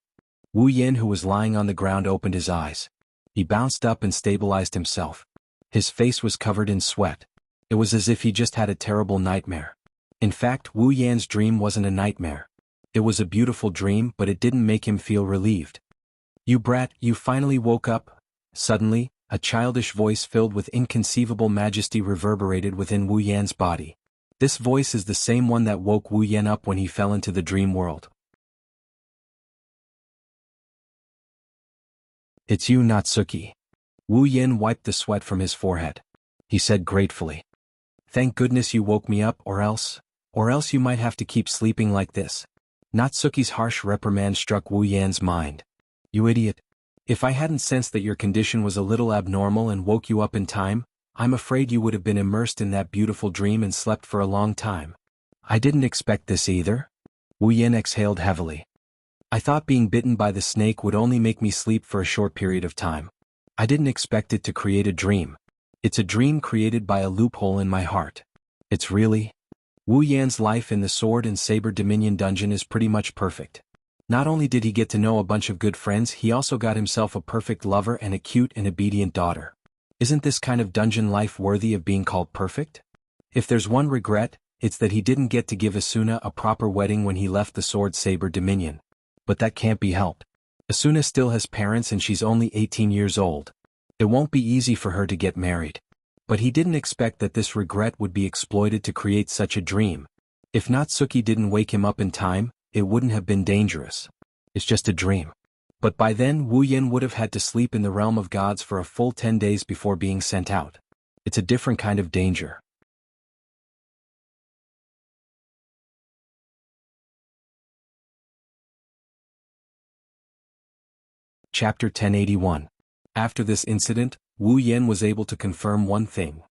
Wu Yen, who was lying on the ground, opened his eyes. He bounced up and stabilized himself. His face was covered in sweat. It was as if he just had a terrible nightmare. In fact, Wu Yan's dream wasn't a nightmare. It was a beautiful dream, but it didn't make him feel relieved. You brat, you finally woke up? Suddenly, a childish voice filled with inconceivable majesty reverberated within Wu Yan's body. This voice is the same one that woke Wu Yen up when he fell into the dream world. It's you, Natsuki. Wu Yen wiped the sweat from his forehead. He said gratefully. Thank goodness you woke me up, or else you might have to keep sleeping like this. Natsuki's harsh reprimand struck Wu Yan's mind. You idiot. If I hadn't sensed that your condition was a little abnormal and woke you up in time, I'm afraid you would have been immersed in that beautiful dream and slept for a long time. I didn't expect this either. Wu Yen exhaled heavily. I thought being bitten by the snake would only make me sleep for a short period of time. I didn't expect it to create a dream. It's a dream created by a loophole in my heart. It's really... Wu Yan's life in the Sword and Saber Dominion dungeon is pretty much perfect. Not only did he get to know a bunch of good friends, he also got himself a perfect lover and a cute and obedient daughter. Isn't this kind of dungeon life worthy of being called perfect? If there's one regret, it's that he didn't get to give Asuna a proper wedding when he left the Sword Saber Dominion. But that can't be helped. Asuna still has parents and she's only 18 years old. It won't be easy for her to get married. But he didn't expect that this regret would be exploited to create such a dream. If Natsuki didn't wake him up in time, it wouldn't have been dangerous. It's just a dream. But by then Wu Yen would have had to sleep in the realm of gods for a full 10 days before being sent out. It's a different kind of danger. Chapter 1081. After this incident, Wu Yen was able to confirm one thing.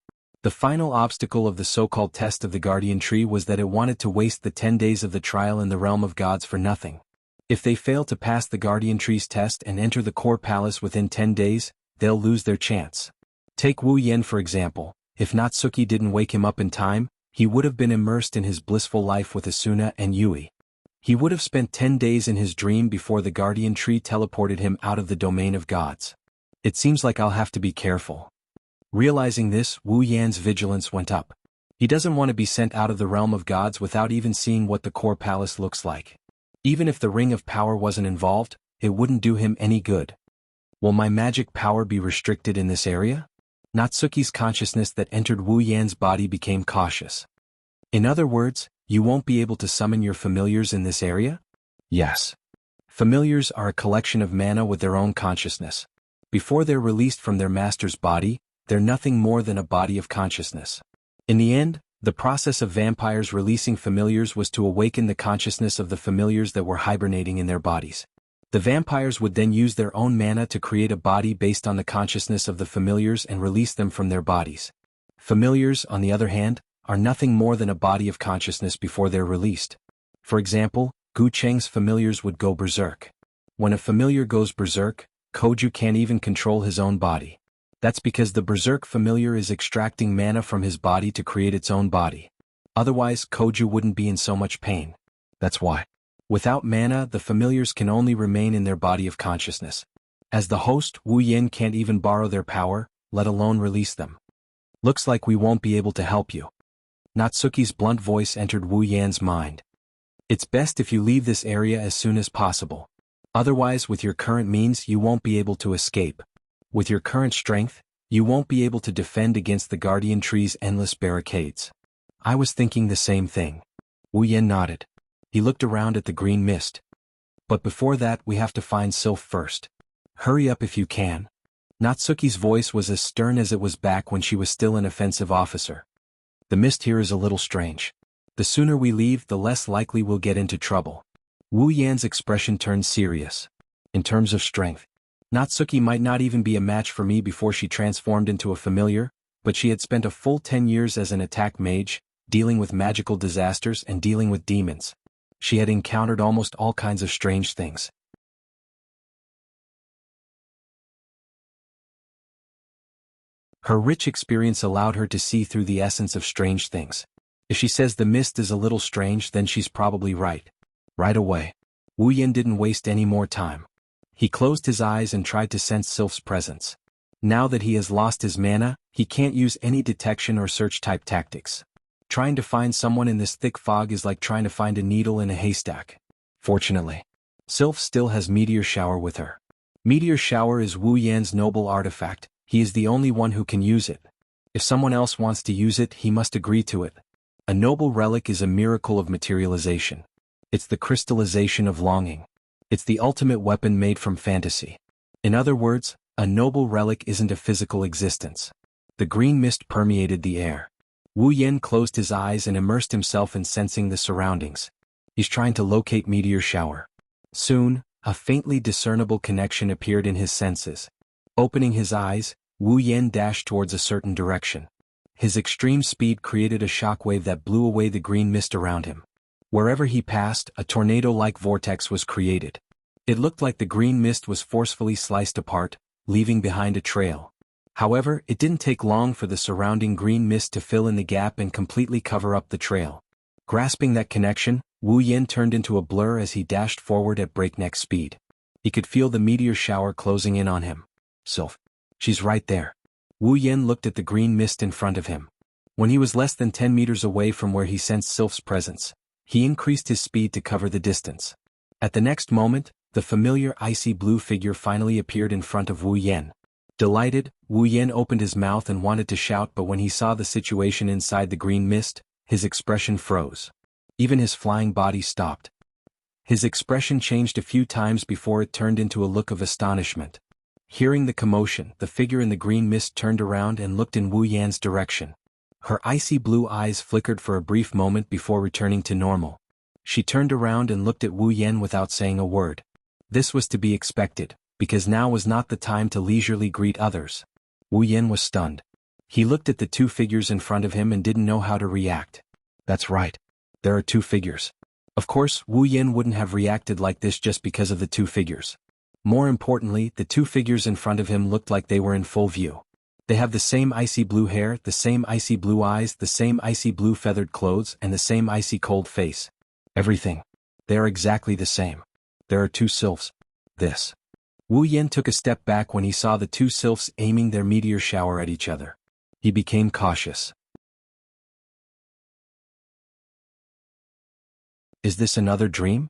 The final obstacle of the so-called test of the Guardian Tree was that it wanted to waste the 10 days of the trial in the realm of gods for nothing. If they fail to pass the Guardian Tree's test and enter the core palace within 10 days, they'll lose their chance. Take Wu Yen for example. If Natsuki didn't wake him up in time, he would have been immersed in his blissful life with Asuna and Yui. He would have spent 10 days in his dream before the Guardian Tree teleported him out of the domain of gods. It seems like I'll have to be careful. Realizing this, Wu Yan's vigilance went up. He doesn't want to be sent out of the realm of gods without even seeing what the core palace looks like. Even if the Ring of Power wasn't involved, it wouldn't do him any good. Will my magic power be restricted in this area? Natsuki's consciousness that entered Wu Yan's body became cautious. In other words, you won't be able to summon your familiars in this area? Yes. Familiars are a collection of mana with their own consciousness. Before they're released from their master's body, they're nothing more than a body of consciousness. In the end, the process of vampires releasing familiars was to awaken the consciousness of the familiars that were hibernating in their bodies. The vampires would then use their own mana to create a body based on the consciousness of the familiars and release them from their bodies. Familiars, on the other hand, are nothing more than a body of consciousness before they're released. For example, Gu Cheng's familiars would go berserk. When a familiar goes berserk, Koju can't even control his own body. That's because the Berserk familiar is extracting mana from his body to create its own body. Otherwise, Koju wouldn't be in so much pain. That's why. Without mana, the familiars can only remain in their body of consciousness. As the host, Wu Yin can't even borrow their power, let alone release them. Looks like we won't be able to help you. Natsuki's blunt voice entered Wu Yan's mind. It's best if you leave this area as soon as possible. Otherwise, with your current means, you won't be able to escape. With your current strength, you won't be able to defend against the Guardian Tree's endless barricades. I was thinking the same thing. Wu Yen nodded. He looked around at the green mist. But before that, we have to find Sylph first. Hurry up if you can. Natsuki's voice was as stern as it was back when she was still an offensive officer. The mist here is a little strange. The sooner we leave, the less likely we'll get into trouble. Wu Yan's expression turned serious. In terms of strength, Natsuki might not even be a match for me before she transformed into a familiar, but she had spent a full 10 years as an attack mage, dealing with magical disasters and dealing with demons. She had encountered almost all kinds of strange things. Her rich experience allowed her to see through the essence of strange things. If she says the mist is a little strange, then she's probably right. Right away. Wu Yin didn't waste any more time. He closed his eyes and tried to sense Sylph's presence. Now that he has lost his mana, he can't use any detection or search-type tactics. Trying to find someone in this thick fog is like trying to find a needle in a haystack. Fortunately, Sylph still has Meteor Shower with her. Meteor Shower is Wu Yan's noble artifact. He is the only one who can use it. If someone else wants to use it, he must agree to it. A noble relic is a miracle of materialization. It's the crystallization of longing. It's the ultimate weapon made from fantasy. In other words, a noble relic isn't a physical existence. The green mist permeated the air. Wu Yen closed his eyes and immersed himself in sensing the surroundings. He's trying to locate Meteor Shower. Soon, a faintly discernible connection appeared in his senses. Opening his eyes, Wu Yen dashed towards a certain direction. His extreme speed created a shockwave that blew away the green mist around him. Wherever he passed, a tornado-like vortex was created. It looked like the green mist was forcefully sliced apart, leaving behind a trail. However, it didn't take long for the surrounding green mist to fill in the gap and completely cover up the trail. Grasping that connection, Wu Yen turned into a blur as he dashed forward at breakneck speed. He could feel the meteor shower closing in on him. Sylph. She's right there. Wu Yen looked at the green mist in front of him. When he was less than 10 meters away from where he sensed Sylph's presence, he increased his speed to cover the distance. At the next moment, the familiar icy blue figure finally appeared in front of Wu Yen. Delighted, Wu Yen opened his mouth and wanted to shout, but when he saw the situation inside the green mist, his expression froze. Even his flying body stopped. His expression changed a few times before it turned into a look of astonishment. Hearing the commotion, the figure in the green mist turned around and looked in Wu Yan's direction. Her icy blue eyes flickered for a brief moment before returning to normal. She turned around and looked at Wu Yen without saying a word. This was to be expected, because now was not the time to leisurely greet others. Wu Yen was stunned. He looked at the two figures in front of him and didn't know how to react. That's right. There are two figures. Of course, Wu Yen wouldn't have reacted like this just because of the two figures. More importantly, the two figures in front of him looked like they were in full view. They have the same icy blue hair, the same icy blue eyes, the same icy blue feathered clothes, and the same icy cold face. Everything. They are exactly the same. There are two sylphs. This. Wu Yen took a step back when he saw the two sylphs aiming their meteor shower at each other. He became cautious. Is this another dream?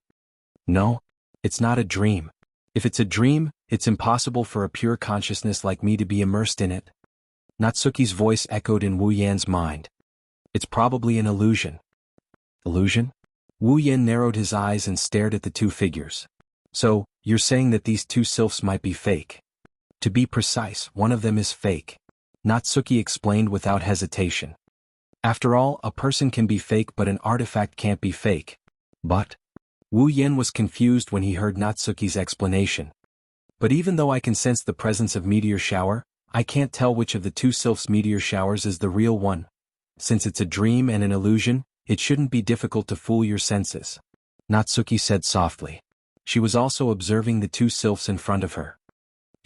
No, it's not a dream. If it's a dream, it's impossible for a pure consciousness like me to be immersed in it. Natsuki's voice echoed in Wu Yan's mind. It's probably an illusion. Illusion? Wu Yan narrowed his eyes and stared at the two figures. So, you're saying that these two sylphs might be fake? To be precise, one of them is fake. Natsuki explained without hesitation. After all, a person can be fake but an artifact can't be fake. But? Wu Yan was confused when he heard Natsuki's explanation. But even though I can sense the presence of meteor shower, I can't tell which of the two sylphs' meteor showers is the real one. Since it's a dream and an illusion, it shouldn't be difficult to fool your senses. Natsuki said softly. She was also observing the two sylphs in front of her.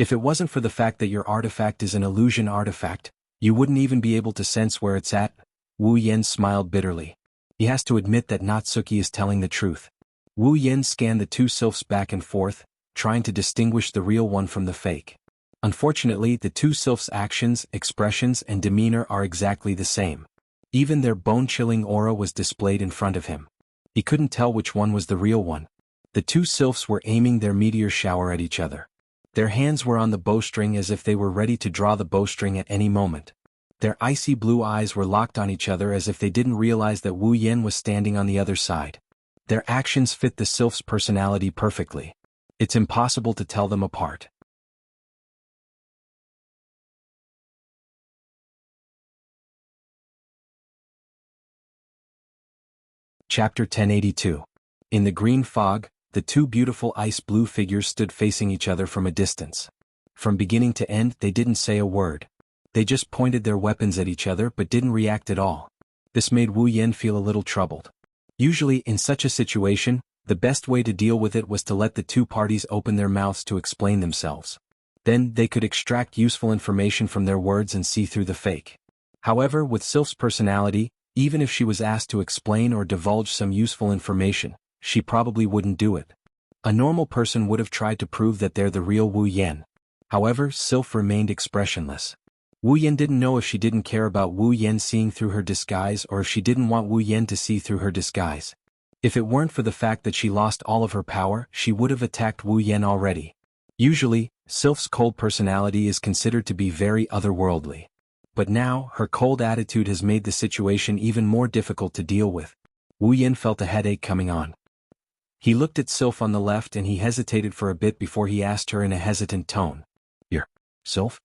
If it wasn't for the fact that your artifact is an illusion artifact, you wouldn't even be able to sense where it's at. Wu Yan smiled bitterly. He has to admit that Natsuki is telling the truth. Wu Yan scanned the two sylphs back and forth, trying to distinguish the real one from the fake. Unfortunately, the two sylphs' actions, expressions, and demeanor are exactly the same. Even their bone-chilling aura was displayed in front of him. He couldn't tell which one was the real one. The two sylphs were aiming their meteor shower at each other. Their hands were on the bowstring as if they were ready to draw the bowstring at any moment. Their icy blue eyes were locked on each other as if they didn't realize that Wu Yan was standing on the other side. Their actions fit the sylph's personality perfectly. It's impossible to tell them apart. Chapter 1082. In the green fog, the two beautiful ice-blue figures stood facing each other from a distance. From beginning to end, they didn't say a word. They just pointed their weapons at each other but didn't react at all. This made Wu Yan feel a little troubled. Usually, in such a situation, the best way to deal with it was to let the two parties open their mouths to explain themselves. Then, they could extract useful information from their words and see through the fake. However, with Sylph's personality, even if she was asked to explain or divulge some useful information, she probably wouldn't do it. A normal person would have tried to prove that they're the real Wu Yan. However, Sylph remained expressionless. Wu Yan didn't know if she didn't care about Wu Yan seeing through her disguise or if she didn't want Wu Yan to see through her disguise. If it weren't for the fact that she lost all of her power, she would have attacked Wu Yan already. Usually, Sylph's cold personality is considered to be very otherworldly. But now, her cold attitude has made the situation even more difficult to deal with. Wu Yan felt a headache coming on. He looked at Sylph on the left and he hesitated for a bit before he asked her in a hesitant tone. "You're Sylph?"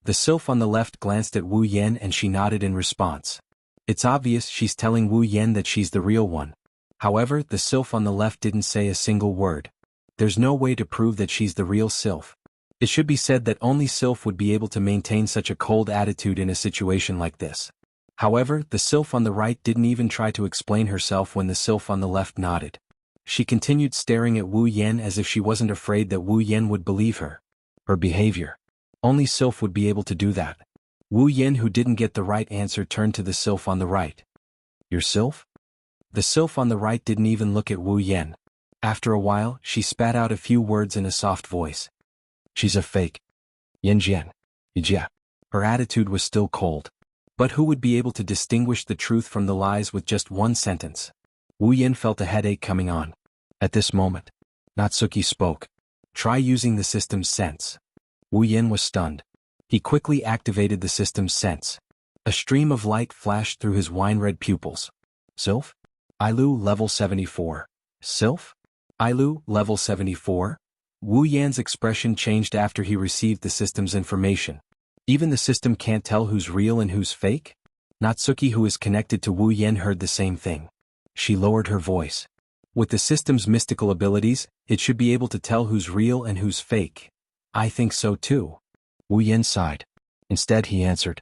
The Sylph on the left glanced at Wu Yan and she nodded in response. It's obvious she's telling Wu Yan that she's the real one. However, the Sylph on the left didn't say a single word. There's no way to prove that she's the real Sylph. It should be said that only Sylph would be able to maintain such a cold attitude in a situation like this. However, the Sylph on the right didn't even try to explain herself when the Sylph on the left nodded. She continued staring at Wu Yan as if she wasn't afraid that Wu Yan would believe her. Her behavior. Only Sylph would be able to do that. Wu Yan, who didn't get the right answer, turned to the Sylph on the right. "You're Sylph?" The Sylph on the right didn't even look at Wu Yan. After a while, she spat out a few words in a soft voice. "She's a fake. Yanjian. Yijia." Her attitude was still cold. But who would be able to distinguish the truth from the lies with just one sentence? Wu Yan felt a headache coming on. At this moment, Natsuki spoke. "Try using the system's sense." Wu Yan was stunned. He quickly activated the system's sense. A stream of light flashed through his wine-red pupils. "Sylph? Ilu, level 74. Sylph? Ilu, level 74? Wu Yan's expression changed after he received the system's information. Even the system can't tell who's real and who's fake? Natsuki, who is connected to Wu Yan, heard the same thing. She lowered her voice. With the system's mystical abilities, it should be able to tell who's real and who's fake. "I think so too." Wu Yan sighed. Instead he answered.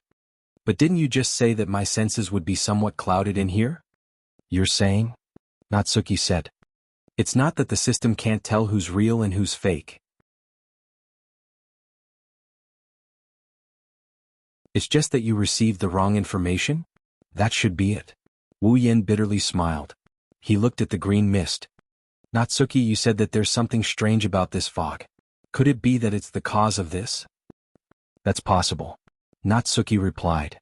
"But didn't you just say that my senses would be somewhat clouded in here?" "You're saying?" Natsuki said. "It's not that the system can't tell who's real and who's fake. It's just that you received the wrong information? That should be it." Wu Yan bitterly smiled. He looked at the green mist. "Natsuki, you said that there's something strange about this fog. Could it be that it's the cause of this?" "That's possible," Natsuki replied.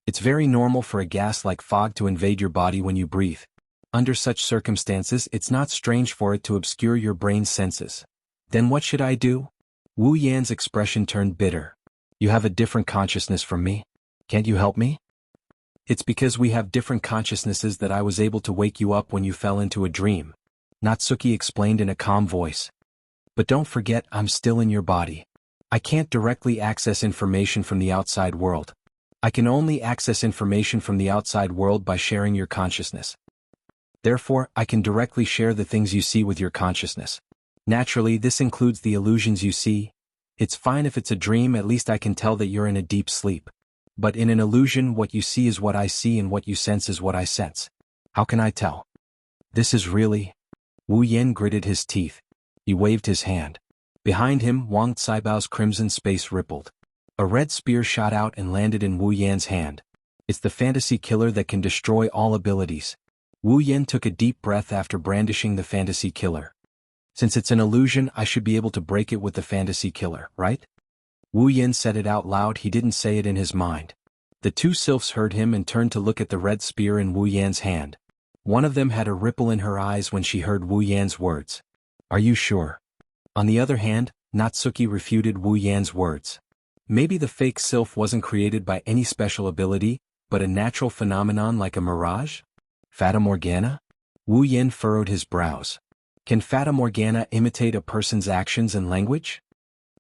"It's very normal for a gas like fog to invade your body when you breathe. Under such circumstances, it's not strange for it to obscure your brain's senses. Then what should I do?" Wu Yan's expression turned bitter. "You have a different consciousness from me. Can't you help me?" "It's because we have different consciousnesses that I was able to wake you up when you fell into a dream," Natsuki explained in a calm voice. "But don't forget, I'm still in your body. I can't directly access information from the outside world. I can only access information from the outside world by sharing your consciousness. Therefore, I can directly share the things you see with your consciousness. Naturally, this includes the illusions you see. It's fine if it's a dream, at least I can tell that you're in a deep sleep. But in an illusion, what you see is what I see and what you sense is what I sense. How can I tell? This is really..." Wu Yan gritted his teeth. He waved his hand. Behind him, Wang Caibao's crimson space rippled. A red spear shot out and landed in Wu Yan's hand. It's the fantasy killer that can destroy all abilities. Wu Yan took a deep breath after brandishing the fantasy killer. Since it's an illusion, I should be able to break it with the fantasy killer, right? Wu Yan said it out loud, he didn't say it in his mind. The two sylphs heard him and turned to look at the red spear in Wu Yan's hand. One of them had a ripple in her eyes when she heard Wu Yan's words. Are you sure? On the other hand, Natsuki refuted Wu Yan's words. Maybe the fake sylph wasn't created by any special ability, but a natural phenomenon like a mirage? Fata Morgana? Wu Yan furrowed his brows. Can Fata Morgana imitate a person's actions and language?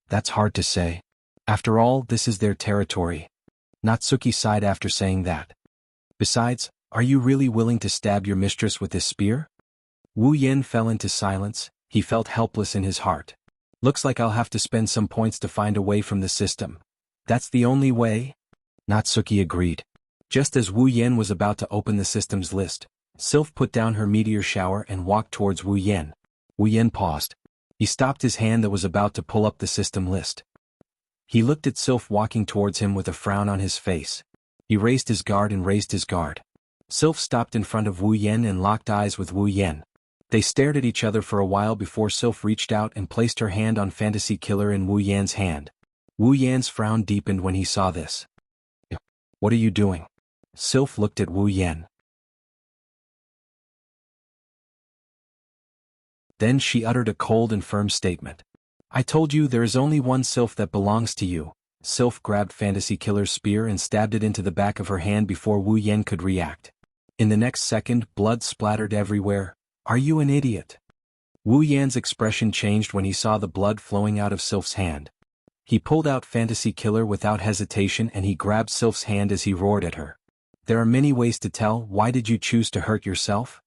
That's hard to say. After all, this is their territory. Natsuki sighed after saying that. Besides, are you really willing to stab your mistress with this spear? Wu Yan fell into silence, he felt helpless in his heart. Looks like I'll have to spend some points to find a way from the system. That's the only way? Natsuki agreed. Just as Wu Yan was about to open the system's list, Sylph put down her meteor shower and walked towards Wu Yan. Wu Yan paused. He stopped his hand that was about to pull up the system list. He looked at Sylph walking towards him with a frown on his face. He raised his guard and raised his guard. Sylph stopped in front of Wu Yan and locked eyes with Wu Yan. They stared at each other for a while before Sylph reached out and placed her hand on Fantasy Killer in Wu Yan's hand. Wu Yan's frown deepened when he saw this. What are you doing? Sylph looked at Wu Yan. Then she uttered a cold and firm statement. I told you there is only one Sylph that belongs to you. Sylph grabbed Fantasy Killer's spear and stabbed it into the back of her hand before Wu Yan could react. In the next second, blood splattered everywhere. Are you an idiot? Wu Yan's expression changed when he saw the blood flowing out of Sylph's hand. He pulled out Fantasy Killer without hesitation and he grabbed Sylph's hand as he roared at her. There are many ways to tell, why did you choose to hurt yourself?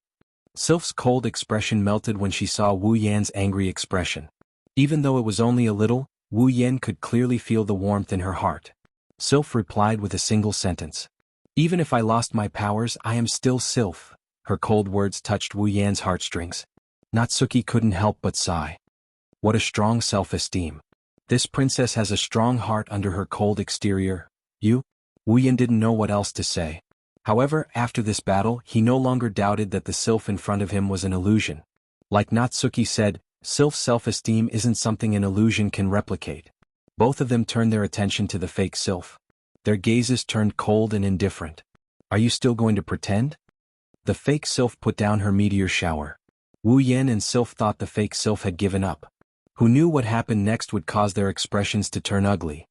Sylph's cold expression melted when she saw Wu Yan's angry expression. Even though it was only a little, Wu Yan could clearly feel the warmth in her heart. Sylph replied with a single sentence. Even if I lost my powers, I am still Sylph. Her cold words touched Wu Yan's heartstrings. Natsuki couldn't help but sigh. What a strong self-esteem. This princess has a strong heart under her cold exterior. Wu Yan didn't know what else to say. However, after this battle, he no longer doubted that the Sylph in front of him was an illusion. Like Natsuki said, Sylph's self-esteem isn't something an illusion can replicate. Both of them turned their attention to the fake Sylph. Their gazes turned cold and indifferent. Are you still going to pretend? The fake Sylph put down her meteor shower. Wu Yan and Sylph thought the fake Sylph had given up. Who knew what happened next would cause their expressions to turn ugly?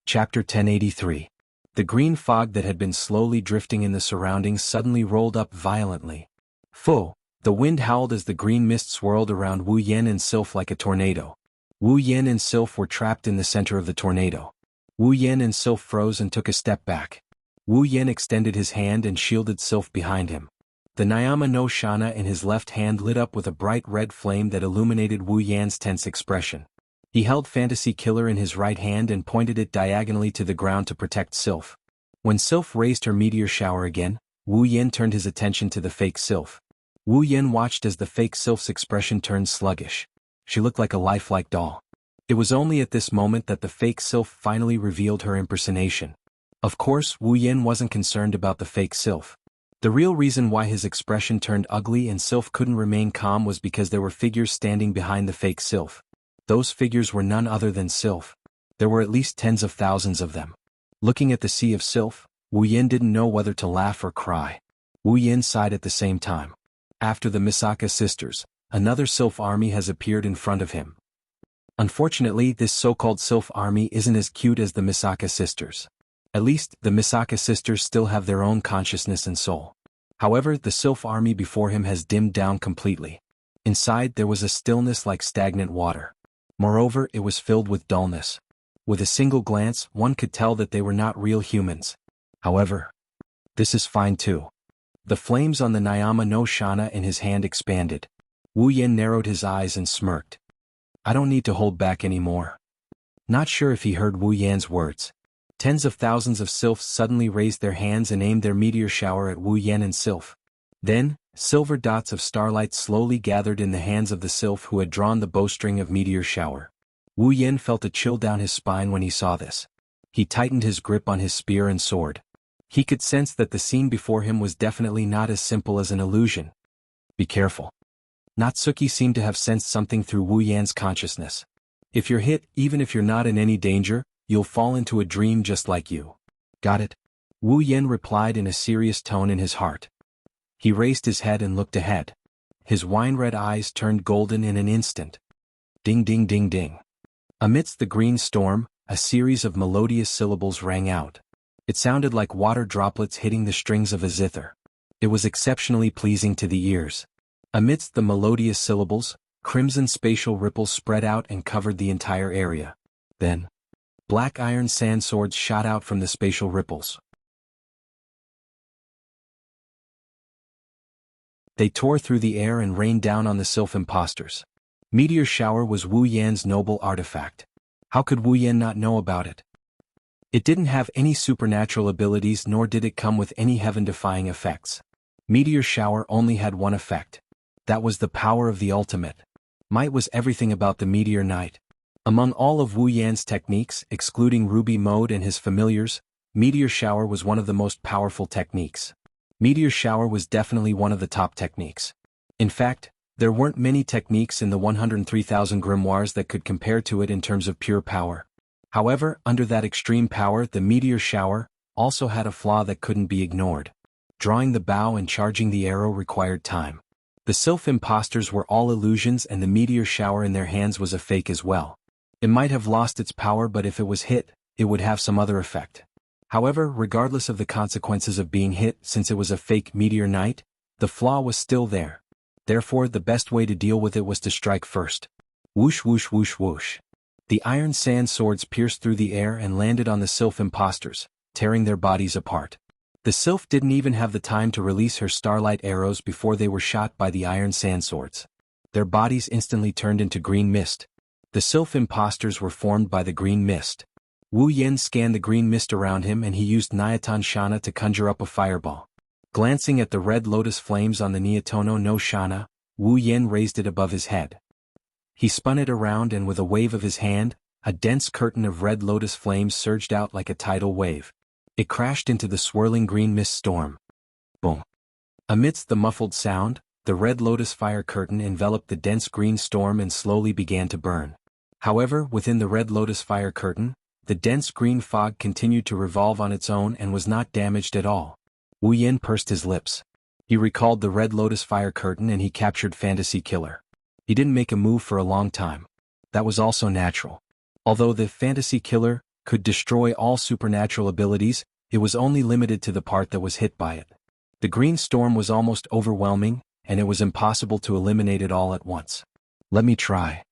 Chapter 1083. The green fog that had been slowly drifting in the surroundings suddenly rolled up violently. Pho! The wind howled as the green mist swirled around Wu Yan and Sylph like a tornado. Wu Yan and Sylph were trapped in the center of the tornado. Wu Yan and Sylph froze and took a step back. Wu Yan extended his hand and shielded Sylph behind him. The Nyama no Shana in his left hand lit up with a bright red flame that illuminated Wu Yan's tense expression. He held Fantasy Killer in his right hand and pointed it diagonally to the ground to protect Sylph. When Sylph raised her meteor shower again, Wu Yan turned his attention to the fake Sylph. Wu Yan watched as the fake Sylph's expression turned sluggish. She looked like a lifelike doll. It was only at this moment that the fake Sylph finally revealed her impersonation. Of course, Wu Yan wasn't concerned about the fake Sylph. The real reason why his expression turned ugly and Sylph couldn't remain calm was because there were figures standing behind the fake Sylph. Those figures were none other than Sylph. There were at least tens of thousands of them. Looking at the sea of Sylph, Wu Yan didn't know whether to laugh or cry. Wu Yan sighed at the same time. After the Misaka sisters, another Sylph army has appeared in front of him. Unfortunately, this so-called Sylph army isn't as cute as the Misaka sisters. At least, the Misaka sisters still have their own consciousness and soul. However, the Sylph army before him has dimmed down completely. Inside, there was a stillness like stagnant water. Moreover, it was filled with dullness. With a single glance, one could tell that they were not real humans. However, this is fine too. The flames on the Nyama no Shana in his hand expanded. Wu Yan narrowed his eyes and smirked. I don't need to hold back anymore. Not sure if he heard Wu Yan's words. Tens of thousands of sylphs suddenly raised their hands and aimed their meteor shower at Wu Yan and Sylph. Then, silver dots of starlight slowly gathered in the hands of the sylph who had drawn the bowstring of meteor shower. Wu Yan felt a chill down his spine when he saw this. He tightened his grip on his spear and sword. He could sense that the scene before him was definitely not as simple as an illusion. Be careful. Natsuki seemed to have sensed something through Wu Yan's consciousness. If you're hit, even if you're not in any danger, you'll fall into a dream just like you. Got it? Wu Yan replied in a serious tone in his heart. He raised his head and looked ahead. His wine-red eyes turned golden in an instant. Ding ding ding ding. Amidst the green storm, a series of melodious syllables rang out. It sounded like water droplets hitting the strings of a zither. It was exceptionally pleasing to the ears. Amidst the melodious syllables, crimson spatial ripples spread out and covered the entire area. Then, black iron sand swords shot out from the spatial ripples. They tore through the air and rained down on the sylph impostors. Meteor shower was Wu Yan's noble artifact. How could Wu Yan not know about it? It didn't have any supernatural abilities, nor did it come with any heaven-defying effects. Meteor shower only had one effect. That was the power of the ultimate. Might was everything about the meteor knight. Among all of Wu Yan's techniques, excluding Ruby Mode and his familiars, meteor shower was one of the most powerful techniques. Meteor shower was definitely one of the top techniques. In fact, there weren't many techniques in the 103,000 grimoires that could compare to it in terms of pure power. However, under that extreme power, the meteor shower also had a flaw that couldn't be ignored. Drawing the bow and charging the arrow required time. The sylph impostors were all illusions, and the meteor shower in their hands was a fake as well. It might have lost its power, but if it was hit, it would have some other effect. However, regardless of the consequences of being hit, since it was a fake meteor knight, the flaw was still there. Therefore, the best way to deal with it was to strike first. Whoosh whoosh whoosh whoosh. The iron sand swords pierced through the air and landed on the sylph impostors, tearing their bodies apart. The sylph didn't even have the time to release her starlight arrows before they were shot by the iron sand swords. Their bodies instantly turned into green mist. The sylph impostors were formed by the green mist. Wu Yan scanned the green mist around him, and he used Nyaton Shana to conjure up a fireball. Glancing at the red lotus flames on the Nyatono no Shana, Wu Yan raised it above his head. He spun it around, and with a wave of his hand, a dense curtain of red lotus flames surged out like a tidal wave. It crashed into the swirling green mist storm. Boom. Amidst the muffled sound, the red lotus fire curtain enveloped the dense green storm and slowly began to burn. However, within the red lotus fire curtain, the dense green fog continued to revolve on its own and was not damaged at all. Wu Yan pursed his lips. He recalled the red lotus fire curtain, and he captured Fantasy Killer. He didn't make a move for a long time. That was also natural. Although the Fantasy Killer could destroy all supernatural abilities, it was only limited to the part that was hit by it. The green storm was almost overwhelming, and it was impossible to eliminate it all at once. Let me try.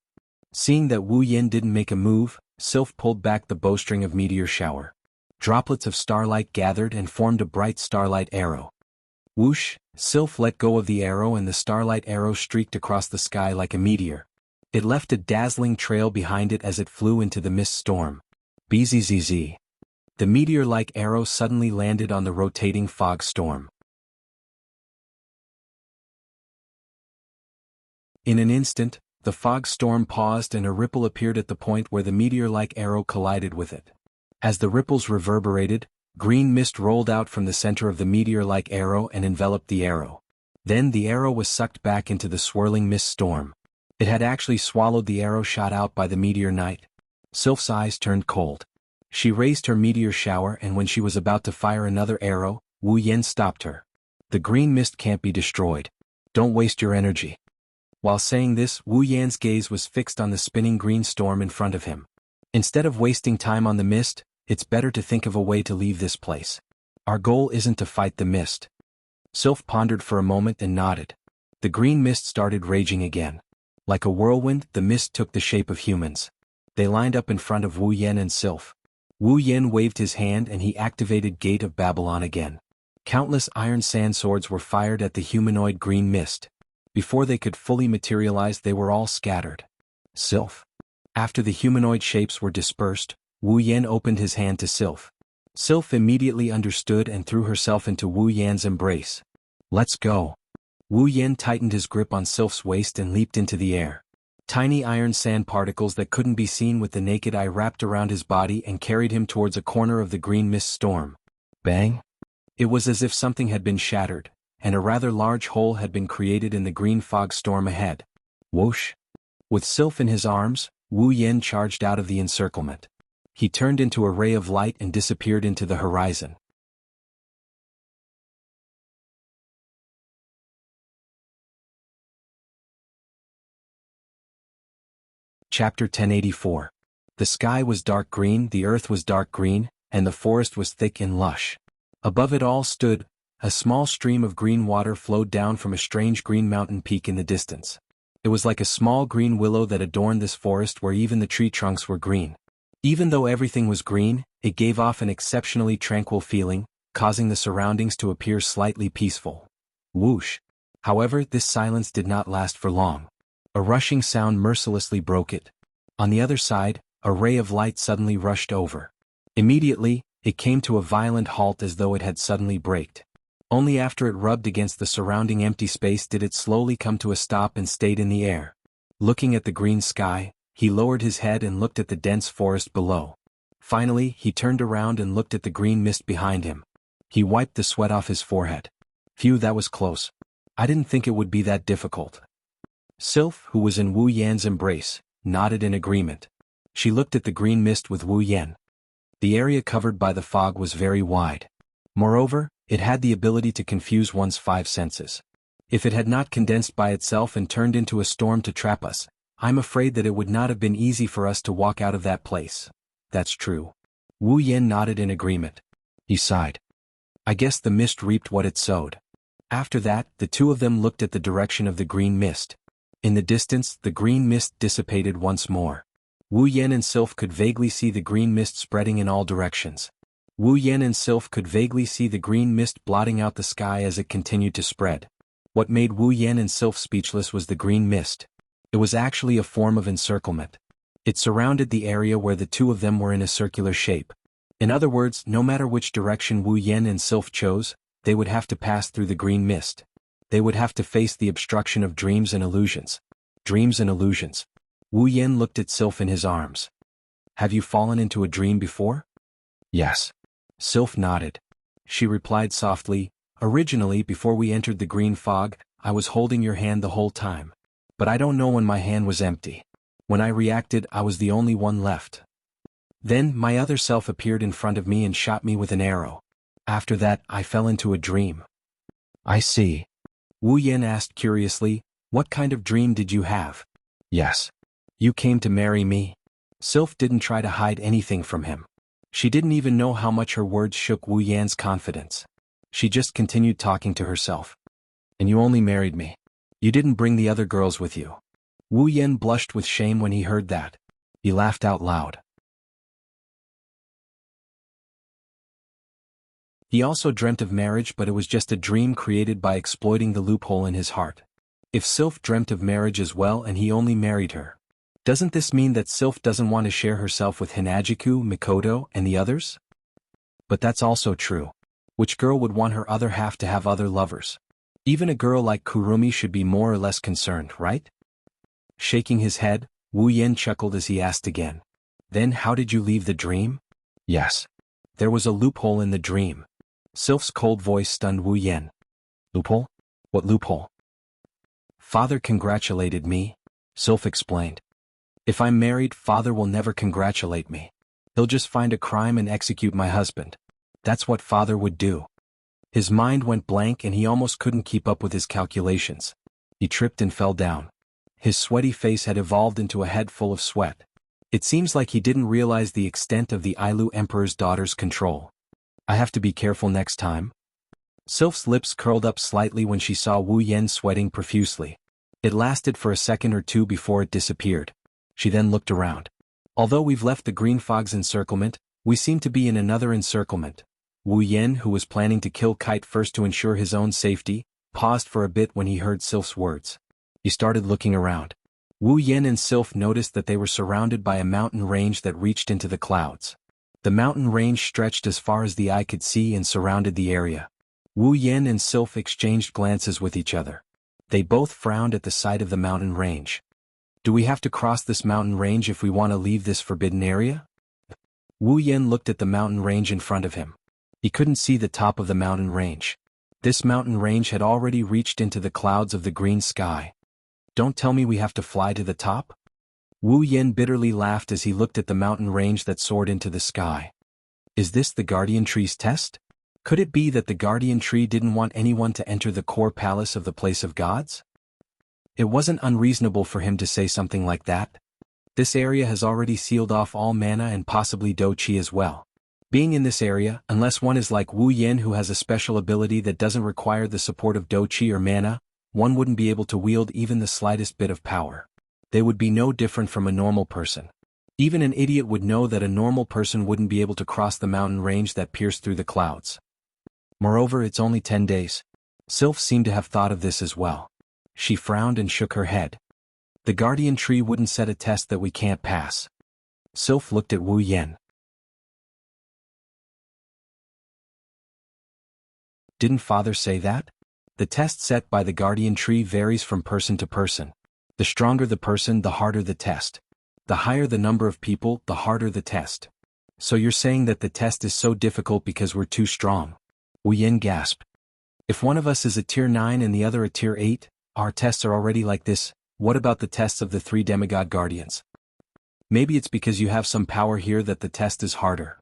Seeing that Wu Yan didn't make a move, Sylph pulled back the bowstring of meteor shower. Droplets of starlight gathered and formed a bright starlight arrow. Whoosh, Sylph let go of the arrow, and the starlight arrow streaked across the sky like a meteor. It left a dazzling trail behind it as it flew into the mist storm. Bzzz. The meteor-like arrow suddenly landed on the rotating fog storm. In an instant, the fog storm paused, and a ripple appeared at the point where the meteor-like arrow collided with it. As the ripples reverberated, green mist rolled out from the center of the meteor-like arrow and enveloped the arrow. Then the arrow was sucked back into the swirling mist storm. It had actually swallowed the arrow shot out by the meteor knight. Sylph's eyes turned cold. She raised her meteor shower, and when she was about to fire another arrow, Wu Yan stopped her. The green mist can't be destroyed. Don't waste your energy. While saying this, Wu Yan's gaze was fixed on the spinning green storm in front of him. Instead of wasting time on the mist, it's better to think of a way to leave this place. Our goal isn't to fight the mist. Sylph pondered for a moment and nodded. The green mist started raging again. Like a whirlwind, the mist took the shape of humans. They lined up in front of Wu Yan and Sylph. Wu Yan waved his hand, and he activated Gate of Babylon again. Countless iron sand swords were fired at the humanoid green mist. Before they could fully materialize, they were all scattered. Sylph. After the humanoid shapes were dispersed, Wu Yan opened his hand to Sylph. Sylph immediately understood and threw herself into Wu Yan's embrace. Let's go. Wu Yan tightened his grip on Sylph's waist and leaped into the air. Tiny iron sand particles that couldn't be seen with the naked eye wrapped around his body and carried him towards a corner of the green mist storm. Bang! It was as if something had been shattered, and a rather large hole had been created in the green fog storm ahead. Whoosh! With Sylph in his arms, Wu Yan charged out of the encirclement. He turned into a ray of light and disappeared into the horizon. Chapter 1084. The sky was dark green, the earth was dark green, and the forest was thick and lush. Above it all stood, a small stream of green water flowed down from a strange green mountain peak in the distance. It was like a small green willow that adorned this forest where even the tree trunks were green. Even though everything was green, it gave off an exceptionally tranquil feeling, causing the surroundings to appear slightly peaceful. Whoosh! However, this silence did not last for long. A rushing sound mercilessly broke it. On the other side, a ray of light suddenly rushed over. Immediately, it came to a violent halt as though it had suddenly braked. Only after it rubbed against the surrounding empty space did it slowly come to a stop and stayed in the air. Looking at the green sky, he lowered his head and looked at the dense forest below. Finally, he turned around and looked at the green mist behind him. He wiped the sweat off his forehead. Phew, that was close. I didn't think it would be that difficult. Sylph, who was in Wu Yan's embrace, nodded in agreement. She looked at the green mist with Wu Yan. The area covered by the fog was very wide. Moreover, it had the ability to confuse one's five senses. If it had not condensed by itself and turned into a storm to trap us, I'm afraid that it would not have been easy for us to walk out of that place. That's true. Wu Yan nodded in agreement. He sighed. I guess the mist reaped what it sowed. After that, the two of them looked at the direction of the green mist. In the distance, the green mist dissipated once more. Wu Yan and Sylph could vaguely see the green mist spreading in all directions. Wu Yan and Sylph could vaguely see the green mist blotting out the sky as it continued to spread. What made Wu Yan and Sylph speechless was the green mist. It was actually a form of encirclement. It surrounded the area where the two of them were in a circular shape. In other words, no matter which direction Wu Yan and Sylph chose, they would have to pass through the green mist. They would have to face the obstruction of dreams and illusions. Dreams and illusions. Wu Yan looked at Sylph in his arms. Have you fallen into a dream before? Yes. Sylph nodded. She replied softly, originally before we entered the green fog, I was holding your hand the whole time. But I don't know when my hand was empty. When I reacted, I was the only one left. Then, my other self appeared in front of me and shot me with an arrow. After that, I fell into a dream. I see. Wu Yan asked curiously, what kind of dream did you have? Yes. You came to marry me? Sylph didn't try to hide anything from him. She didn't even know how much her words shook Wu Yan's confidence. She just continued talking to herself. And you only married me. You didn't bring the other girls with you. Wu Yan blushed with shame when he heard that. He laughed out loud. He also dreamt of marriage, but it was just a dream created by exploiting the loophole in his heart. If Sylph dreamt of marriage as well and he only married her, doesn't this mean that Sylph doesn't want to share herself with Hinajiku, Mikoto, and the others? But that's also true. Which girl would want her other half to have other lovers? Even a girl like Kurumi should be more or less concerned, right? Shaking his head, Wu Yan chuckled as he asked again. Then how did you leave the dream? Yes. There was a loophole in the dream. Sylph's cold voice stunned Wu Yan. Loophole? What loophole? Father congratulated me, Sylph explained. If I'm married, Father will never congratulate me. He'll just find a crime and execute my husband. That's what Father would do. His mind went blank and he almost couldn't keep up with his calculations. He tripped and fell down. His sweaty face had evolved into a head full of sweat. It seems like he didn't realize the extent of the Ailu Emperor's daughter's control. I have to be careful next time. Sylph's lips curled up slightly when she saw Wu Yan sweating profusely. It lasted for a second or two before it disappeared. She then looked around. Although we've left the green fog's encirclement, we seem to be in another encirclement. Wu Yan, who was planning to kill Kite first to ensure his own safety, paused for a bit when he heard Sylph's words. He started looking around. Wu Yan and Sylph noticed that they were surrounded by a mountain range that reached into the clouds. The mountain range stretched as far as the eye could see and surrounded the area. Wu Yen and Sylph exchanged glances with each other. They both frowned at the sight of the mountain range. Do we have to cross this mountain range if we want to leave this forbidden area? Wu Yen looked at the mountain range in front of him. He couldn't see the top of the mountain range. This mountain range had already reached into the clouds of the green sky. Don't tell me we have to fly to the top? Wu Yen bitterly laughed as he looked at the mountain range that soared into the sky. Is this the Guardian Tree's test? Could it be that the Guardian Tree didn't want anyone to enter the core palace of the Place of Gods? It wasn't unreasonable for him to say something like that. This area has already sealed off all mana and possibly Do Qi as well. Being in this area, unless one is like Wu Yen who has a special ability that doesn't require the support of Do Qi or mana, one wouldn't be able to wield even the slightest bit of power. They would be no different from a normal person. Even an idiot would know that a normal person wouldn't be able to cross the mountain range that pierced through the clouds. Moreover, it's only 10 days. Sylph seemed to have thought of this as well. She frowned and shook her head. The Guardian Tree wouldn't set a test that we can't pass. Sylph looked at Wu Yen. Didn't Father say that? The test set by the Guardian Tree varies from person to person. The stronger the person, the harder the test. The higher the number of people, the harder the test. So you're saying that the test is so difficult because we're too strong? Wu Yen gasped. If one of us is a tier 9 and the other a tier 8, our tests are already like this. What about the tests of the 3 demigod guardians? Maybe it's because you have some power here that the test is harder.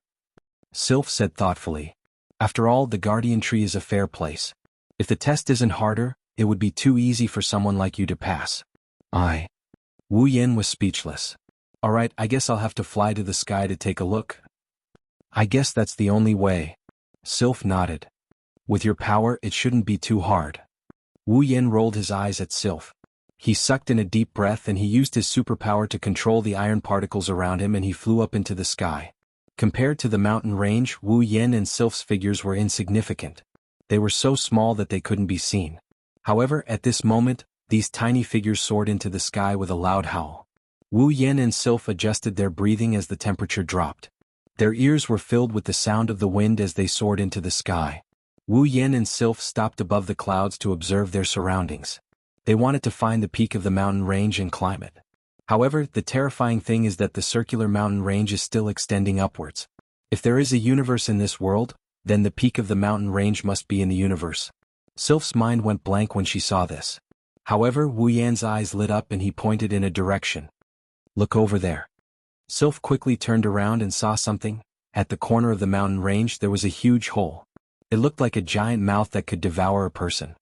Sylph said thoughtfully. After all, the Guardian Tree is a fair place. If the test isn't harder, it would be too easy for someone like you to pass. Wu Yen was speechless. Alright, I guess I'll have to fly to the sky to take a look. I guess that's the only way. Sylph nodded. With your power, it shouldn't be too hard. Wu Yen rolled his eyes at Sylph. He sucked in a deep breath and he used his superpower to control the iron particles around him and he flew up into the sky. Compared to the mountain range, Wu Yen and Sylph's figures were insignificant. They were so small that they couldn't be seen. However, at this moment, these tiny figures soared into the sky with a loud howl. Wu Yen and Sylph adjusted their breathing as the temperature dropped. Their ears were filled with the sound of the wind as they soared into the sky. Wu Yen and Sylph stopped above the clouds to observe their surroundings. They wanted to find the peak of the mountain range and climb it. However, the terrifying thing is that the circular mountain range is still extending upwards. If there is a universe in this world, then the peak of the mountain range must be in the universe. Sylph's mind went blank when she saw this. However, Wu Yan's eyes lit up and he pointed in a direction. Look over there. Sylph quickly turned around and saw something. At the corner of the mountain range there was a huge hole. It looked like a giant mouth that could devour a person.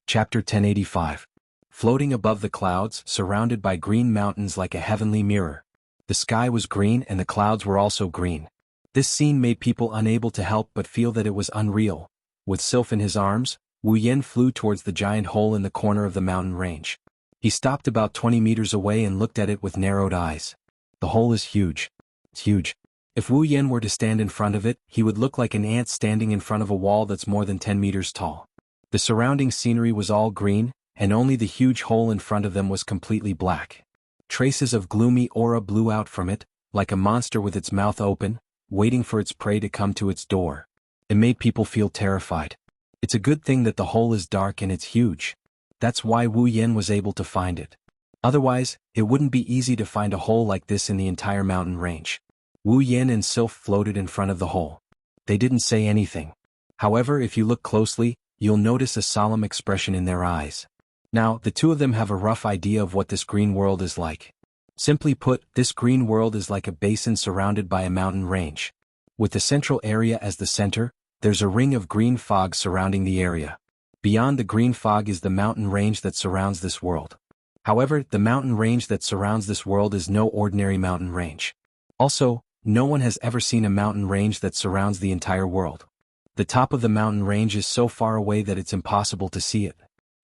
Chapter 1085. Floating above the clouds, surrounded by green mountains like a heavenly mirror. The sky was green and the clouds were also green. This scene made people unable to help but feel that it was unreal. With Sylph in his arms, Wu Yen flew towards the giant hole in the corner of the mountain range. He stopped about 20 meters away and looked at it with narrowed eyes. The hole is huge. It's huge. If Wu Yen were to stand in front of it, he would look like an ant standing in front of a wall that's more than 10 meters tall. The surrounding scenery was all green, and only the huge hole in front of them was completely black. Traces of gloomy aura blew out from it, like a monster with its mouth open, waiting for its prey to come to its door. It made people feel terrified. It's a good thing that the hole is dark and it's huge. That's why Wu Yen was able to find it. Otherwise, it wouldn't be easy to find a hole like this in the entire mountain range. Wu Yen and Sylph floated in front of the hole. They didn't say anything. However, if you look closely, you'll notice a solemn expression in their eyes. Now, the two of them have a rough idea of what this green world is like. Simply put, this green world is like a basin surrounded by a mountain range. With the central area as the center, there's a ring of green fog surrounding the area. Beyond the green fog is the mountain range that surrounds this world. However, the mountain range that surrounds this world is no ordinary mountain range. Also, no one has ever seen a mountain range that surrounds the entire world. The top of the mountain range is so far away that it's impossible to see it.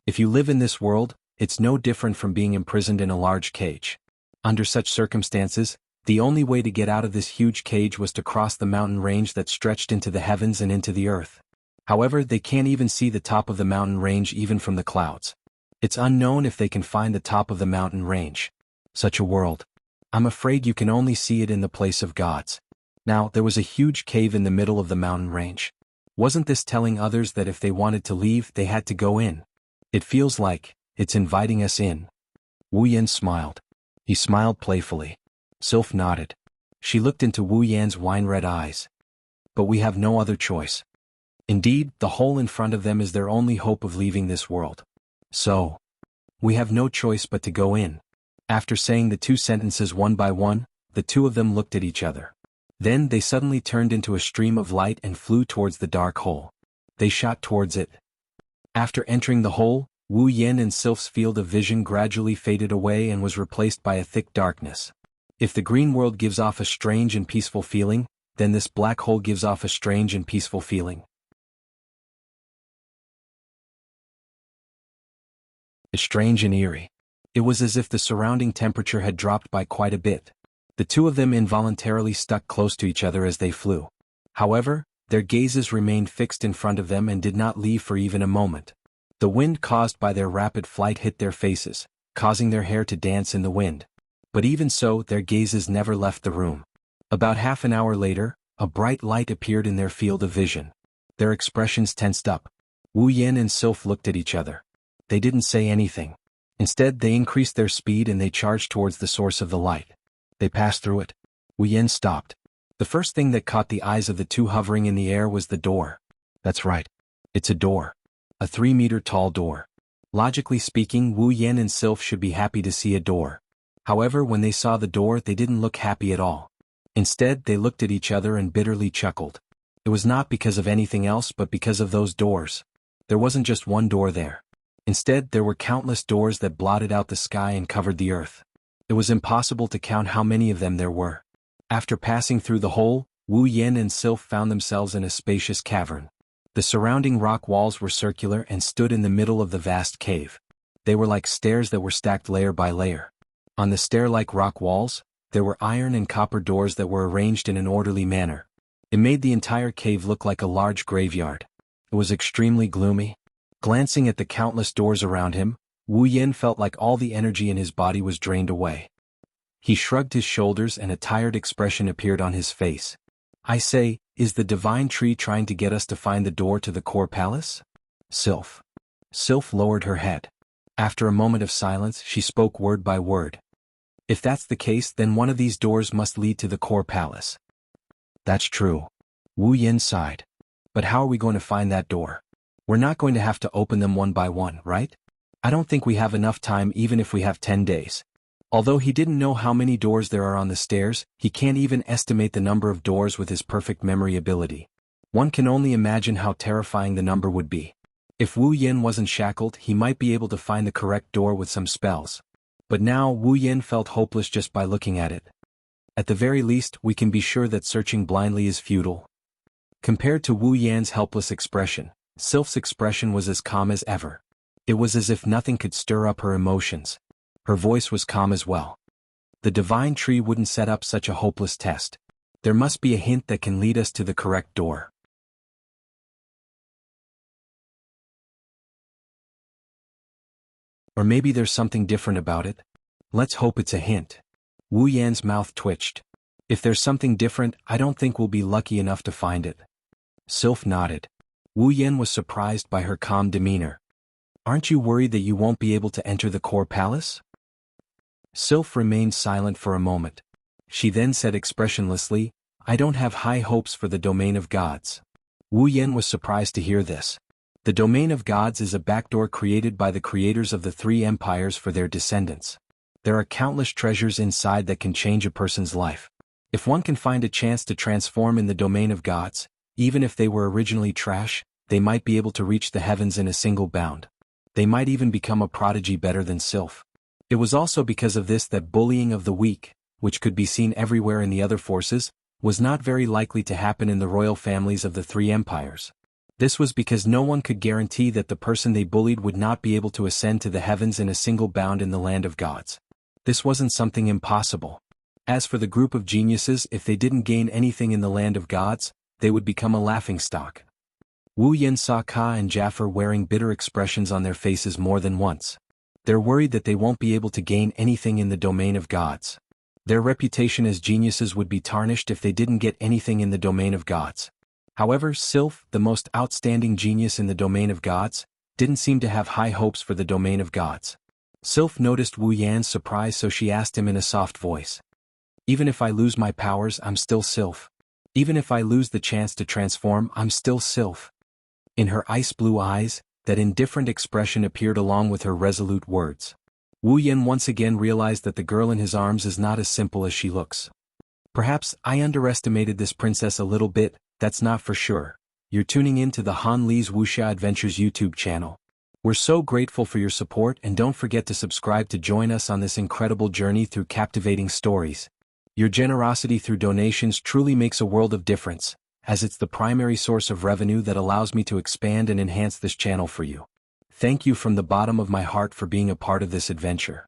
If you live in this world, it's no different from being imprisoned in a large cage. Under such circumstances, the only way to get out of this huge cage was to cross the mountain range that stretched into the heavens and into the earth. However, they can't even see the top of the mountain range even from the clouds. It's unknown if they can find the top of the mountain range. Such a world. I'm afraid you can only see it in the place of gods. Now, there was a huge cave in the middle of the mountain range. Wasn't this telling others that if they wanted to leave, they had to go in? It feels like it's inviting us in. Wu Yan smiled. He smiled playfully. Sylph nodded. She looked into Wu Yan's wine-red eyes. But we have no other choice. Indeed, the hole in front of them is their only hope of leaving this world. So, we have no choice but to go in. After saying the two sentences one by one, the two of them looked at each other. Then they suddenly turned into a stream of light and flew towards the dark hole. They shot towards it. After entering the hole, Wu Yan and Sylph's field of vision gradually faded away and was replaced by a thick darkness. If the green world gives off a strange and peaceful feeling, then this black hole gives off a strange and peaceful feeling. Strange and eerie. It was as if the surrounding temperature had dropped by quite a bit. The two of them involuntarily stuck close to each other as they flew. However, their gazes remained fixed in front of them and did not leave for even a moment. The wind caused by their rapid flight hit their faces, causing their hair to dance in the wind. But even so, their gazes never left the room. About half an hour later, a bright light appeared in their field of vision. Their expressions tensed up. Wu Yan and Sylph looked at each other. They didn't say anything. Instead, they increased their speed and they charged towards the source of the light. They passed through it. Wu Yan stopped. The first thing that caught the eyes of the two hovering in the air was the door. That's right. It's a door. A 3-meter-tall door. Logically speaking, Wu Yan and Sylph should be happy to see a door. However, when they saw the door, they didn't look happy at all. Instead, they looked at each other and bitterly chuckled. It was not because of anything else but because of those doors. There wasn't just one door there. Instead, there were countless doors that blotted out the sky and covered the earth. It was impossible to count how many of them there were. After passing through the hole, Wu Yan and Sylph found themselves in a spacious cavern. The surrounding rock walls were circular and stood in the middle of the vast cave. They were like stairs that were stacked layer by layer. On the stair-like rock walls, there were iron and copper doors that were arranged in an orderly manner. It made the entire cave look like a large graveyard. It was extremely gloomy. Glancing at the countless doors around him, Wu Yan felt like all the energy in his body was drained away. He shrugged his shoulders and a tired expression appeared on his face. I say, is the divine tree trying to get us to find the door to the core palace? Sylph. Sylph lowered her head. After a moment of silence, she spoke word by word. If that's the case, then one of these doors must lead to the core palace. That's true. Wu Yan sighed. But how are we going to find that door? We're not going to have to open them one by one, right? I don't think we have enough time even if we have 10 days. Although he didn't know how many doors there are on the stairs, he can't even estimate the number of doors with his perfect memory ability. One can only imagine how terrifying the number would be. If Wu Yan wasn't shackled, he might be able to find the correct door with some spells. But now Wu Yan felt hopeless just by looking at it. At the very least, we can be sure that searching blindly is futile. Compared to Wu Yan's helpless expression, Sylph's expression was as calm as ever. It was as if nothing could stir up her emotions. Her voice was calm as well. The divine tree wouldn't set up such a hopeless test. There must be a hint that can lead us to the correct door. Or maybe there's something different about it. Let's hope it's a hint. Wu Yan's mouth twitched. If there's something different, I don't think we'll be lucky enough to find it. Sylph nodded. Wu Yan was surprised by her calm demeanor. Aren't you worried that you won't be able to enter the core palace? Sylph remained silent for a moment. She then said expressionlessly, I don't have high hopes for the domain of gods. Wu Yan was surprised to hear this. The domain of gods is a backdoor created by the creators of the three empires for their descendants. There are countless treasures inside that can change a person's life. If one can find a chance to transform in the domain of gods, even if they were originally trash, they might be able to reach the heavens in a single bound. They might even become a prodigy better than Sylph. It was also because of this that bullying of the weak, which could be seen everywhere in the other forces, was not very likely to happen in the royal families of the three empires. This was because no one could guarantee that the person they bullied would not be able to ascend to the heavens in a single bound in the land of gods. This wasn't something impossible. As for the group of geniuses, if they didn't gain anything in the land of gods, they would become a laughingstock. Wu Yin saw Ka and Jaffer wearing bitter expressions on their faces more than once. They're worried that they won't be able to gain anything in the domain of gods. Their reputation as geniuses would be tarnished if they didn't get anything in the domain of gods. However, Sylph, the most outstanding genius in the domain of gods, didn't seem to have high hopes for the domain of gods. Sylph noticed Wu Yan's surprise, so she asked him in a soft voice. Even if I lose my powers, I'm still Sylph. Even if I lose the chance to transform, I'm still Sylph. In her ice-blue eyes, that indifferent expression appeared along with her resolute words. Wu Yan once again realized that the girl in his arms is not as simple as she looks. Perhaps I underestimated this princess a little bit, that's not for sure. You're tuning in to the Han Li's Wuxia Adventures YouTube channel. We're so grateful for your support, and don't forget to subscribe to join us on this incredible journey through captivating stories. Your generosity through donations truly makes a world of difference, as it's the primary source of revenue that allows me to expand and enhance this channel for you. Thank you from the bottom of my heart for being a part of this adventure.